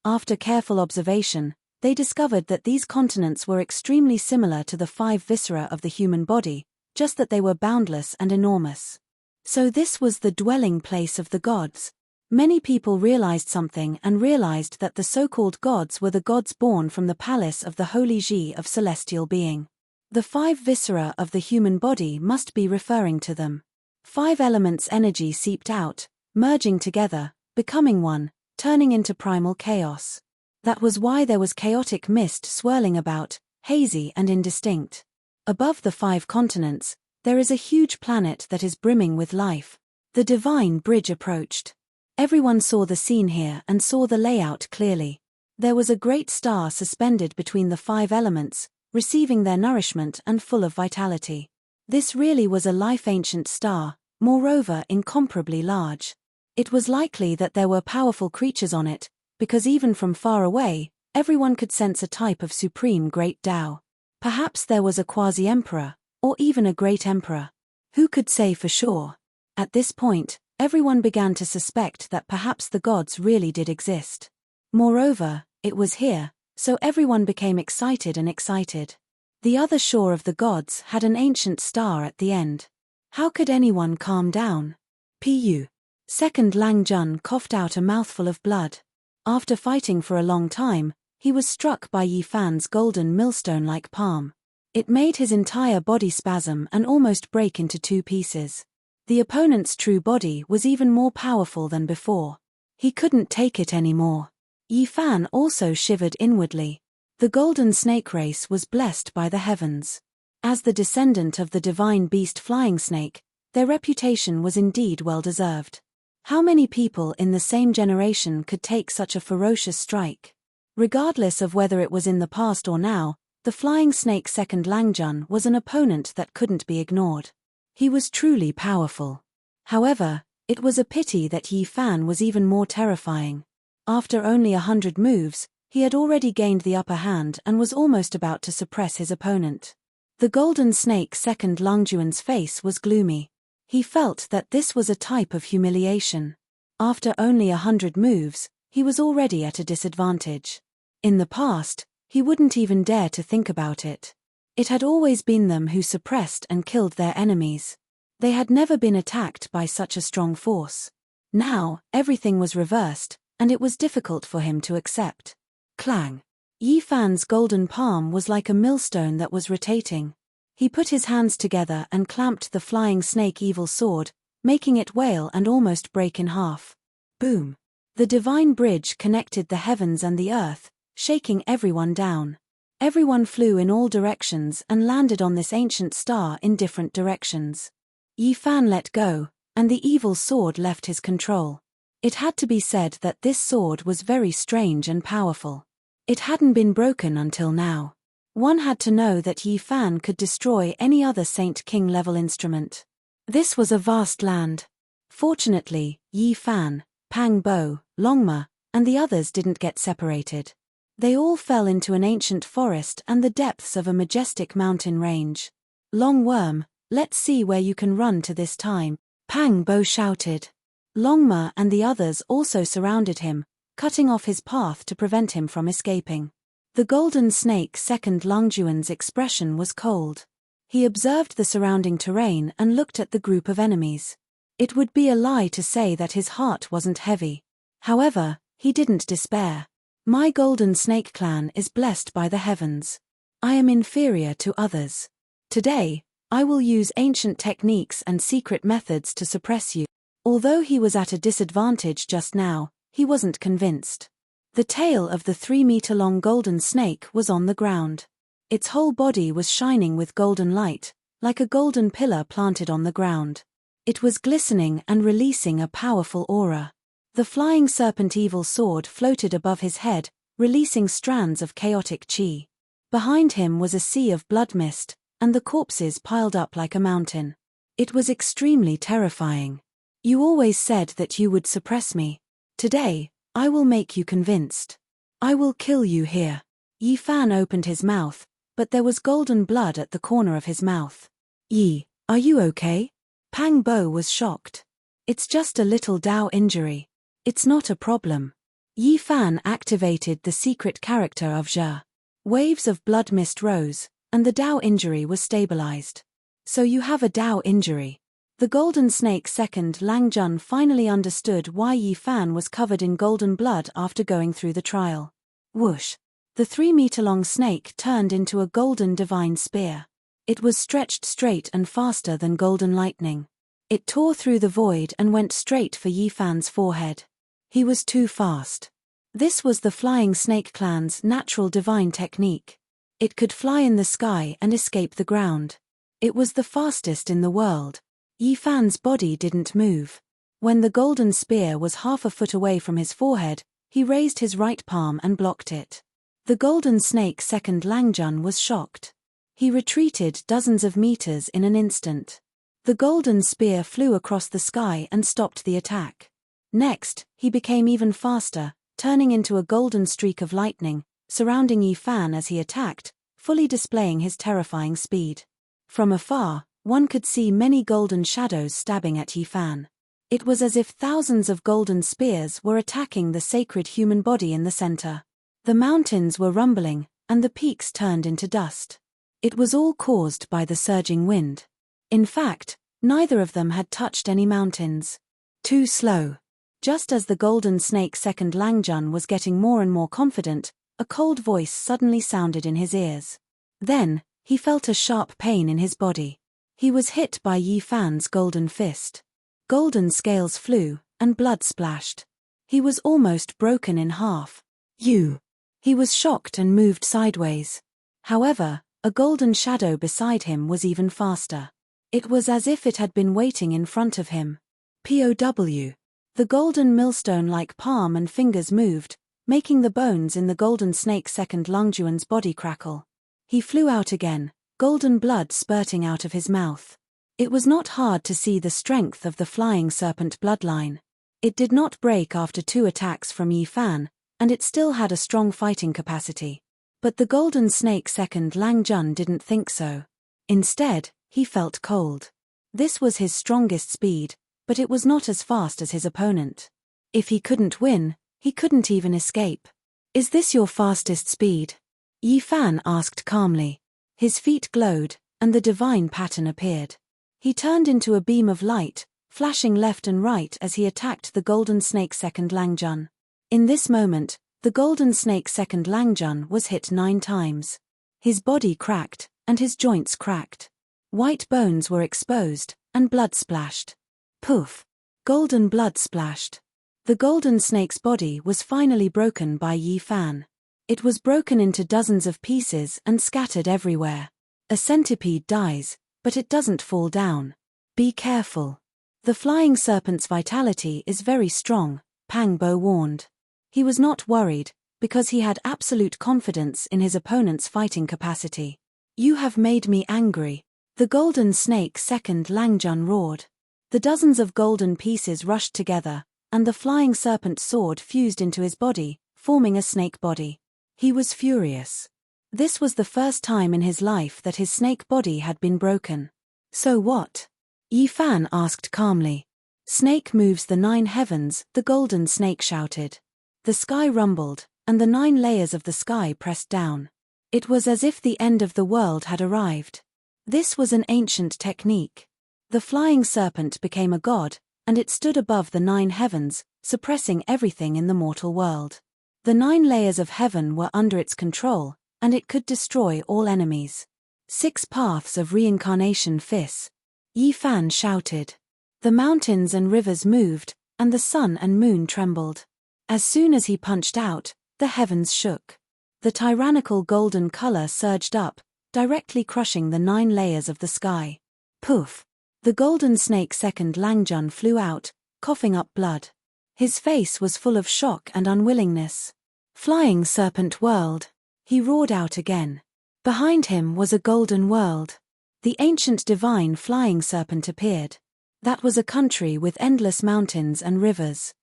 After careful observation, they discovered that these continents were extremely similar to the 5 viscera of the human body, just that they were boundless and enormous. So this was the dwelling place of the gods. Many people realized something and realized that the so-called gods were the gods born from the palace of the holy Ji of celestial being. The 5 viscera of the human body must be referring to them. 5 elements energy seeped out, merging together, becoming one, turning into primal chaos. That was why there was chaotic mist swirling about, hazy and indistinct. Above the 5 continents, there is a huge planet that is brimming with life. The divine bridge approached. Everyone saw the scene here and saw the layout clearly. There was a great star suspended between the 5 elements, receiving their nourishment and full of vitality. This really was a life-ancient star, moreover incomparably large. It was likely that there were powerful creatures on it, because even from far away, everyone could sense a type of supreme great Tao. Perhaps there was a quasi-emperor, or even a great emperor. Who could say for sure? At this point, everyone began to suspect that perhaps the gods really did exist. Moreover, it was here, so everyone became excited and excited. The other shore of the gods had an ancient star at the end. How could anyone calm down? Pu. Second Lang Jun coughed out a mouthful of blood. After fighting for a long time, he was struck by Yi Fan's golden millstone-like palm. It made his entire body spasm and almost break into 2 pieces. The opponent's true body was even more powerful than before. He couldn't take it anymore. Yi Fan also shivered inwardly. The golden snake race was blessed by the heavens. As the descendant of the divine beast flying snake, their reputation was indeed well-deserved. How many people in the same generation could take such a ferocious strike? Regardless of whether it was in the past or now, the flying snake second Langjun was an opponent that couldn't be ignored. He was truly powerful. However, it was a pity that Yi Fan was even more terrifying. After only 100 moves, he had already gained the upper hand and was almost about to suppress his opponent. The golden snake second Langjuan's face was gloomy. He felt that this was a type of humiliation. After only 100 moves, he was already at a disadvantage. In the past, he wouldn't even dare to think about it. It had always been them who suppressed and killed their enemies. They had never been attacked by such a strong force. Now, everything was reversed, and it was difficult for him to accept. Clang. Yi Fan's golden palm was like a millstone that was rotating. He put his hands together and clamped the flying snake evil sword, making it wail and almost break in half. Boom. The divine bridge connected the heavens and the earth, shaking everyone down. Everyone flew in all directions and landed on this ancient star in different directions. Yi Fan let go, and the evil sword left his control. It had to be said that this sword was very strange and powerful. It hadn't been broken until now. One had to know that Yi Fan could destroy any other Saint King level instrument. This was a vast land. Fortunately, Yi Fan, Pang Bo, Longma, and the others didn't get separated. They all fell into an ancient forest and the depths of a majestic mountain range. Long Worm, let's see where you can run to this time, Pang Bo shouted. Longma and the others also surrounded him, cutting off his path to prevent him from escaping. The golden snake second Langjuan's expression was cold. He observed the surrounding terrain and looked at the group of enemies. It would be a lie to say that his heart wasn't heavy. However, he didn't despair. My golden snake clan is blessed by the heavens. I am inferior to others. Today, I will use ancient techniques and secret methods to suppress you. Although he was at a disadvantage just now, he wasn't convinced. The tail of the 3-meter-long golden snake was on the ground. Its whole body was shining with golden light, like a golden pillar planted on the ground. It was glistening and releasing a powerful aura. The flying serpent evil sword floated above his head, releasing strands of chaotic chi. Behind him was a sea of blood mist, and the corpses piled up like a mountain. It was extremely terrifying. You always said that you would suppress me. Today, I will make you convinced. I will kill you here. Yi Fan opened his mouth, but there was golden blood at the corner of his mouth. Yi, are you okay? Pang Bo was shocked. It's just a little Dao injury. It's not a problem. Yi Fan activated the secret character of Zhe. Waves of blood mist rose, and the Dao injury was stabilized. So you have a Dao injury. The golden snake second Langjun finally understood why Yi Fan was covered in golden blood after going through the trial. Whoosh! The 3-meter-long snake turned into a golden divine spear. It was stretched straight and faster than golden lightning. It tore through the void and went straight for Yi Fan's forehead. He was too fast. This was the flying snake clan's natural divine technique. It could fly in the sky and escape the ground. It was the fastest in the world. Yi Fan's body didn't move. When the golden spear was half a foot away from his forehead, he raised his right palm and blocked it. The golden snake second Langjun was shocked. He retreated dozens of meters in an instant. The golden spear flew across the sky and stopped the attack. Next, he became even faster, turning into a golden streak of lightning, surrounding Yi Fan as he attacked, fully displaying his terrifying speed. From afar, one could see many golden shadows stabbing at Yi Fan. It was as if thousands of golden spears were attacking the sacred human body in the center. The mountains were rumbling, and the peaks turned into dust. It was all caused by the surging wind. In fact, neither of them had touched any mountains. Too slow. Just as the golden snake second Langjun was getting more and more confident, a cold voice suddenly sounded in his ears. Then, he felt a sharp pain in his body. He was hit by Yi Fan's golden fist. Golden scales flew, and blood splashed. He was almost broken in half. You! He was shocked and moved sideways. However, a golden shadow beside him was even faster. It was as if it had been waiting in front of him. POW. The golden millstone-like palm and fingers moved, making the bones in the golden snake second Langjuan's body crackle. He flew out again, golden blood spurting out of his mouth. It was not hard to see the strength of the flying serpent bloodline. It did not break after 2 attacks from Yi Fan, and it still had a strong fighting capacity. But the golden snake second Langjun didn't think so. Instead, he felt cold. This was his strongest speed, but it was not as fast as his opponent. If he couldn't win, he couldn't even escape. Is this your fastest speed? Yi Fan asked calmly. His feet glowed, and the divine pattern appeared. He turned into a beam of light, flashing left and right as he attacked the golden snake second Langjun. In this moment, the golden snake second Langjun was hit 9 times. His body cracked, and his joints cracked. White bones were exposed, and blood splashed. Poof! Golden blood splashed. The golden snake's body was finally broken by Yi Fan. It was broken into dozens of pieces and scattered everywhere. A centipede dies, but it doesn't fall down. Be careful. The flying serpent's vitality is very strong, Pang Bo warned. He was not worried, because he had absolute confidence in his opponent's fighting capacity. You have made me angry. The golden snake second Langjun roared. The dozens of golden pieces rushed together, and the flying serpent sword fused into his body, forming a snake body. He was furious. This was the first time in his life that his snake body had been broken. So what? Yi Fan asked calmly. Snake moves the 9 heavens, the golden snake shouted. The sky rumbled, and the 9 layers of the sky pressed down. It was as if the end of the world had arrived. This was an ancient technique. The flying serpent became a god, and it stood above the 9 heavens, suppressing everything in the mortal world. The 9 layers of heaven were under its control, and it could destroy all enemies. 6 paths of reincarnation Fis. Yi Fan shouted. The mountains and rivers moved, and the sun and moon trembled. As soon as he punched out, the heavens shook. The tyrannical golden color surged up, directly crushing the 9 layers of the sky. Poof! The golden snake second Langjun flew out, coughing up blood. His face was full of shock and unwillingness. Flying serpent world! He roared out again. Behind him was a golden world. The ancient divine flying serpent appeared. That was a country with endless mountains and rivers.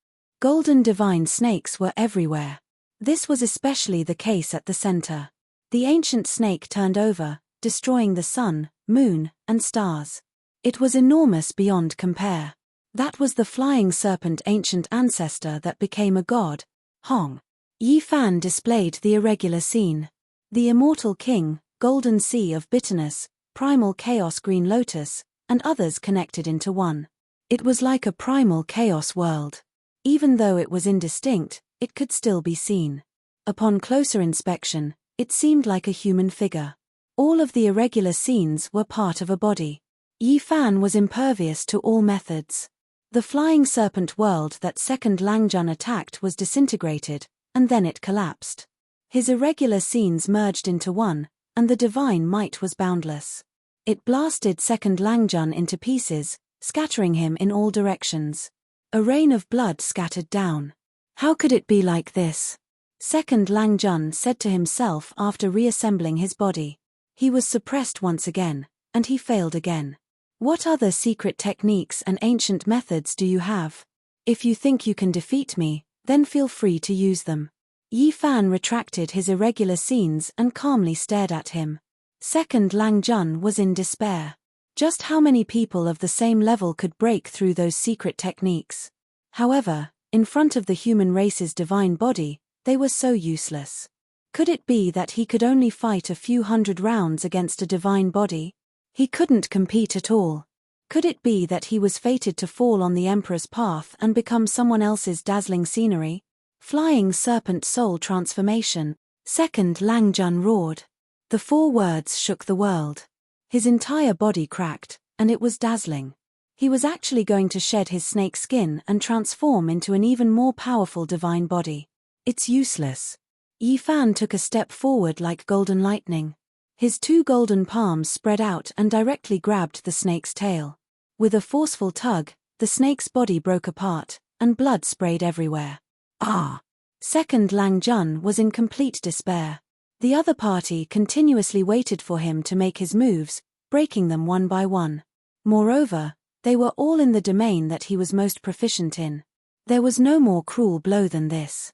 Golden divine snakes were everywhere. This was especially the case at the center. The ancient snake turned over, destroying the sun, moon, and stars. It was enormous beyond compare. That was the flying serpent ancient ancestor that became a god. Hong. Yi Fan displayed the irregular scene. The immortal king, golden sea of bitterness, primal chaos green lotus, and others connected into one. It was like a primal chaos world. Even though it was indistinct, it could still be seen. Upon closer inspection, it seemed like a human figure. All of the irregular scenes were part of a body. Yi Fan was impervious to all methods. The flying serpent world that second Langjun attacked was disintegrated, and then it collapsed. His irregular scenes merged into one, and the divine might was boundless. It blasted second Langjun into pieces, scattering him in all directions. A rain of blood scattered down. How could it be like this? Second Langjun said to himself after reassembling his body. He was suppressed once again, and he failed again. What other secret techniques and ancient methods do you have? If you think you can defeat me, then feel free to use them. Yi Fan retracted his irregular scenes and calmly stared at him. Second Langjun was in despair. Just how many people of the same level could break through those secret techniques? However, in front of the human race's divine body, they were so useless. Could it be that he could only fight a few hundred rounds against a divine body? He couldn't compete at all. Could it be that he was fated to fall on the Emperor's path and become someone else's dazzling scenery? Flying serpent soul transformation. Second Langjun roared. The 4 words shook the world. His entire body cracked, and it was dazzling. He was actually going to shed his snake skin and transform into an even more powerful divine body. It's useless. Yi Fan took a step forward like golden lightning. His 2 golden palms spread out and directly grabbed the snake's tail. With a forceful tug, the snake's body broke apart, and blood sprayed everywhere. Ah! Second Langjun was in complete despair. The other party continuously waited for him to make his moves, breaking them one by one. Moreover, they were all in the domain that he was most proficient in. There was no more cruel blow than this.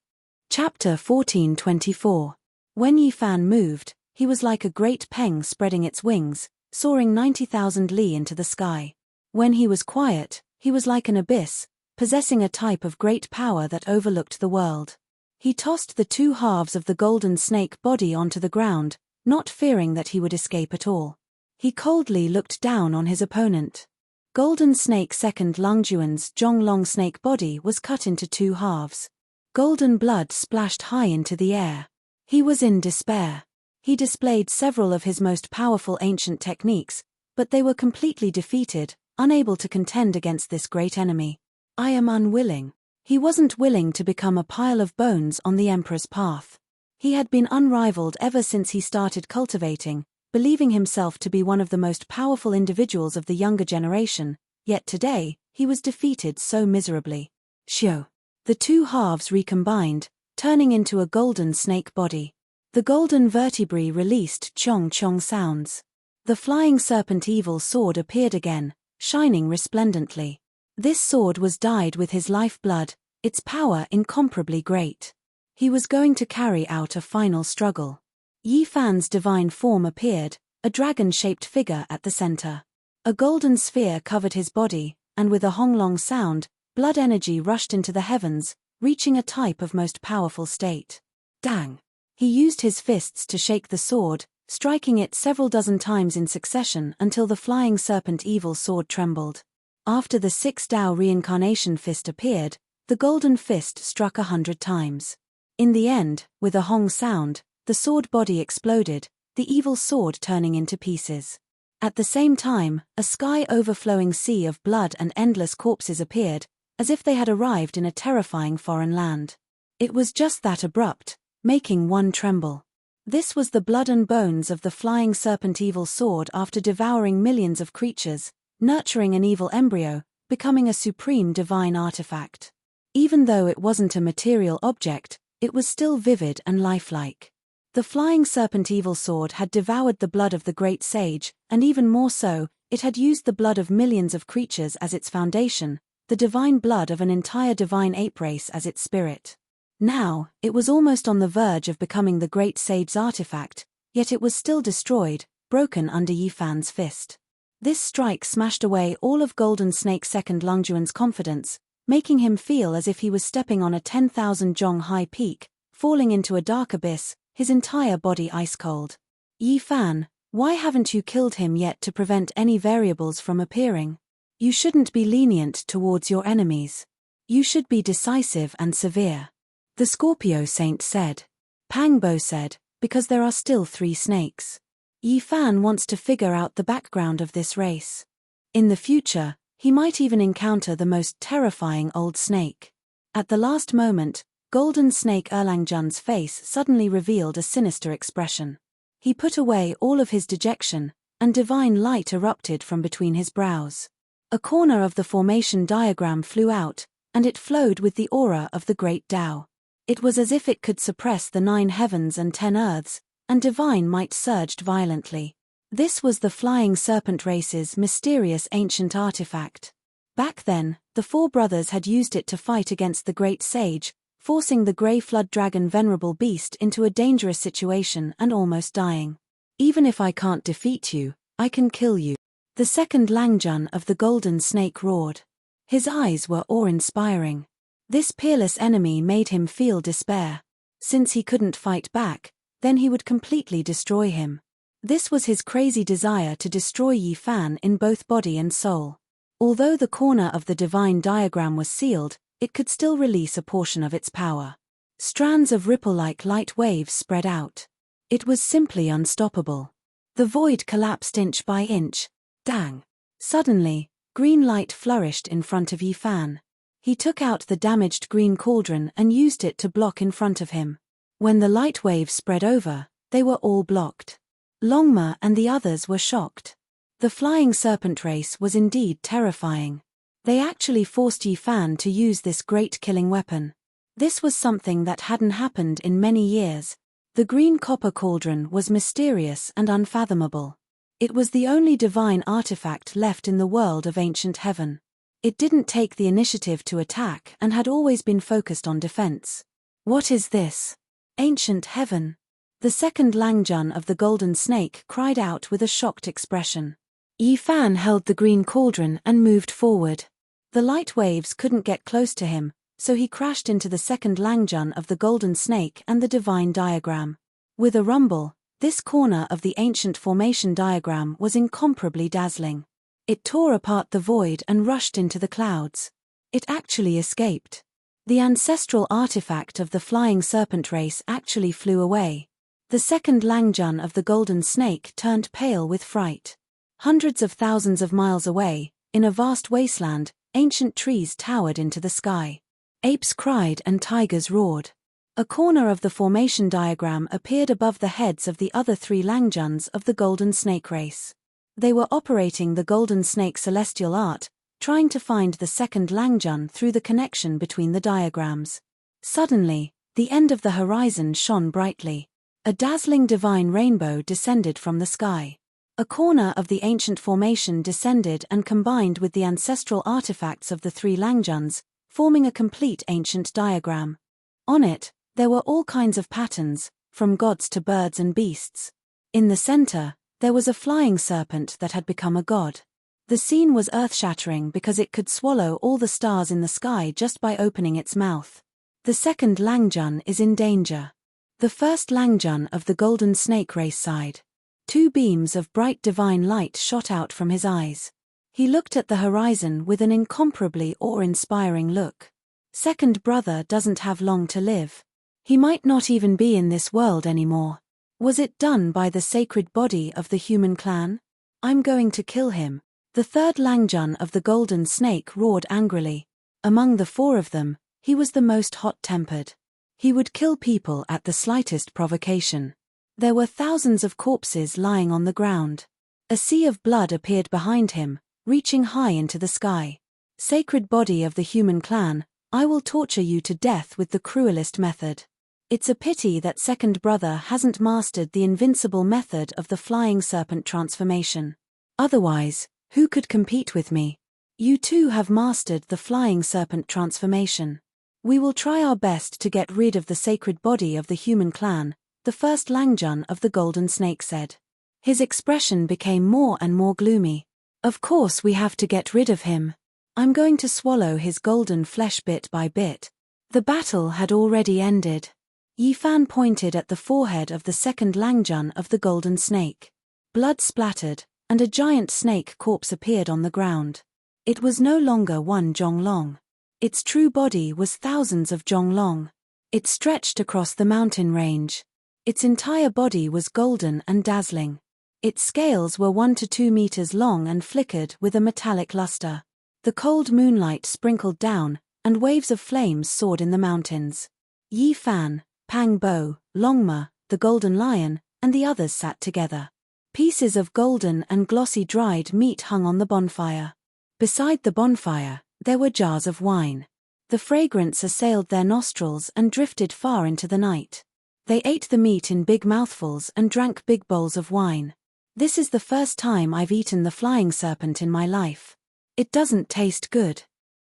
Chapter 1424. When Yi Fan moved, he was like a great peng spreading its wings, soaring 90,000 li into the sky. When he was quiet, he was like an abyss, possessing a type of great power that overlooked the world. He tossed the 2 halves of the golden snake body onto the ground, not fearing that he would escape at all. He coldly looked down on his opponent. Golden snake second Langjuan's Zhonglong snake body was cut into 2 halves. Golden blood splashed high into the air. He was in despair. He displayed several of his most powerful ancient techniques, but they were completely defeated, unable to contend against this great enemy. I am unwilling. He wasn't willing to become a pile of bones on the Emperor's path. He had been unrivaled ever since he started cultivating, believing himself to be one of the most powerful individuals of the younger generation, yet today, he was defeated so miserably. Xiao. The 2 halves recombined, turning into a golden snake body. The golden vertebrae released chong-chong sounds. The flying serpent evil sword appeared again, shining resplendently. This sword was dyed with his lifeblood, its power incomparably great. He was going to carry out a final struggle. Yi Fan's divine form appeared, a dragon-shaped figure at the center. A golden sphere covered his body, and with a honglong sound, blood energy rushed into the heavens, reaching a type of most powerful state. Dang! He used his fists to shake the sword, striking it several dozen times in succession until the flying serpent evil sword trembled. After the sixth Tao reincarnation fist appeared, the golden fist struck 100 times. In the end, with a hong sound, the sword body exploded, the evil sword turning into pieces. At the same time, a sky-overflowing sea of blood and endless corpses appeared, as if they had arrived in a terrifying foreign land. It was just that abrupt, making one tremble. This was the blood and bones of the flying serpent evil sword after devouring millions of creatures, nurturing an evil embryo, becoming a supreme divine artifact. Even though it wasn't a material object, it was still vivid and lifelike. The flying serpent evil sword had devoured the blood of the great sage, and even more so, it had used the blood of millions of creatures as its foundation, the divine blood of an entire divine ape race as its spirit. Now, it was almost on the verge of becoming the great sage's artifact, yet it was still destroyed, broken under Yi Fan's fist. This strike smashed away all of Golden Snake Second Lungjuan's confidence, making him feel as if he was stepping on a 10,000 jong high peak, falling into a dark abyss, his entire body ice-cold. Yi Fan, why haven't you killed him yet to prevent any variables from appearing? You shouldn't be lenient towards your enemies. You should be decisive and severe. The Scorpio Saint said. Pangbo said, because there are still 3 snakes. Yi Fan wants to figure out the background of this race. In the future, he might even encounter the most terrifying old snake. At the last moment, Golden Snake Erlangjun's face suddenly revealed a sinister expression. He put away all of his dejection, and divine light erupted from between his brows. A corner of the formation diagram flew out, and it flowed with the aura of the great Tao. It was as if it could suppress the 9 heavens and 10 earths, and divine might surged violently. This was the flying serpent race's mysterious ancient artifact. Back then, the 4 brothers had used it to fight against the great sage, forcing the grey flood dragon venerable beast into a dangerous situation and almost dying. Even if I can't defeat you, I can kill you. The second Langjun of the Golden Snake roared. His eyes were awe-inspiring. This peerless enemy made him feel despair. Since he couldn't fight back, then he would completely destroy him. This was his crazy desire to destroy Yi Fan in both body and soul. Although the corner of the divine diagram was sealed, it could still release a portion of its power. Strands of ripple-like light waves spread out. It was simply unstoppable. The void collapsed inch by inch. Dang! Suddenly, green light flourished in front of Yi Fan. He took out the damaged green cauldron and used it to block in front of him. When the light waves spread over, they were all blocked. Longma and the others were shocked. The flying serpent race was indeed terrifying. They actually forced Yi Fan to use this great killing weapon. This was something that hadn't happened in many years. The green copper cauldron was mysterious and unfathomable. It was the only divine artifact left in the world of ancient heaven. It didn't take the initiative to attack and had always been focused on defense. What is this? Ancient heaven. The second Langjun of the Golden Snake cried out with a shocked expression. Yi Fan held the green cauldron and moved forward. The light waves couldn't get close to him, so he crashed into the second Langjun of the Golden Snake and the divine diagram. With a rumble, this corner of the ancient formation diagram was incomparably dazzling. It tore apart the void and rushed into the clouds. It actually escaped. The ancestral artifact of the flying serpent race actually flew away. The second Langjun of the Golden Snake turned pale with fright. Hundreds of thousands of miles away, in a vast wasteland, ancient trees towered into the sky. Apes cried and tigers roared. A corner of the formation diagram appeared above the heads of the other 3 Langjuns of the Golden Snake race. They were operating the Golden Snake celestial art, trying to find the second Langjun through the connection between the diagrams. Suddenly, the end of the horizon shone brightly. A dazzling divine rainbow descended from the sky. A corner of the ancient formation descended and combined with the ancestral artifacts of the 3 Langjuns, forming a complete ancient diagram. On it, there were all kinds of patterns, from gods to birds and beasts. In the center, there was a flying serpent that had become a god. The scene was earth-shattering because it could swallow all the stars in the sky just by opening its mouth. The second Langjun is in danger. The first Langjun of the golden snake race sighed. 2 beams of bright divine light shot out from his eyes. He looked at the horizon with an incomparably awe-inspiring look. Second brother doesn't have long to live. He might not even be in this world anymore. Was it done by the sacred body of the human clan? I'm going to kill him. The third Langjun of the golden snake roared angrily. Among the 4 of them, he was the most hot-tempered. He would kill people at the slightest provocation. There were thousands of corpses lying on the ground. A sea of blood appeared behind him, reaching high into the sky. Sacred body of the human clan, I will torture you to death with the cruelest method. It's a pity that second brother hasn't mastered the invincible method of the flying serpent transformation. Otherwise, who could compete with me? You too have mastered the flying serpent transformation. We will try our best to get rid of the sacred body of the human clan, the first Langjun of the golden snake said. His expression became more and more gloomy. Of course we have to get rid of him. I'm going to swallow his golden flesh bit by bit. The battle had already ended. Yi Fan pointed at the forehead of the second Langjun of the golden snake. Blood splattered, and a giant snake corpse appeared on the ground. It was no longer 1 zhong long. Its true body was thousands of zhong long. It stretched across the mountain range. Its entire body was golden and dazzling. Its scales were 1 to 2 meters long and flickered with a metallic luster. The cold moonlight sprinkled down, and waves of flames soared in the mountains. Yi Fan, Pang Bo, Longma, the golden lion, and the others sat together. Pieces of golden and glossy dried meat hung on the bonfire. Beside the bonfire, there were jars of wine. The fragrance assailed their nostrils and drifted far into the night. They ate the meat in big mouthfuls and drank big bowls of wine. This is the first time I've eaten the flying serpent in my life. It doesn't taste good.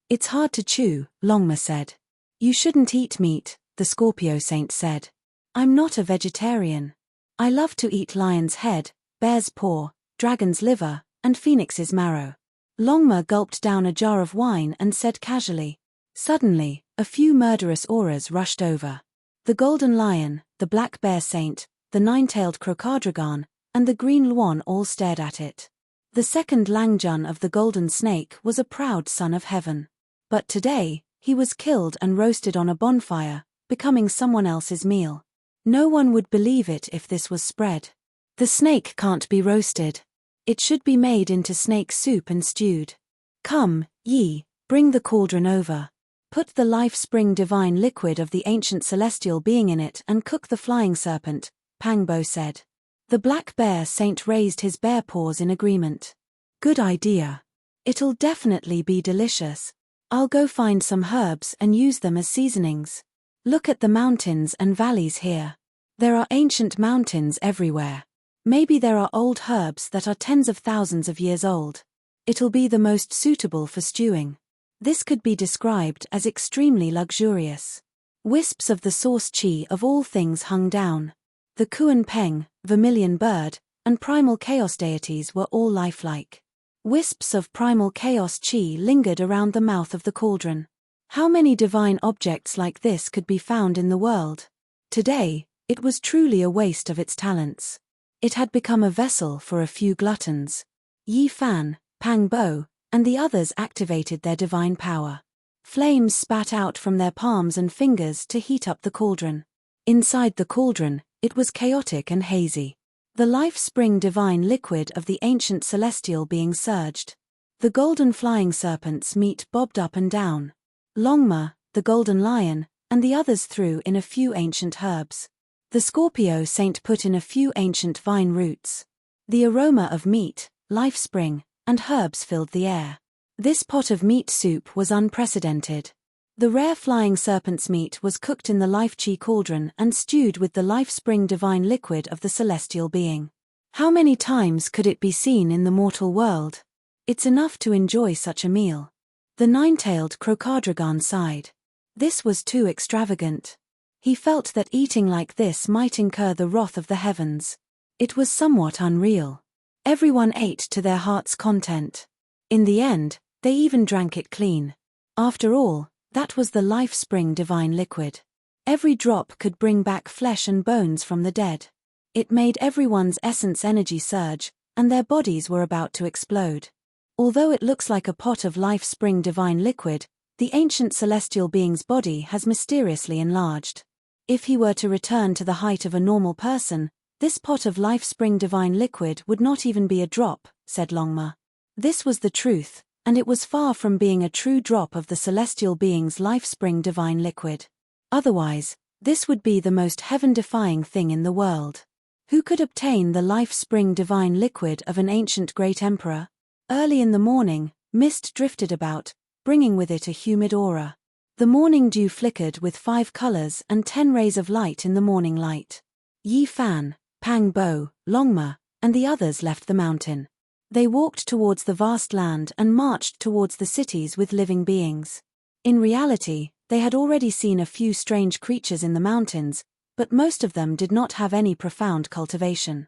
It's hard to chew, Longma said. You shouldn't eat meat, the Scorpio Saint said. I'm not a vegetarian. I love to eat lion's head, bear's paw, dragon's liver, and phoenix's marrow. Longma gulped down a jar of wine and said casually. Suddenly, a few murderous auras rushed over. The golden lion, the black bear saint, the 9-tailed crocodragon, and the green luan all stared at it. The second Langjun of the golden snake was a proud son of heaven. But today, he was killed and roasted on a bonfire, becoming someone else's meal. No one would believe it if this was spread. The snake can't be roasted. It should be made into snake soup and stewed. Come, Yi, bring the cauldron over. Put the life spring divine liquid of the ancient celestial being in it and cook the flying serpent, Pangbo said. The black bear saint raised his bare paws in agreement. Good idea. It'll definitely be delicious. I'll go find some herbs and use them as seasonings. Look at the mountains and valleys here. There are ancient mountains everywhere. Maybe there are old herbs that are tens of thousands of years old. It'll be the most suitable for stewing. This could be described as extremely luxurious. Wisps of the source chi of all things hung down. The Kuan Peng, vermilion bird, and primal chaos deities were all lifelike. Wisps of primal chaos chi lingered around the mouth of the cauldron. How many divine objects like this could be found in the world? Today, it was truly a waste of its talents. It had become a vessel for a few gluttons. Yi Fan, Pang Bo, and the others activated their divine power. Flames spat out from their palms and fingers to heat up the cauldron. Inside the cauldron, it was chaotic and hazy. The life spring divine liquid of the ancient celestial being surged. The golden flying serpent's meat bobbed up and down. Longma, the golden lion, and the others threw in a few ancient herbs. The Scorpio Saint put in a few ancient vine roots. The aroma of meat, life spring, and herbs filled the air. This pot of meat soup was unprecedented. The rare flying serpent's meat was cooked in the life chi cauldron and stewed with the life spring divine liquid of the celestial being. How many times could it be seen in the mortal world? It's enough to enjoy such a meal. The 9-tailed crocodragon sighed. This was too extravagant. He felt that eating like this might incur the wrath of the heavens. It was somewhat unreal. Everyone ate to their heart's content. In the end, they even drank it clean. After all, That was the life spring divine liquid. Every drop could bring back flesh and bones from the dead. It made everyone's essence energy surge, and their bodies were about to explode. Although it looks like a pot of life spring divine liquid, the ancient celestial being's body has mysteriously enlarged. If he were to return to the height of a normal person, this pot of life spring divine liquid would not even be a drop, said Longma. This was the truth, and it was far from being a true drop of the celestial being's life spring divine liquid. Otherwise, this would be the most heaven-defying thing in the world. Who could obtain the life spring divine liquid of an ancient great emperor? Early in the morning, mist drifted about, bringing with it a humid aura. The morning dew flickered with 5 colors and 10 rays of light in the morning light. Yi Fan, Pang Bo, Longma, and the others left the mountain. They walked towards the vast land and marched towards the cities with living beings. In reality, they had already seen a few strange creatures in the mountains, but most of them did not have any profound cultivation.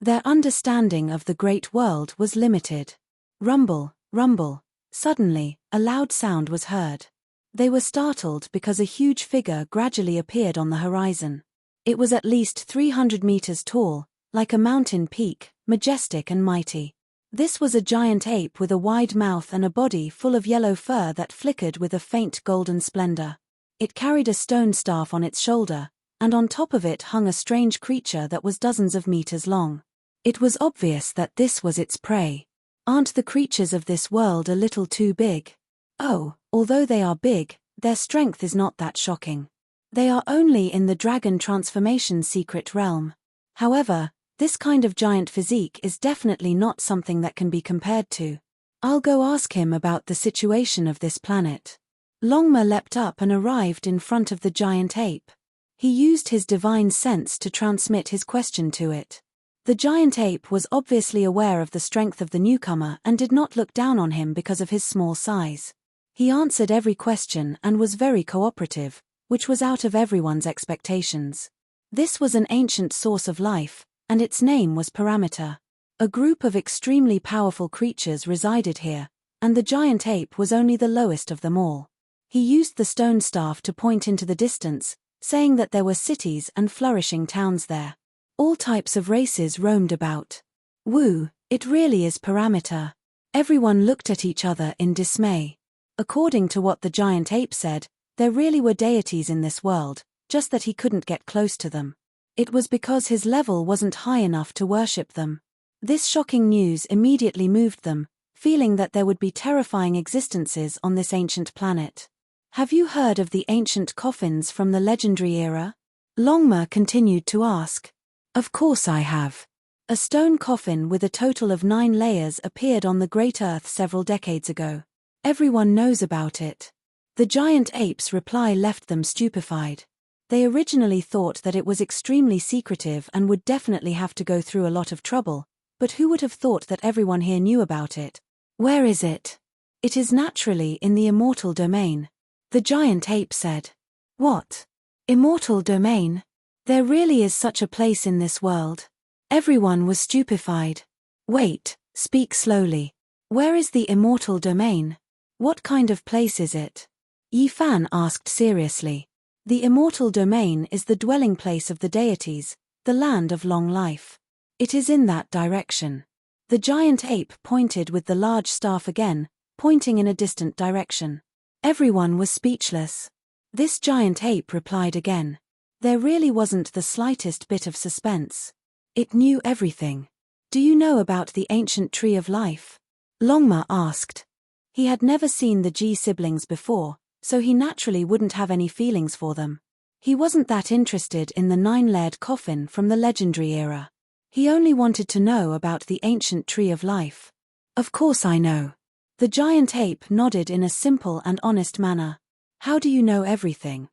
Their understanding of the great world was limited. Rumble, rumble. Suddenly, a loud sound was heard. They were startled because a huge figure gradually appeared on the horizon. It was at least 300 meters tall, like a mountain peak, majestic and mighty. This was a giant ape with a wide mouth and a body full of yellow fur that flickered with a faint golden splendor. It carried a stone staff on its shoulder, and on top of it hung a strange creature that was dozens of meters long. It was obvious that this was its prey. Aren't the creatures of this world a little too big? Oh, although they are big, their strength is not that shocking. They are only in the dragon transformation secret realm. However, this kind of giant physique is definitely not something that can be compared to. I'll go ask him about the situation of this planet. Longma leapt up and arrived in front of the giant ape. He used his divine sense to transmit his question to it. The giant ape was obviously aware of the strength of the newcomer and did not look down on him because of his small size. He answered every question and was very cooperative, which was out of everyone's expectations. This was an ancient source of life, and its name was Parameter. A group of extremely powerful creatures resided here, and the giant ape was only the lowest of them all. He used the stone staff to point into the distance, saying that there were cities and flourishing towns there. All types of races roamed about. Woo, it really is Parameter. Everyone looked at each other in dismay. According to what the giant ape said, there really were deities in this world, just that he couldn't get close to them. It was because his level wasn't high enough to worship them. This shocking news immediately moved them, feeling that there would be terrifying existences on this ancient planet. Have you heard of the ancient coffins from the legendary era? Longma continued to ask. Of course I have. A stone coffin with a total of 9 layers appeared on the Great Earth several decades ago. Everyone knows about it. The giant ape's reply left them stupefied. They originally thought that it was extremely secretive and would definitely have to go through a lot of trouble, but who would have thought that everyone here knew about it? Where is it? It is naturally in the immortal domain. The giant ape said. What? Immortal domain? There really is such a place in this world. Everyone was stupefied. Wait, speak slowly. Where is the immortal domain? What kind of place is it? Yi Fan asked seriously. The immortal domain is the dwelling place of the deities, the land of long life. It is in that direction. The giant ape pointed with the large staff again, pointing in a distant direction. Everyone was speechless. This giant ape replied again. There really wasn't the slightest bit of suspense. It knew everything. Do you know about the ancient tree of life? Longma asked. He had never seen the Ji siblings before, so he naturally wouldn't have any feelings for them. He wasn't that interested in the 9-layered coffin from the legendary era. He only wanted to know about the ancient tree of life. Of course I know. The giant ape nodded in a simple and honest manner. How do you know everything?